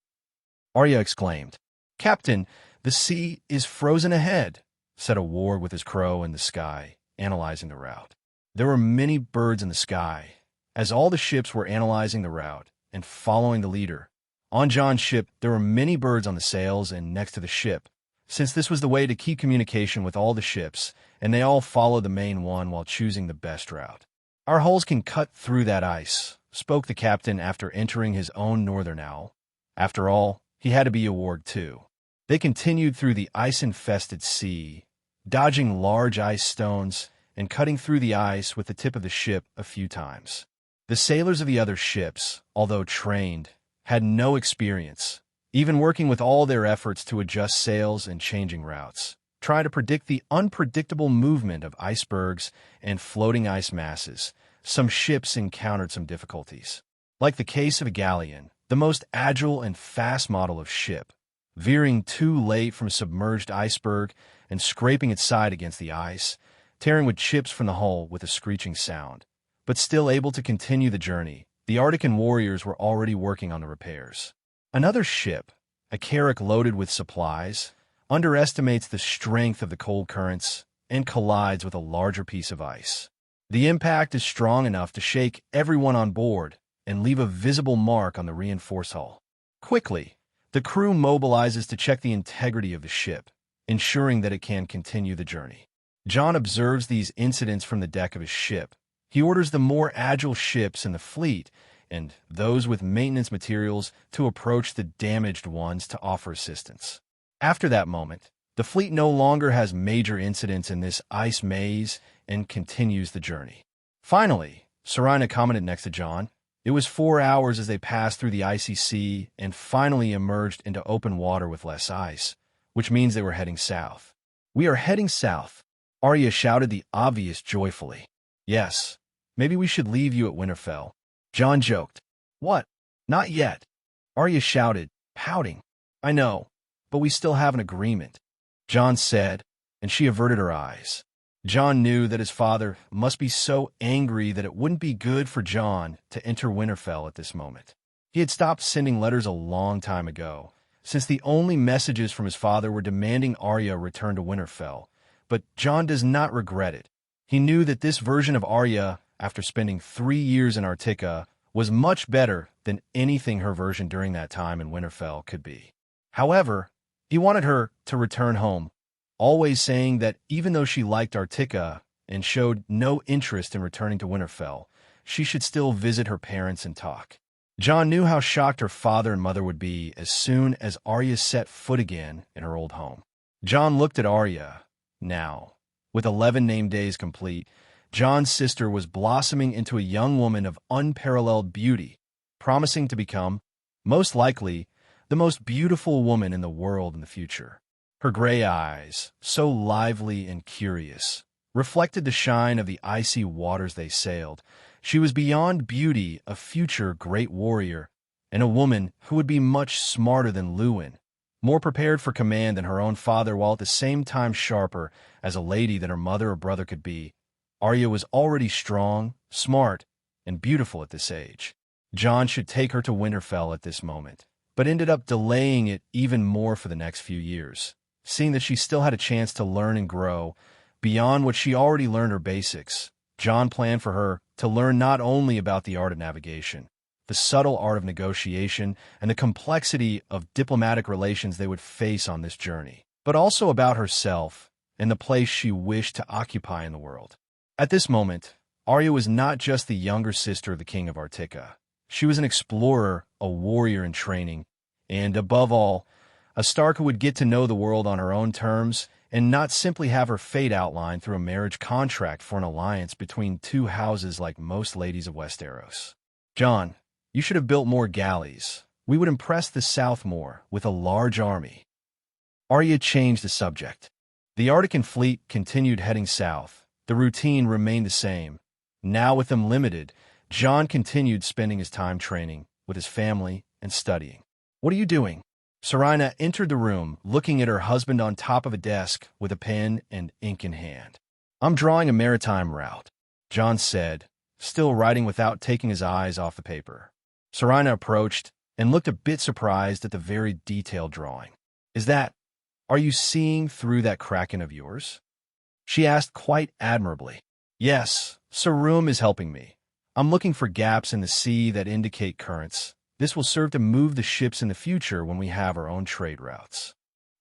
Speaker 1: Arya exclaimed. "Captain, the sea is frozen ahead," said a ward with his crow in the sky, analyzing the route. There were many birds in the sky, as all the ships were analyzing the route and following the leader. On Jon's ship, there were many birds on the sails and next to the ship, since this was the way to keep communication with all the ships, and they all followed the main one while choosing the best route. "Our hulls can cut through that ice," spoke the captain after entering his own northern owl. After all, he had to be a warg too. They continued through the ice-infested sea, dodging large ice stones and cutting through the ice with the tip of the ship a few times. The sailors of the other ships, although trained, had no experience, even working with all their efforts to adjust sails and changing routes, trying to predict the unpredictable movement of icebergs and floating ice masses. Some ships encountered some difficulties. Like the case of a galleon, the most agile and fast model of ship, veering too late from a submerged iceberg and scraping its side against the ice, tearing wood chips from the hull with a screeching sound. But still able to continue the journey, the Arctican warriors were already working on the repairs. Another ship, a carrack loaded with supplies, underestimates the strength of the cold currents and collides with a larger piece of ice. The impact is strong enough to shake everyone on board and leave a visible mark on the reinforced hull. Quickly, the crew mobilizes to check the integrity of the ship, ensuring that it can continue the journey. Jon observes these incidents from the deck of his ship. He orders the more agile ships in the fleet and those with maintenance materials to approach the damaged ones to offer assistance. After that moment, the fleet no longer has major incidents in this ice maze and continues the journey. Finally, Serena commented next to Jon. It was 4 hours as they passed through the icy sea and finally emerged into open water with less ice, which means they were heading south. "We are heading south," Arya shouted the obvious joyfully. "Yes, maybe we should leave you at Winterfell," Jon joked. "What? Not yet," Arya shouted, pouting. "I know, but we still have an agreement," Jon said, and she averted her eyes. Jon knew that his father must be so angry that it wouldn't be good for Jon to enter Winterfell at this moment. He had stopped sending letters a long time ago, since the only messages from his father were demanding Arya return to Winterfell. But Jon does not regret it. He knew that this version of Arya, after spending 3 years in Arctica, was much better than anything her version during that time in Winterfell could be. However, he wanted her to return home, always saying that even though she liked Arctica and showed no interest in returning to Winterfell, she should still visit her parents and talk. Jon knew how shocked her father and mother would be as soon as Arya set foot again in her old home. Jon looked at Arya. Now, with 11 name days complete, Jon's sister was blossoming into a young woman of unparalleled beauty, promising to become, most likely, the most beautiful woman in the world in the future. Her gray eyes, so lively and curious, reflected the shine of the icy waters they sailed. She was beyond beauty a future great warrior, and a woman who would be much smarter than Luwin, more prepared for command than her own father while at the same time sharper as a lady than her mother or brother could be. Arya was already strong, smart, and beautiful at this age. Jon should take her to Winterfell at this moment, but ended up delaying it even more for the next few years, seeing that she still had a chance to learn and grow beyond what she already learned her basics. Jon planned for her to learn not only about the art of navigation, the subtle art of negotiation, and the complexity of diplomatic relations they would face on this journey, but also about herself and the place she wished to occupy in the world. At this moment, Arya was not just the younger sister of the king of Arctica. She was an explorer, a warrior in training, and, above all, a Stark who would get to know the world on her own terms and not simply have her fate outlined through a marriage contract for an alliance between two houses like most ladies of Westeros. "Jon, you should have built more galleys. We would impress the South more with a large army." Arya changed the subject. The Arctican fleet continued heading south. The routine remained the same, Now with them limited, John continued spending his time training with his family and studying. "What are you doing?" Serena entered the room, looking at her husband on top of a desk with a pen and ink in hand. "I'm drawing a maritime route," John said, still writing without taking his eyes off the paper. Serena approached and looked a bit surprised at the very detailed drawing. Are you seeing through that kraken of yours?" she asked quite admirably. "Yes, Sarum is helping me. I'm looking for gaps in the sea that indicate currents. This will serve to move the ships in the future when we have our own trade routes,"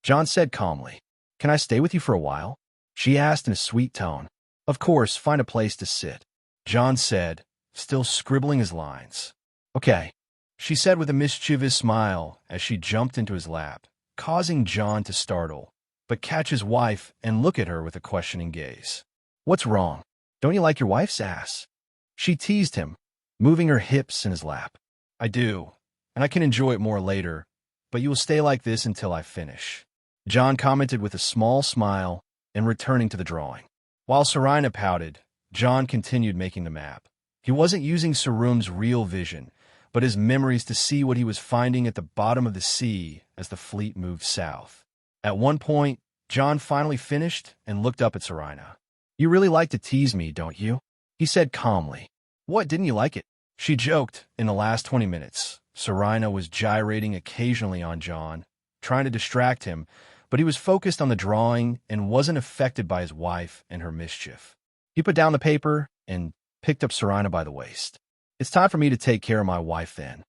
Speaker 1: John said calmly. "Can I stay with you for a while?" she asked in a sweet tone. "Of course, find a place to sit," John said, still scribbling his lines. "Okay," she said with a mischievous smile as she jumped into his lap, causing John to startle, but catch his wife and look at her with a questioning gaze. "What's wrong? Don't you like your wife's ass?" she teased him, moving her hips in his lap. "I do, and I can enjoy it more later, but you will stay like this until I finish," John commented with a small smile and returning to the drawing. While Serena pouted, John continued making the map. He wasn't using Sarum's real vision, but his memories to see what he was finding at the bottom of the sea as the fleet moved south. At one point, John finally finished and looked up at Serena. "You really like to tease me, don't you?" he said calmly. "What, didn't you like it?" she joked. In the last 20 minutes, Serena was gyrating occasionally on John, trying to distract him, but he was focused on the drawing and wasn't affected by his wife and her mischief. He put down the paper and picked up Serena by the waist. "It's time for me to take care of my wife then,"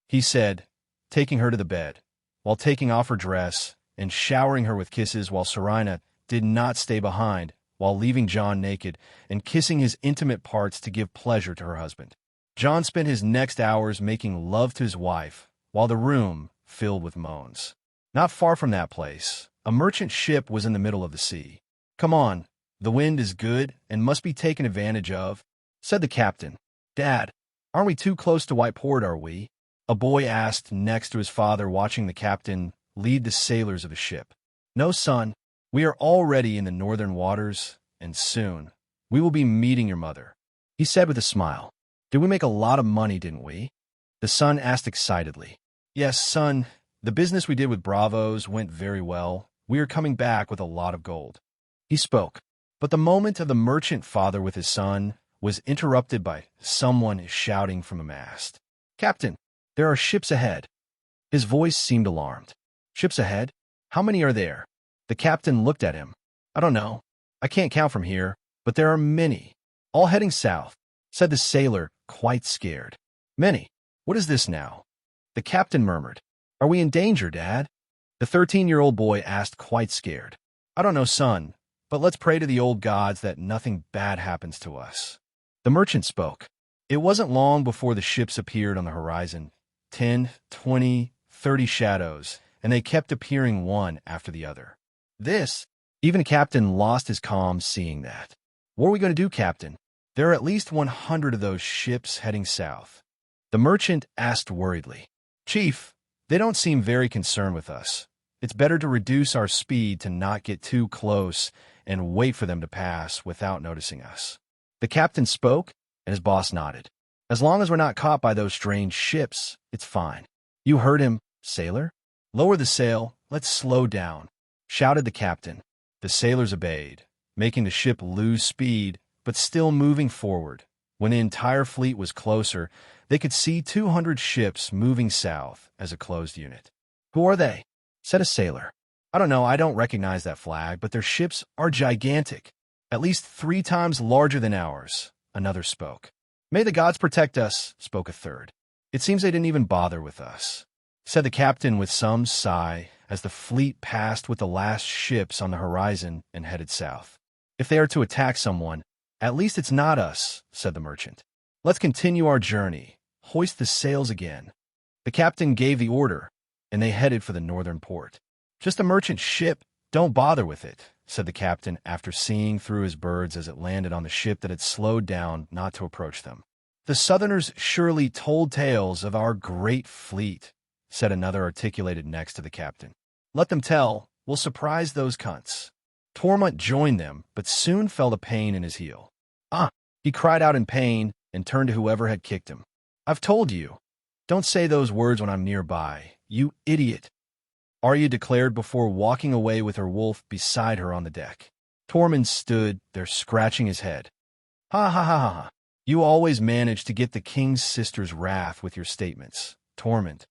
Speaker 1: he said, taking her to the bed, while taking off her dress and showering her with kisses while Serena did not stay behind, while leaving John naked and kissing his intimate parts to give pleasure to her husband. John spent his next hours making love to his wife, while the room filled with moans. Not far from that place, a merchant ship was in the middle of the sea. "Come on, the wind is good and must be taken advantage of," said the captain. "Dad, aren't we too close to White Port, are we?" a boy asked next to his father, watching the captain lead the sailors of the ship. "No, son, we are already in the northern waters, and soon we will be meeting your mother," he said with a smile. "Did we make a lot of money, didn't we?" the son asked excitedly. "Yes, son, the business we did with Bravos went very well. We are coming back with a lot of gold," he spoke. But the moment of the merchant father with his son was interrupted by someone shouting from a mast. "Captain, there are ships ahead." His voice seemed alarmed. "Ships ahead? How many are there?" The captain looked at him. "I don't know. I can't count from here, but there are many. All heading south," said the sailor, quite scared. "Many? What is this now?" the captain murmured. "Are we in danger, Dad?" the 13-year-old boy asked, quite scared. "I don't know, son, but let's pray to the old gods that nothing bad happens to us." The merchant spoke. It wasn't long before the ships appeared on the horizon. 10, 20, 30 shadows, and they kept appearing one after the other. Even Captain lost his calm seeing that. "What are we going to do, Captain? There are at least 100 of those ships heading south," the merchant asked worriedly. "Chief, they don't seem very concerned with us. It's better to reduce our speed to not get too close and wait for them to pass without noticing us." The captain spoke, and his boss nodded. "As long as we're not caught by those strange ships, it's fine." "You heard him, sailor? Lower the sail, let's slow down," shouted the captain. The sailors obeyed, making the ship lose speed, but still moving forward. When the entire fleet was closer, they could see 200 ships moving south as a closed unit. "Who are they?" said a sailor. "I don't know, I don't recognize that flag, but their ships are gigantic. At least 3 times larger than ours," another spoke. "May the gods protect us," spoke a third. "It seems they didn't even bother with us," said the captain with some sigh as the fleet passed with the last ships on the horizon and headed south. "If they are to attack someone, at least it's not us," said the merchant. "Let's continue our journey. Hoist the sails again." The captain gave the order, and they headed for the northern port. "Just a merchant ship. Don't bother with it," said the captain after seeing through his birds as it landed on the ship that had slowed down not to approach them. "The Southerners surely told tales of our great fleet," said another articulated next to the captain. "Let them tell. We'll surprise those cunts." Tormund joined them, but soon felt a pain in his heel. "Ah, He cried out in pain and turned to whoever had kicked him. "I've told you. Don't say those words when I'm nearby, you idiot," Arya declared before walking away with her wolf beside her on the deck. Tormund stood there scratching his head. "Ha ha ha ha. You always manage to get the king's sister's wrath with your statements, Tormund,"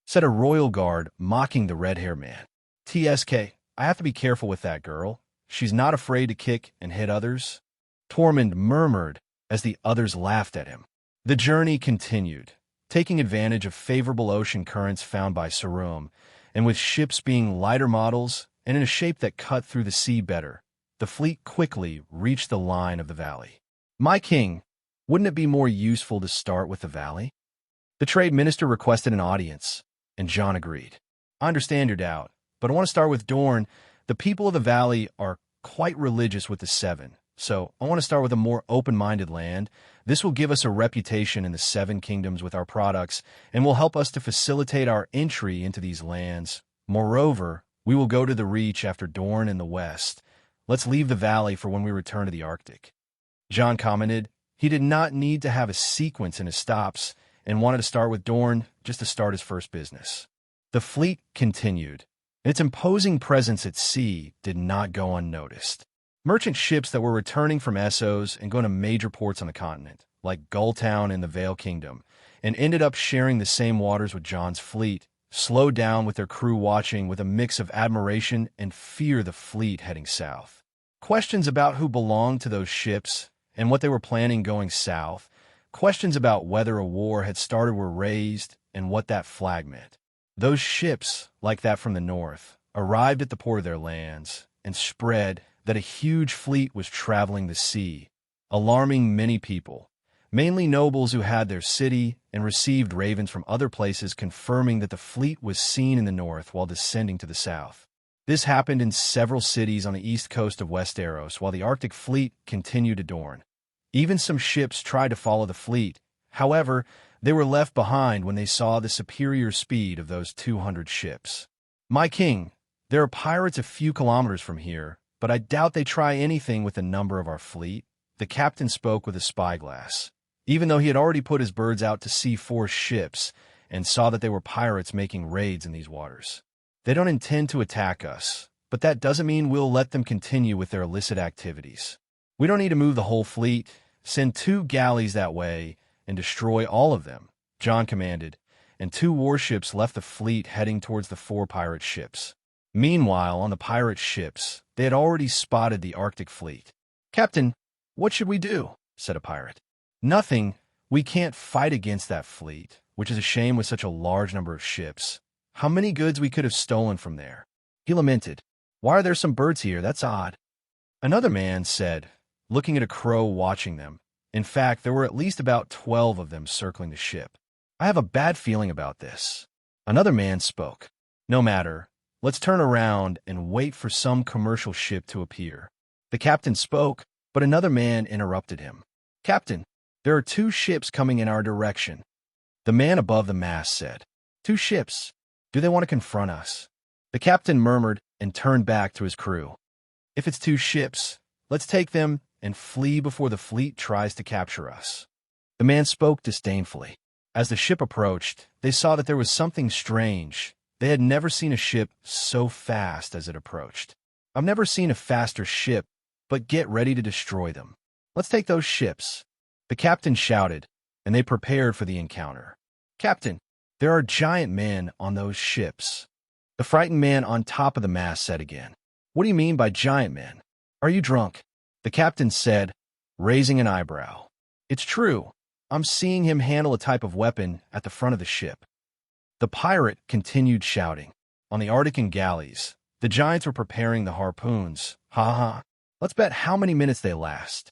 Speaker 1: said a royal guard, mocking the red-haired man. "TSK, I have to be careful with that girl. She's not afraid to kick and hit others," Tormund murmured as the others laughed at him. The journey continued, taking advantage of favorable ocean currents found by Sarum, and with ships being lighter models and in a shape that cut through the sea better, the fleet quickly reached the line of the valley. "My king, wouldn't it be more useful to start with the valley?" The trade minister requested an audience, and Jon agreed. "I understand your doubt, but I want to start with Dorne. The people of the valley are quite religious with the Seven, so I want to start with a more open-minded land. This will give us a reputation in the Seven Kingdoms with our products and will help us to facilitate our entry into these lands. Moreover, we will go to the Reach after Dorne in the west. Let's leave the valley for when we return to the Arctic." Jon commented he did not need to have a sequence in his stops and wanted to start with Dorne just to start his first business. The fleet continued, and its imposing presence at sea did not go unnoticed. Merchant ships that were returning from Essos and going to major ports on the continent, like Gulltown in the Vale Kingdom, and ended up sharing the same waters with Jon's fleet, slowed down with their crew watching with a mix of admiration and fear the fleet heading south. Questions about who belonged to those ships and what they were planning going south, questions about whether a war had started were raised and what that flag meant. Those ships, like that from the north, arrived at the port of their lands and spread that a huge fleet was traveling the sea, alarming many people, mainly nobles who had their city and received ravens from other places confirming that the fleet was seen in the north while descending to the south. This happened in several cities on the east coast of Westeros while the Arctic fleet continued to Dorne. Even some ships tried to follow the fleet. However, they were left behind when they saw the superior speed of those 200 ships. "My king, there are pirates a few kilometers from here, but I doubt they try anything with the number of our fleet," the captain spoke with a spyglass, even though he had already put his birds out to see 4 ships and saw that they were pirates making raids in these waters. "They don't intend to attack us, but that doesn't mean we'll let them continue with their illicit activities. We don't need to move the whole fleet. Send 2 galleys that way and destroy all of them," Jon commanded, and 2 warships left the fleet heading towards the 4 pirate ships. Meanwhile, on the pirate ships, they had already spotted the Arctic fleet. "Captain, what should we do?" said a pirate. "Nothing. We can't fight against that fleet, which is a shame with such a large number of ships. How many goods we could have stolen from there." He lamented. "Why are there some birds here? That's odd." Another man said, looking at a crow watching them. In fact, there were at least about 12 of them circling the ship. "I have a bad feeling about this." Another man spoke. "No matter. Let's turn around and wait for some commercial ship to appear." The captain spoke, but another man interrupted him. "Captain, there are 2 ships coming in our direction." The man above the mast said, "2 ships? Do they want to confront us?" The captain murmured and turned back to his crew. "If it's 2 ships, let's take them and flee before the fleet tries to capture us." The man spoke disdainfully. As the ship approached, they saw that there was something strange. They had never seen a ship so fast as it approached. "I've never seen a faster ship, but get ready to destroy them. Let's take those ships." The captain shouted, and they prepared for the encounter. "Captain, there are giant men on those ships." The frightened man on top of the mast said again, "What do you mean by giant men? Are you drunk?" The captain said, raising an eyebrow. "It's true. I'm seeing him handle a type of weapon at the front of the ship." The pirate continued shouting. On the Arctican galleys, the giants were preparing the harpoons. "Ha ha. Let's bet how many minutes they last."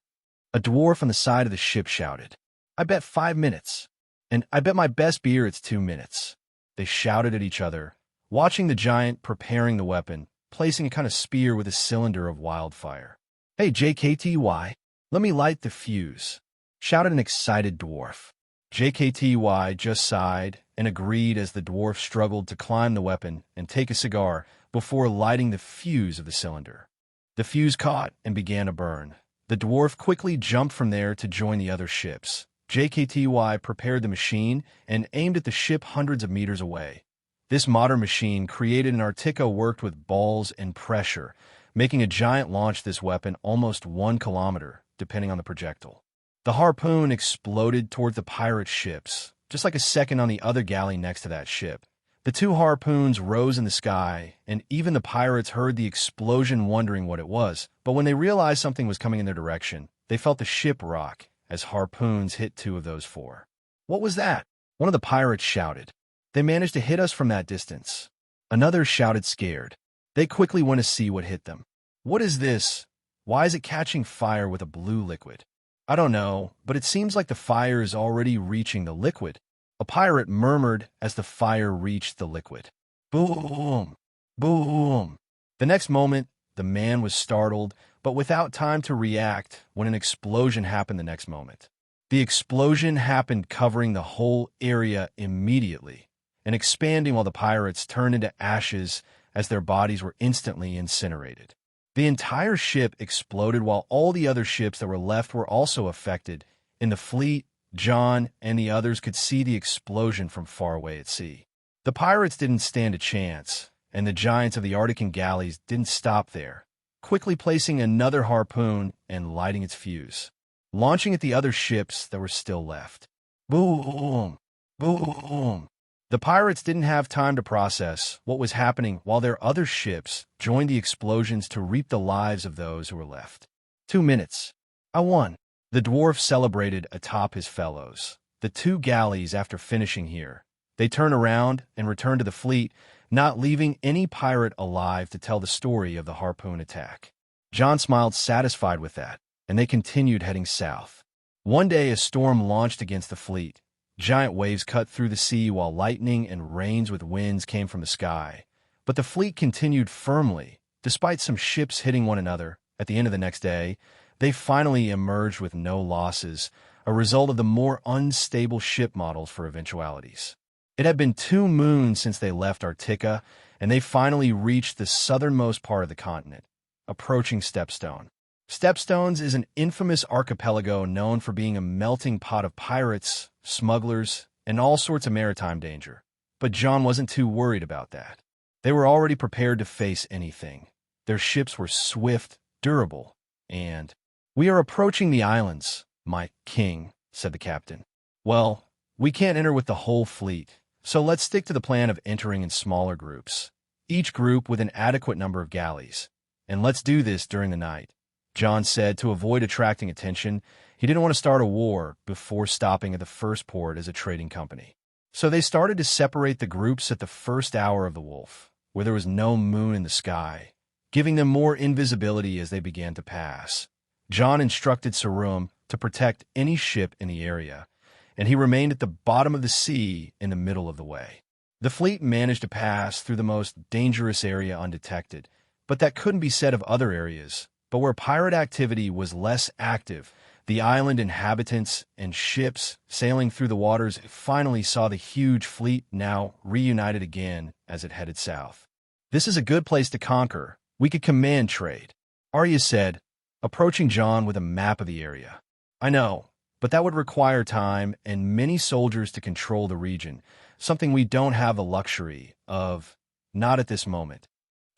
Speaker 1: A dwarf on the side of the ship shouted, "I bet 5 minutes. And I bet my best beer it's 2 minutes." They shouted at each other, watching the giant preparing the weapon, placing a kind of spear with a cylinder of wildfire. "Hey, JKTY, let me light the fuse," shouted an excited dwarf. JKTY just sighed and agreed as the dwarf struggled to climb the weapon and take a cigar before lighting the fuse of the cylinder. The fuse caught and began to burn. The dwarf quickly jumped from there to join the other ships. JKTY prepared the machine and aimed at the ship hundreds of meters away. This modern machine created in Arctica worked with balls and pressure, making a giant launch this weapon almost 1 kilometer, depending on the projectile. The harpoon exploded toward the pirate ships, just like a second on the other galley next to that ship. The 2 harpoons rose in the sky, and even the pirates heard the explosion wondering what it was. But when they realized something was coming in their direction, they felt the ship rock as harpoons hit 2 of those 4. "What was that?" one of the pirates shouted. "They managed to hit us from that distance." Another shouted scared. They quickly went to see what hit them. "What is this? Why is it catching fire with a blue liquid?" "I don't know, but it seems like the fire is already reaching the liquid," a pirate murmured as the fire reached the liquid. Boom! Boom! The next moment, the man was startled, but without time to react when an explosion happened the next moment. The explosion happened covering the whole area immediately and expanding while the pirates turned into ashes as their bodies were instantly incinerated. The entire ship exploded while all the other ships that were left were also affected. In the fleet, John and the others could see the explosion from far away at sea. The pirates didn't stand a chance, and the giants of the Arctican galleys didn't stop there, quickly placing another harpoon and lighting its fuse, launching at the other ships that were still left. Boom! Boom! The pirates didn't have time to process what was happening while their other ships joined the explosions to reap the lives of those who were left. 2 minutes. I won. The dwarf celebrated atop his fellows. The 2 galleys, after finishing here, they turned around and returned to the fleet, not leaving any pirate alive to tell the story of the harpoon attack. John smiled satisfied with that, and they continued heading south. One day a storm launched against the fleet. Giant waves cut through the sea while lightning and rains with winds came from the sky. But the fleet continued firmly, despite some ships hitting one another. At the end of the next day, they finally emerged with no losses, a result of the more unstable ship models for eventualities. It had been 2 moons since they left Arctica, and they finally reached the southernmost part of the continent, approaching Stepstone. Stepstones is an infamous archipelago known for being a melting pot of pirates, smugglers, and all sorts of maritime danger. But John wasn't too worried about that. They were already prepared to face anything. Their ships were swift, durable, and... "We are approaching the islands, my king," said the captain. "Well, we can't enter with the whole fleet, so let's stick to the plan of entering in smaller groups, each group with an adequate number of galleys. And let's do this during the night," John said to avoid attracting attention. He didn't want to start a war before stopping at the first port as a trading company. So they started to separate the groups at the first hour of the wolf, where there was no moon in the sky, giving them more invisibility as they began to pass. John instructed Sarum to protect any ship in the area, and he remained at the bottom of the sea in the middle of the way. The fleet managed to pass through the most dangerous area undetected, but that couldn't be said of other areas. But where pirate activity was less active, the island inhabitants and ships sailing through the waters finally saw the huge fleet now reunited again as it headed south. "This is a good place to conquer. We could command trade," Arya said, approaching John with a map of the area. "I know, but that would require time and many soldiers to control the region, something we don't have the luxury of, not at this moment,"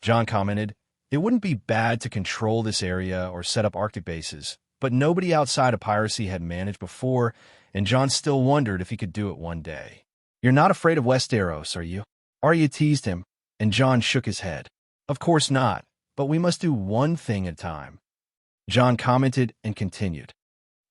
Speaker 1: John commented. It wouldn't be bad to control this area or set up Arctic bases, but nobody outside of piracy had managed before, and John still wondered if he could do it one day. "You're not afraid of Westeros, are you?" Arya teased him, and John shook his head. "Of course not, but we must do one thing at a time," John commented and continued.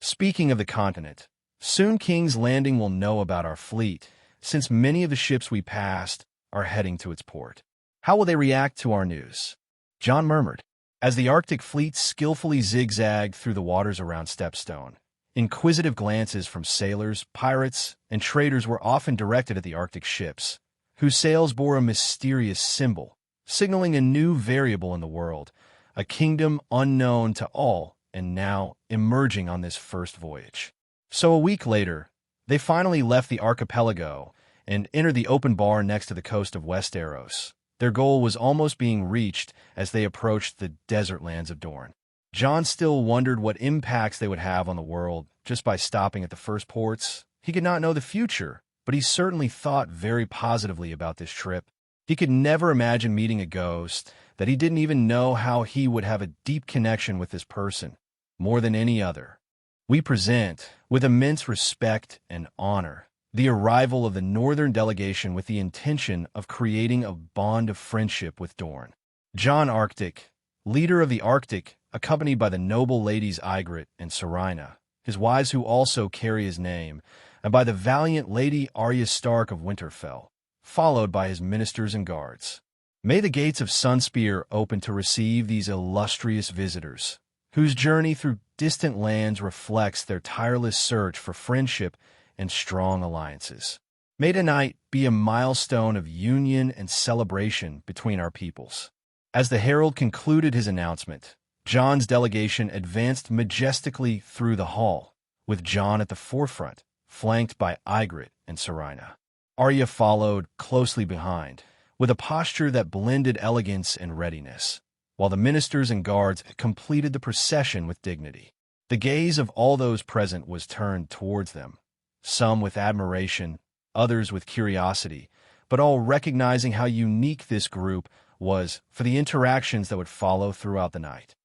Speaker 1: "Speaking of the continent, soon King's Landing will know about our fleet, since many of the ships we passed are heading to its port. How will they react to our news?" John murmured, as the Arctic fleet skillfully zigzagged through the waters around Stepstone. Inquisitive glances from sailors, pirates, and traders were often directed at the Arctic ships, whose sails bore a mysterious symbol, signaling a new variable in the world, a kingdom unknown to all and now emerging on this first voyage. So a week later, they finally left the archipelago and entered the open bar next to the coast of Westeros. Their goal was almost being reached as they approached the desert lands of Dorne. Jon still wondered what impacts they would have on the world just by stopping at the first ports. He could not know the future, but he certainly thought very positively about this trip. He could never imagine meeting a ghost that he didn't even know how he would have a deep connection with this person, more than any other. We present, with immense respect and honor, the arrival of the northern delegation with the intention of creating a bond of friendship with Dorne. Jon Arctic, leader of the Arctic, accompanied by the noble ladies Ygritte and Serena, his wives who also carry his name, and by the valiant Lady Arya Stark of Winterfell, followed by his ministers and guards. May the gates of Sunspear open to receive these illustrious visitors, whose journey through distant lands reflects their tireless search for friendship and strong alliances. May tonight be a milestone of union and celebration between our peoples. As the herald concluded his announcement, Jon's delegation advanced majestically through the hall, with Jon at the forefront, flanked by Ygritte and Serena. Arya followed closely behind, with a posture that blended elegance and readiness, while the ministers and guards completed the procession with dignity. The gaze of all those present was turned towards them, some with admiration, others with curiosity, but all recognizing how unique this group was for the interactions that would follow throughout the night.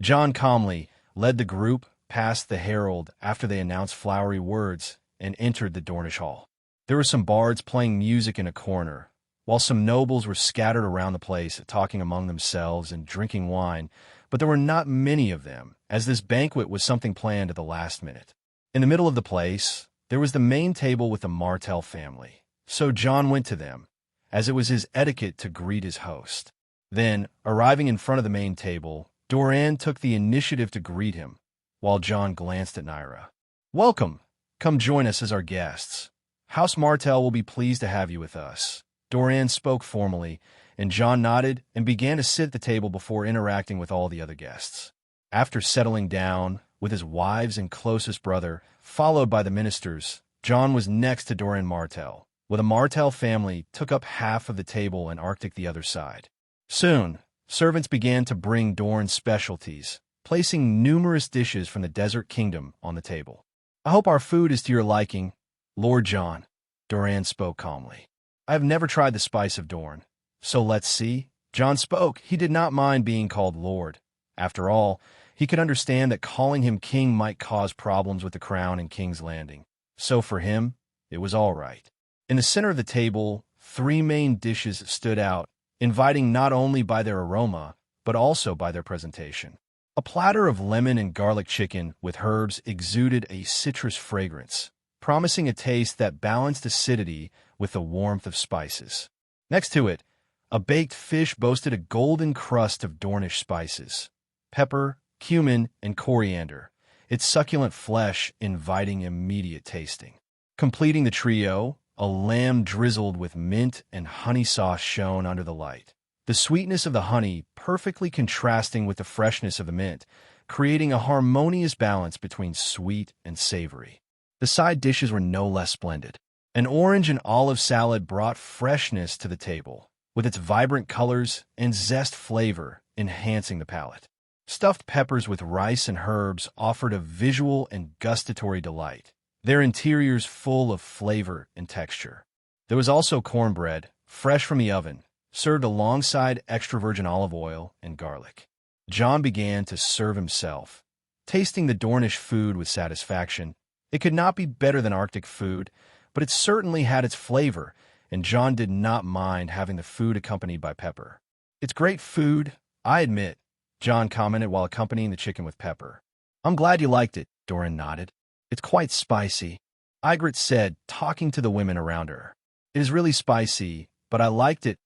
Speaker 1: Jon calmly led the group past the herald after they announced flowery words and entered the Dornish hall. There were some bards playing music in a corner, while some nobles were scattered around the place talking among themselves and drinking wine, but there were not many of them, as this banquet was something planned at the last minute. In the middle of the place, there was the main table with the Martell family, so Jon went to them, as it was his etiquette to greet his host. Then, arriving in front of the main table, Doran took the initiative to greet him, while Jon glanced at Nyra. "Welcome. Come join us as our guests. House Martell will be pleased to have you with us." Doran spoke formally, and Jon nodded and began to sit at the table before interacting with all the other guests. After settling down with his wives and closest brother, followed by the ministers, Jon was next to Doran Martell, where the Martell family took up half of the table and Arctic the other side. Soon, servants began to bring Dorne's specialties, placing numerous dishes from the Desert Kingdom on the table. "I hope our food is to your liking, Lord Jon," Doran spoke calmly. "I have never tried the spice of Dorne, so let's see." Jon spoke. He did not mind being called Lord. After all, he could understand that calling him king might cause problems with the crown and King's Landing. So for him, it was all right. In the center of the table, 3 main dishes stood out, inviting not only by their aroma, but also by their presentation. A platter of lemon and garlic chicken with herbs exuded a citrus fragrance, promising a taste that balanced acidity with the warmth of spices. Next to it, a baked fish boasted a golden crust of Dornish spices, pepper, cumin, and coriander, its succulent flesh inviting immediate tasting. Completing the trio, a lamb drizzled with mint and honey sauce shone under the light, the sweetness of the honey perfectly contrasting with the freshness of the mint, creating a harmonious balance between sweet and savory. The side dishes were no less splendid. An orange and olive salad brought freshness to the table, with its vibrant colors and zest flavor enhancing the palate. Stuffed peppers with rice and herbs offered a visual and gustatory delight, their interiors full of flavor and texture. There was also cornbread, fresh from the oven, served alongside extra virgin olive oil and garlic. Jon began to serve himself, tasting the Dornish food with satisfaction. It could not be better than Arctic food, but it certainly had its flavor, and Jon did not mind having the food accompanied by pepper. "It's great food, I admit," Jon commented while accompanying the chicken with pepper. "I'm glad you liked it," Doran nodded. "It's quite spicy," Ygritte said, talking to the women around her. "It is really spicy, but I liked it."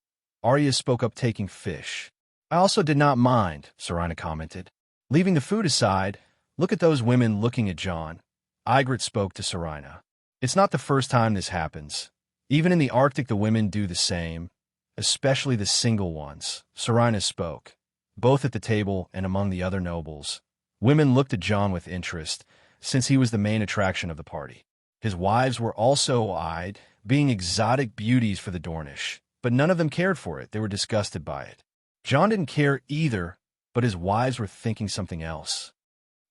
Speaker 1: Arya spoke up, taking fish. "I also did not mind," Serena commented. Leaving the food aside, "Look at those women looking at Jon," Ygritte spoke to Serena. "It's not the first time this happens. Even in the Arctic the women do the same, especially the single ones," Serena spoke. Both at the table and among the other nobles, women looked at Jon with interest, since he was the main attraction of the party. His wives were also eyed, being exotic beauties for the Dornish, but none of them cared for it. They were disgusted by it. Jon didn't care either, but his wives were thinking something else.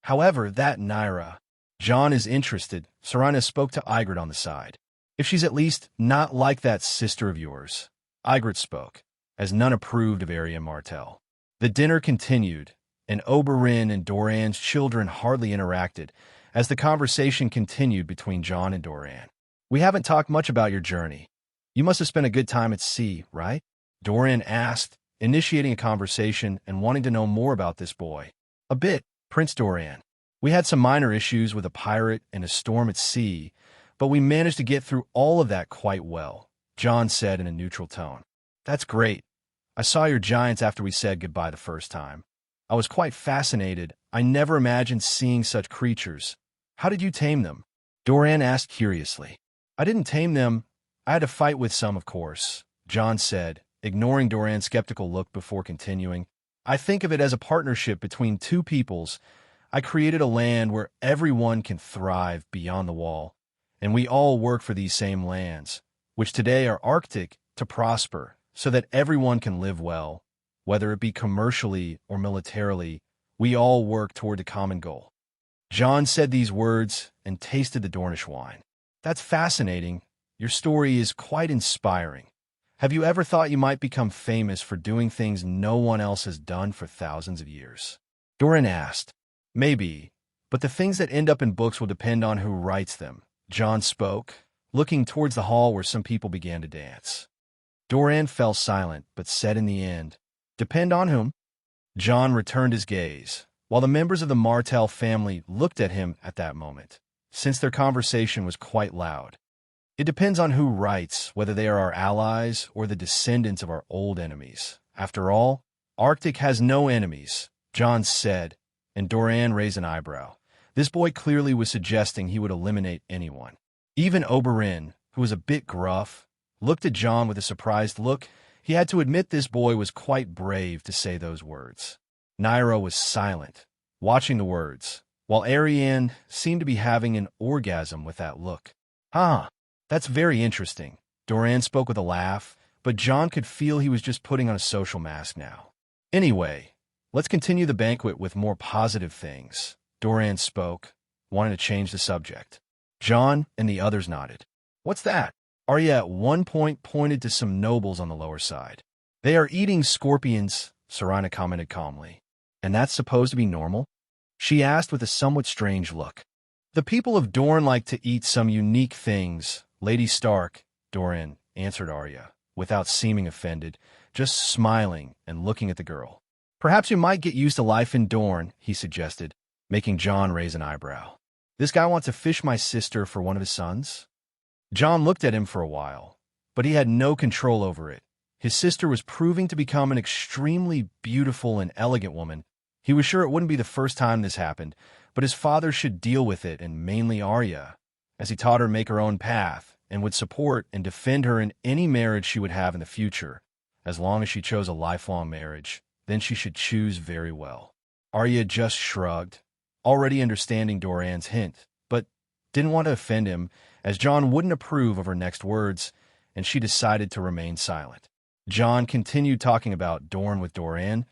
Speaker 1: However, that Nyra, John is interested, Serena spoke to Ygritte on the side. If she's at least not like that sister of yours. Ygritte spoke, as none approved of Arya Martell. The dinner continued, and Oberyn and Doran's children hardly interacted, as the conversation continued between John and Doran. We haven't talked much about your journey. You must have spent a good time at sea, right? Doran asked, initiating a conversation and wanting to know more about this boy. A bit, Prince Doran. We had some minor issues with a pirate and a storm at sea, but we managed to get through all of that quite well, John said in a neutral tone. That's great. I saw your giants after we said goodbye the first time. I was quite fascinated. I never imagined seeing such creatures. How did you tame them? Doran asked curiously. I didn't tame them. I had to fight with some, of course, John said, ignoring Doran's skeptical look before continuing. I think of it as a partnership between two peoples. I created a land where everyone can thrive beyond the wall, and we all work for these same lands, which today are Arctic, to prosper, so that everyone can live well, whether it be commercially or militarily. We all work toward a common goal. John said these words and tasted the Dornish wine. That's fascinating. Your story is quite inspiring. Have you ever thought you might become famous for doing things no one else has done for thousands of years? Doran asked. Maybe, but the things that end up in books will depend on who writes them. John spoke, looking towards the hall where some people began to dance. Doran fell silent, but said in the end, Depend on whom? John returned his gaze, while the members of the Martell family looked at him at that moment, since their conversation was quite loud. It depends on who writes, whether they are our allies or the descendants of our old enemies. After all, Arctic has no enemies, John said, and Doran raised an eyebrow. This boy clearly was suggesting he would eliminate anyone. Even Oberyn, who was a bit gruff, looked at John with a surprised look. He had to admit this boy was quite brave to say those words. Nyra was silent, watching the words, while Arianne seemed to be having an orgasm with that look. Huh, that's very interesting. Doran spoke with a laugh, but John could feel he was just putting on a social mask now. Anyway, let's continue the banquet with more positive things. Doran spoke, wanting to change the subject. John and the others nodded. What's that? Arya at one point pointed to some nobles on the lower side. They are eating scorpions, Serena commented calmly. And that's supposed to be normal? She asked with a somewhat strange look. The people of Dorne like to eat some unique things, Lady Stark, Doran answered Arya, without seeming offended, just smiling and looking at the girl. Perhaps you might get used to life in Dorne, he suggested, making John raise an eyebrow. This guy wants to fish my sister for one of his sons? John looked at him for a while, but he had no control over it. His sister was proving to become an extremely beautiful and elegant woman. He was sure it wouldn't be the first time this happened, but his father should deal with it, and mainly Arya, as he taught her to make her own path and would support and defend her in any marriage she would have in the future. As long as she chose a lifelong marriage, then she should choose very well. Arya just shrugged, already understanding Doran's hint, but didn't want to offend him, as John wouldn't approve of her next words, and she decided to remain silent. John continued talking about Dorne with Doran,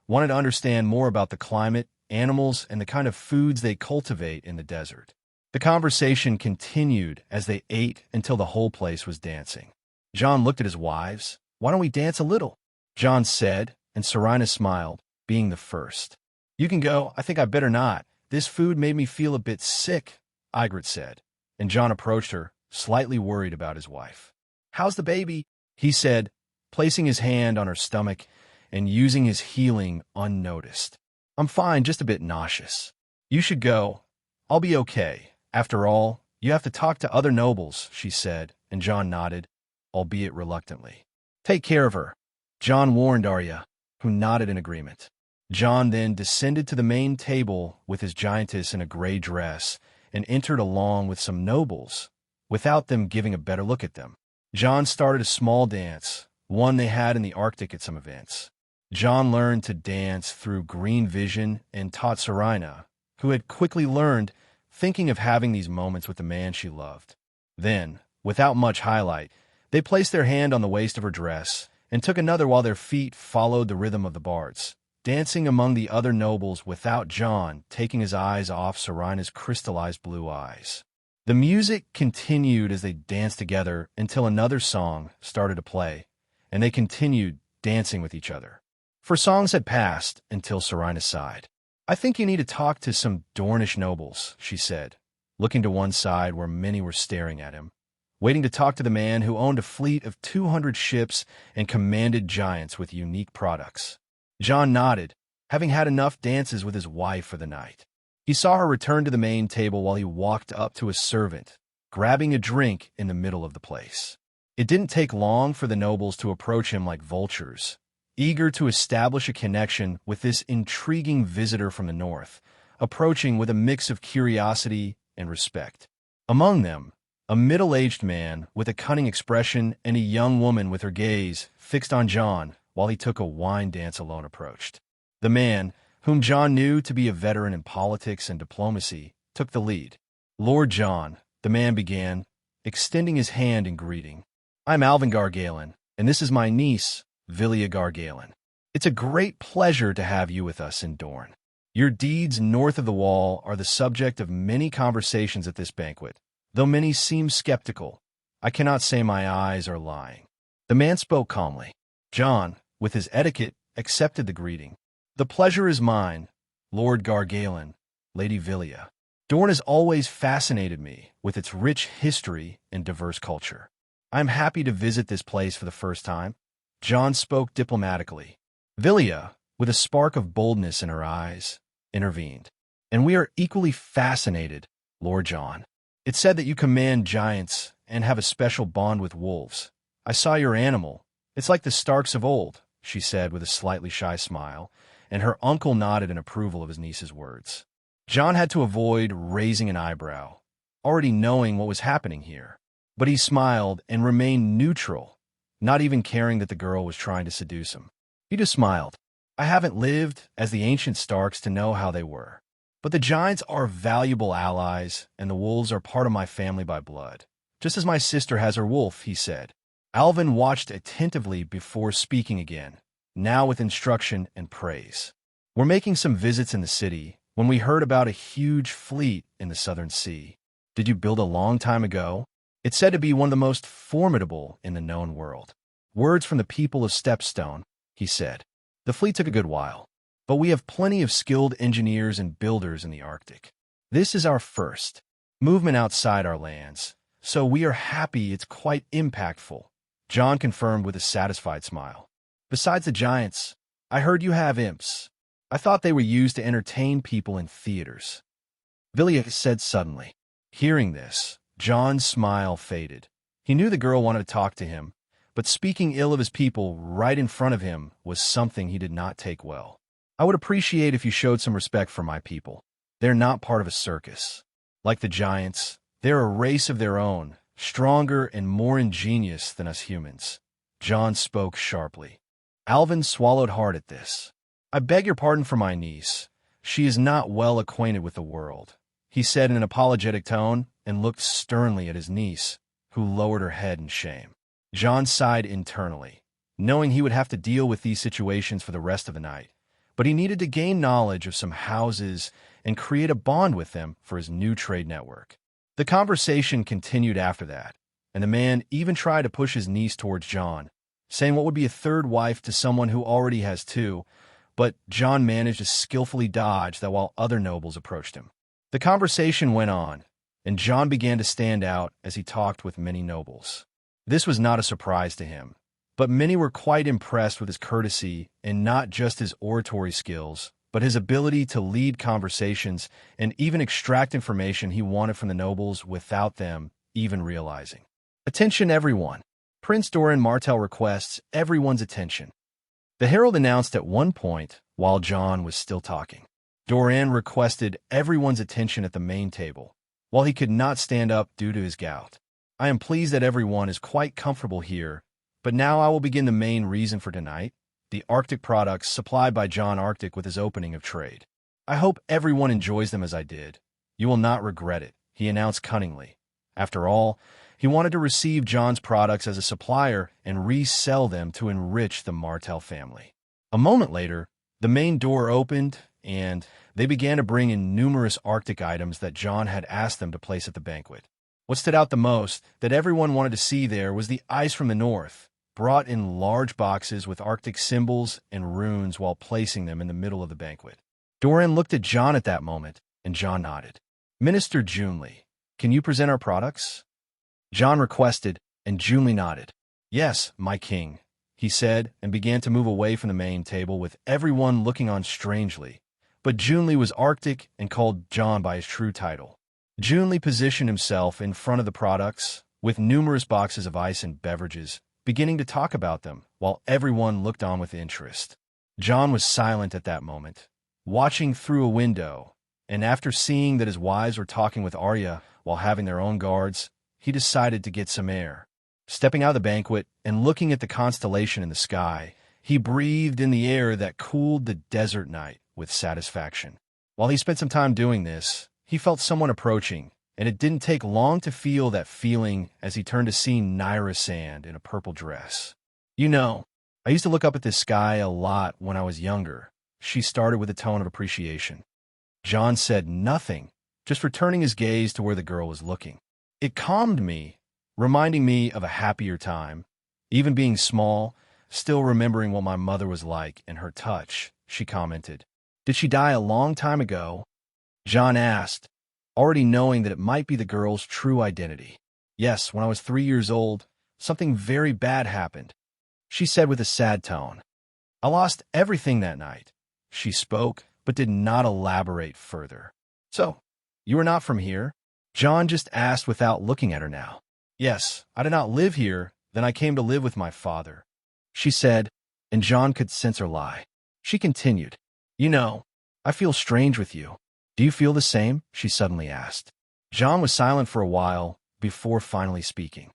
Speaker 1: wanted to understand more about the climate, animals, and the kind of foods they cultivate in the desert. The conversation continued as they ate until the whole place was dancing. John looked at his wives. Why don't we dance a little? John said, and Serena smiled, being the first. You can go. I think I better not. This food made me feel a bit sick, Ygritte said, and John approached her, slightly worried about his wife. How's the baby? He said, placing his hand on her stomach and using his healing unnoticed. I'm fine, just a bit nauseous. You should go. I'll be okay. After all, you have to talk to other nobles, she said, and John nodded, albeit reluctantly. Take care of her, John warned Arya, who nodded in agreement. John then descended to the main table with his giantess in a gray dress and entered along with some nobles, without them giving a better look at them. John started a small dance, one they had in the Arctic at some events. John learned to dance through green vision and taught Serena, who had quickly learned, thinking of having these moments with the man she loved. Then, without much highlight, they placed their hand on the waist of her dress and took another while their feet followed the rhythm of the bards. dancing among the other nobles without Jon taking his eyes off Serina's crystallized blue eyes. The music continued as they danced together until another song started to play, and they continued dancing with each other. For songs had passed until Serina sighed. "I think you need to talk to some Dornish nobles," she said, looking to one side where many were staring at him, waiting to talk to the man who owned a fleet of 200 ships and commanded giants with unique products. Jon nodded, having had enough dances with his wife for the night. He saw her return to the main table while he walked up to a servant, grabbing a drink in the middle of the place. It didn't take long for the nobles to approach him like vultures, eager to establish a connection with this intriguing visitor from the north, approaching with a mix of curiosity and respect. Among them, a middle-aged man with a cunning expression and a young woman with her gaze fixed on Jon while he took a wine dance alone approached. The man, whom Jon knew to be a veteran in politics and diplomacy, took the lead. "Lord Jon," the man began, extending his hand in greeting. "I'm Alvin Gargalen, and this is my niece, Villia Gargalen. It's a great pleasure to have you with us in Dorne. Your deeds north of the wall are the subject of many conversations at this banquet, though many seem skeptical. I cannot say my eyes are lying." The man spoke calmly. Jon, with his etiquette, accepted the greeting. "The pleasure is mine, Lord Gargalen, Lady Villia. Dorne has always fascinated me with its rich history and diverse culture. I am happy to visit this place for the first time." Jon spoke diplomatically. Villia, with a spark of boldness in her eyes, intervened. "And we are equally fascinated, Lord Jon. It's said that you command giants and have a special bond with wolves. I saw your animal. It's like the Starks of old," she said with a slightly shy smile, and her uncle nodded in approval of his niece's words. Jon had to avoid raising an eyebrow, already knowing what was happening here. But he smiled and remained neutral, not even caring that the girl was trying to seduce him. He just smiled. "I haven't lived as the ancient Starks to know how they were. But the giants are valuable allies, and the wolves are part of my family by blood, just as my sister has her wolf," he said. Alvin watched attentively before speaking again, now with instruction and praise. "We're making some visits in the city when we heard about a huge fleet in the southern sea. Did you build a long time ago? It's said to be one of the most formidable in the known world." "Words from the people of Stepstone," he said. "The fleet took a good while, but we have plenty of skilled engineers and builders in the Arctic. This is our first movement outside our lands, so we are happy it's quite impactful," Jon confirmed with a satisfied smile. "Besides the giants, I heard you have imps. I thought they were used to entertain people in theaters," Villia said suddenly. Hearing this, Jon's smile faded. He knew the girl wanted to talk to him, but speaking ill of his people right in front of him was something he did not take well. "I would appreciate if you showed some respect for my people. They're not part of a circus. Like the giants, they're a race of their own, stronger and more ingenious than us humans." Jon spoke sharply. Alvin swallowed hard at this. "I beg your pardon for my niece. She is not well acquainted with the world," he said in an apologetic tone and looked sternly at his niece, who lowered her head in shame. Jon sighed internally, knowing he would have to deal with these situations for the rest of the night, but he needed to gain knowledge of some houses and create a bond with them for his new trade network. The conversation continued after that, and the man even tried to push his niece towards Jon, saying what would be a third wife to someone who already has two, but Jon managed to skillfully dodge that while other nobles approached him. The conversation went on, and Jon began to stand out as he talked with many nobles. This was not a surprise to him, but many were quite impressed with his courtesy and not just his oratory skills, but his ability to lead conversations and even extract information he wanted from the nobles without them even realizing. "Attention everyone! Prince Doran Martell requests everyone's attention," the herald announced at one point while Jon was still talking. Doran requested everyone's attention at the main table, while he could not stand up due to his gout. "I am pleased that everyone is quite comfortable here, but now I will begin the main reason for tonight, the Arctic products supplied by Jon Arctic with his opening of trade. I hope everyone enjoys them as I did. You will not regret it," he announced cunningly. After all, he wanted to receive Jon's products as a supplier and resell them to enrich the Martell family. A moment later, The main door opened, and they began to bring in numerous Arctic items that John had asked them to place at the banquet. What stood out the most, that everyone wanted to see there, was the ice from the north, brought in large boxes with Arctic symbols and runes while placing them in the middle of the banquet. Dorne looked at John at that moment, and John nodded. "Minister Junley, can you present our products?" John requested, and Junley nodded. "Yes, my king," he said, and began to move away from the main table with everyone looking on strangely. But Junley was Arctic and called John by his true title. Junley positioned himself in front of the products, with numerous boxes of ice and beverages, beginning to talk about them, while everyone looked on with interest. John was silent at that moment, watching through a window, and after seeing that his wives were talking with Arya while having their own guards, he decided to get some air. Stepping out of the banquet and looking at the constellation in the sky, he breathed in the air that cooled the desert night with satisfaction. While he spent some time doing this, he felt someone approaching, and it didn't take long to feel that feeling as he turned to see Nyra Sand in a purple dress. "You know, I used to look up at this sky a lot when I was younger," she started with a tone of appreciation. John said nothing, just returning his gaze to where the girl was looking. "It calmed me, reminding me of a happier time, even being small, still remembering what my mother was like and her touch," she commented. "Did she die a long time ago?" John asked, already knowing that it might be the girl's true identity. "Yes, when I was 3 years old, something very bad happened," she said with a sad tone. "I lost everything that night." She spoke, but did not elaborate further. "So, you are not from here?" John just asked without looking at her now. "Yes, I did not live here, then I came to live with my father," she said, and John could sense her lie. She continued, "You know, I feel strange with you. Do you feel the same?" she suddenly asked. John was silent for a while before finally speaking.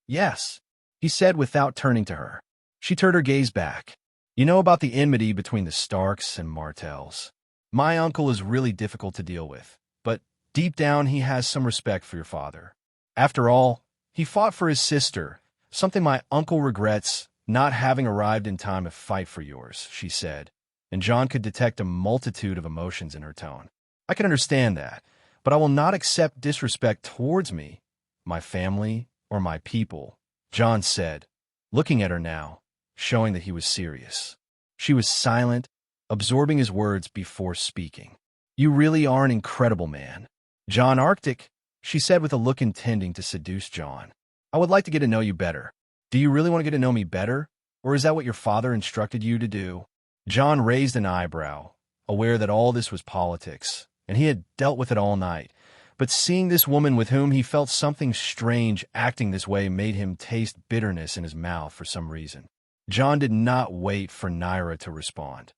Speaker 1: "Yes," he said without turning to her. She turned her gaze back. "You know about the enmity between the Starks and Martells. My uncle is really difficult to deal with, but deep down he has some respect for your father. After all, he fought for his sister, something my uncle regrets not having arrived in time to fight for yours," she said, and John could detect a multitude of emotions in her tone. "I can understand that, but I will not accept disrespect towards me, my family, or my people," John said, looking at her now, showing that he was serious. She was silent, absorbing his words before speaking. "You really are an incredible man, John Arctic," she said with a look intending to seduce John. "I would like to get to know you better. Do you really want to get to know me better, or is that what your father instructed you to do?" John raised an eyebrow, aware that all this was politics, and he had dealt with it all night. But seeing this woman with whom he felt something strange acting this way made him taste bitterness in his mouth for some reason. John did not wait for Nyra to respond.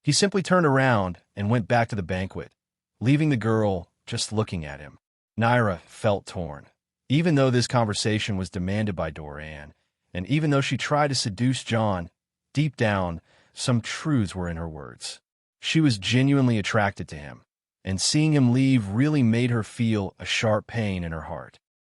Speaker 1: He simply turned around and went back to the banquet, leaving the girl just looking at him. Nyra felt torn. Even though this conversation was demanded by Dorne, and even though she tried to seduce John, deep down, some truths were in her words. She was genuinely attracted to him, and seeing him leave really made her feel a sharp pain in her heart.